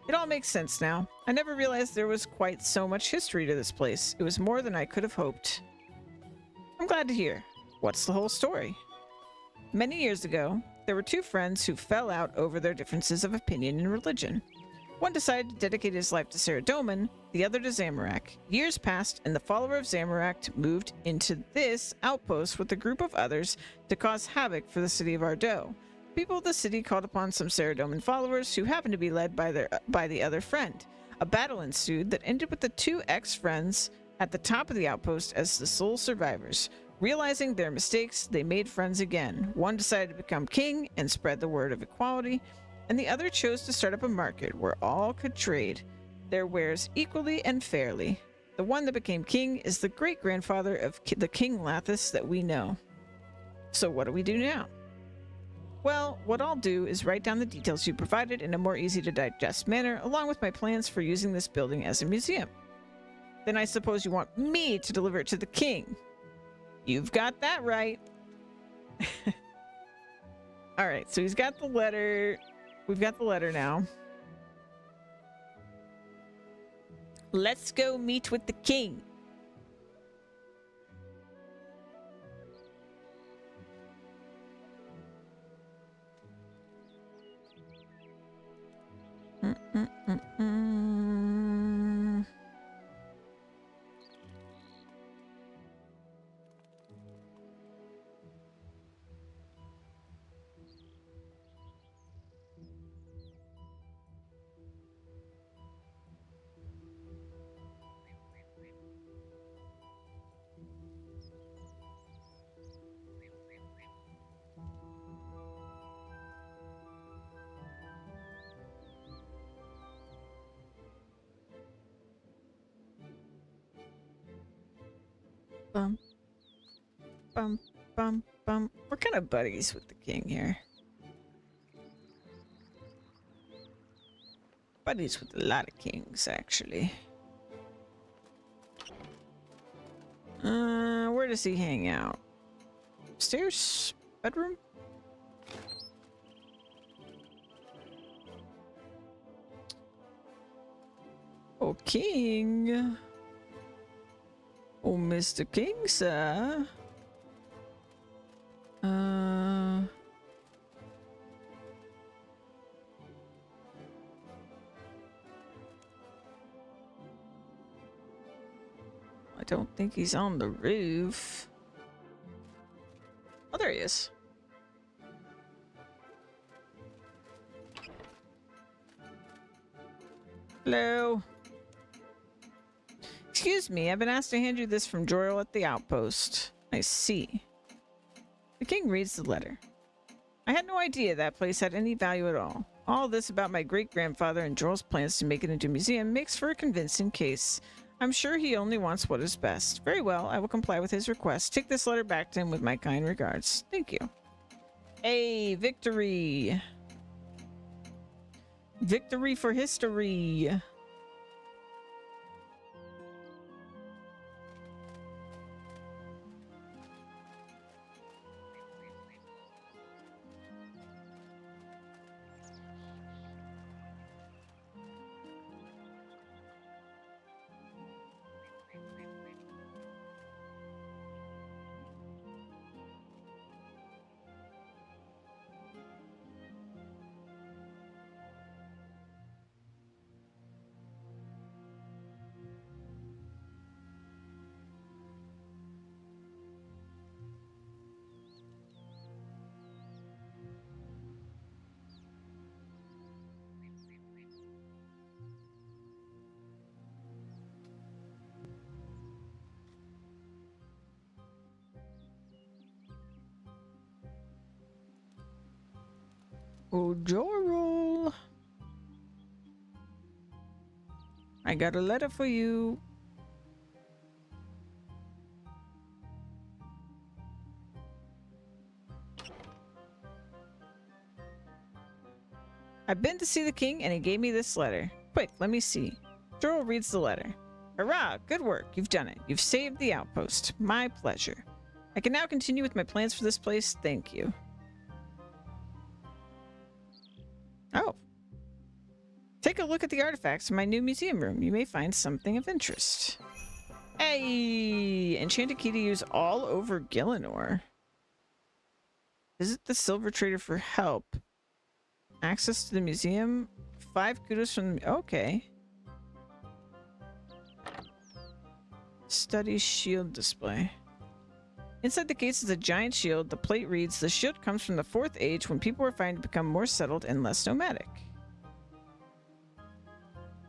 It all makes sense now. I never realized there was quite so much history to this place. It was more than I could have hoped. I'm glad to hear. What's the whole story? Many years ago, there were two friends who fell out over their differences of opinion and religion. One decided to dedicate his life to Saradomin, the other to Zamorak. Years passed, and the follower of Zamorak moved into this outpost with a group of others to cause havoc for the city of Ardo. People of the city called upon some Saradomin followers who happened to be led by the other friend. A battle ensued that ended with the two ex-friends at the top of the outpost as the sole survivors. Realizing their mistakes, they made friends again. One decided to become king and spread the word of equality, and the other chose to start up a market where all could trade their wares equally and fairly. The one that became king is the great-grandfather of the King Lathis that we know. So what do we do now? Well, what I'll do is write down the details you provided in a more easy-to-digest manner, along with my plans for using this building as a museum. Then I suppose you want me to deliver it to the king. You've got that right. All right, so he's got the letter. We've got the letter now. Let's go meet with the king. Bum, bum, bum, bum. We're kind of buddies with the king here. Buddies with a lot of kings, actually. Where does he hang out? Upstairs? Bedroom? Oh, king. Oh, Mr. King, sir. don't think he's on the roof. Oh, there he is. Hello. Excuse me, I've been asked to hand you this from Jorel at the outpost. I see. The king reads the letter. I had no idea that place had any value at all. All this about my great-grandfather and Jorel's plans to make it into a museum makes for a convincing case. I'm sure he only wants what is best. Very well, I will comply with his request. Take this letter back to him with my kind regards. Thank you. Hey, victory! Victory for history! Oh, Jorel. I got a letter for you. I've been to see the king and he gave me this letter. Quick, let me see. Jorel reads the letter. Hurrah! Good work. You've done it. You've saved the outpost. My pleasure. I can now continue with my plans for this place. Thank you. Oh. Take a look at the artifacts in my new museum room. You may find something of interest. Hey! Enchanted key to use all over Gielinor. Visit the silver trader for help. Access to the museum. 5 kudos from... Okay. Study shield display. Inside the case is a giant shield. The plate reads, the shield comes from the 4th age when people were finding to become more settled and less nomadic.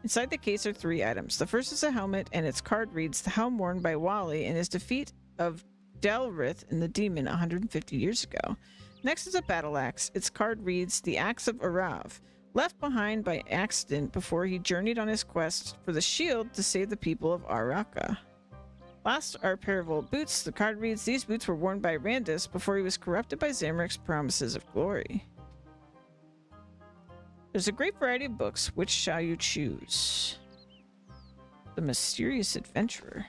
Inside the case are 3 items. The first is a helmet, and its card reads, the helm worn by Wally in his defeat of Delrith and the demon 150 years ago. Next is a battle axe. Its card reads, the Axe of Arav, left behind by accident before he journeyed on his quest for the shield to save the people of Araka. Last are a pair of old boots. The card reads, these boots were worn by Randus before he was corrupted by Zamorak's promises of glory. There's a great variety of books. Which shall you choose? The Mysterious Adventurer.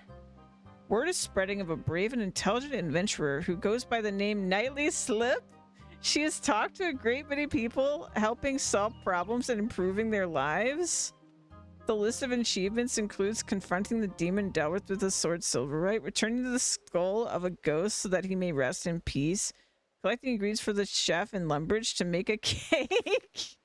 Word is spreading of a brave and intelligent adventurer who goes by the name Nightly Slip. She has talked to a great many people, helping solve problems and improving their lives. The list of achievements includes confronting the demon Delrith with a sword Silverite, returning to the skull of a ghost so that he may rest in peace, collecting ingredients for the chef in Lumbridge to make a cake,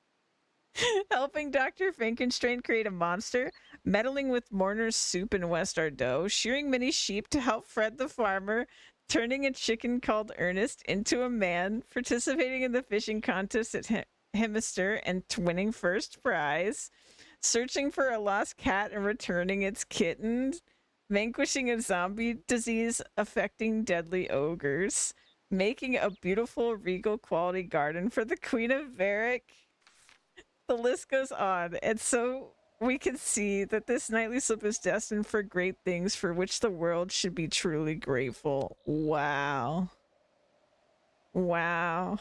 helping Dr. Frankenstein create a monster, meddling with Mourner's soup in West Ardeaux, shearing many sheep to help Fred the farmer, turning a chicken called Ernest into a man, participating in the fishing contest at Hemister and winning first prize, searching for a lost cat and returning its kitten, vanquishing a zombie disease affecting deadly ogres, making a beautiful regal quality garden for the Queen of Varric. The list goes on, and so we can see that this Nightly Slip is destined for great things for which the world should be truly grateful. Wow. Wow.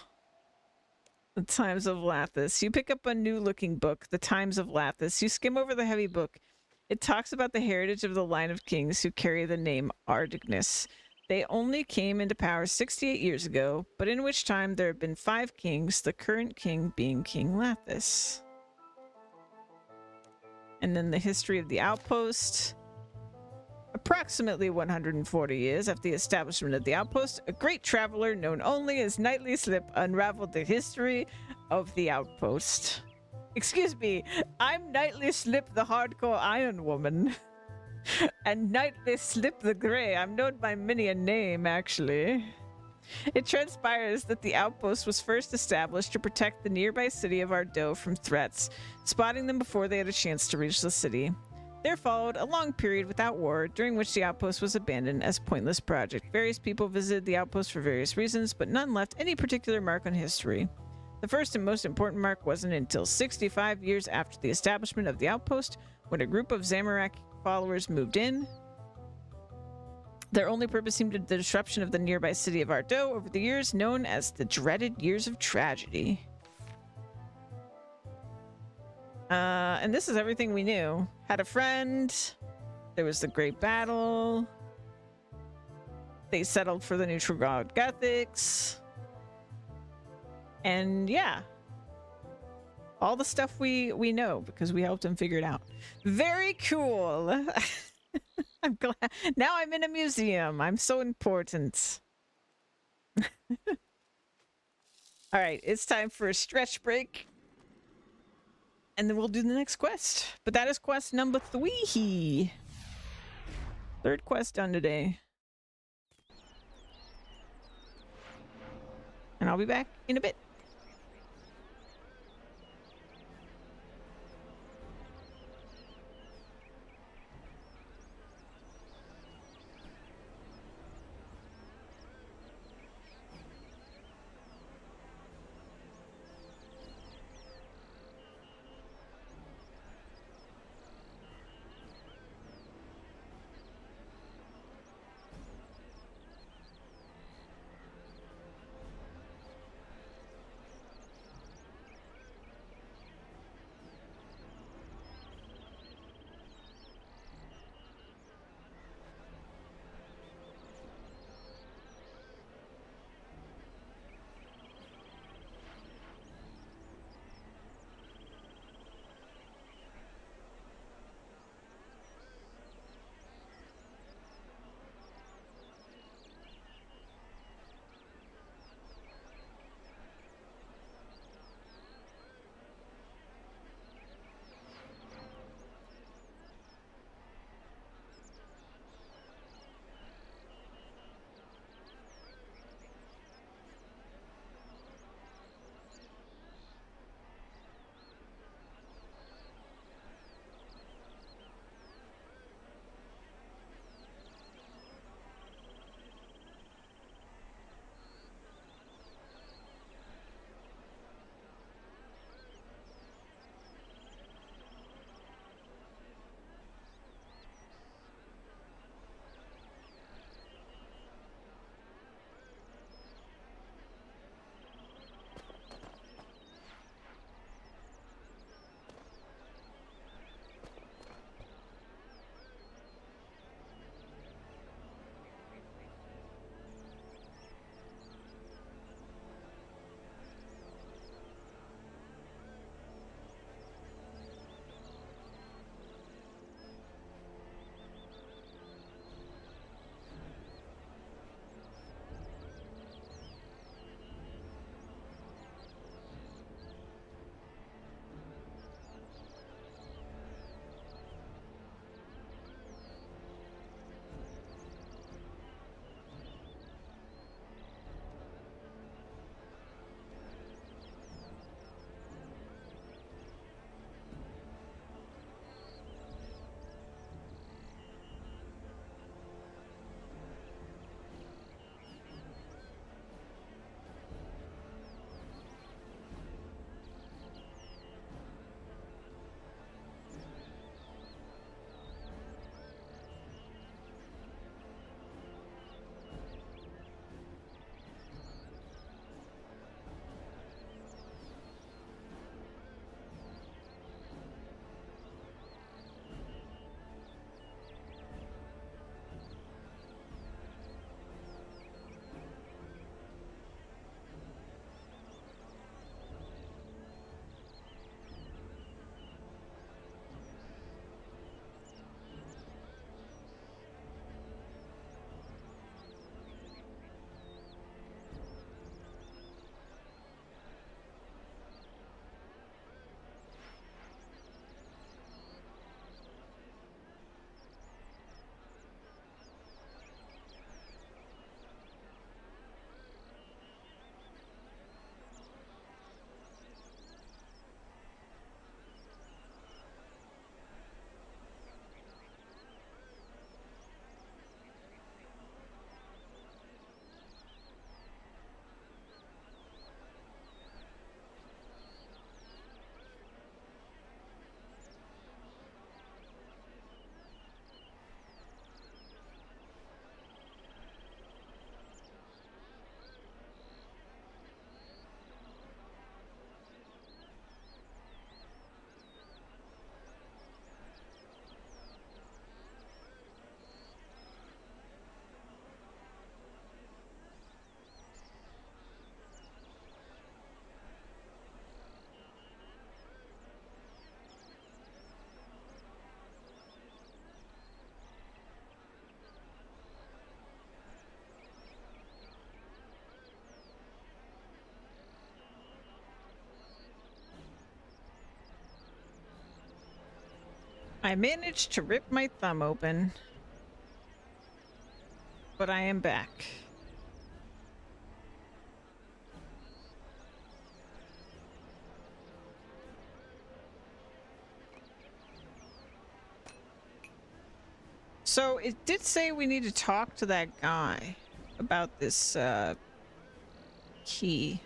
The Times of Lathis. You pick up a new looking book, The Times of Lathis. You skim over the heavy book. It talks about the heritage of the line of kings who carry the name Ardignus. They only came into power 68 years ago, but in which time there have been 5 kings, the current king being King Lathis. And then the history of the outpost. Approximately 140 years after the establishment of the outpost, a great traveler known only as Nightly Slip unraveled the history of the outpost. Excuse me, I'm Nightly Slip, the hardcore Iron Woman. At night they slip the gray. I'm known by many a name, actually. It transpires that the outpost was first established to protect the nearby city of Ardo from threats, spotting them before they had a chance to reach the city. There followed a long period without war, during which the outpost was abandoned as a pointless project. Various people visited the outpost for various reasons, but none left any particular mark on history. The first and most important mark wasn't until 65 years after the establishment of the outpost, when a group of Zamorak followers moved in. Their only purpose seemed to be the disruption of the nearby city of Ardo, over the years known as the dreaded Years of Tragedy. And this is everything we knew. Had a friend. There was the Great Battle. They settled for the neutral god Gothics. And yeah. All the stuff we know because we helped him figure it out. Very cool. I'm glad. Now I'm in a museum. I'm so important. All right, it's time for a stretch break. And then we'll do the next quest. But that is quest number 3. Third quest done today. And I'll be back in a bit. I managed to rip my thumb open, but I am back. So it did say we need to talk to that guy about this key.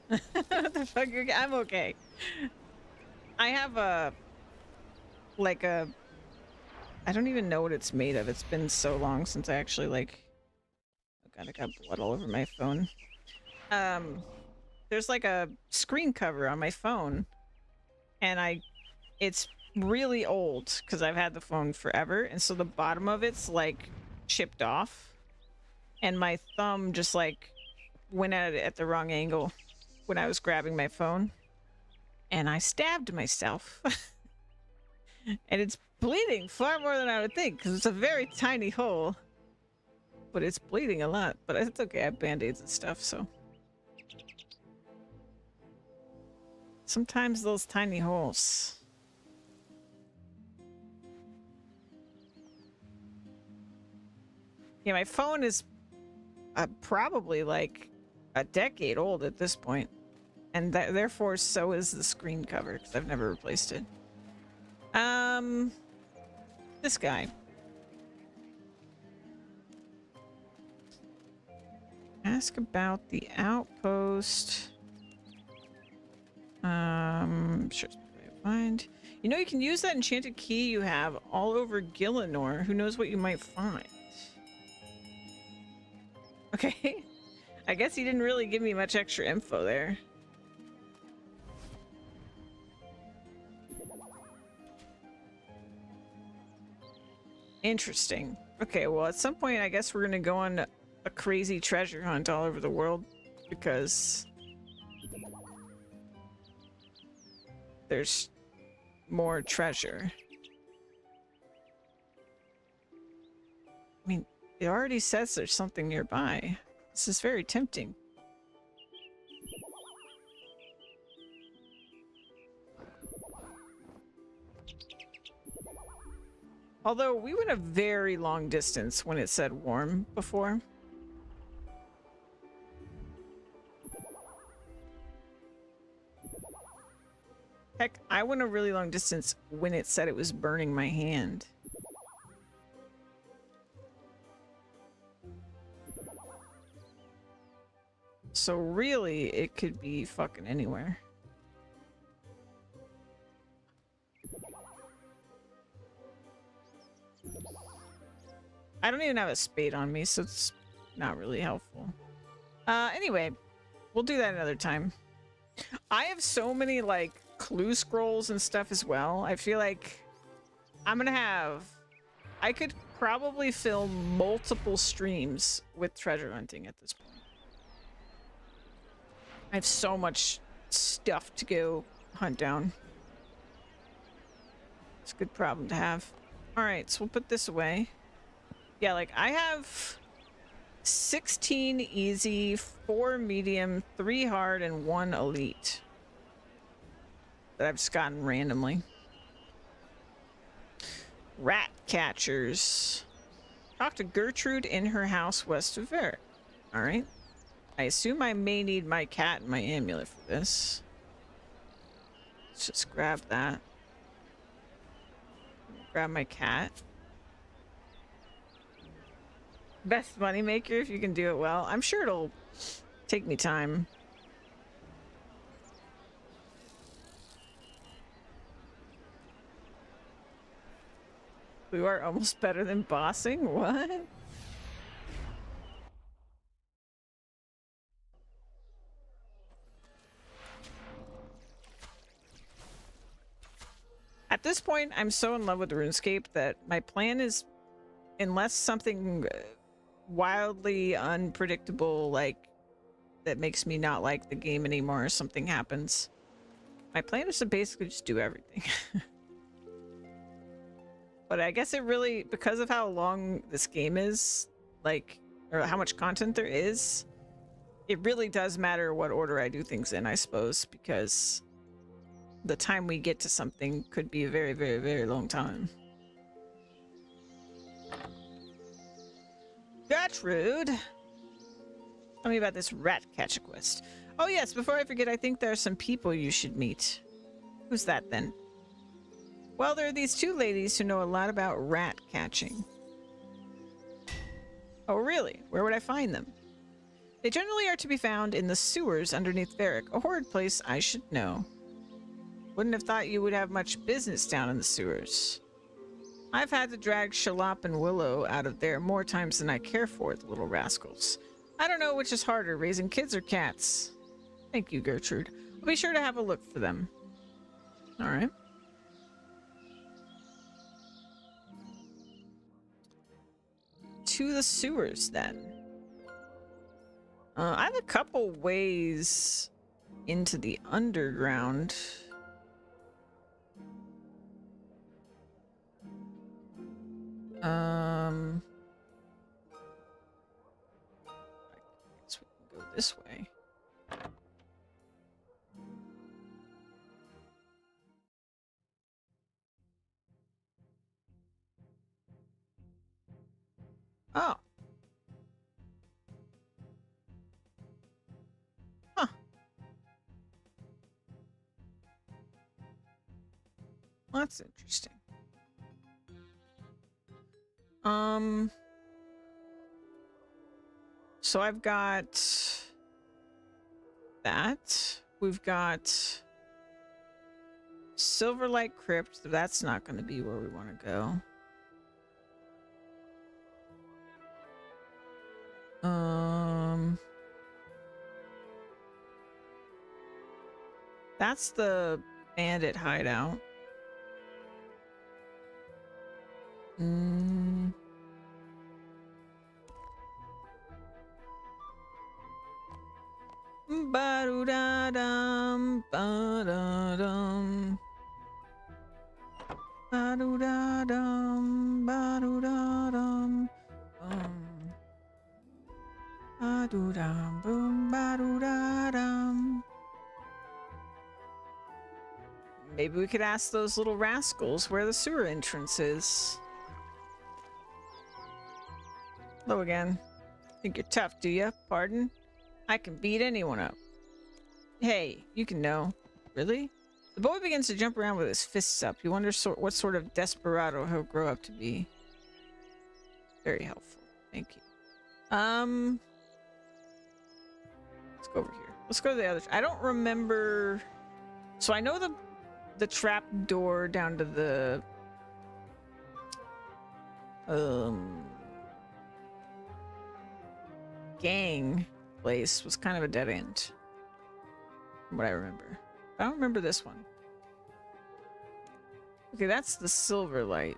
What the fuck? I'm okay. I have a I don't even know what it's made of. It's been so long since I actually like. Oh god, I got blood all over my phone. There's like a screen cover on my phone, and it's really old because I've had the phone forever, and so the bottom of it's like chipped off, and my thumb just like went at it at the wrong angle when I was grabbing my phone, and I stabbed myself. And it's bleeding far more than I would think because it's a very tiny hole, but it's bleeding a lot. But it's okay, I have band-aids and stuff, so sometimes those tiny holes. Yeah, my phone is probably like a decade old at this point, and therefore so is the screen cover because I've never replaced it. This guy. Ask about the outpost. Sure. Find. You know, you can use that enchanted key you have all over Gillinor. Who knows what you might find? Okay. I guess he didn't really give me much extra info there. Interesting. Okay, well, at some point, I guess we're gonna go on a crazy treasure hunt all over the world because there's more treasure. I mean, it already says there's something nearby. This is very tempting. Although we went a very long distance when it said warm before. Heck, I went a really long distance when it said it was burning my hand. So really, it could be fucking anywhere. I don't even have a spade on me, so it's not really helpful. Anyway, we'll do that another time. I have so many, like, clue scrolls and stuff as well. I feel like I could probably film multiple streams with treasure hunting at this point. I have so much stuff to go hunt down. It's a good problem to have. Alright, so we'll put this away. Yeah, like, I have 16 easy, 4 medium, 3 hard, and 1 elite that I've just gotten randomly. Rat catchers. Talk to Gertrude in her house west of Ver. Alright. I assume I may need my cat and my amulet for this. Let's just grab that. Grab my cat. Best moneymaker if you can do it well. I'm sure it'll take me time. We are almost better than bossing? What? At this point, I'm so in love with RuneScape that my plan is, unless something wildly unpredictable, like, that makes me not like the game anymore or something happens, my plan is to basically just do everything. But I guess it really, because of how long this game is, like, or how much content there is, it really does matter what order I do things in, I suppose, because the time we get to something could be a very, very, very long time. Gertrude! Tell me about this rat catcher quest. Oh yes, before I forget, I think there are some people you should meet. Who's that then? Well, there are these two ladies who know a lot about rat catching. Oh really? Where would I find them? They generally are to be found in the sewers underneath Varric, a horrid place I should know. Wouldn't have thought you would have much business down in the sewers. I've had to drag Shalop and Willow out of there more times than I care for, the little rascals. I don't know which is harder, raising kids or cats. Thank you, Gertrude. I'll be sure to have a look for them. All right. To the sewers, then. I have a couple ways into the underground. I guess we can go this way. Oh. Huh. Well, that's interesting. So I've got that. We've got Silverlight Crypt. That's not going to be where we want to go. That's the bandit hideout. Ba-do-da-dum, ba-da-dum. Ba-do-da-dum, ba-do-da-dum, ba-do-dum, boom, ba-do-da-dum. Maybe we could ask those little rascals where the sewer entrance is. Hello again. Think you're tough, do ya? Pardon? I can beat anyone up. Hey, you can know. Really? The boy begins to jump around with his fists up. You wonder what sort of desperado he'll grow up to be. Very helpful. Thank you. Let's go over here. Let's go to the other. I don't remember. So I know the trap door down to the gang place was kind of a dead end, from what I remember. I don't remember this one. Okay, that's the Silverlight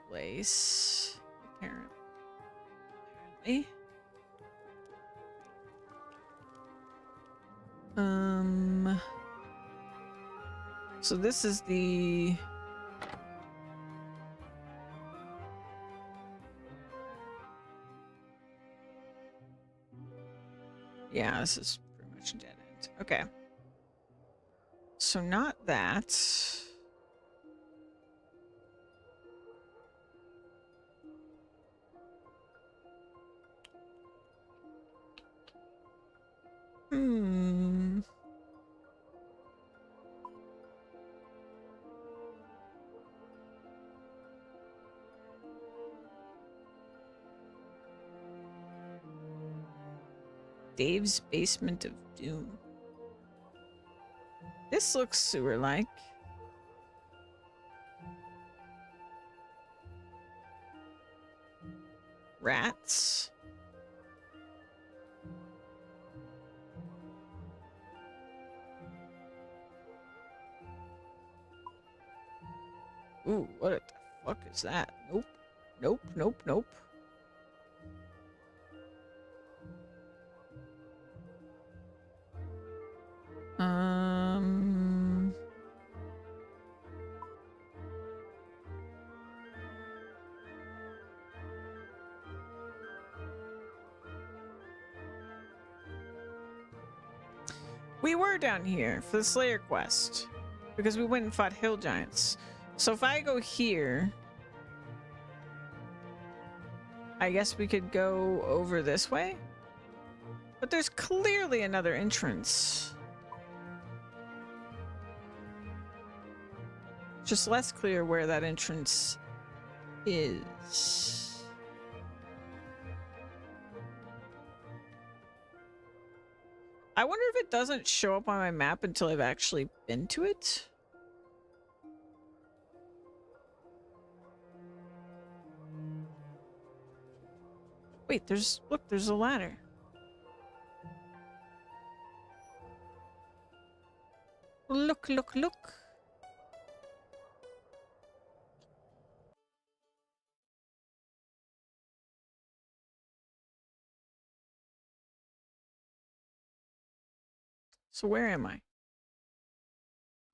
place. Apparently. So this is the... Yeah, this is pretty much dead end. Okay. So not that. Dave's Basement of Doom. This looks sewer-like. Rats. Ooh, what the fuck is that? Nope. Nope, nope, nope. We were down here for the Slayer quest. because we went and fought hill giants. So if I go here, I guess we could go over this way. But there's clearly another entrance. Just less clear where that entrance is. I wonder if it doesn't show up on my map until I've actually been to it. Wait, look, there's a ladder. Look, look, look. So where am I?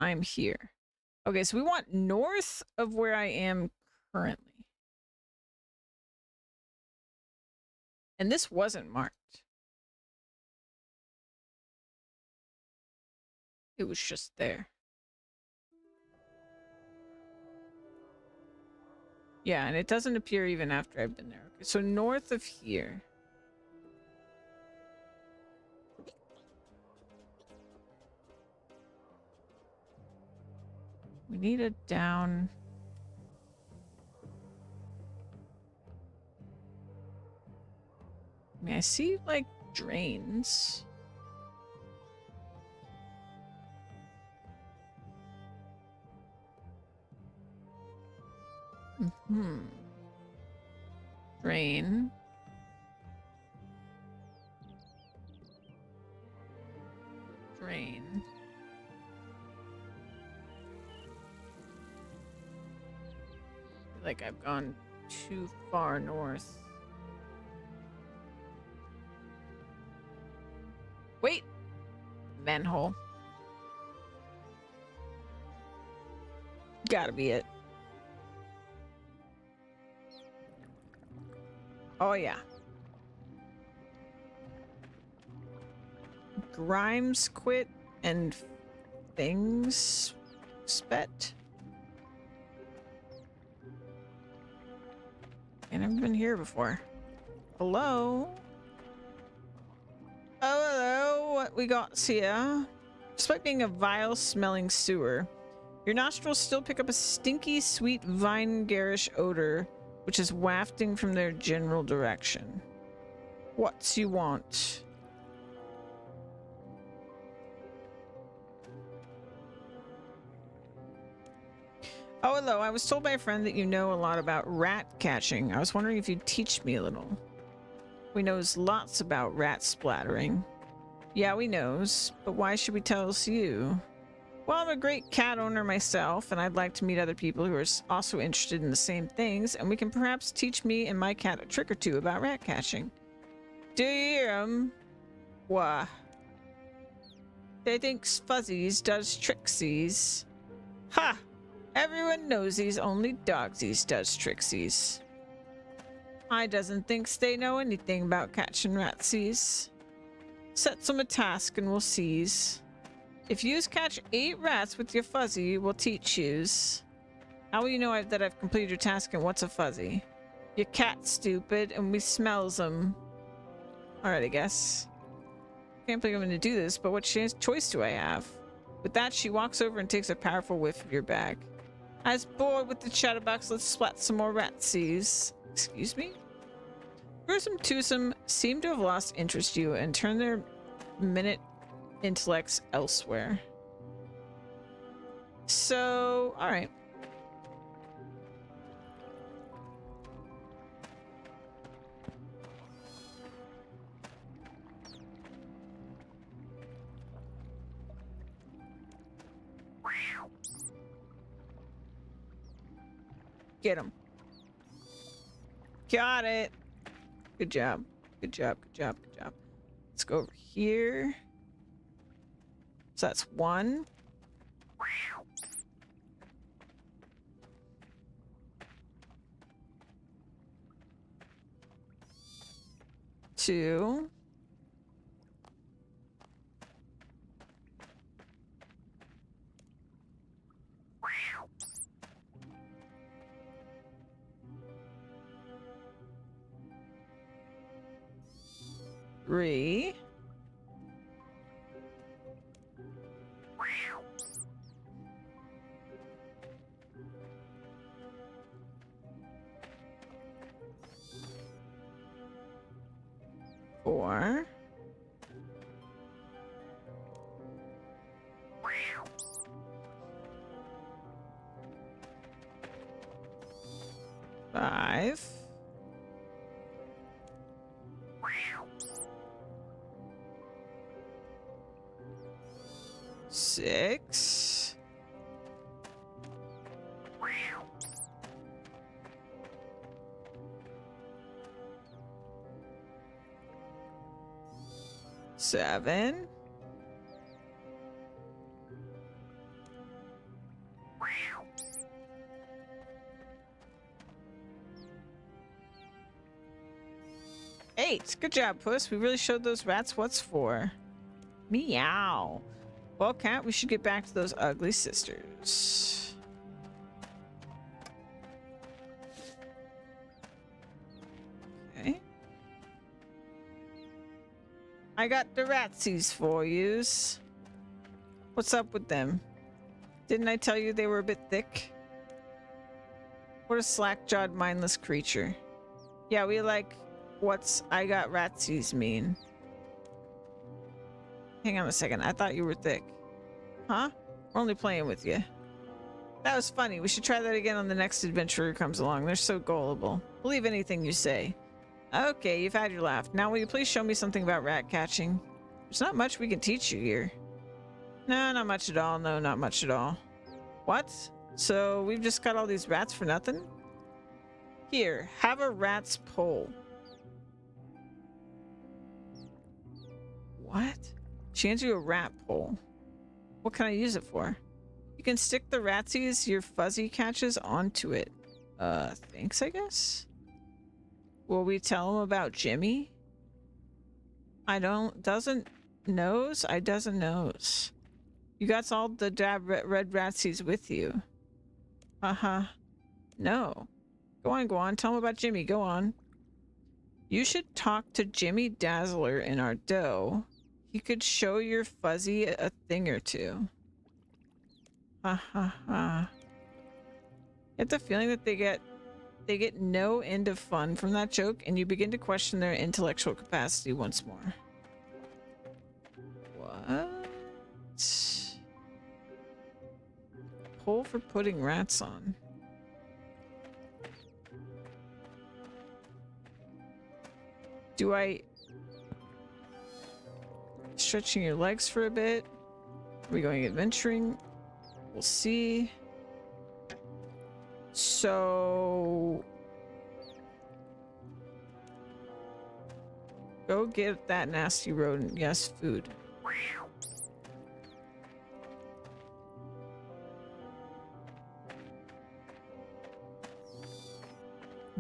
I'm here. Okay, so we want north of where I am currently. And this wasn't marked. It was just there. Yeah, and it doesn't appear even after I've been there. Okay, so north of here. We need a down. I mean, I see like drains. Drain. Drain. I feel like I've gone too far north. Wait! Manhole. Gotta be it. Oh, yeah. Grimes quit and things spet. I've never been here before. Hello? Oh, hello. What we got here? Despite being a vile-smelling sewer, your nostrils still pick up a stinky, sweet, vine-garish odor, which is wafting from their general direction. What's you want? Oh, hello. I was told by a friend that you know a lot about rat catching. I was wondering if you'd teach me a little. We knows lots about rat splattering. Yeah, we knows, but why should we tell you? Well, I'm a great cat owner myself, and I'd like to meet other people who are also interested in the same things, and we can perhaps teach me and my cat a trick or two about rat catching. Do you hear 'em? Why? They thinks fuzzies does tricksies. Ha! Everyone knows these only dogsies does tricksies. I doesn't thinks they know anything about catching ratsies. Set some a task and we'll seize. If yous catch 8 rats with your fuzzy, we'll teach yous. How will you know that I've completed your task and what's a fuzzy? Your cat's stupid and we smells them. Alright, I guess. Can't believe I'm gonna do this, but what choice do I have? With that, she walks over and takes a powerful whiff of your bag. I was bored with the chatterbox, let's splat some more ratsies. Excuse me? Gruesome twosome seem to have lost interest in you and turn their minute intellects elsewhere. So, alright. Get him. Got it. Good job. Good job. Good job. Good job. Let's go over here. So that's 1. 2. 3. Four. Five. Six. Seven. Eight. Good job, Puss. We really showed those rats what's for. Meow. Well, Cat, we should get back to those ugly sisters. Okay. I got the ratsies for yous. What's up with them? Didn't I tell you they were a bit thick? What a slack-jawed, mindless creature. Yeah, we like what's I got ratsies mean. Hang on a second. I thought you were thick. Huh? We're only playing with you. That was funny. We should try that again on the next adventurer who comes along. They're so gullible. Believe anything you say. Okay, you've had your laugh. Now will you please show me something about rat catching? There's not much we can teach you here. No, not much at all. No, not much at all. What? So we've just got all these rats for nothing? Here, have a rat's pole. What? She hands you a rat pole. What can I use it for? You can stick the ratsies your fuzzy catches onto it. Thanks, I guess? Will we tell him about Jimmy? Doesn't knows? I doesn't knows. You got all the red ratsies with you. Uh-huh. No. Go on, tell him about Jimmy, go on. You should talk to Jimmy Dazzler in our dough. He could show your fuzzy a thing or two. Ha ha ha. Get the feeling that they get no end of fun from that joke, and you begin to question their intellectual capacity once more. What? Pole for putting rats on. Do I... Stretching your legs for a bit? Are we going adventuring? We'll see. So... Go get that nasty rodent. Yes, food.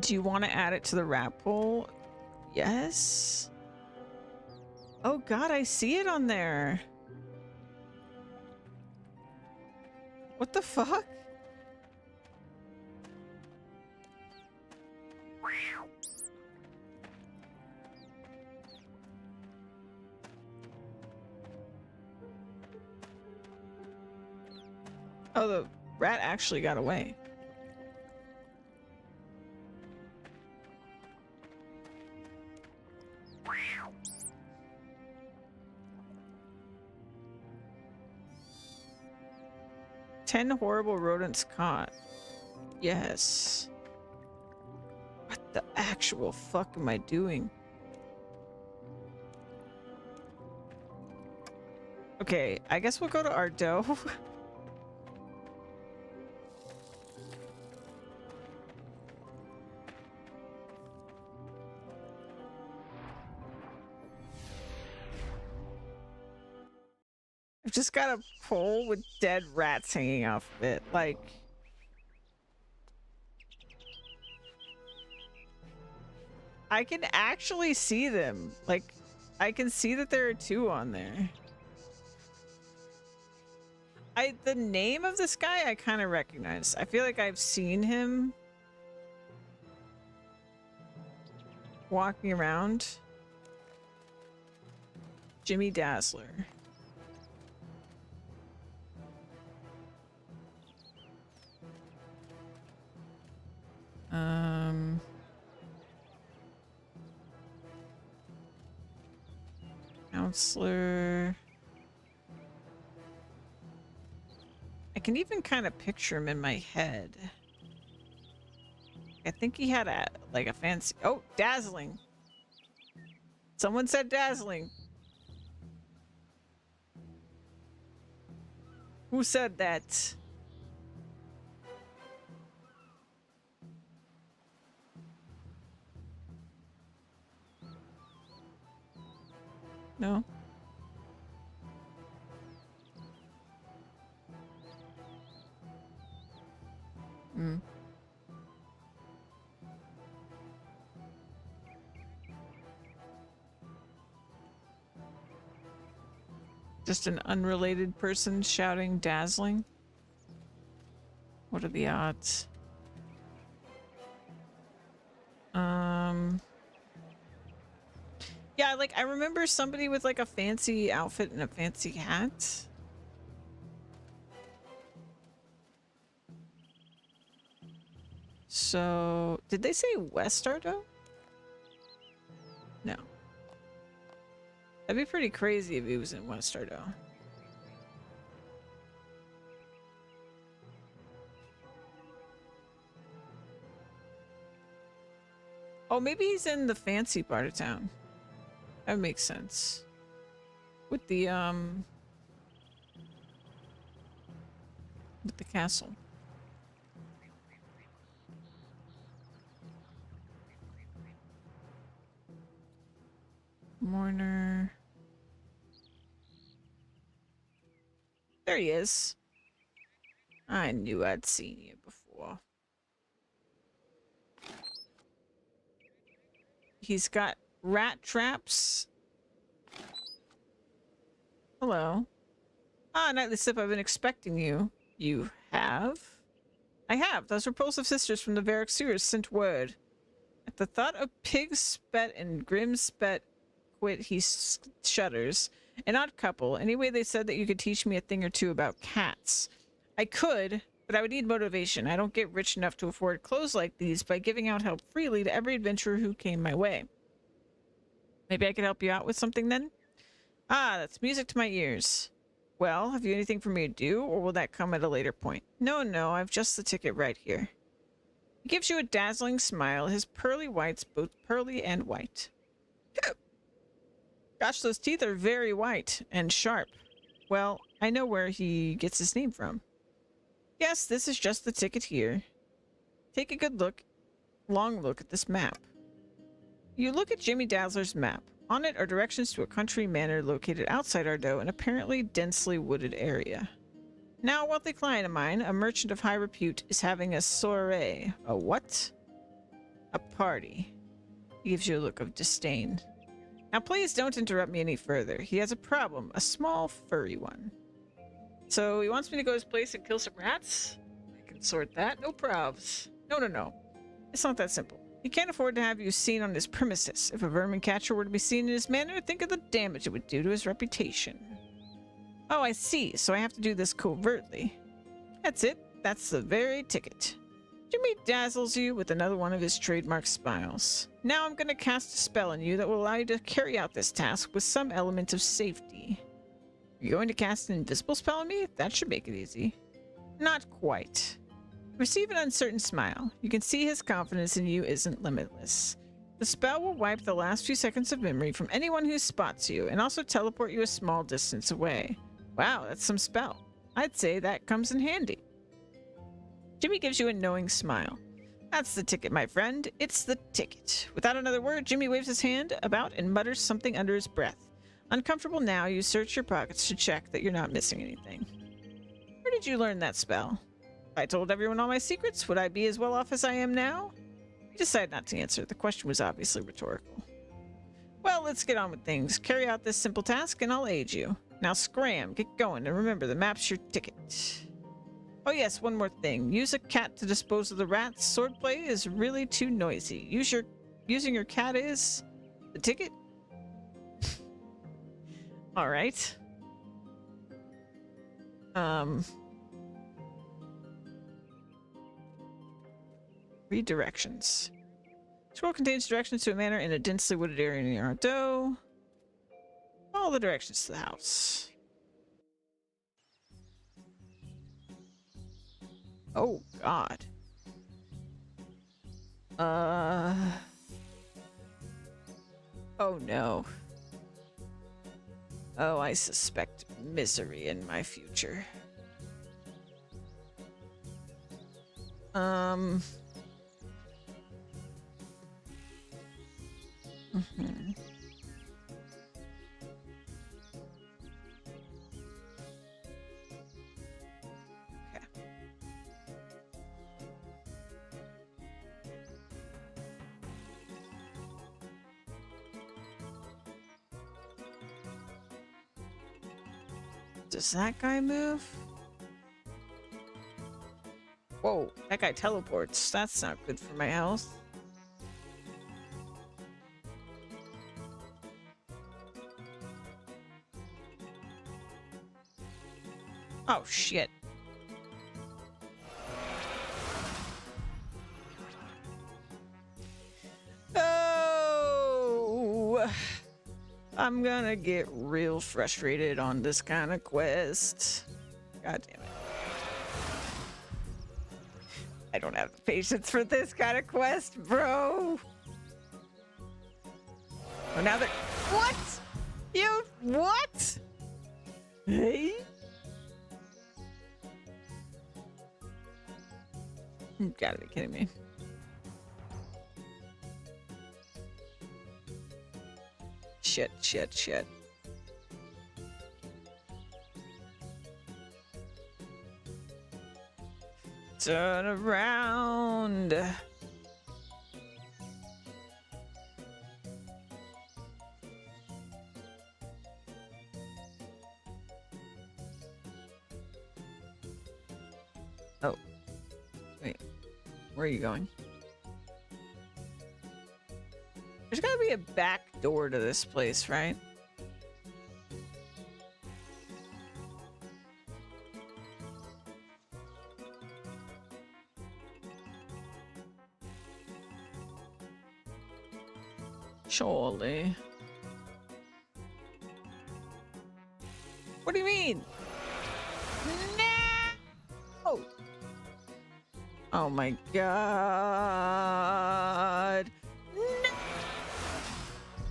Do you want to add it to the rat pool? Yes. Oh god, I see it on there. What the fuck? Oh, the rat actually got away. Ten horrible rodents caught. Yes. What the actual fuck am I doing? Okay, I guess we'll go to our dough. I've just got a pole with dead rats hanging off of it. Like... I can actually see them. Like, I can see that there are two on there. The name of this guy I kind of recognize. I feel like I've seen him walking around. Jimmy Dazzler. Counselor. I can even kind of picture him in my head. I think he had a fancy. Oh, dazzling. Someone said dazzling. Who said that? No. Hmm. Just an unrelated person shouting dazzling? What are the odds? Yeah, like I remember somebody with like a fancy outfit and a fancy hat. So, did they say West Ardo? No. That'd be pretty crazy if he was in West Ardo. Oh, maybe he's in the fancy part of town. That makes sense. With the castle. Mourner. There he is. I knew I'd seen you before. He's got rat traps. Hello. Ah, Nightly Sip, I've been expecting you. You have? I have. Those repulsive sisters from the Varric sewers sent word. At the thought of Pig Spet and Grim Spet quit, he shudders. An odd couple. Anyway, they said that you could teach me a thing or two about cats. I could, but I would need motivation. I don't get rich enough to afford clothes like these by giving out help freely to every adventurer who came my way. Maybe I could help you out with something then? Ah, that's music to my ears. Well, have you anything for me to do, or will that come at a later point? No, I've just the ticket right here. He gives you a dazzling smile, his pearly whites both pearly and white. Gosh, those teeth are very white and sharp. Well, I know where he gets his name from. Yes, this is just the ticket here. Take a good look, long look at this map. You look at Jimmy Dazzler's map. On it are directions to a country manor located outside Ardo, an apparently densely wooded area. Now, a wealthy client of mine, a merchant of high repute, is having a soiree. A what? A party. He gives you a look of disdain. Now, please don't interrupt me any further. He has a problem, a small, furry one. So, he wants me to go to his place and kill some rats? I can sort that, no probs. No. It's not that simple. He can't afford to have you seen on his premises. If a vermin catcher were to be seen in his manor, think of the damage it would do to his reputation. Oh, I see. So I have to do this covertly. That's it. That's the very ticket. Jimmy dazzles you with another one of his trademark smiles. Now I'm going to cast a spell on you that will allow you to carry out this task with some element of safety. You're going to cast an invisible spell on me? That should make it easy. Not quite. Receive an uncertain smile. You can see his confidence in you isn't limitless. The spell will wipe the last few seconds of memory from anyone who spots you and also teleport you a small distance away. Wow, that's some spell. I'd say that comes in handy. Jimmy gives you a knowing smile. That's the ticket, my friend. It's the ticket. Without another word, Jimmy waves his hand about and mutters something under his breath. Uncomfortable now, you search your pockets to check that you're not missing anything. Where did you learn that spell? If I told everyone all my secrets, would I be as well off as I am now? You decide not to answer. The question was obviously rhetorical. Well, let's get on with things. Carry out this simple task and I'll aid you. Now scram, get going, and remember the map's your ticket. Oh yes, one more thing. Use a cat to dispose of the rats. Swordplay is really too noisy. Using your cat is the ticket? All right. Redirections. Scroll contains directions to a manor in a densely wooded area near our dough. All the directions to the house. Oh, God. Oh, no. Oh, I suspect misery in my future. Mhm. Okay. Does that guy move? Whoa, that guy teleports. That's not good for my health. Oh, shit. Oh! I'm gonna get real frustrated on this kind of quest. God damn it. I don't have the patience for this kind of quest, bro. Oh, now they're... What? You... What? Hey? You gotta be kidding me. Shit, shit, shit. Turn around. Oh. Wait. Where are you going? There's gotta be a back door to this place, right? Surely. What do you mean? No! Oh my god.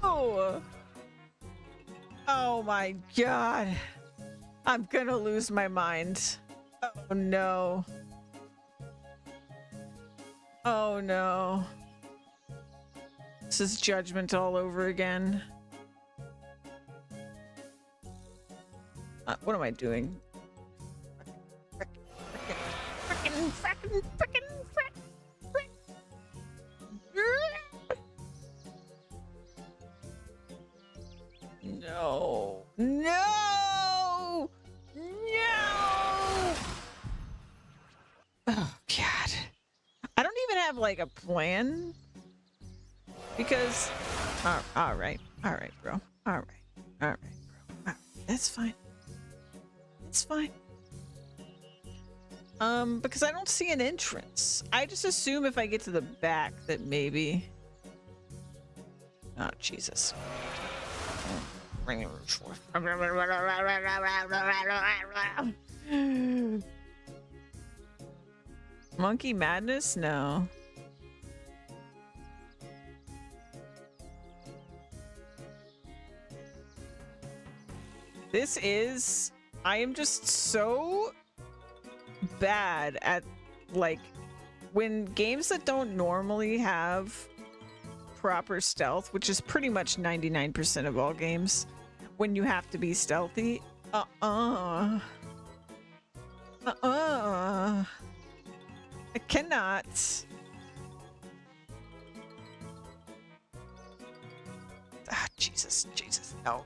No! Oh my god. I'm gonna lose my mind. Oh no. Oh no. This is judgment all over again. What am I doing? Frickin'. No. No! No! Oh, God. I don't even have, like, a plan. Because... all right, bro. All right, bro. That's fine. It's fine. Because I don't see an entrance. I just assume if I get to the back that maybe... Oh, Jesus. Monkey madness? No. This is... I am just so bad at, like, when games that don't normally have proper stealth, which is pretty much 99% of all games, when you have to be stealthy, I cannot. Ah, Jesus. No.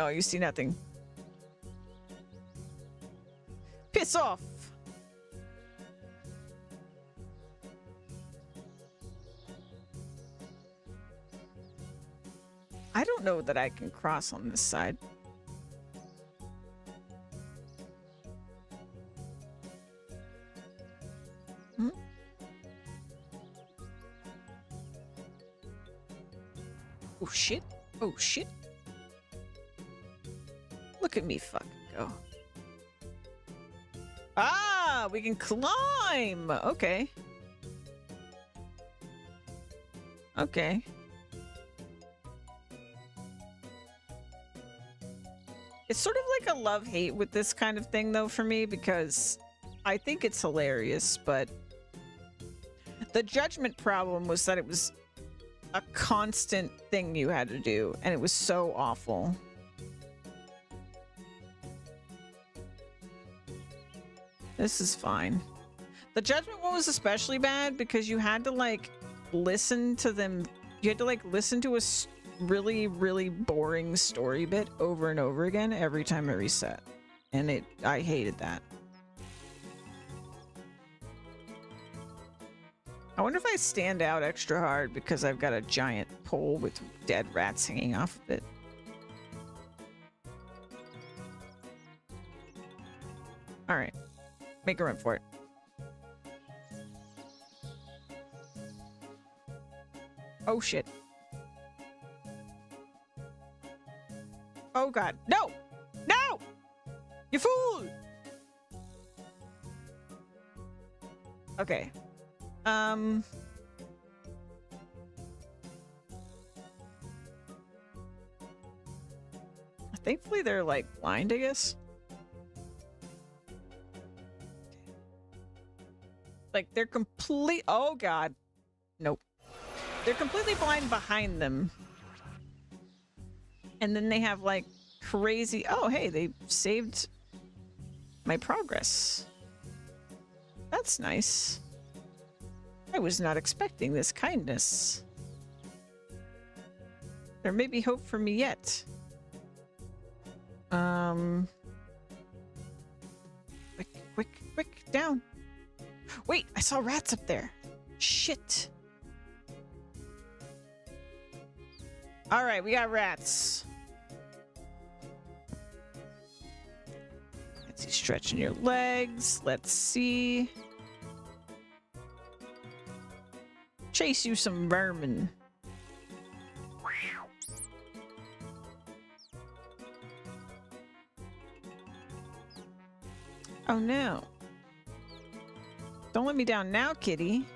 You see nothing. Piss off. I don't know that I can cross on this side. Hmm? Oh shit. Oh shit. Look at me fucking go. Ah, we can climb. Okay. Okay. It's sort of like a love-hate with this kind of thing, though, for me, because I think it's hilarious, but the judgment problem was that it was a constant thing you had to do, and it was so awful. This is fine. The judgment one was especially bad because you had to, like, listen to them. You had to, like, listen to a really, really boring story bit over and over again every time it reset. And I hated that. I wonder if I stand out extra hard because I've got a giant pole with dead rats hanging off of it. All right. Make a run for it. Oh, shit. Oh, God. No! No! You fool! Okay. Thankfully, they're, like, blind, I guess. Like, they're complete... Oh, God. Nope. They're completely blind behind them. And then they have, like, crazy... Oh, hey, they saved my progress. That's nice. I was not expecting this kindness. There may be hope for me yet. Quick, down. Wait, I saw rats up there. Shit. All right, we got rats. Let's see, stretching your legs. Let's see. Chase you some vermin. Oh no. Don't let me down now, kitty.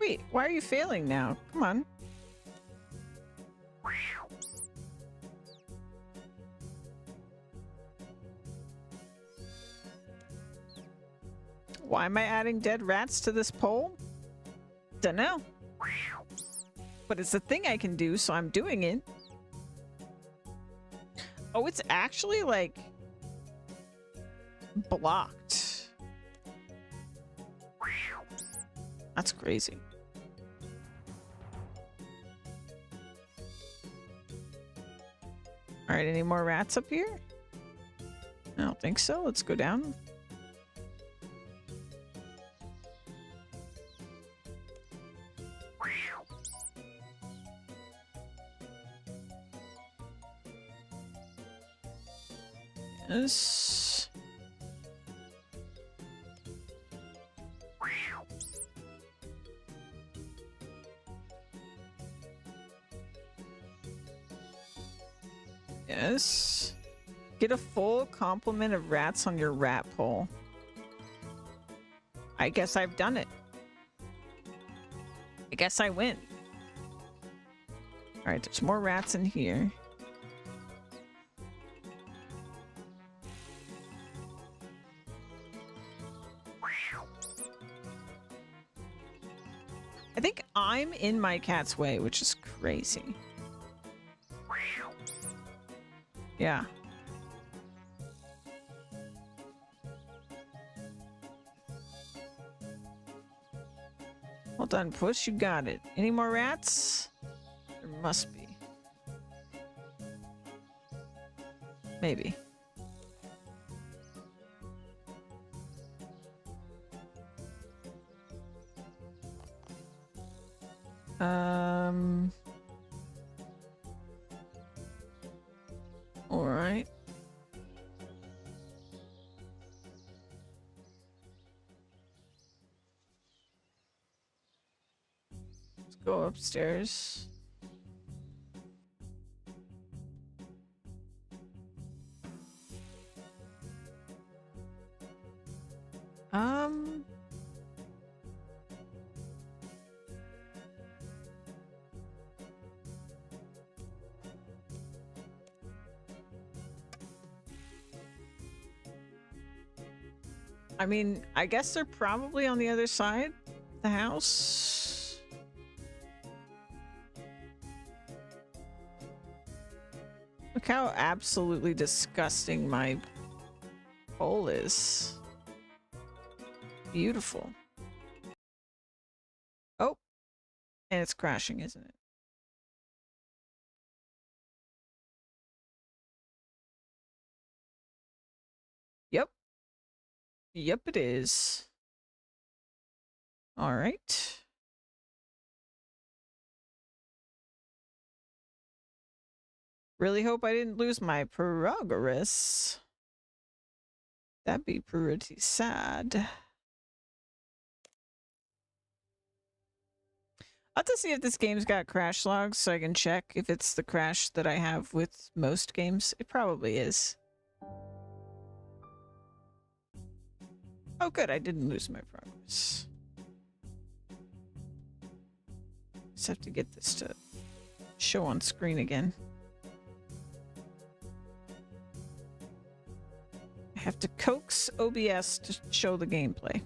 Wait, why are you failing now? Come on. Why am I adding dead rats to this pole? Dunno. But it's a thing I can do, so I'm doing it. Oh, it's actually, like, blocked. That's crazy. All right, any more rats up here? I don't think so. Let's go down. Yes. Yes. Get a full complement of rats on your rat pole. I guess I've done it. I guess I win. All right, there's more rats in here. I think I'm in my cat's way, which is crazy. Yeah. Well done, Puss. You got it. Any more rats? There must be. Maybe. All right. Let's go upstairs. Um, I mean, I guess they're probably on the other side of the house. Look how absolutely disgusting my bowl is. Beautiful. Oh, and it's crashing, isn't it? Yep. Yep, it is. All right. Really hope I didn't lose my progress. That'd be pretty sad. I'll have to see if this game's got crash logs so I can check if it's the crash that I have with most games. It probably is. Oh, good. I didn't lose my progress. Just have to get this to show on screen again. I have to coax OBS to show the gameplay.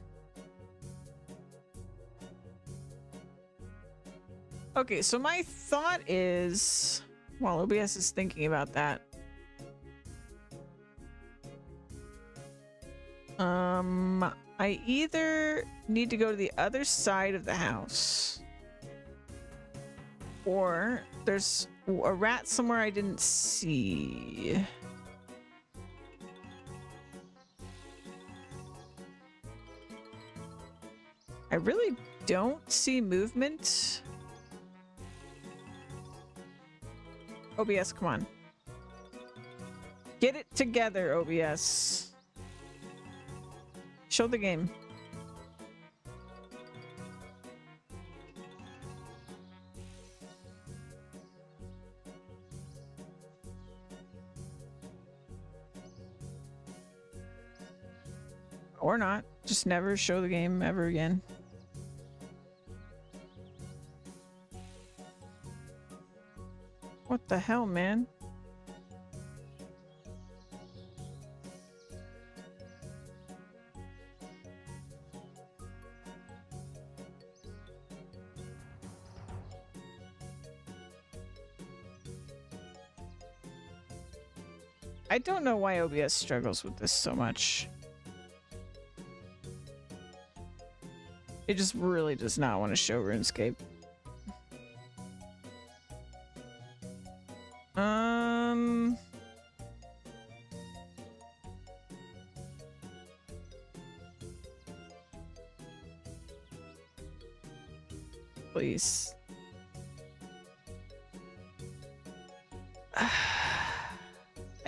Okay, so my thought is, while OBS is thinking about that, I either need to go to the other side of the house, or there's a rat somewhere I didn't see. I really don't see movement. OBS, come on. Get it together, OBS. Show the game. Or not. Just never show the game ever again. What the hell, man? I don't know why OBS struggles with this so much. It just really does not want to show RuneScape. Please. I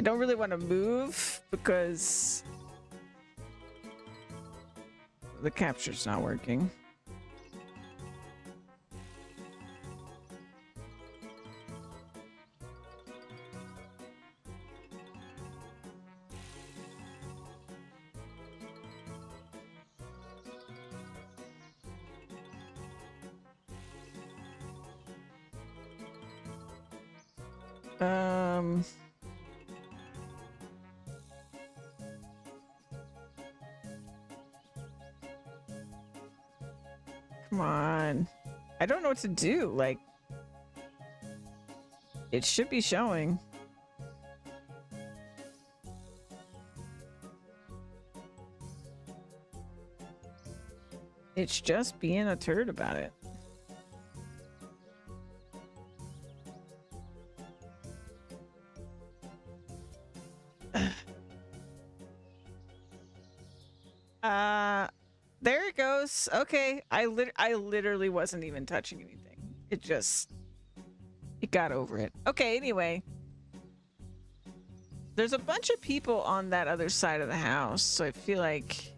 don't really want to move because the capture's not working. Come on. I don't know what to do. Like, it should be showing. It's just being a turd about it. There it goes. Okay, I literally wasn't even touching anything. It got over it. Okay, anyway. There's a bunch of people on that other side of the house, so I feel like...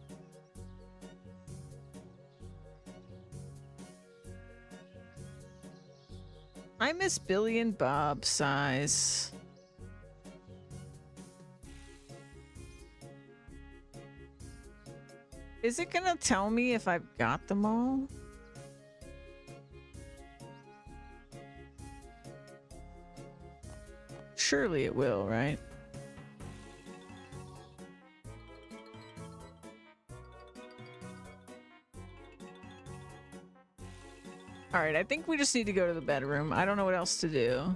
I miss Billy and Bob size. Is it gonna tell me if I've got them all? Surely it will, right? All right, I think we just need to go to the bedroom. I don't know what else to do.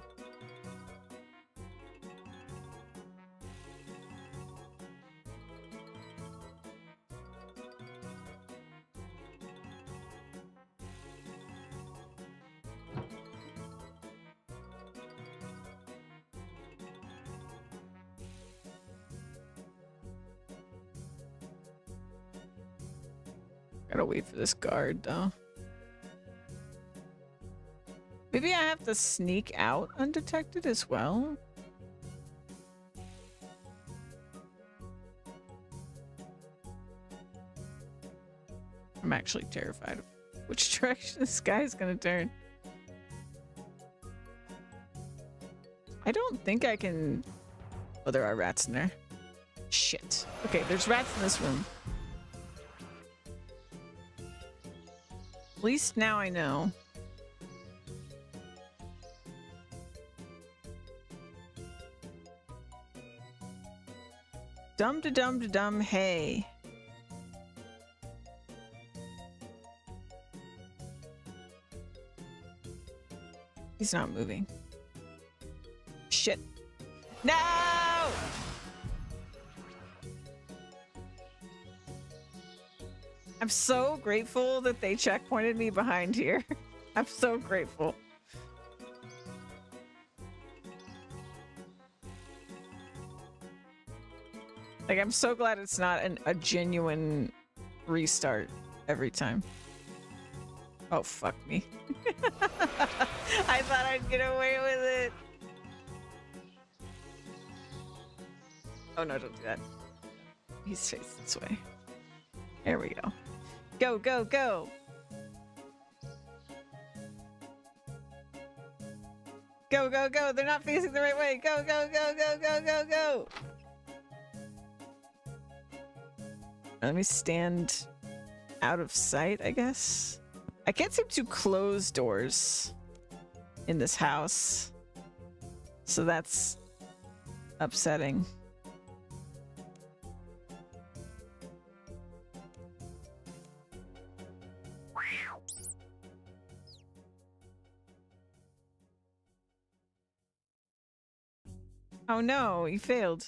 Gotta wait for this guard, though. Maybe I have to sneak out undetected as well? I'm actually terrified of which direction this guy is gonna turn. I don't think I can... Oh, there are rats in there. Shit. Okay, there's rats in this room. At least now I know. Dum-da-dum-da-dum, hey. He's not moving. Shit. No! I'm so grateful that they checkpointed me behind here. I'm so grateful. Like, I'm so glad it's not a genuine restart every time. Oh, fuck me. I thought I'd get away with it. Oh, no, don't do that. He's facing this way. There we go. Go, go, go. Go, go, go. They're not facing the right way. Go, go, go, go, go, go, go. Let me stand out of sight, I guess. I can't seem to close doors in this house, so that's upsetting. Oh no, you failed.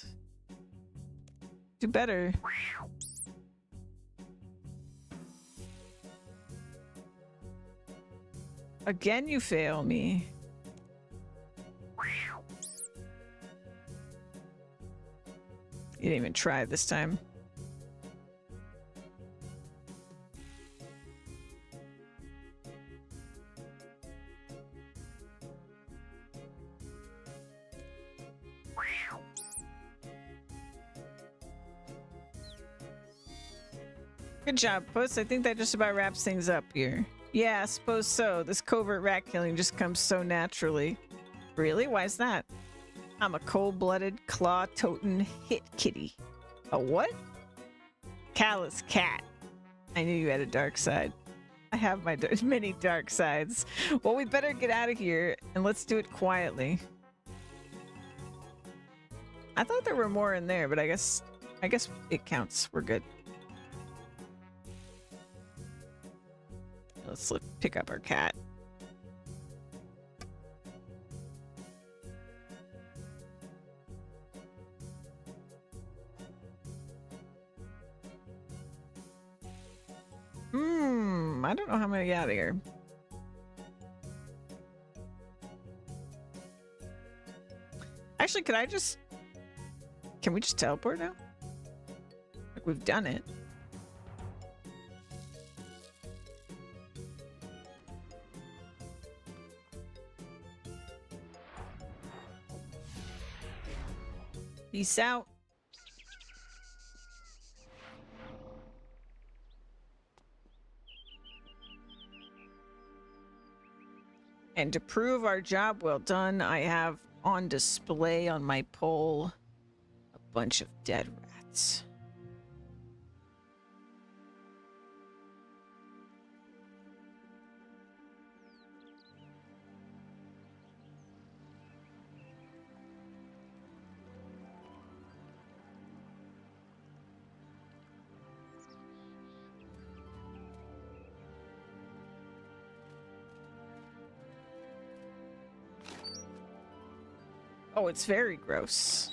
Do better. Again, you fail me. You didn't even try this time. Good job, Puss. I think that just about wraps things up here. Yeah, I suppose so. This covert rat killing just comes so naturally. Really? Why's that? I'm a cold-blooded, claw-toting hit kitty. A what? Callous cat. I knew you had a dark side. I have my many dark sides. Well, we better get out of here, and let's do it quietly. I thought there were more in there, but I guess it counts. We're good. Let's pick up our cat. I don't know how I'm gonna get out of here. Actually, can we just teleport now? Like, we've done it. Peace out. And to prove our job well done, I have on display on my pole a bunch of dead rats. Oh, it's very gross.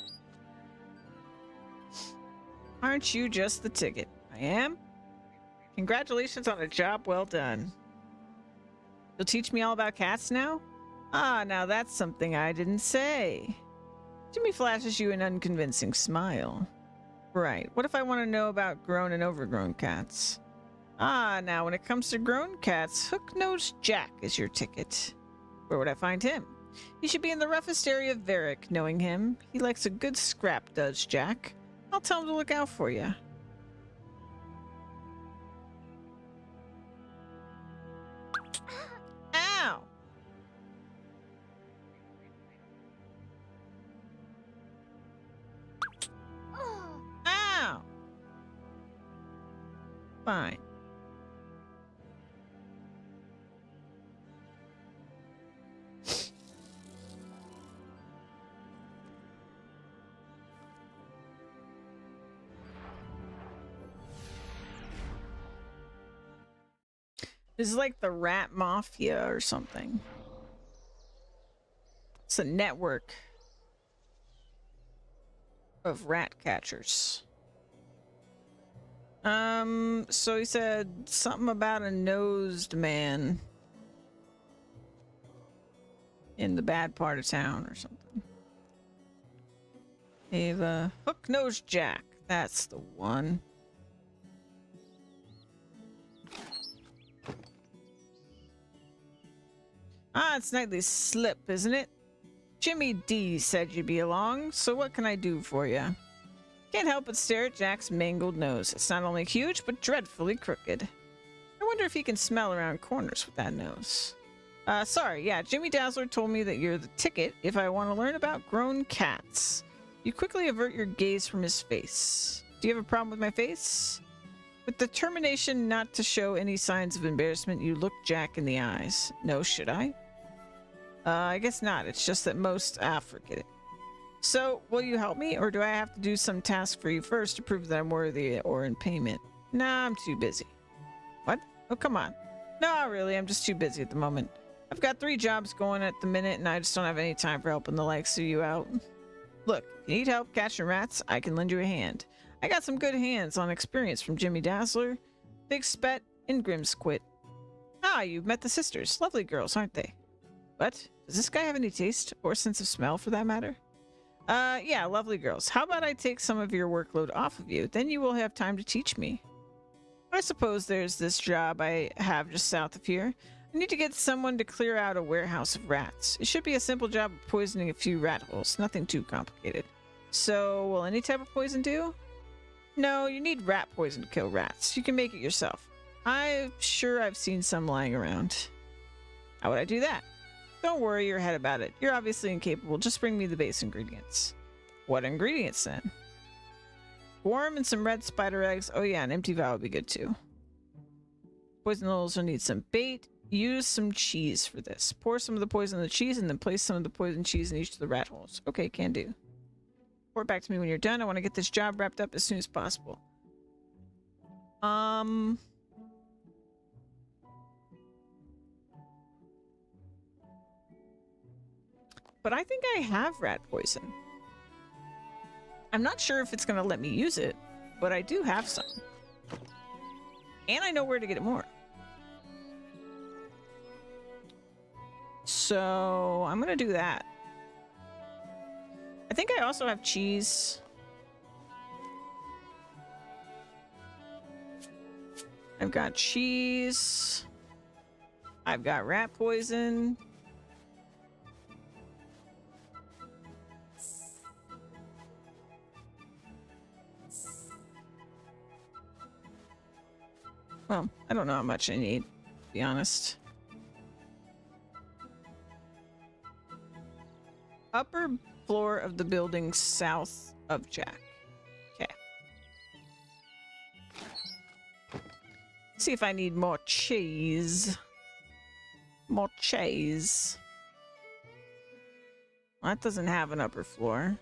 Aren't you just the ticket? I am? Congratulations on a job well done. You'll teach me all about cats now? Ah, now that's something I didn't say. Jimmy flashes you an unconvincing smile. Right, what if I want to know about grown and overgrown cats? Ah, now when it comes to grown cats, Hook-Nosed Jack is your ticket. Where would I find him? He should be in the roughest area of Varric, knowing him. He likes a good scrap, does Jack. I'll tell him to look out for you. Ow! Ow! Fine. This is like the rat mafia or something. It's a network of rat catchers. So he said something about a nosed man in the bad part of town or something. Ava, Hook-Nosed Jack. That's the one. Ah, it's Nightly's slip, isn't it? Jimmy D said you'd be along, so what can I do for you? Can't help but stare at Jack's mangled nose. It's not only huge, but dreadfully crooked. I wonder if he can smell around corners with that nose. Sorry, yeah, Jimmy Dazzler told me that you're the ticket if I want to learn about grown cats. You quickly avert your gaze from his face. Do you have a problem with my face? With determination not to show any signs of embarrassment, you look Jack in the eyes. No, should I? I guess not. It's just that most... forget it. So, will you help me, or do I have to do some task for you first to prove that I'm worthy or in payment? Nah, I'm too busy. What? Oh, come on. No, really, I'm just too busy at the moment. I've got 3 jobs going at the minute, and I just don't have any time for helping the likes of you out. Look, if you need help catching rats, I can lend you a hand. I got some good hands-on experience from Jimmy Dazzler, Big Spet, and Grimsquit. Ah, you've met the sisters. Lovely girls, aren't they? What? Does this guy have any taste or sense of smell, for that matter? Yeah, lovely girls. How about I take some of your workload off of you? Then you will have time to teach me. I suppose there's this job I have just south of here. I need to get someone to clear out a warehouse of rats. It should be a simple job of poisoning a few rat holes. Nothing too complicated. So, will any type of poison do? No, you need rat poison to kill rats. You can make it yourself. I'm sure I've seen some lying around. How would I do that? Don't worry your head about it. You're obviously incapable. Just bring me the base ingredients. What ingredients then? Worm and some red spider eggs. Oh yeah, an empty vial would be good too. Poison will also need some bait. Use some cheese for this. Pour some of the poison in the cheese and then place some of the poison cheese in each of the rat holes. Okay, can do. Report back to me when you're done. I want to get this job wrapped up as soon as possible. But I think I have rat poison. I'm not sure if it's going to let me use it, but I do have some. And I know where to get it more. So I'm going to do that. I think I also have cheese. I've got cheese. I've got rat poison. Well, I don't know how much I need, to be honest. Upper floor of the building south of Jack. Okay. See if I need more cheese. More cheese. Well, that doesn't have an upper floor.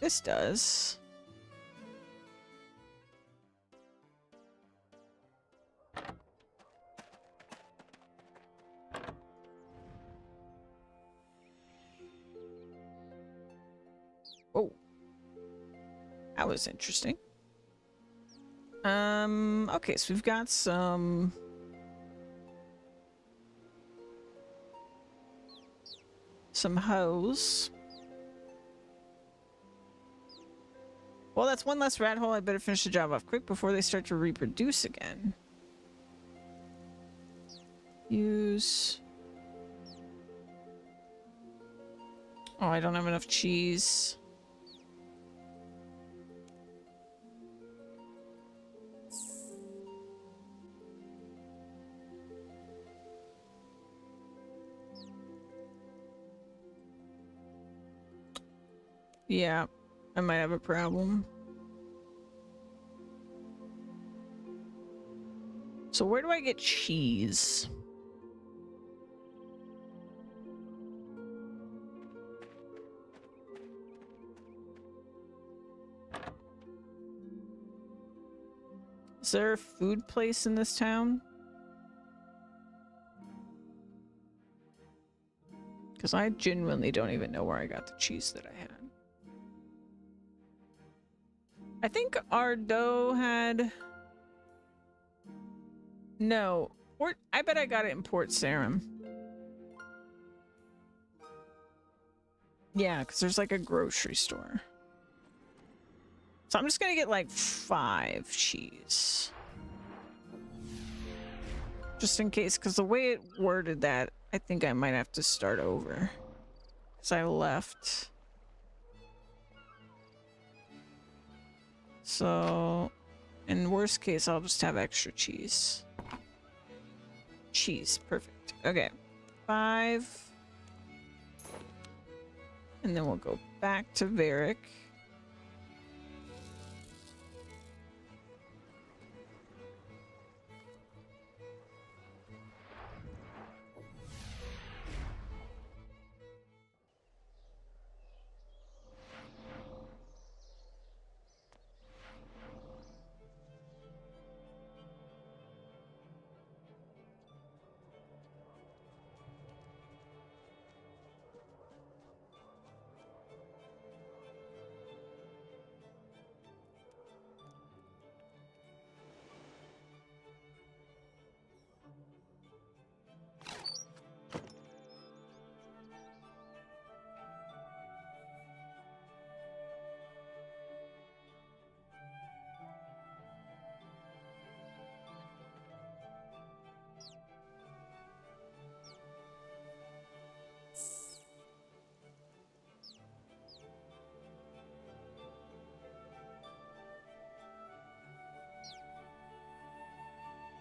This does. Oh. That was interesting. Okay, so we've got some hose. Well, that's one less rat hole. I better finish the job off quick before they start to reproduce again. Use. Oh, I don't have enough cheese. Yeah, I might have a problem. So where do I get cheese? Is there a food place in this town? Because I genuinely don't even know where I got the cheese that I had. I think Ardo had... No. I bet I got it in Port Sarim. Yeah, because there's like a grocery store. So I'm just gonna get like 5 cheese. Just in case, because the way it worded that, I think I might have to start over. Because I left. So, in worst case, I'll just have extra cheese. Cheese, perfect. Okay, 5. And then we'll go back to Varric.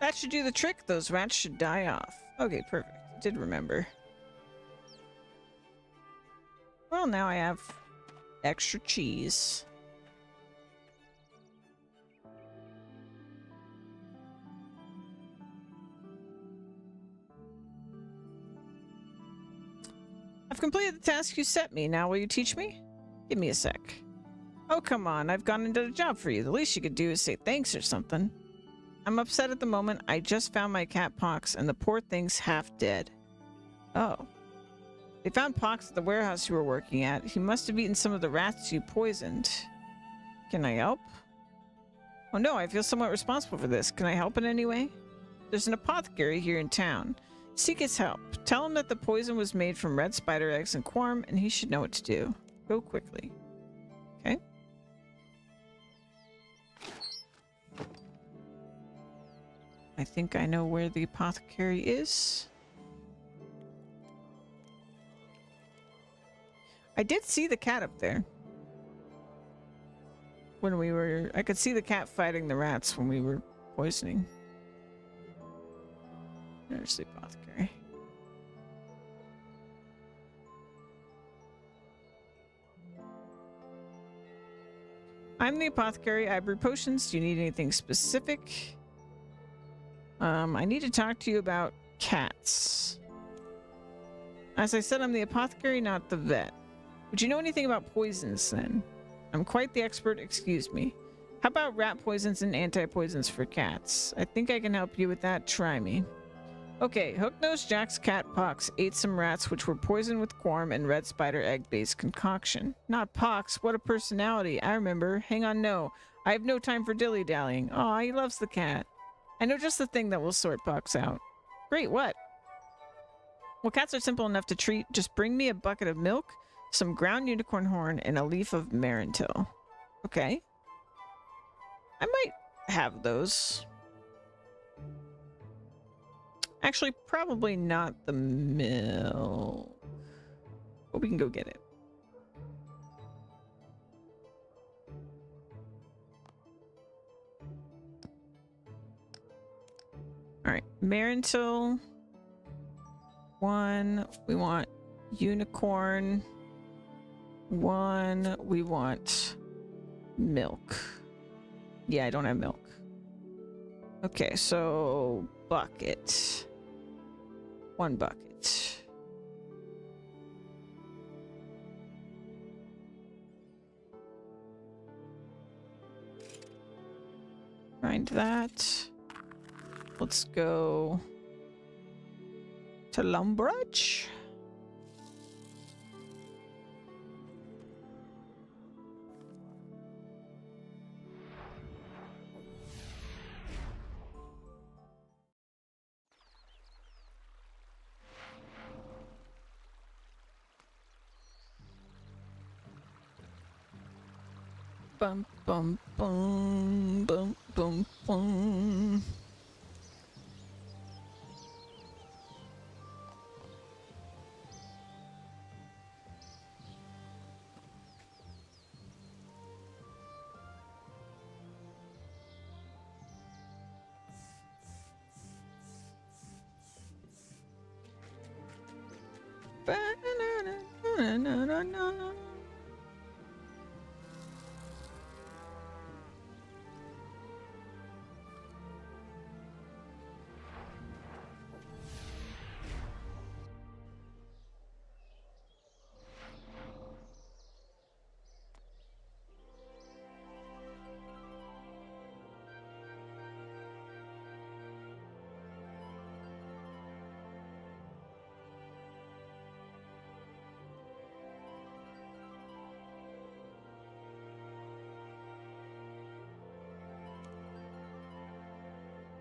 That should do the trick. Those rats should die off. Okay, perfect. Did remember. Well, now I have extra cheese. I've completed the task you set me. Now will you teach me? Give me a sec. Oh, come on. I've gone and done a job for you. The least you could do is say thanks or something. I'm upset at the moment. I just found my cat Pox, and the poor thing's half dead. Oh. They found Pox at the warehouse you were working at. He must have eaten some of the rats you poisoned. Can I help? Oh no, I feel somewhat responsible for this. Can I help in any way? There's an apothecary here in town. Seek his help. Tell him that the poison was made from red spider eggs and quorum, and he should know what to do. Go quickly. Okay. I think I know where the apothecary is. I did see the cat up there. When we were... I could see the cat fighting the rats when we were poisoning. There's the apothecary. I'm the apothecary. I brew potions. Do you need anything specific? I need to talk to you about cats. As I said, I'm the apothecary, not the vet. Would you know anything about poisons, then? I'm quite the expert, excuse me. How about rat poisons and anti-poisons for cats? I think I can help you with that. Try me. Okay, Hook-Nosed Jack's cat Pox ate some rats which were poisoned with quorum and red spider egg-based concoction. Not Pox, what a personality. I remember. Hang on, no. I have no time for dilly-dallying. Aw, he loves the cat. I know just the thing that will sort Pox out. Great, what? Well, cats are simple enough to treat. Just bring me a bucket of milk, some ground unicorn horn, and a leaf of marantil. Okay. I might have those. Actually, probably not the milk. But we can go get it. Alright, marantil. 1. We want unicorn. 1. We want milk. Yeah, I don't have milk. Okay, so bucket. 1 bucket. Grind that. Let's go to Lumbridge. Bum bum bum bum bum bum. Ba-na-na-na-na-na-na.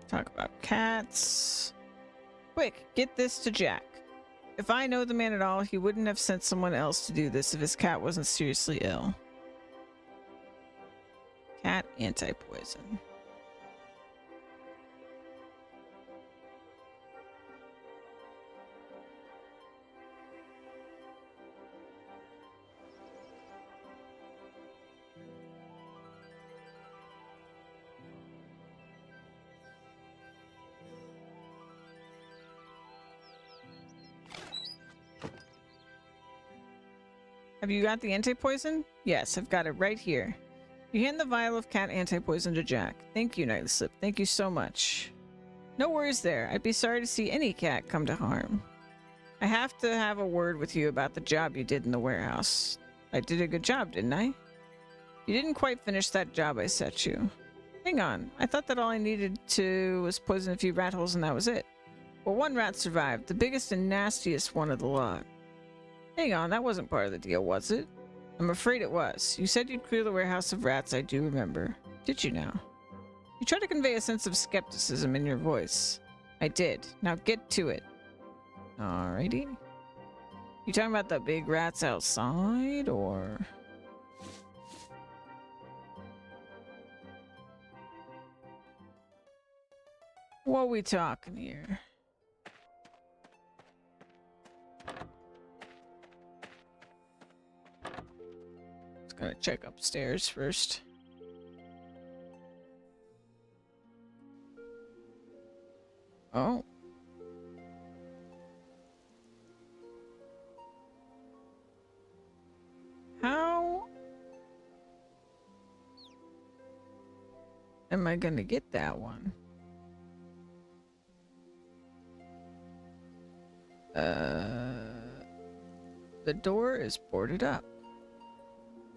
Talk about cats. Quick, get this to Jack. If I know the man at all, he wouldn't have sent someone else to do this if his cat wasn't seriously ill. Cat anti-poison. Have you got the anti-poison? Yes, I've got it right here. You hand the vial of cat anti-poison to Jack. Thank you, Nightly Slip. Thank you so much. No worries there. I'd be sorry to see any cat come to harm. I have to have a word with you about the job you did in the warehouse. I did a good job, didn't I? You didn't quite finish that job I set you. Hang on. I thought that all I needed to was poison a few rat holes and that was it. Well, 1 rat survived. The biggest and nastiest one of the lot. Hang on, that wasn't part of the deal, was it? I'm afraid it was. You said you'd clear the warehouse of rats, I do remember. Did you now? You tried to convey a sense of skepticism in your voice. I did. Now get to it. Alrighty. You talking about the big rats outside, or...? What are we talking here? Gotta check upstairs first. Oh. How am I gonna get that one? The door is boarded up.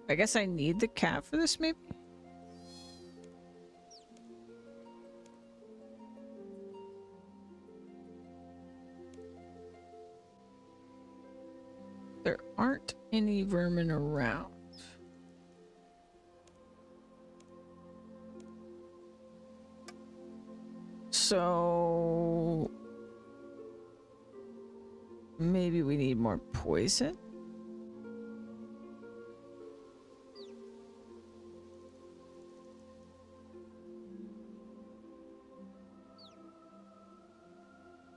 I guess I need the cat for this, maybe? There aren't any vermin around. So maybe we need more poison?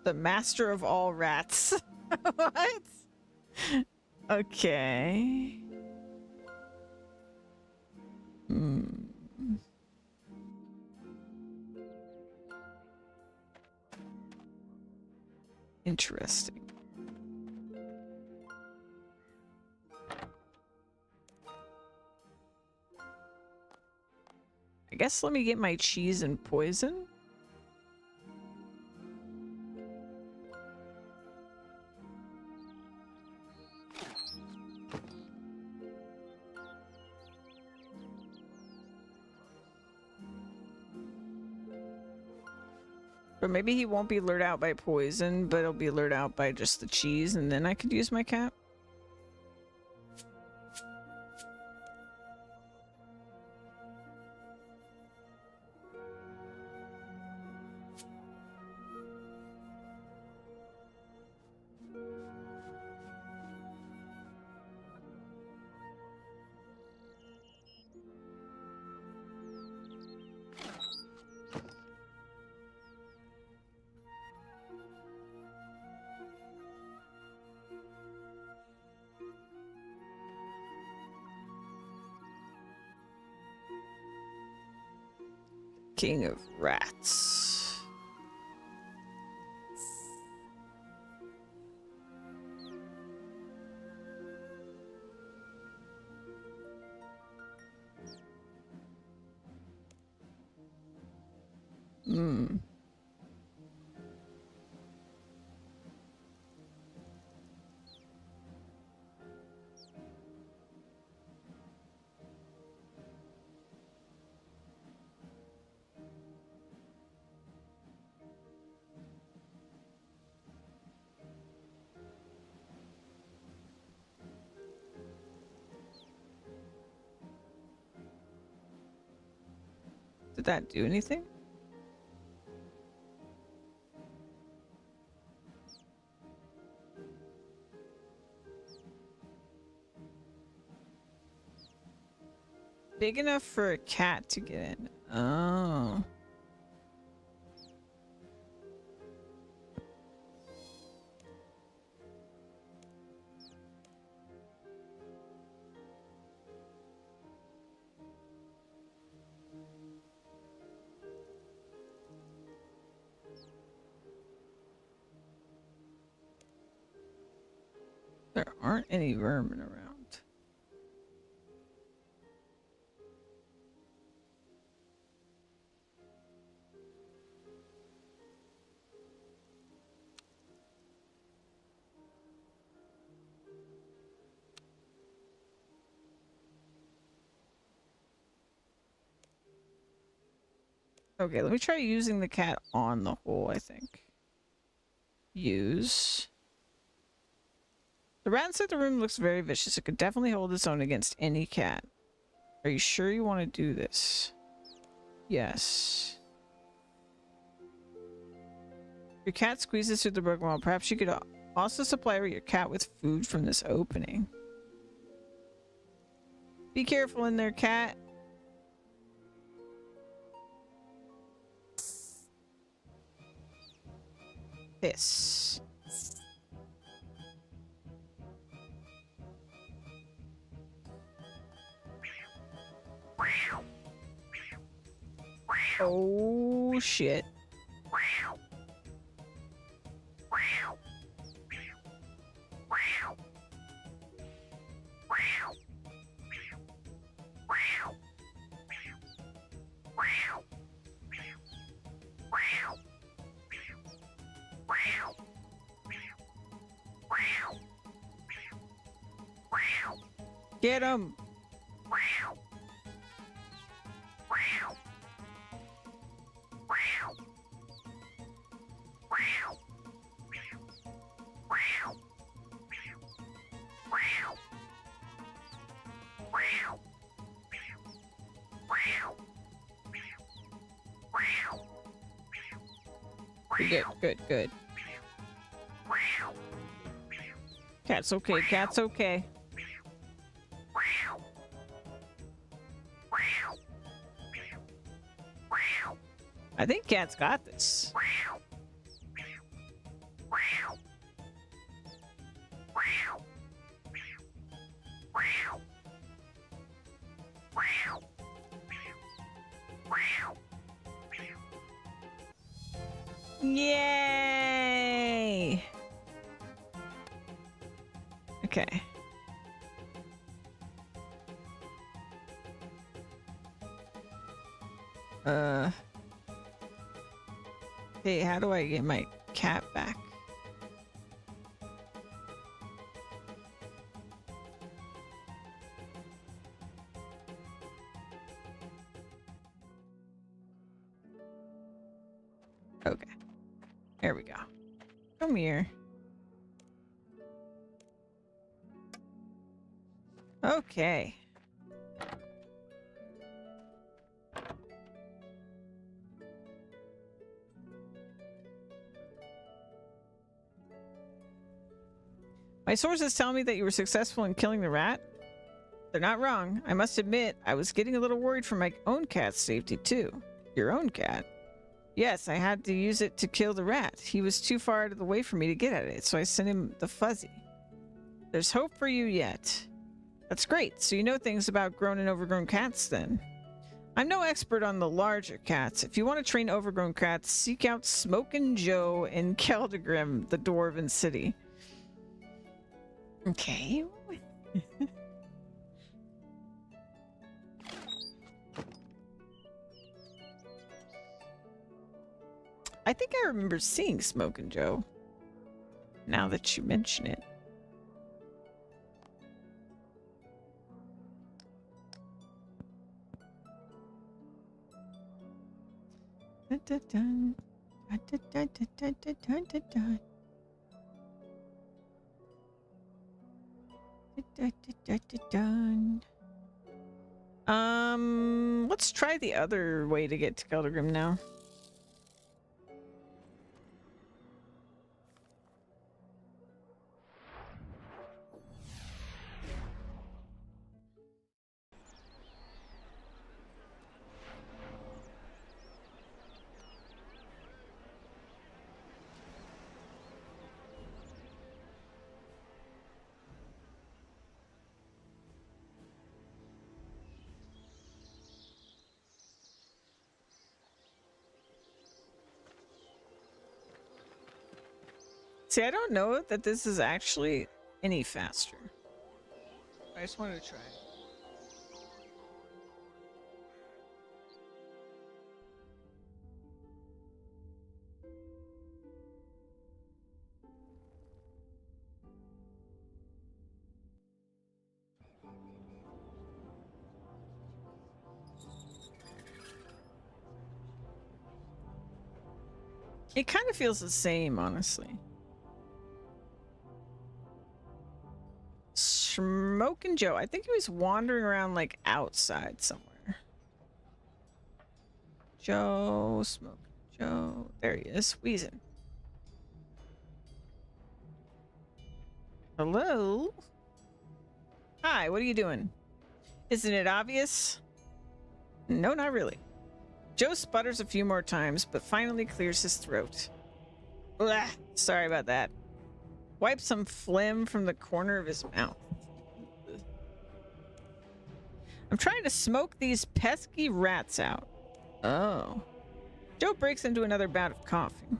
The master of all rats. What? Okay. Hmm. Interesting. I guess let me get my cheese and poison. But maybe he won't be lured out by poison, but he'll be lured out by just the cheese, and then I could use my cat. King of rats. Hmm. Did that do anything? Big enough for a cat to get in. Oh. There aren't any vermin around. Okay, let me try using the cat on the hole, I think. Use. The rat inside the room looks very vicious. It could definitely hold its own against any cat. Are you sure you want to do this? Yes. Your cat squeezes through the broken wall. Perhaps you could also supply your cat with food from this opening. Be careful in there, cat. This. Oh, shit. Get him! Good, good, good. Cat's okay, cat's okay. I think cat's got this. Yay! Okay. Hey, how do I get my cat back? Okay. There we go. Come here. Okay. My sources tell me that you were successful in killing the rat. They're not wrong. I must admit, I was getting a little worried for my own cat's safety, too. Your own cat? Yes, I had to use it to kill the rat. He was too far out of the way for me to get at it, so I sent him the fuzzy. There's hope for you yet. That's great. So you know things about grown and overgrown cats, then. I'm no expert on the larger cats. If you want to train overgrown cats, seek out Smokin' Joe in Keldegrim, the Dwarven City. Okay. I think I remember seeing Smokin' Joe. Now that you mention it. Dun, dun, dun. Dun, dun, dun, dun, dun, dun, dun, dun. Dun, dun, dun, dun, dun. Let's try the other way to get to Keldegrim now. See, I don't know that this is actually any faster. I just wanted to try it. It kind of feels the same, honestly. Smokin' Joe. I think he was wandering around like outside somewhere. Joe, Smokin' Joe. There he is, wheezing. Hello? Hi, what are you doing? Isn't it obvious? No, not really. Joe sputters a few more times, but finally clears his throat. Blah, sorry about that. Wipes some phlegm from the corner of his mouth. I'm trying to smoke these pesky rats out. Oh. Joe breaks into another bout of coughing.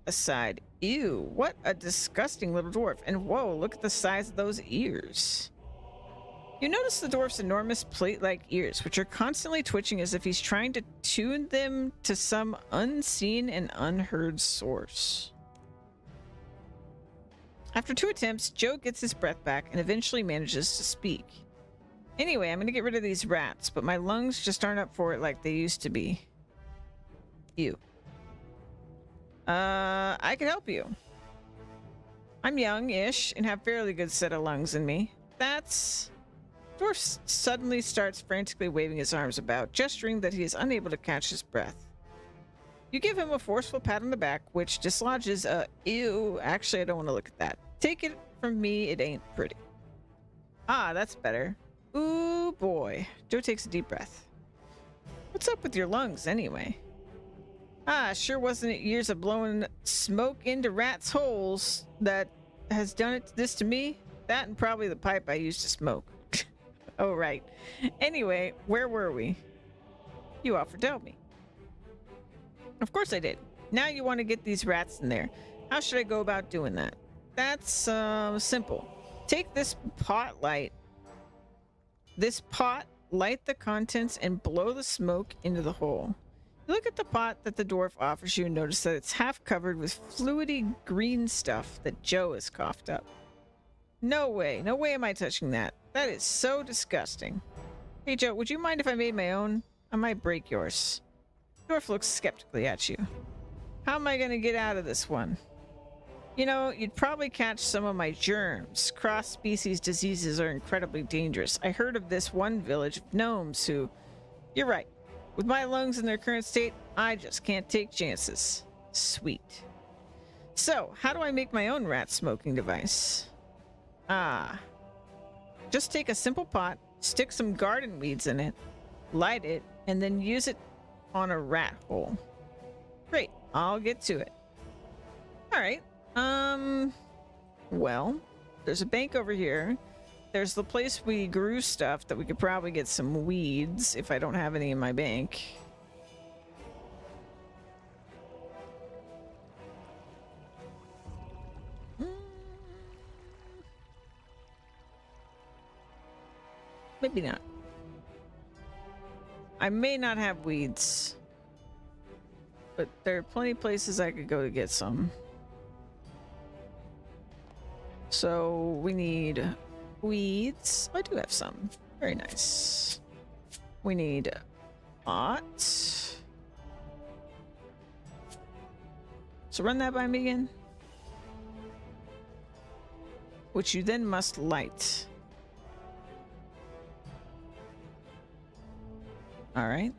Aside, ew, what a disgusting little dwarf. And whoa, look at the size of those ears. You notice the dwarf's enormous plate-like ears, which are constantly twitching as if he's trying to tune them to some unseen and unheard source. After 2 attempts, Joe gets his breath back and eventually manages to speak. Anyway, I'm gonna get rid of these rats, but my lungs just aren't up for it like they used to be. You. I can help you. I'm young-ish and have fairly good set of lungs in me. That's... Dwarf suddenly starts frantically waving his arms about, gesturing that he is unable to catch his breath. You give him a forceful pat on the back, which dislodges a ew. Actually, I don't want to look at that. Take it from me, it ain't pretty. Ah, that's better. Ooh, boy. Joe takes a deep breath. What's up with your lungs, anyway? Ah, sure wasn't it years of blowing smoke into rats' holes that has done this to me? That and probably the pipe I used to smoke. Oh, right. Anyway, where were we? You offered to help me. Of course I did. Now you want to get these rats in there. How should I go about doing that? That's, simple. Take this pot, light the contents, and blow the smoke into the hole. You look at the pot that the dwarf offers you and notice that it's half covered with fluidy green stuff that Joe has coughed up. No way am I touching that. That is so disgusting. Hey Joe, would you mind if I made my own? I might break yours. Dwarf looks skeptically at you. How am I gonna get out of this one? You know, you'd probably catch some of my germs. Cross-species diseases are incredibly dangerous. I heard of this one village of gnomes who... You're right. With my lungs in their current state, I just can't take chances. Sweet. So, how do I make my own rat smoking device? Ah. Just take a simple pot, stick some garden weeds in it, light it, and then use it on a rat hole. Great, I'll get to it. Alright, well, there's a bank over here. There's the place we grew stuff that we could probably get some weeds if I don't have any in my bank. Maybe not. I may not have weeds, but there are plenty of places I could go to get some. So we need weeds. I do have some. Very nice. We need pot. So run that by me again. Which you then must light. All right.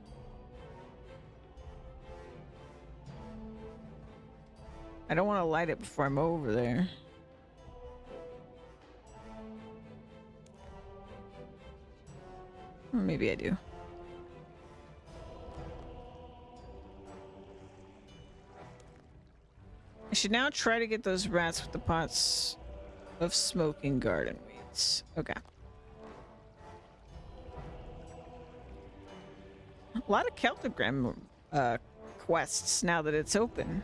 I don't want to light it before I'm over there. Or maybe I do. I should now try to get those rats with the pots of smoking garden weeds. Okay. A lot of Celtogram quests now that it's open.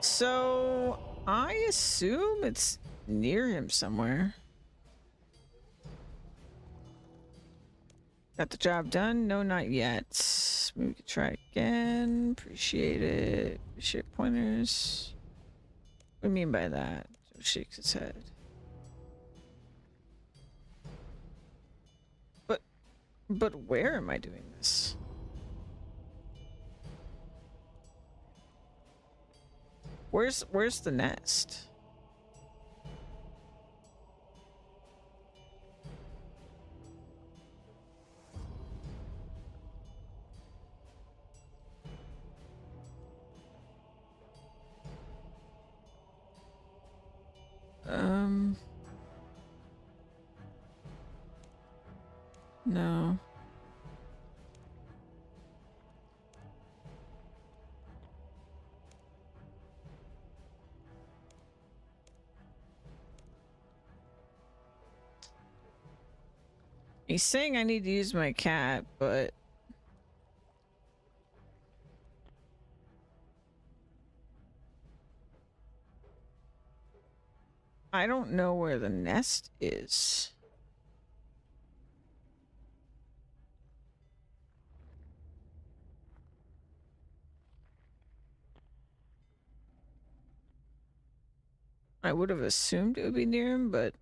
So I assume it's near him somewhere. Got the job done? No, not yet. Maybe we could try again. Appreciate it. Appreciate pointers. What do you mean by that? Joe shakes his head. But where am I doing this? Where's the nest? No. He's saying I need to use my cat, but I don't know where the nest is. I would have assumed it would be near him, but...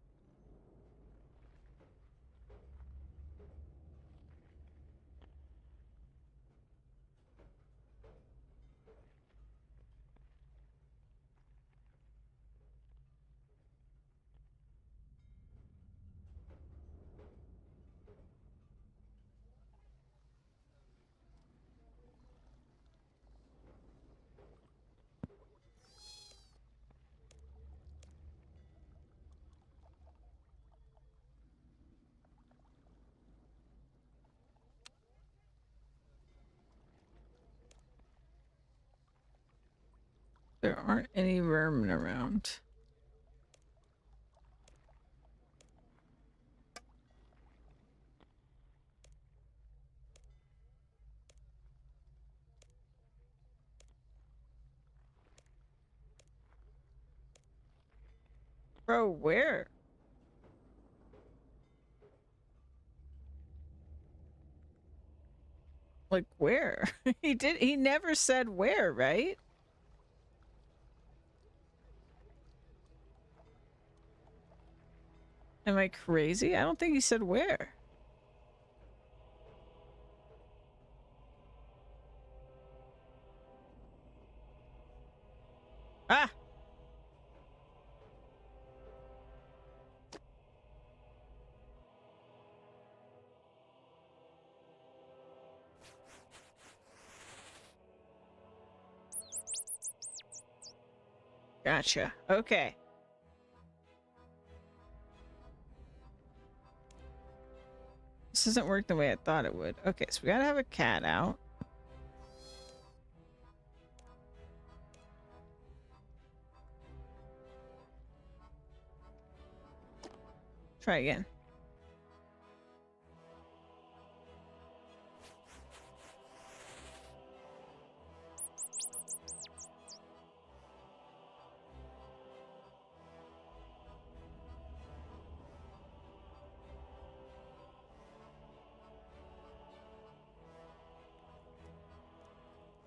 There aren't any vermin around. Bro, where? Like, where? He never said where, right? Am I crazy? I don't think he said where. Ah! Gotcha. Okay. This doesn't work the way I thought it would. Okay, so we gotta have a cat out. Try again.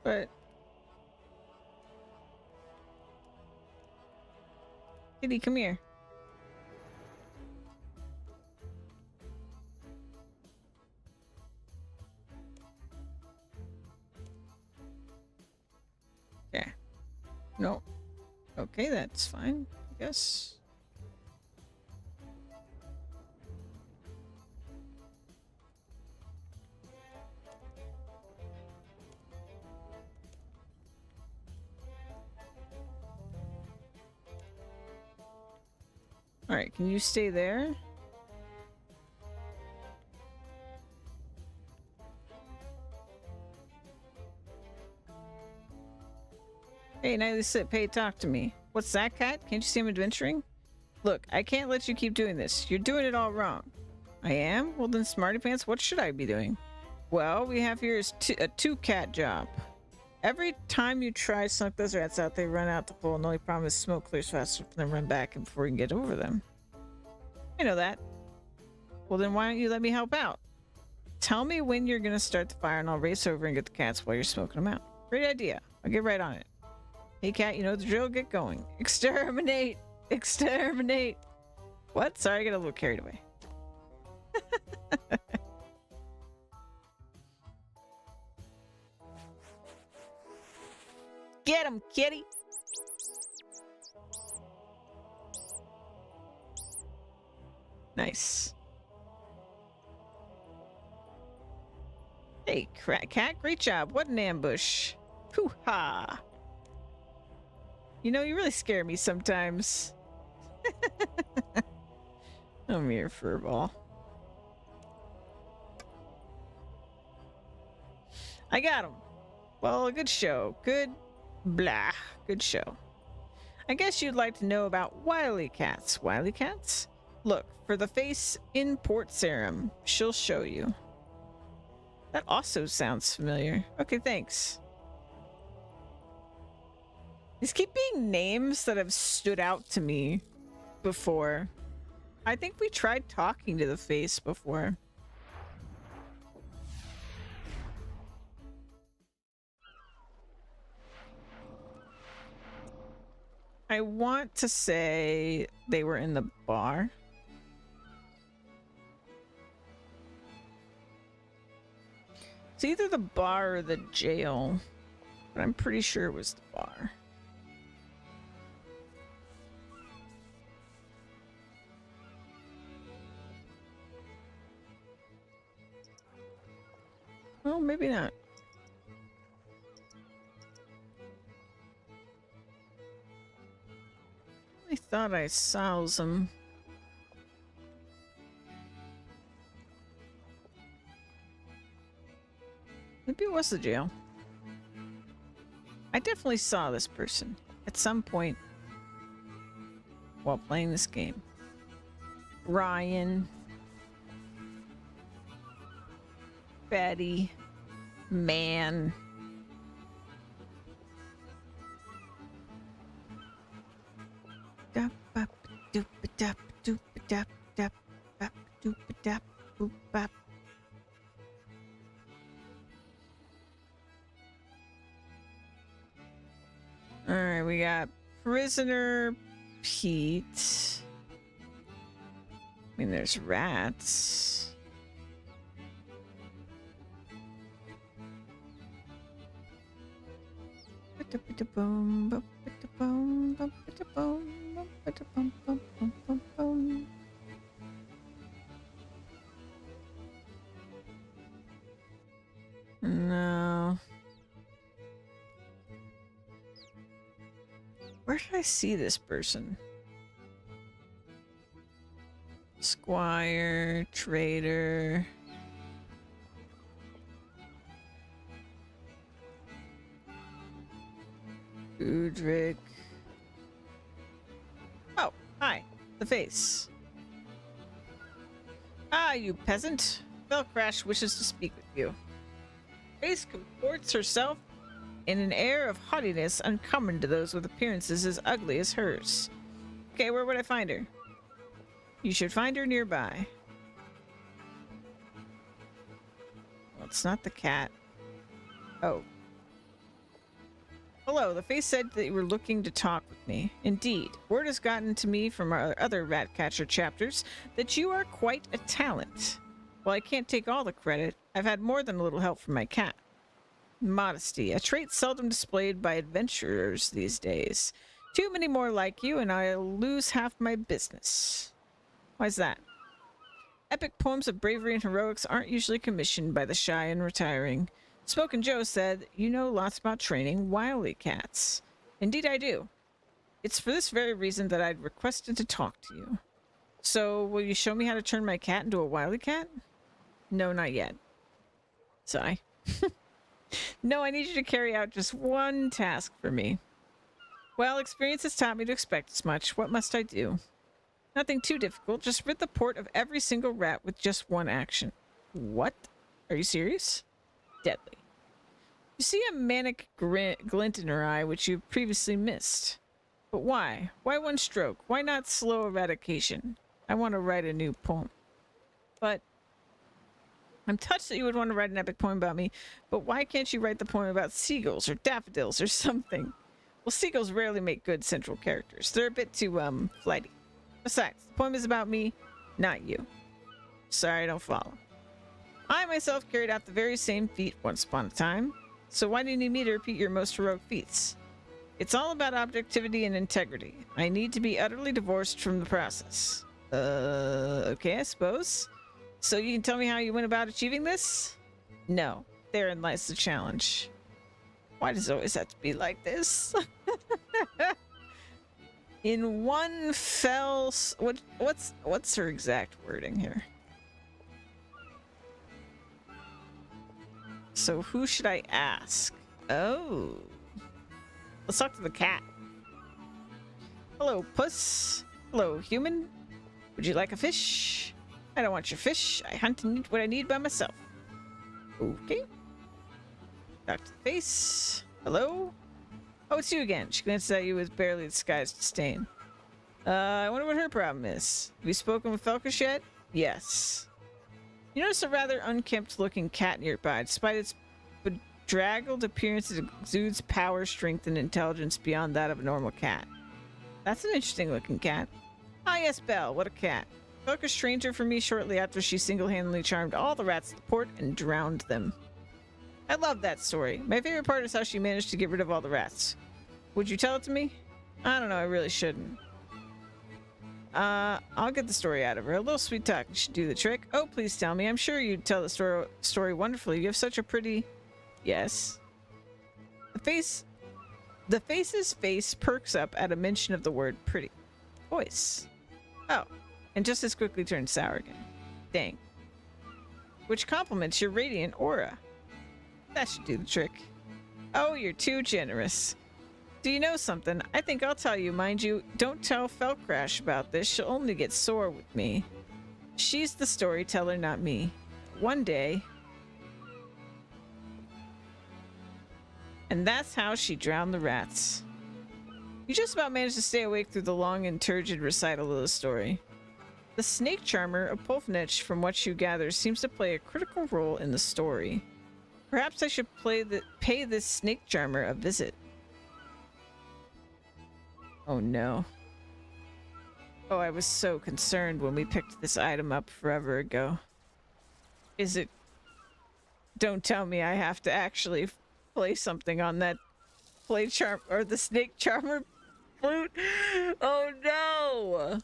But... Kitty, come here. Okay. No. Okay, that's fine, I guess. Alright, can you stay there? Hey, nightly sit, pay, talk to me. What's that, cat? Can't you see I'm adventuring? Look, I can't let you keep doing this. You're doing it all wrong. I am? Well then, smarty pants, what should I be doing? Well, we have here is a two-cat job. Every time you try to snuck those rats out, they run out the hole, and the only problem is smoke clears faster than run back and before we can get over them. I know that. Well then, why don't you let me help out? Tell me when you're gonna start the fire, and I'll race over and get the cats while you're smoking them out. Great idea. I'll get right on it. Hey cat, you know the drill, get going. Exterminate! Exterminate! What? Sorry, I got a little carried away. Get him, kitty! Nice. Hey, cat, great job. What an ambush. Hoo-ha! You know, you really scare me sometimes. Come here, furball. I got him. Well, good show. Good blah. Good show. I guess you'd like to know about wily cats. Wily cats? Look, for the face in port serum. She'll show you. That also sounds familiar. Okay, thanks. These keep being names that have stood out to me before. I think we tried talking to the face before. I want to say they were in the bar. It's either the bar or the jail, but I'm pretty sure it was the bar. Well, maybe not. I thought I saw them. Maybe it was the jail. I definitely saw this person at some point while playing this game. Ryan. Betty. Man. Alright, we got Prisoner Pete. I mean, there's rats. No. Where did I see this person? Squire, trader. Udric. Oh, hi. The face. Ah, you peasant. Velcrash wishes to speak with you. Face comports herself in an air of haughtiness uncommon to those with appearances as ugly as hers. Okay, where would I find her? You should find her nearby. Well, it's not the cat. Oh. Hello, the face said that you were looking to talk with me. Indeed, word has gotten to me from our other Ratcatcher chapters that you are quite a talent. While I can't take all the credit, I've had more than a little help from my cat. Modesty, a trait seldom displayed by adventurers these days. Too many more like you, and I'll lose half my business. Why's that? Epic poems of bravery and heroics aren't usually commissioned by the shy and retiring. Spoken Joe said, you know lots about training wily cats. Indeed I do. It's for this very reason that I'd requested to talk to you. So, will you show me how to turn my cat into a wily cat? No, not yet. Sigh. No, I need you to carry out just one task for me. Well, experience has taught me to expect as much. What must I do? Nothing too difficult. Just rid the port of every single rat with just one action. What? Are you serious? Deadly. You see a manic glint in her eye, which you previously missed. But why? Why one stroke? Why not slow eradication? I want to write a new poem. But I'm touched that you would want to write an epic poem about me, but why can't you write the poem about seagulls or daffodils or something? Well, seagulls rarely make good central characters. They're a bit too, flighty. Besides, the poem is about me, not you. Sorry, I don't follow. I myself carried out the very same feat once upon a time, so why do you need me to repeat your most heroic feats? It's all about objectivity and integrity. I need to be utterly divorced from the process. Okay, I suppose. So you can tell me how you went about achieving this? No. Therein lies the challenge. Why does it always have to be like this? In one fell... What's her exact wording here? So who should I ask? Oh. Let's talk to the cat. Hello, puss. Hello, human. Would you like a fish? I don't want your fish. I hunt and eat what I need by myself. Okay. Talk to the face. Hello? Oh, it's you again. She glanced at you with barely disguised disdain. I wonder what her problem is. Have you spoken with Felkish yet? Yes. You notice a rather unkempt-looking cat nearby. Despite its bedraggled appearance, it exudes power, strength, and intelligence beyond that of a normal cat. That's an interesting looking cat. Ah, yes, Belle. What a cat. Took a stranger from me shortly after she single-handedly charmed all the rats at the port and drowned them. I love that story. My favorite part is how she managed to get rid of all the rats. Would you tell it to me? I don't know, I really shouldn't. I'll get the story out of her. A little sweet talk should do the trick. Oh, please tell me. I'm sure you tell the story wonderfully. You have such a pretty... Yes. The face's face perks up at a mention of the word pretty. Voice. Oh, and just as quickly turns sour again. Dang. Which complements your radiant aura. That should do the trick. Oh, you're too generous. Do you know something? I think I'll tell you, mind you. Don't tell Felcrash about this. She'll only get sore with me. She's the storyteller, not me. One day... And that's how she drowned the rats. You just about managed to stay awake through the long and turgid recital of the story. The snake charmer of Pulfnich, from what you gather, seems to play a critical role in the story. Perhaps I should pay this snake charmer a visit. Oh no. Oh, I was so concerned when we picked this item up forever ago. Is it... Don't tell me I have to actually play something on that charm or the snake charmer flute. Oh no!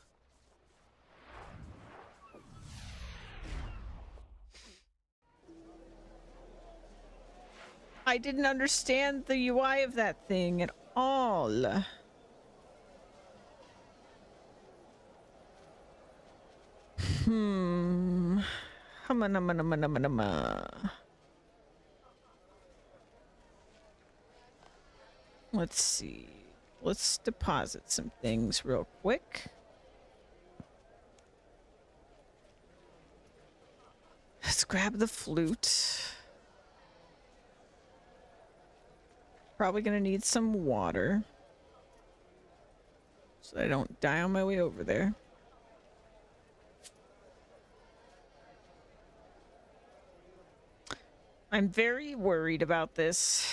I didn't understand the UI of that thing at all. Hum-a-num-a-num-a-num-a-num-a. Let's see. Let's deposit some things real quick. Let's grab the flute. Probably gonna need some water. So I don't die on my way over there. I'm very worried about this.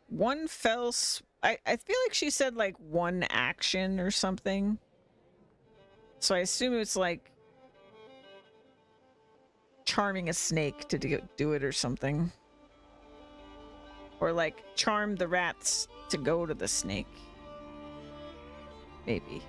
One fell... I feel like she said like one action or something. So I assume it's like charming a snake to do it or something. Or like charm the rats to go to the snake. Maybe.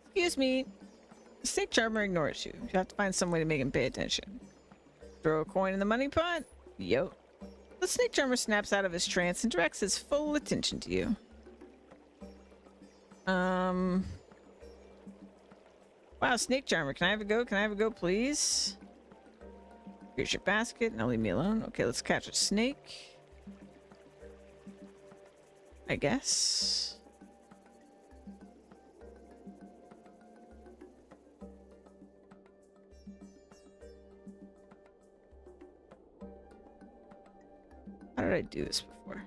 Excuse me. The snake charmer ignores you. You have to find some way to make him pay attention. Throw a coin in the money pot? Yo. The snake charmer snaps out of his trance and directs his full attention to you. Wow, snake charmer. Can I have a go? Can I have a go, please? Here's your basket. Now leave me alone. Okay, let's catch a snake. I guess. How did I do this before?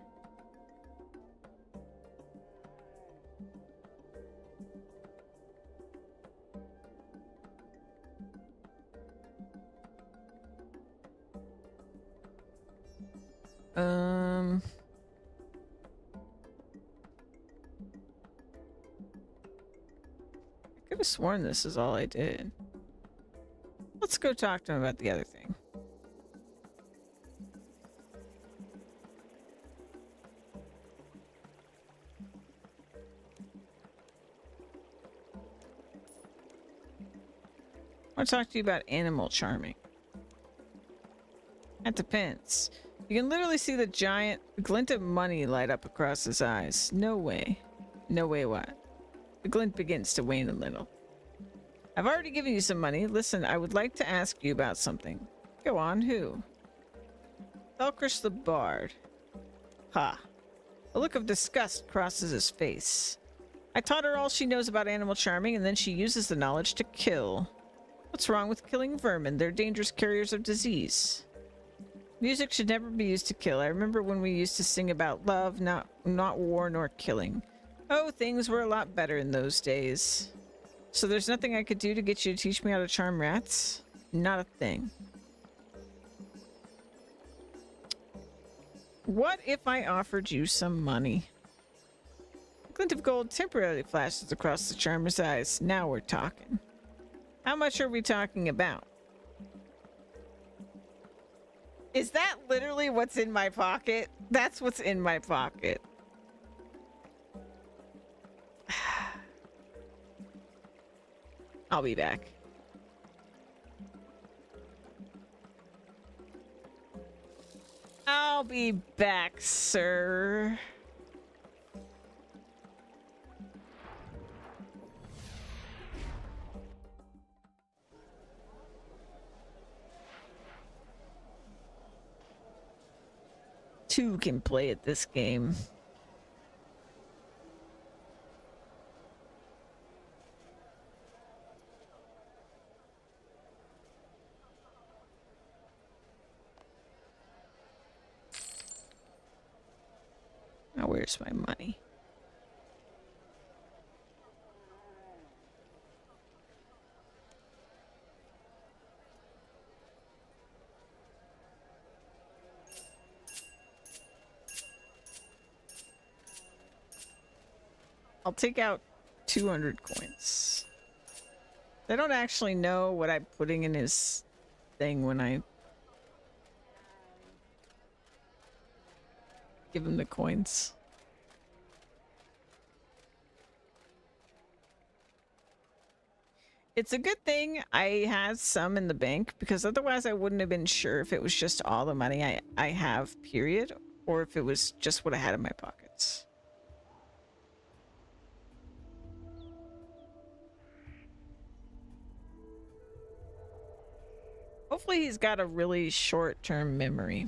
I could have sworn this is all I did. Let's go talk to him about the other thing. want to talk to you about animal charming. That depends. You can literally see the giant glint of money light up across his eyes. No way. No way what? The glint begins to wane a little. I've already given you some money. Listen, I would like to ask you about something. Go on, who? Felcris the Bard. Ha. A look of disgust crosses his face. I taught her all she knows about animal charming, and then she uses the knowledge to kill. What's wrong with killing vermin? They're dangerous carriers of disease. Music should never be used to kill. I remember when we used to sing about love, not war nor killing. Oh, things were a lot better in those days. So there's nothing I could do to get you to teach me how to charm rats? Not a thing. What if I offered you some money? A glint of gold temporarily flashes across the charmer's eyes. Now we're talking. How much are we talking about? Is that literally what's in my pocket? That's what's in my pocket. I'll be back. I'll be back, sir. Two can play at this game. Now where's my money? I'll take out 200 coins. They don't actually know what I'm putting in his thing when I give him the coins. It's a good thing I had some in the bank, because otherwise I wouldn't have been sure if it was just all the money I have, period, or if it was just what I had in my pockets. Hopefully he's got a really short-term memory.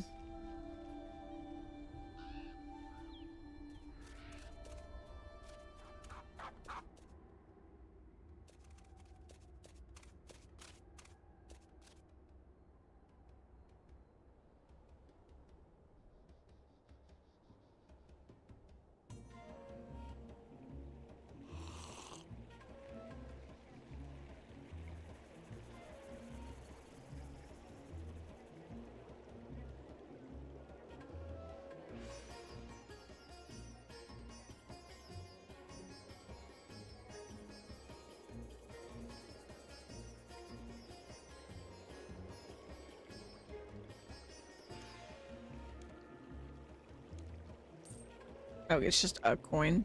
Oh, it's just a coin.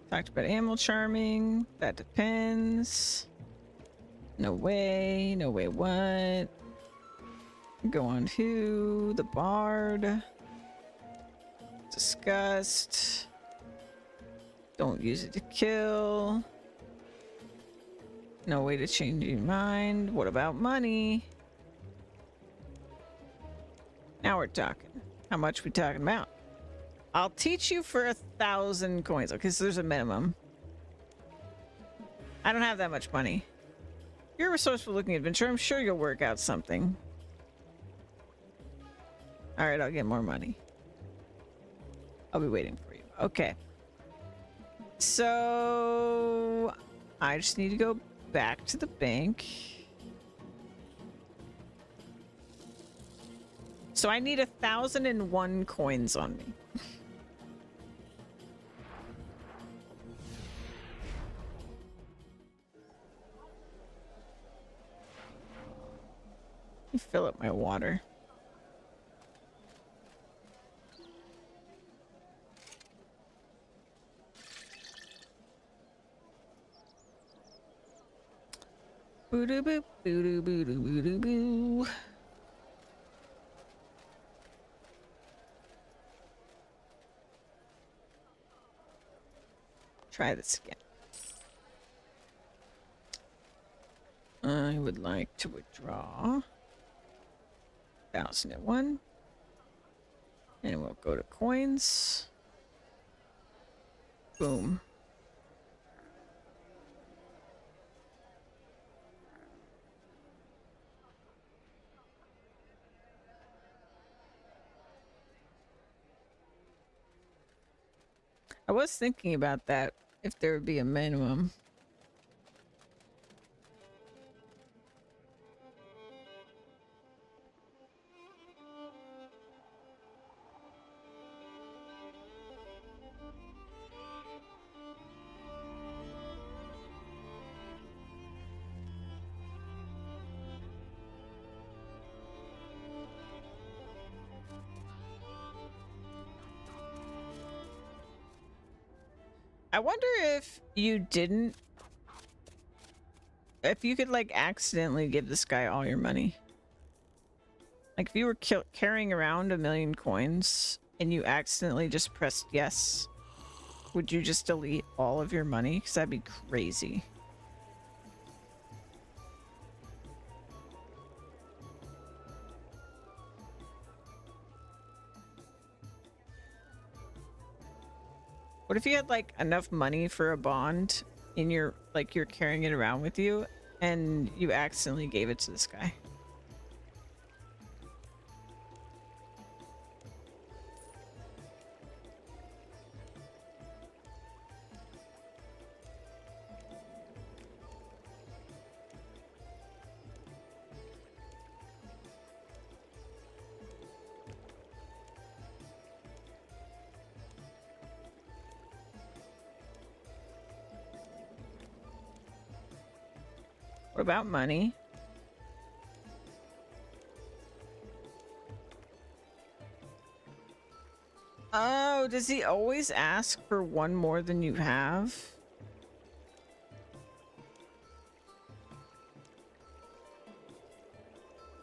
Talked about animal charming. That depends. No way. No way what? Go on who? The bard. Disgust. Don't use it to kill. No way to change your mind. What about money? Now we're talking. How much we talking about? I'll teach you for 1,000 coins. Okay, so there's a minimum. I don't have that much money. You're a resourceful looking adventurer. I'm sure you'll work out something. Alright, I'll get more money. I'll be waiting for you. Okay. So I just need to go back to the bank. So I need 1,001 coins on me. Let me fill up my water. Boo doo boo boo doo boo doo boo doo boo. Try this again. I would like to withdraw 1,001. And we'll go to coins. Boom. I was thinking about that, if there would be a minimum. I wonder if you didn't... If you could, like, accidentally give this guy all your money. Like, if you were carrying around 1,000,000 coins and you accidentally just pressed yes, would you just delete all of your money? Because that'd be crazy. What if you had, like, enough money for a bond in your, like, you're carrying it around with you and you accidentally gave it to this guy? What about money? Oh, does he always ask for one more than you have?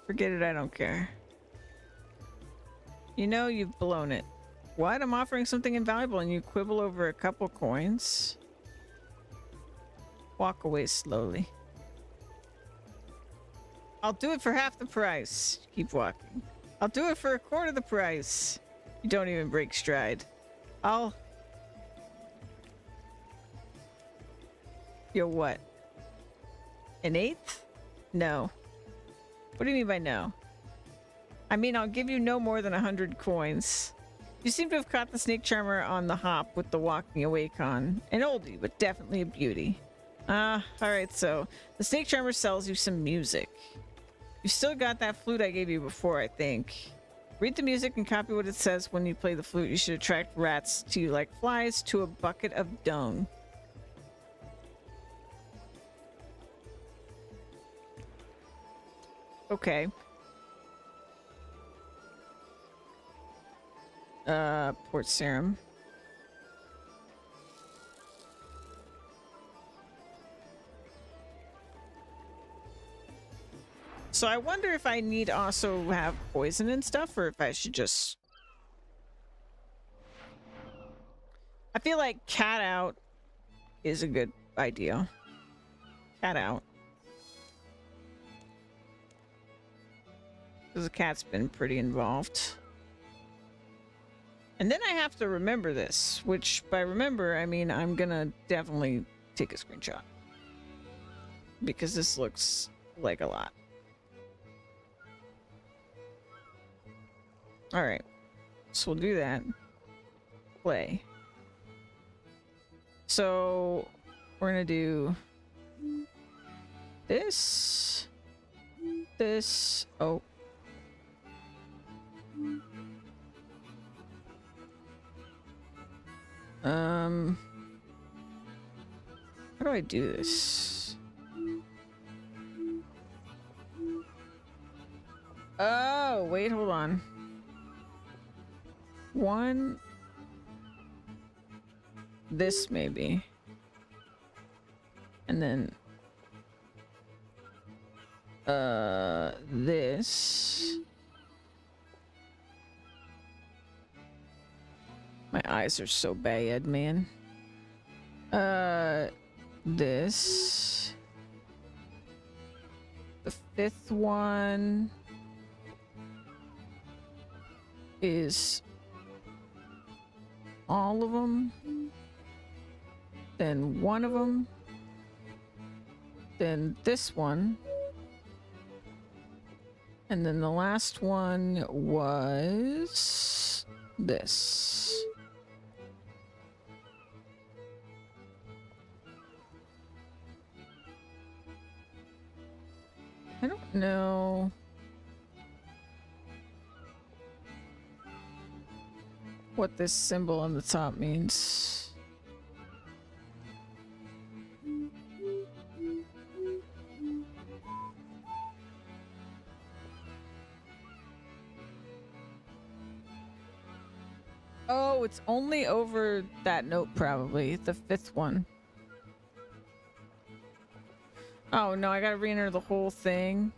Forget it, I don't care. You know you've blown it. What? I'm offering something invaluable and you quibble over a couple coins? Walk away slowly. I'll do it for half the price. Keep walking. I'll do it for a quarter the price. You don't even break stride. You're what? An eighth? No. What do you mean by no? I mean, I'll give you no more than 100 coins. You seem to have caught the snake charmer on the hop with the walking away con. An oldie, but definitely a beauty. Alright, so the snake charmer sells you some music. You still got that flute I gave you before, I think. Read the music and copy what it says when you play the flute. You should attract rats to you like flies to a bucket of dung. Okay. Port serum. So I wonder if I need to also have poison and stuff, or if I should just... I feel like cat out is a good idea. Cat out. Because the cat's been pretty involved. And then I have to remember this, which by remember, I mean I'm gonna definitely take a screenshot. Because this looks like a lot. Alright. So we'll do that. Play. So we're gonna do this. This. Oh. How do I do this? Oh, wait, hold on. One. This maybe. And then This. My eyes are so bad, man. This. The fifth one is all of them. Then one of them. Then this one. And then the last one was this. I don't know what this symbol on the top means. Oh, it's only over that note, probably. The fifth one. Oh, no, I gotta re-enter the whole thing.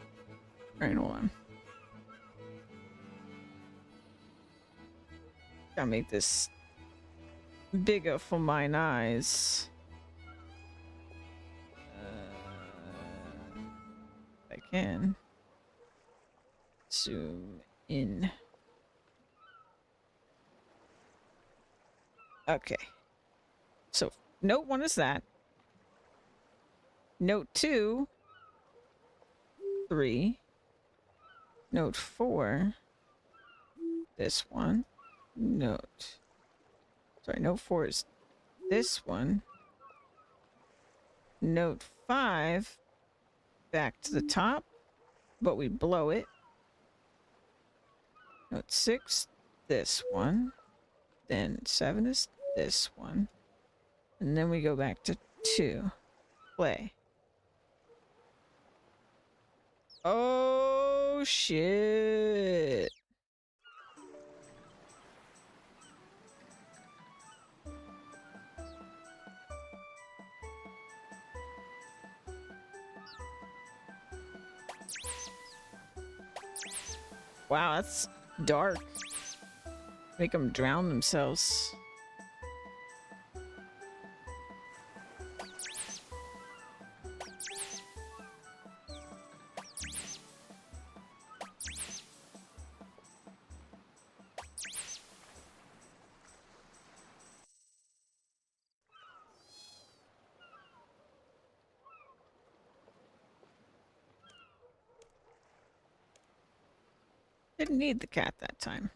Alright, hold on. Gotta make this bigger for mine eyes. If I can. Zoom in. Okay. So, note 1 is that. Note 2, 3. Note 4, this one. Note 4 is this one. Note 5, back to the top, but we blow it. Note 6, this one. Then 7 is this one. And then we go back to 2. Play. Oh, shit. Wow, that's dark. Make them drown themselves. Didn't need the cat that time.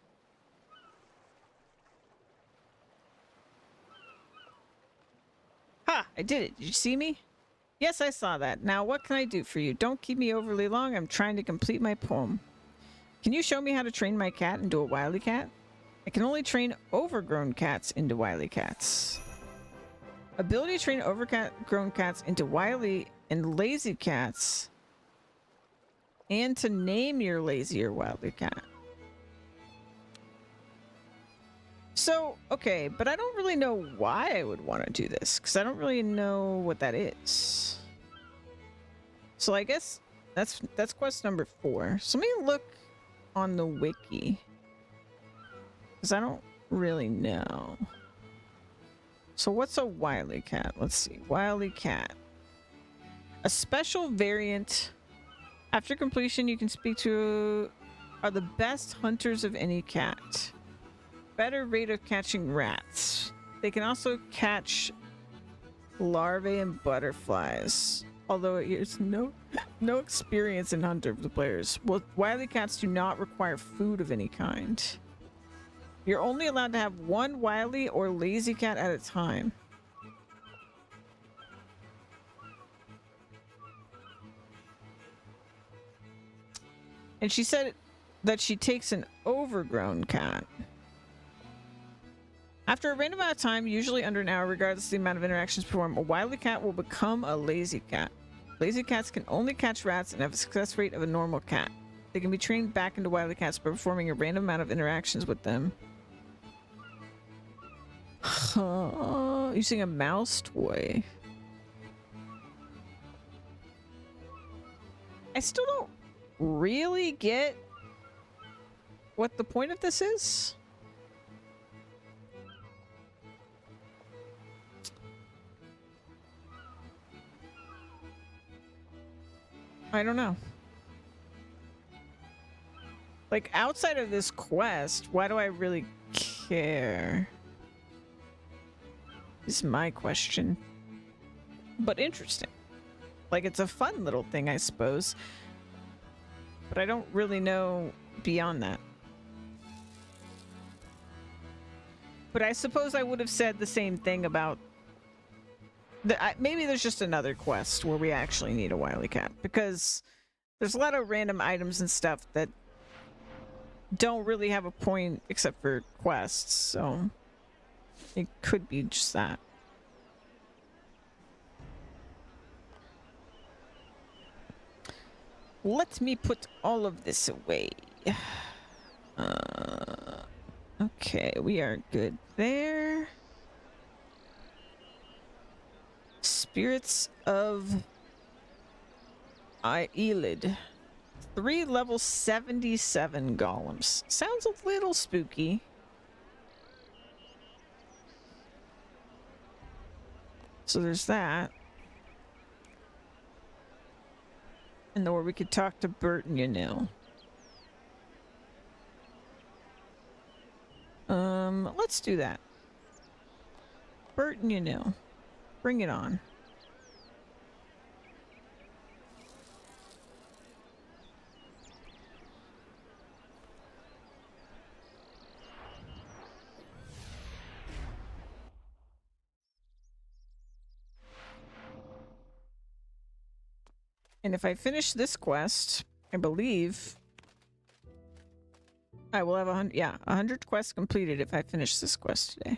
Ha! I did it. Did you see me? Yes, I saw that. Now, what can I do for you? Don't keep me overly long. I'm trying to complete my poem. Can you show me how to train my cat into a wily cat? I can only train overgrown cats into wily cats. Ability to train overgrown cats into wily and lazy cats. And to name your lazy or wily cat. So, okay, but I don't really know why I would want to do this, because I don't really know what that is. So I guess that's quest number 4. So let me look on the wiki, because I don't really know. So what's a wily cat? Let's see. Wily cat. A special variant. After completion, you can speak to are the best hunters of any cat. Better rate of catching rats. They can also catch larvae and butterflies. Although it is no experience in hunter of the players. Well, wily cats do not require food of any kind. You're only allowed to have one wily or lazy cat at a time. And she said that she takes an overgrown cat. After a random amount of time, usually under an hour, regardless of the amount of interactions performed, a wily cat will become a lazy cat. Lazy cats can only catch rats and have a success rate of a normal cat. They can be trained back into wily cats by performing a random amount of interactions with them. Using a mouse toy. I still don't really get what the point of this is. I don't know. Like, outside of this quest, why do I really care? Is my question. But interesting. Like, it's a fun little thing, I suppose. But I don't really know beyond that. But I suppose I would have said the same thing about... maybe there's just another quest where we actually need a wily cat. Because there's a lot of random items and stuff that don't really have a point except for quests. So it could be just that. Let me put all of this away. Okay, we are good there. Spirits of Eyelid. 3 level 77 golems. Sounds a little spooky. So there's that. And or we could talk to Burton, you know. Let's do that. Burton, you know. Bring it on. And if I finish this quest, I believe I will have 100, yeah, 100 quests completed if I finish this quest today.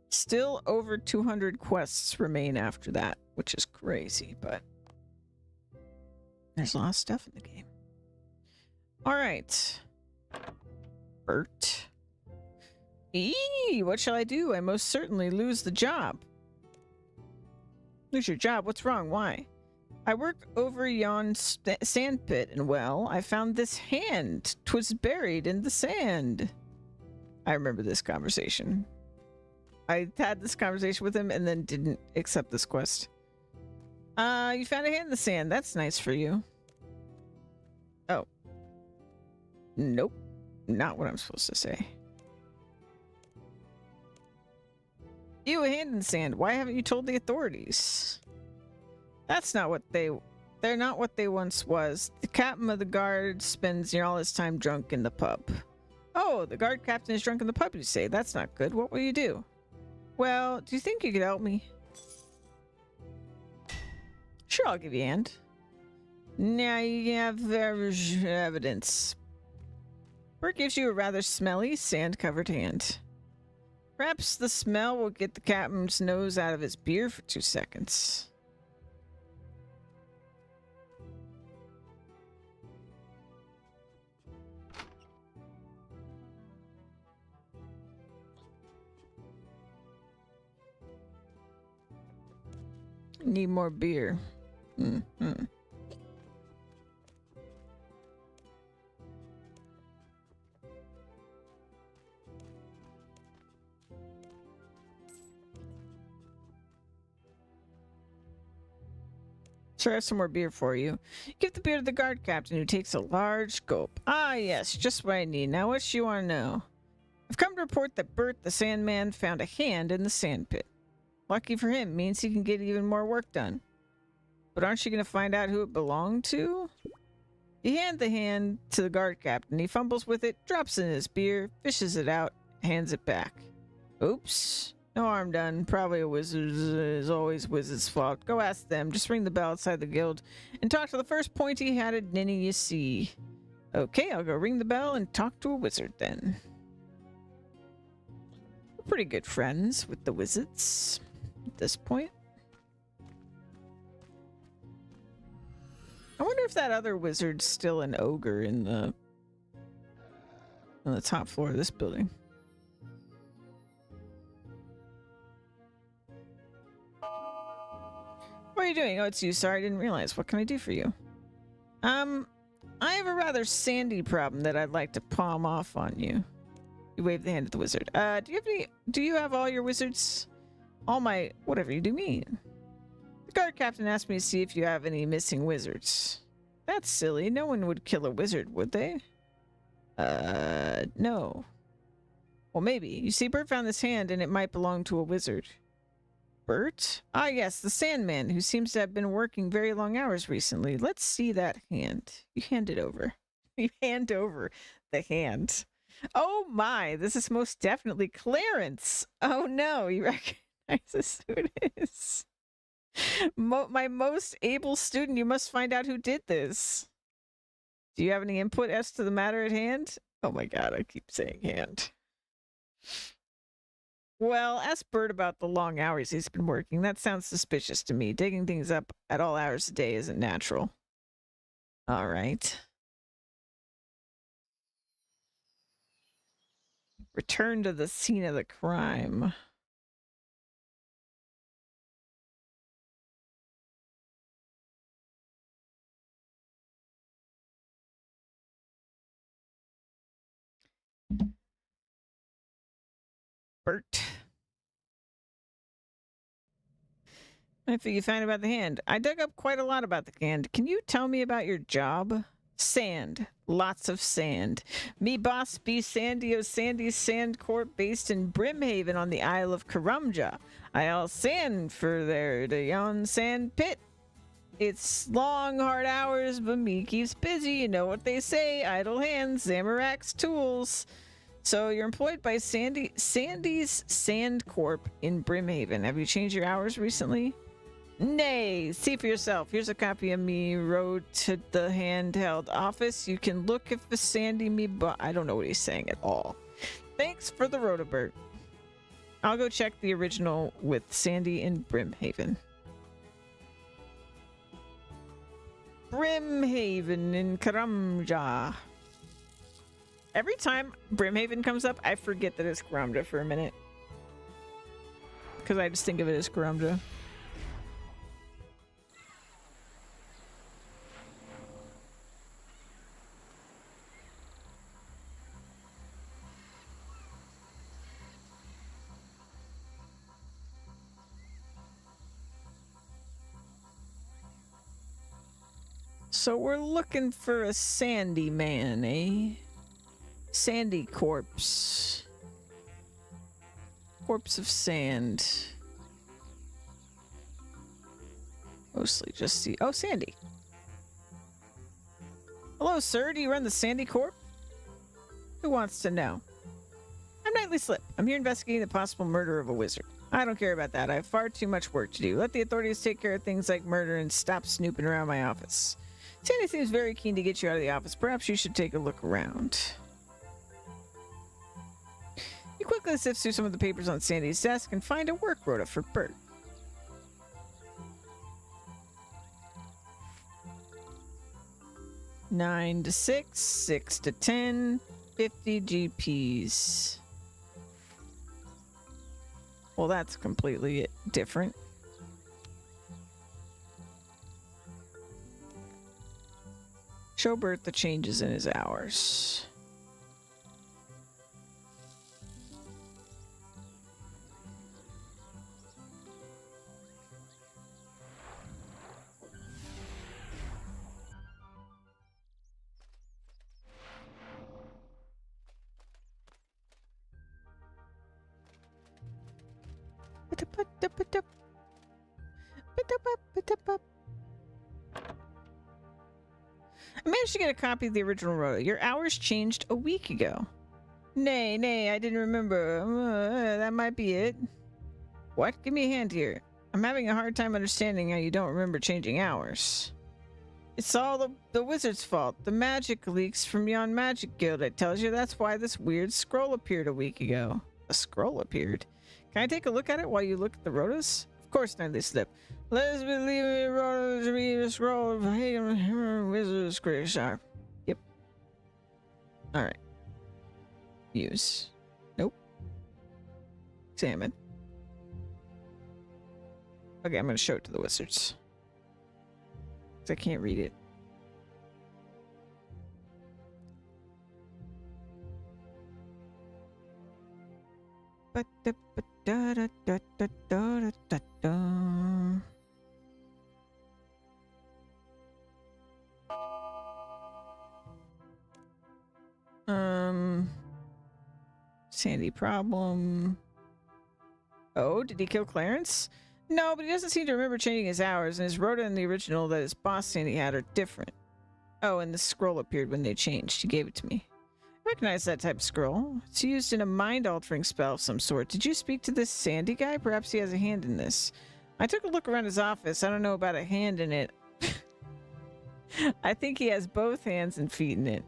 Still over 200 quests remain after that, which is crazy, but there's a lot of stuff in the game. All right. Bert. What shall I do? I most certainly lose the job. Lose your job? What's wrong? Why? I work over yon sand pit, and well, I found this hand. 'Twas buried in the sand. I remember this conversation. I had this conversation with him and then didn't accept this quest. You found a hand in the sand. That's nice for you. Oh. Nope. Not what I'm supposed to say. You, a hand in the sand. Why haven't you told the authorities? That's not what they're not what they once was. The captain of the guard spends all his time drunk in the pub. Oh, the guard captain is drunk in the pub, you say? That's not good. What will you do? Well, do you think you could help me? Sure, I'll give you a hand. Now you have evidence. Bert gives you a rather smelly, sand-covered hand. Perhaps the smell will get the captain's nose out of his beer for 2 seconds. Need more beer. Mm-hmm. Sure, I have some more beer for you. Give the beer to the guard captain, who takes a large gulp. Ah, yes, just what I need. Now, what do you want to know? I've come to report that Bert the Sandman found a hand in the sand pit. Lucky for him, means he can get even more work done. But aren't you going to find out who it belonged to? You hand the hand to the guard captain. He fumbles with it, drops it in his beer, fishes it out, hands it back. Oops. No harm done. Probably a wizard is always wizard's fault. Go ask them. Just ring the bell outside the guild and talk to the first pointy-hatted ninny you see. Okay, I'll go ring the bell and talk to a wizard then. We're pretty good friends with the wizards at this point. I wonder if that other wizard's still an ogre on the top floor of this building. What are you doing? Oh, it's you. Sorry, I didn't realize. What can I do for you? I have a rather sandy problem that I'd like to palm off on you. You wave the hand at the wizard. Do you have all your wizards? All my, whatever you do mean. The guard captain asked me to see if you have any missing wizards. That's silly. No one would kill a wizard, would they? No. Well, maybe. You see, Bert found this hand and it might belong to a wizard. Bert? Ah, yes, the Sandman, who seems to have been working very long hours recently. Let's see that hand. You hand it over. You hand over the hand. Oh my, this is most definitely Clarence. Oh no, you recognize this who it is. My most able student, you must find out who did this. Do you have any input as to the matter at hand? Oh my god, I keep saying hand. Well, ask Bert about the long hours he's been working. That sounds suspicious to me. Digging things up at all hours of the day isn't natural. All right. Return to the scene of the crime. Bert. I think you found about the hand. I dug up quite a lot about the hand. Can you tell me about your job? Sand. Lots of sand. Me boss be Sandy of Sandy's Sand Corp based in Brimhaven on the Isle of Karumja. I all sand for there to yon sand pit. It's long, hard hours, but me keeps busy. You know what they say, idle hands, Zamorak's tools. So you're employed by Sandy's Sand Corp in Brimhaven. Have you changed your hours recently? Nay, see for yourself. Here's a copy of me road to the handheld office. You can look if the Sandy me but I don't know what he's saying at all. Thanks for the Rotobert. I'll go check the original with Sandy in Brimhaven. Brimhaven in Karamja. Every time Brimhaven comes up, I forget that it's Karamja for a minute. Because I just think of it as Karamja. So we're looking for a Sandy man, eh? Sandy corpse. Corpse of sand. Mostly just the... Oh, Sandy. Hello, sir. Do you run the Sandy Corp? Who wants to know? I'm Nightly Slip. I'm here investigating the possible murder of a wizard. I don't care about that. I have far too much work to do. Let the authorities take care of things like murder and stop snooping around my office. Sandy seems very keen to get you out of the office. Perhaps you should take a look around. You quickly sift through some of the papers on Sandy's desk and find a work rota for Bert. Nine to 6, 6 to 10, 50 GPs. Well, that's completely different. Show Bert the changes in his hours. I managed to get a copy of the original rota. Your hours changed a week ago. Nay, I didn't remember. That might be it. What? Give me a hand here. I'm having a hard time understanding how you don't remember changing hours. It's all the wizard's fault. The magic leaks from yon magic guild. It tells you that's why this weird scroll appeared a week ago. A scroll appeared? Can I take a look at it while you look at the rotas? Of course, Nightly Slip. Let us believe it rotas to be a scroll of Hagen Wizard's Great Sharp. Yep. Alright. Use. Nope. Examine. Okay, I'm gonna show it to the wizards. 'Cause I can't read it. Sandy problem. Oh, did he kill Clarence? No, but he doesn't seem to remember changing his hours, and his rota in the original that his boss Sandy had are different. Oh, and the scroll appeared when they changed. He gave it to me. I recognize that type of scroll. It's used in a mind-altering spell of some sort. Did you speak to this Sandy guy? Perhaps he has a hand in this. I took a look around his office. I don't know about a hand in it. I think he has both hands and feet in it.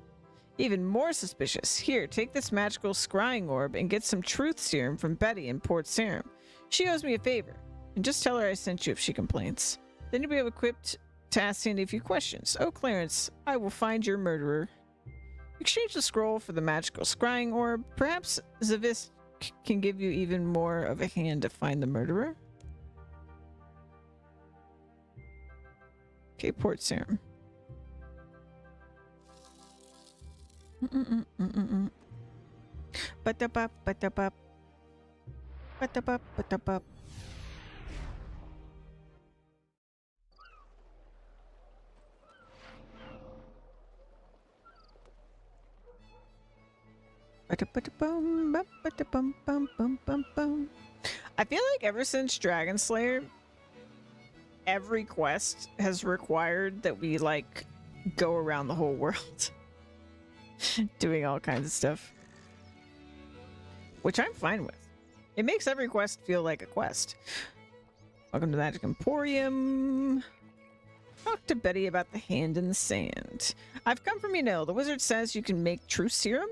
Even more suspicious. Here, take this magical scrying orb and get some truth serum from Betty in Port Sarum. She owes me a favor. And just tell her I sent you if she complains. Then you'll be equipped to ask Sandy a few questions. Oh, Clarence, I will find your murderer. Exchange the scroll for the magical scrying orb. Perhaps Zavis can give you even more of a hand to find the murderer. Okay, Port Sarum. Ba-da-bop, ba-da-bop. Ba-da-bop, ba-da-bop. I feel like ever since Dragon Slayer, every quest has required that we like go around the whole world doing all kinds of stuff, which I'm fine with. It makes every quest feel like a quest. Welcome to Magic Emporium. Talk to Betty about the hand in the sand. I've come from the wizard says you can make true serum.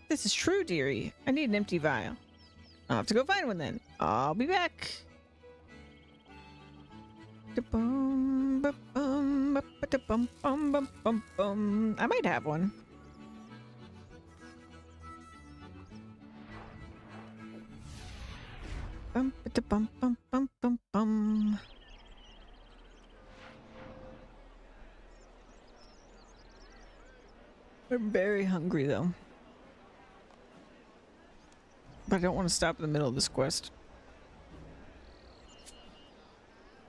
This is true, dearie. I need an empty vial. I'll have to go find one then. I'll be back. I might have one. We're very hungry though. But I don't want to stop in the middle of this quest.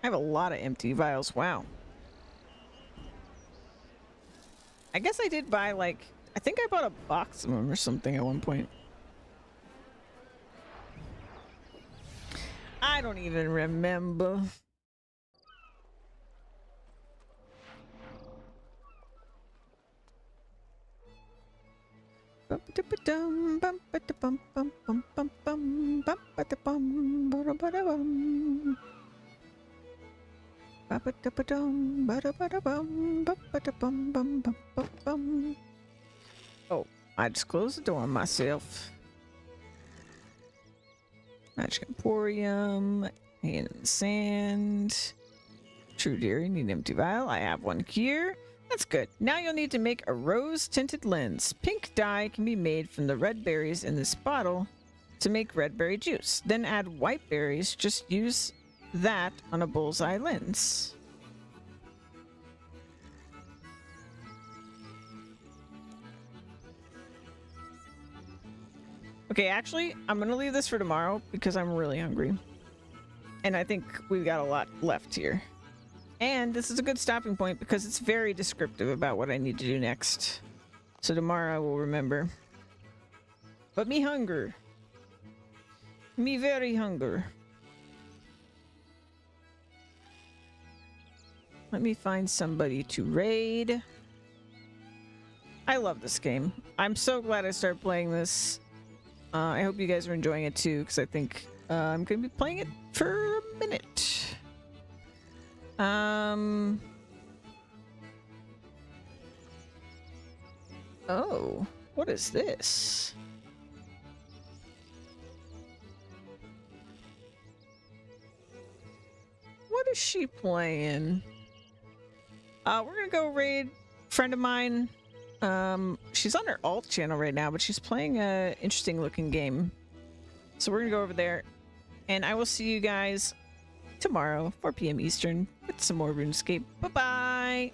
I have a lot of empty vials. Wow. I guess I did buy like, I think I bought a box of them or something at one point. I don't even remember. Oh, I just closed the door on myself. Magic Emporium, hand in the sand. True dearie, need an empty vial. I have one here. That's good. Now you'll need to make a rose-tinted lens. Pink dye can be made from the red berries in this bottle to make red berry juice. Then add white berries. Just use that on a bullseye lens. Okay, actually, I'm going to leave this for tomorrow because I'm really hungry. And I think we've got a lot left here. And this is a good stopping point because it's very descriptive about what I need to do next. So tomorrow I will remember. But me hunger. Me very hunger. Let me find somebody to raid. I love this game. I'm so glad I started playing this. I hope you guys are enjoying it too, because I think I'm going to be playing it for a minute. Oh, what is this? What is she playing? We're gonna go raid a friend of mine. She's on her alt channel right now, but she's playing a interesting looking game. So we're gonna go over there, and I will see you guys tomorrow, 4 p.m. Eastern, with some more RuneScape. Bye-bye!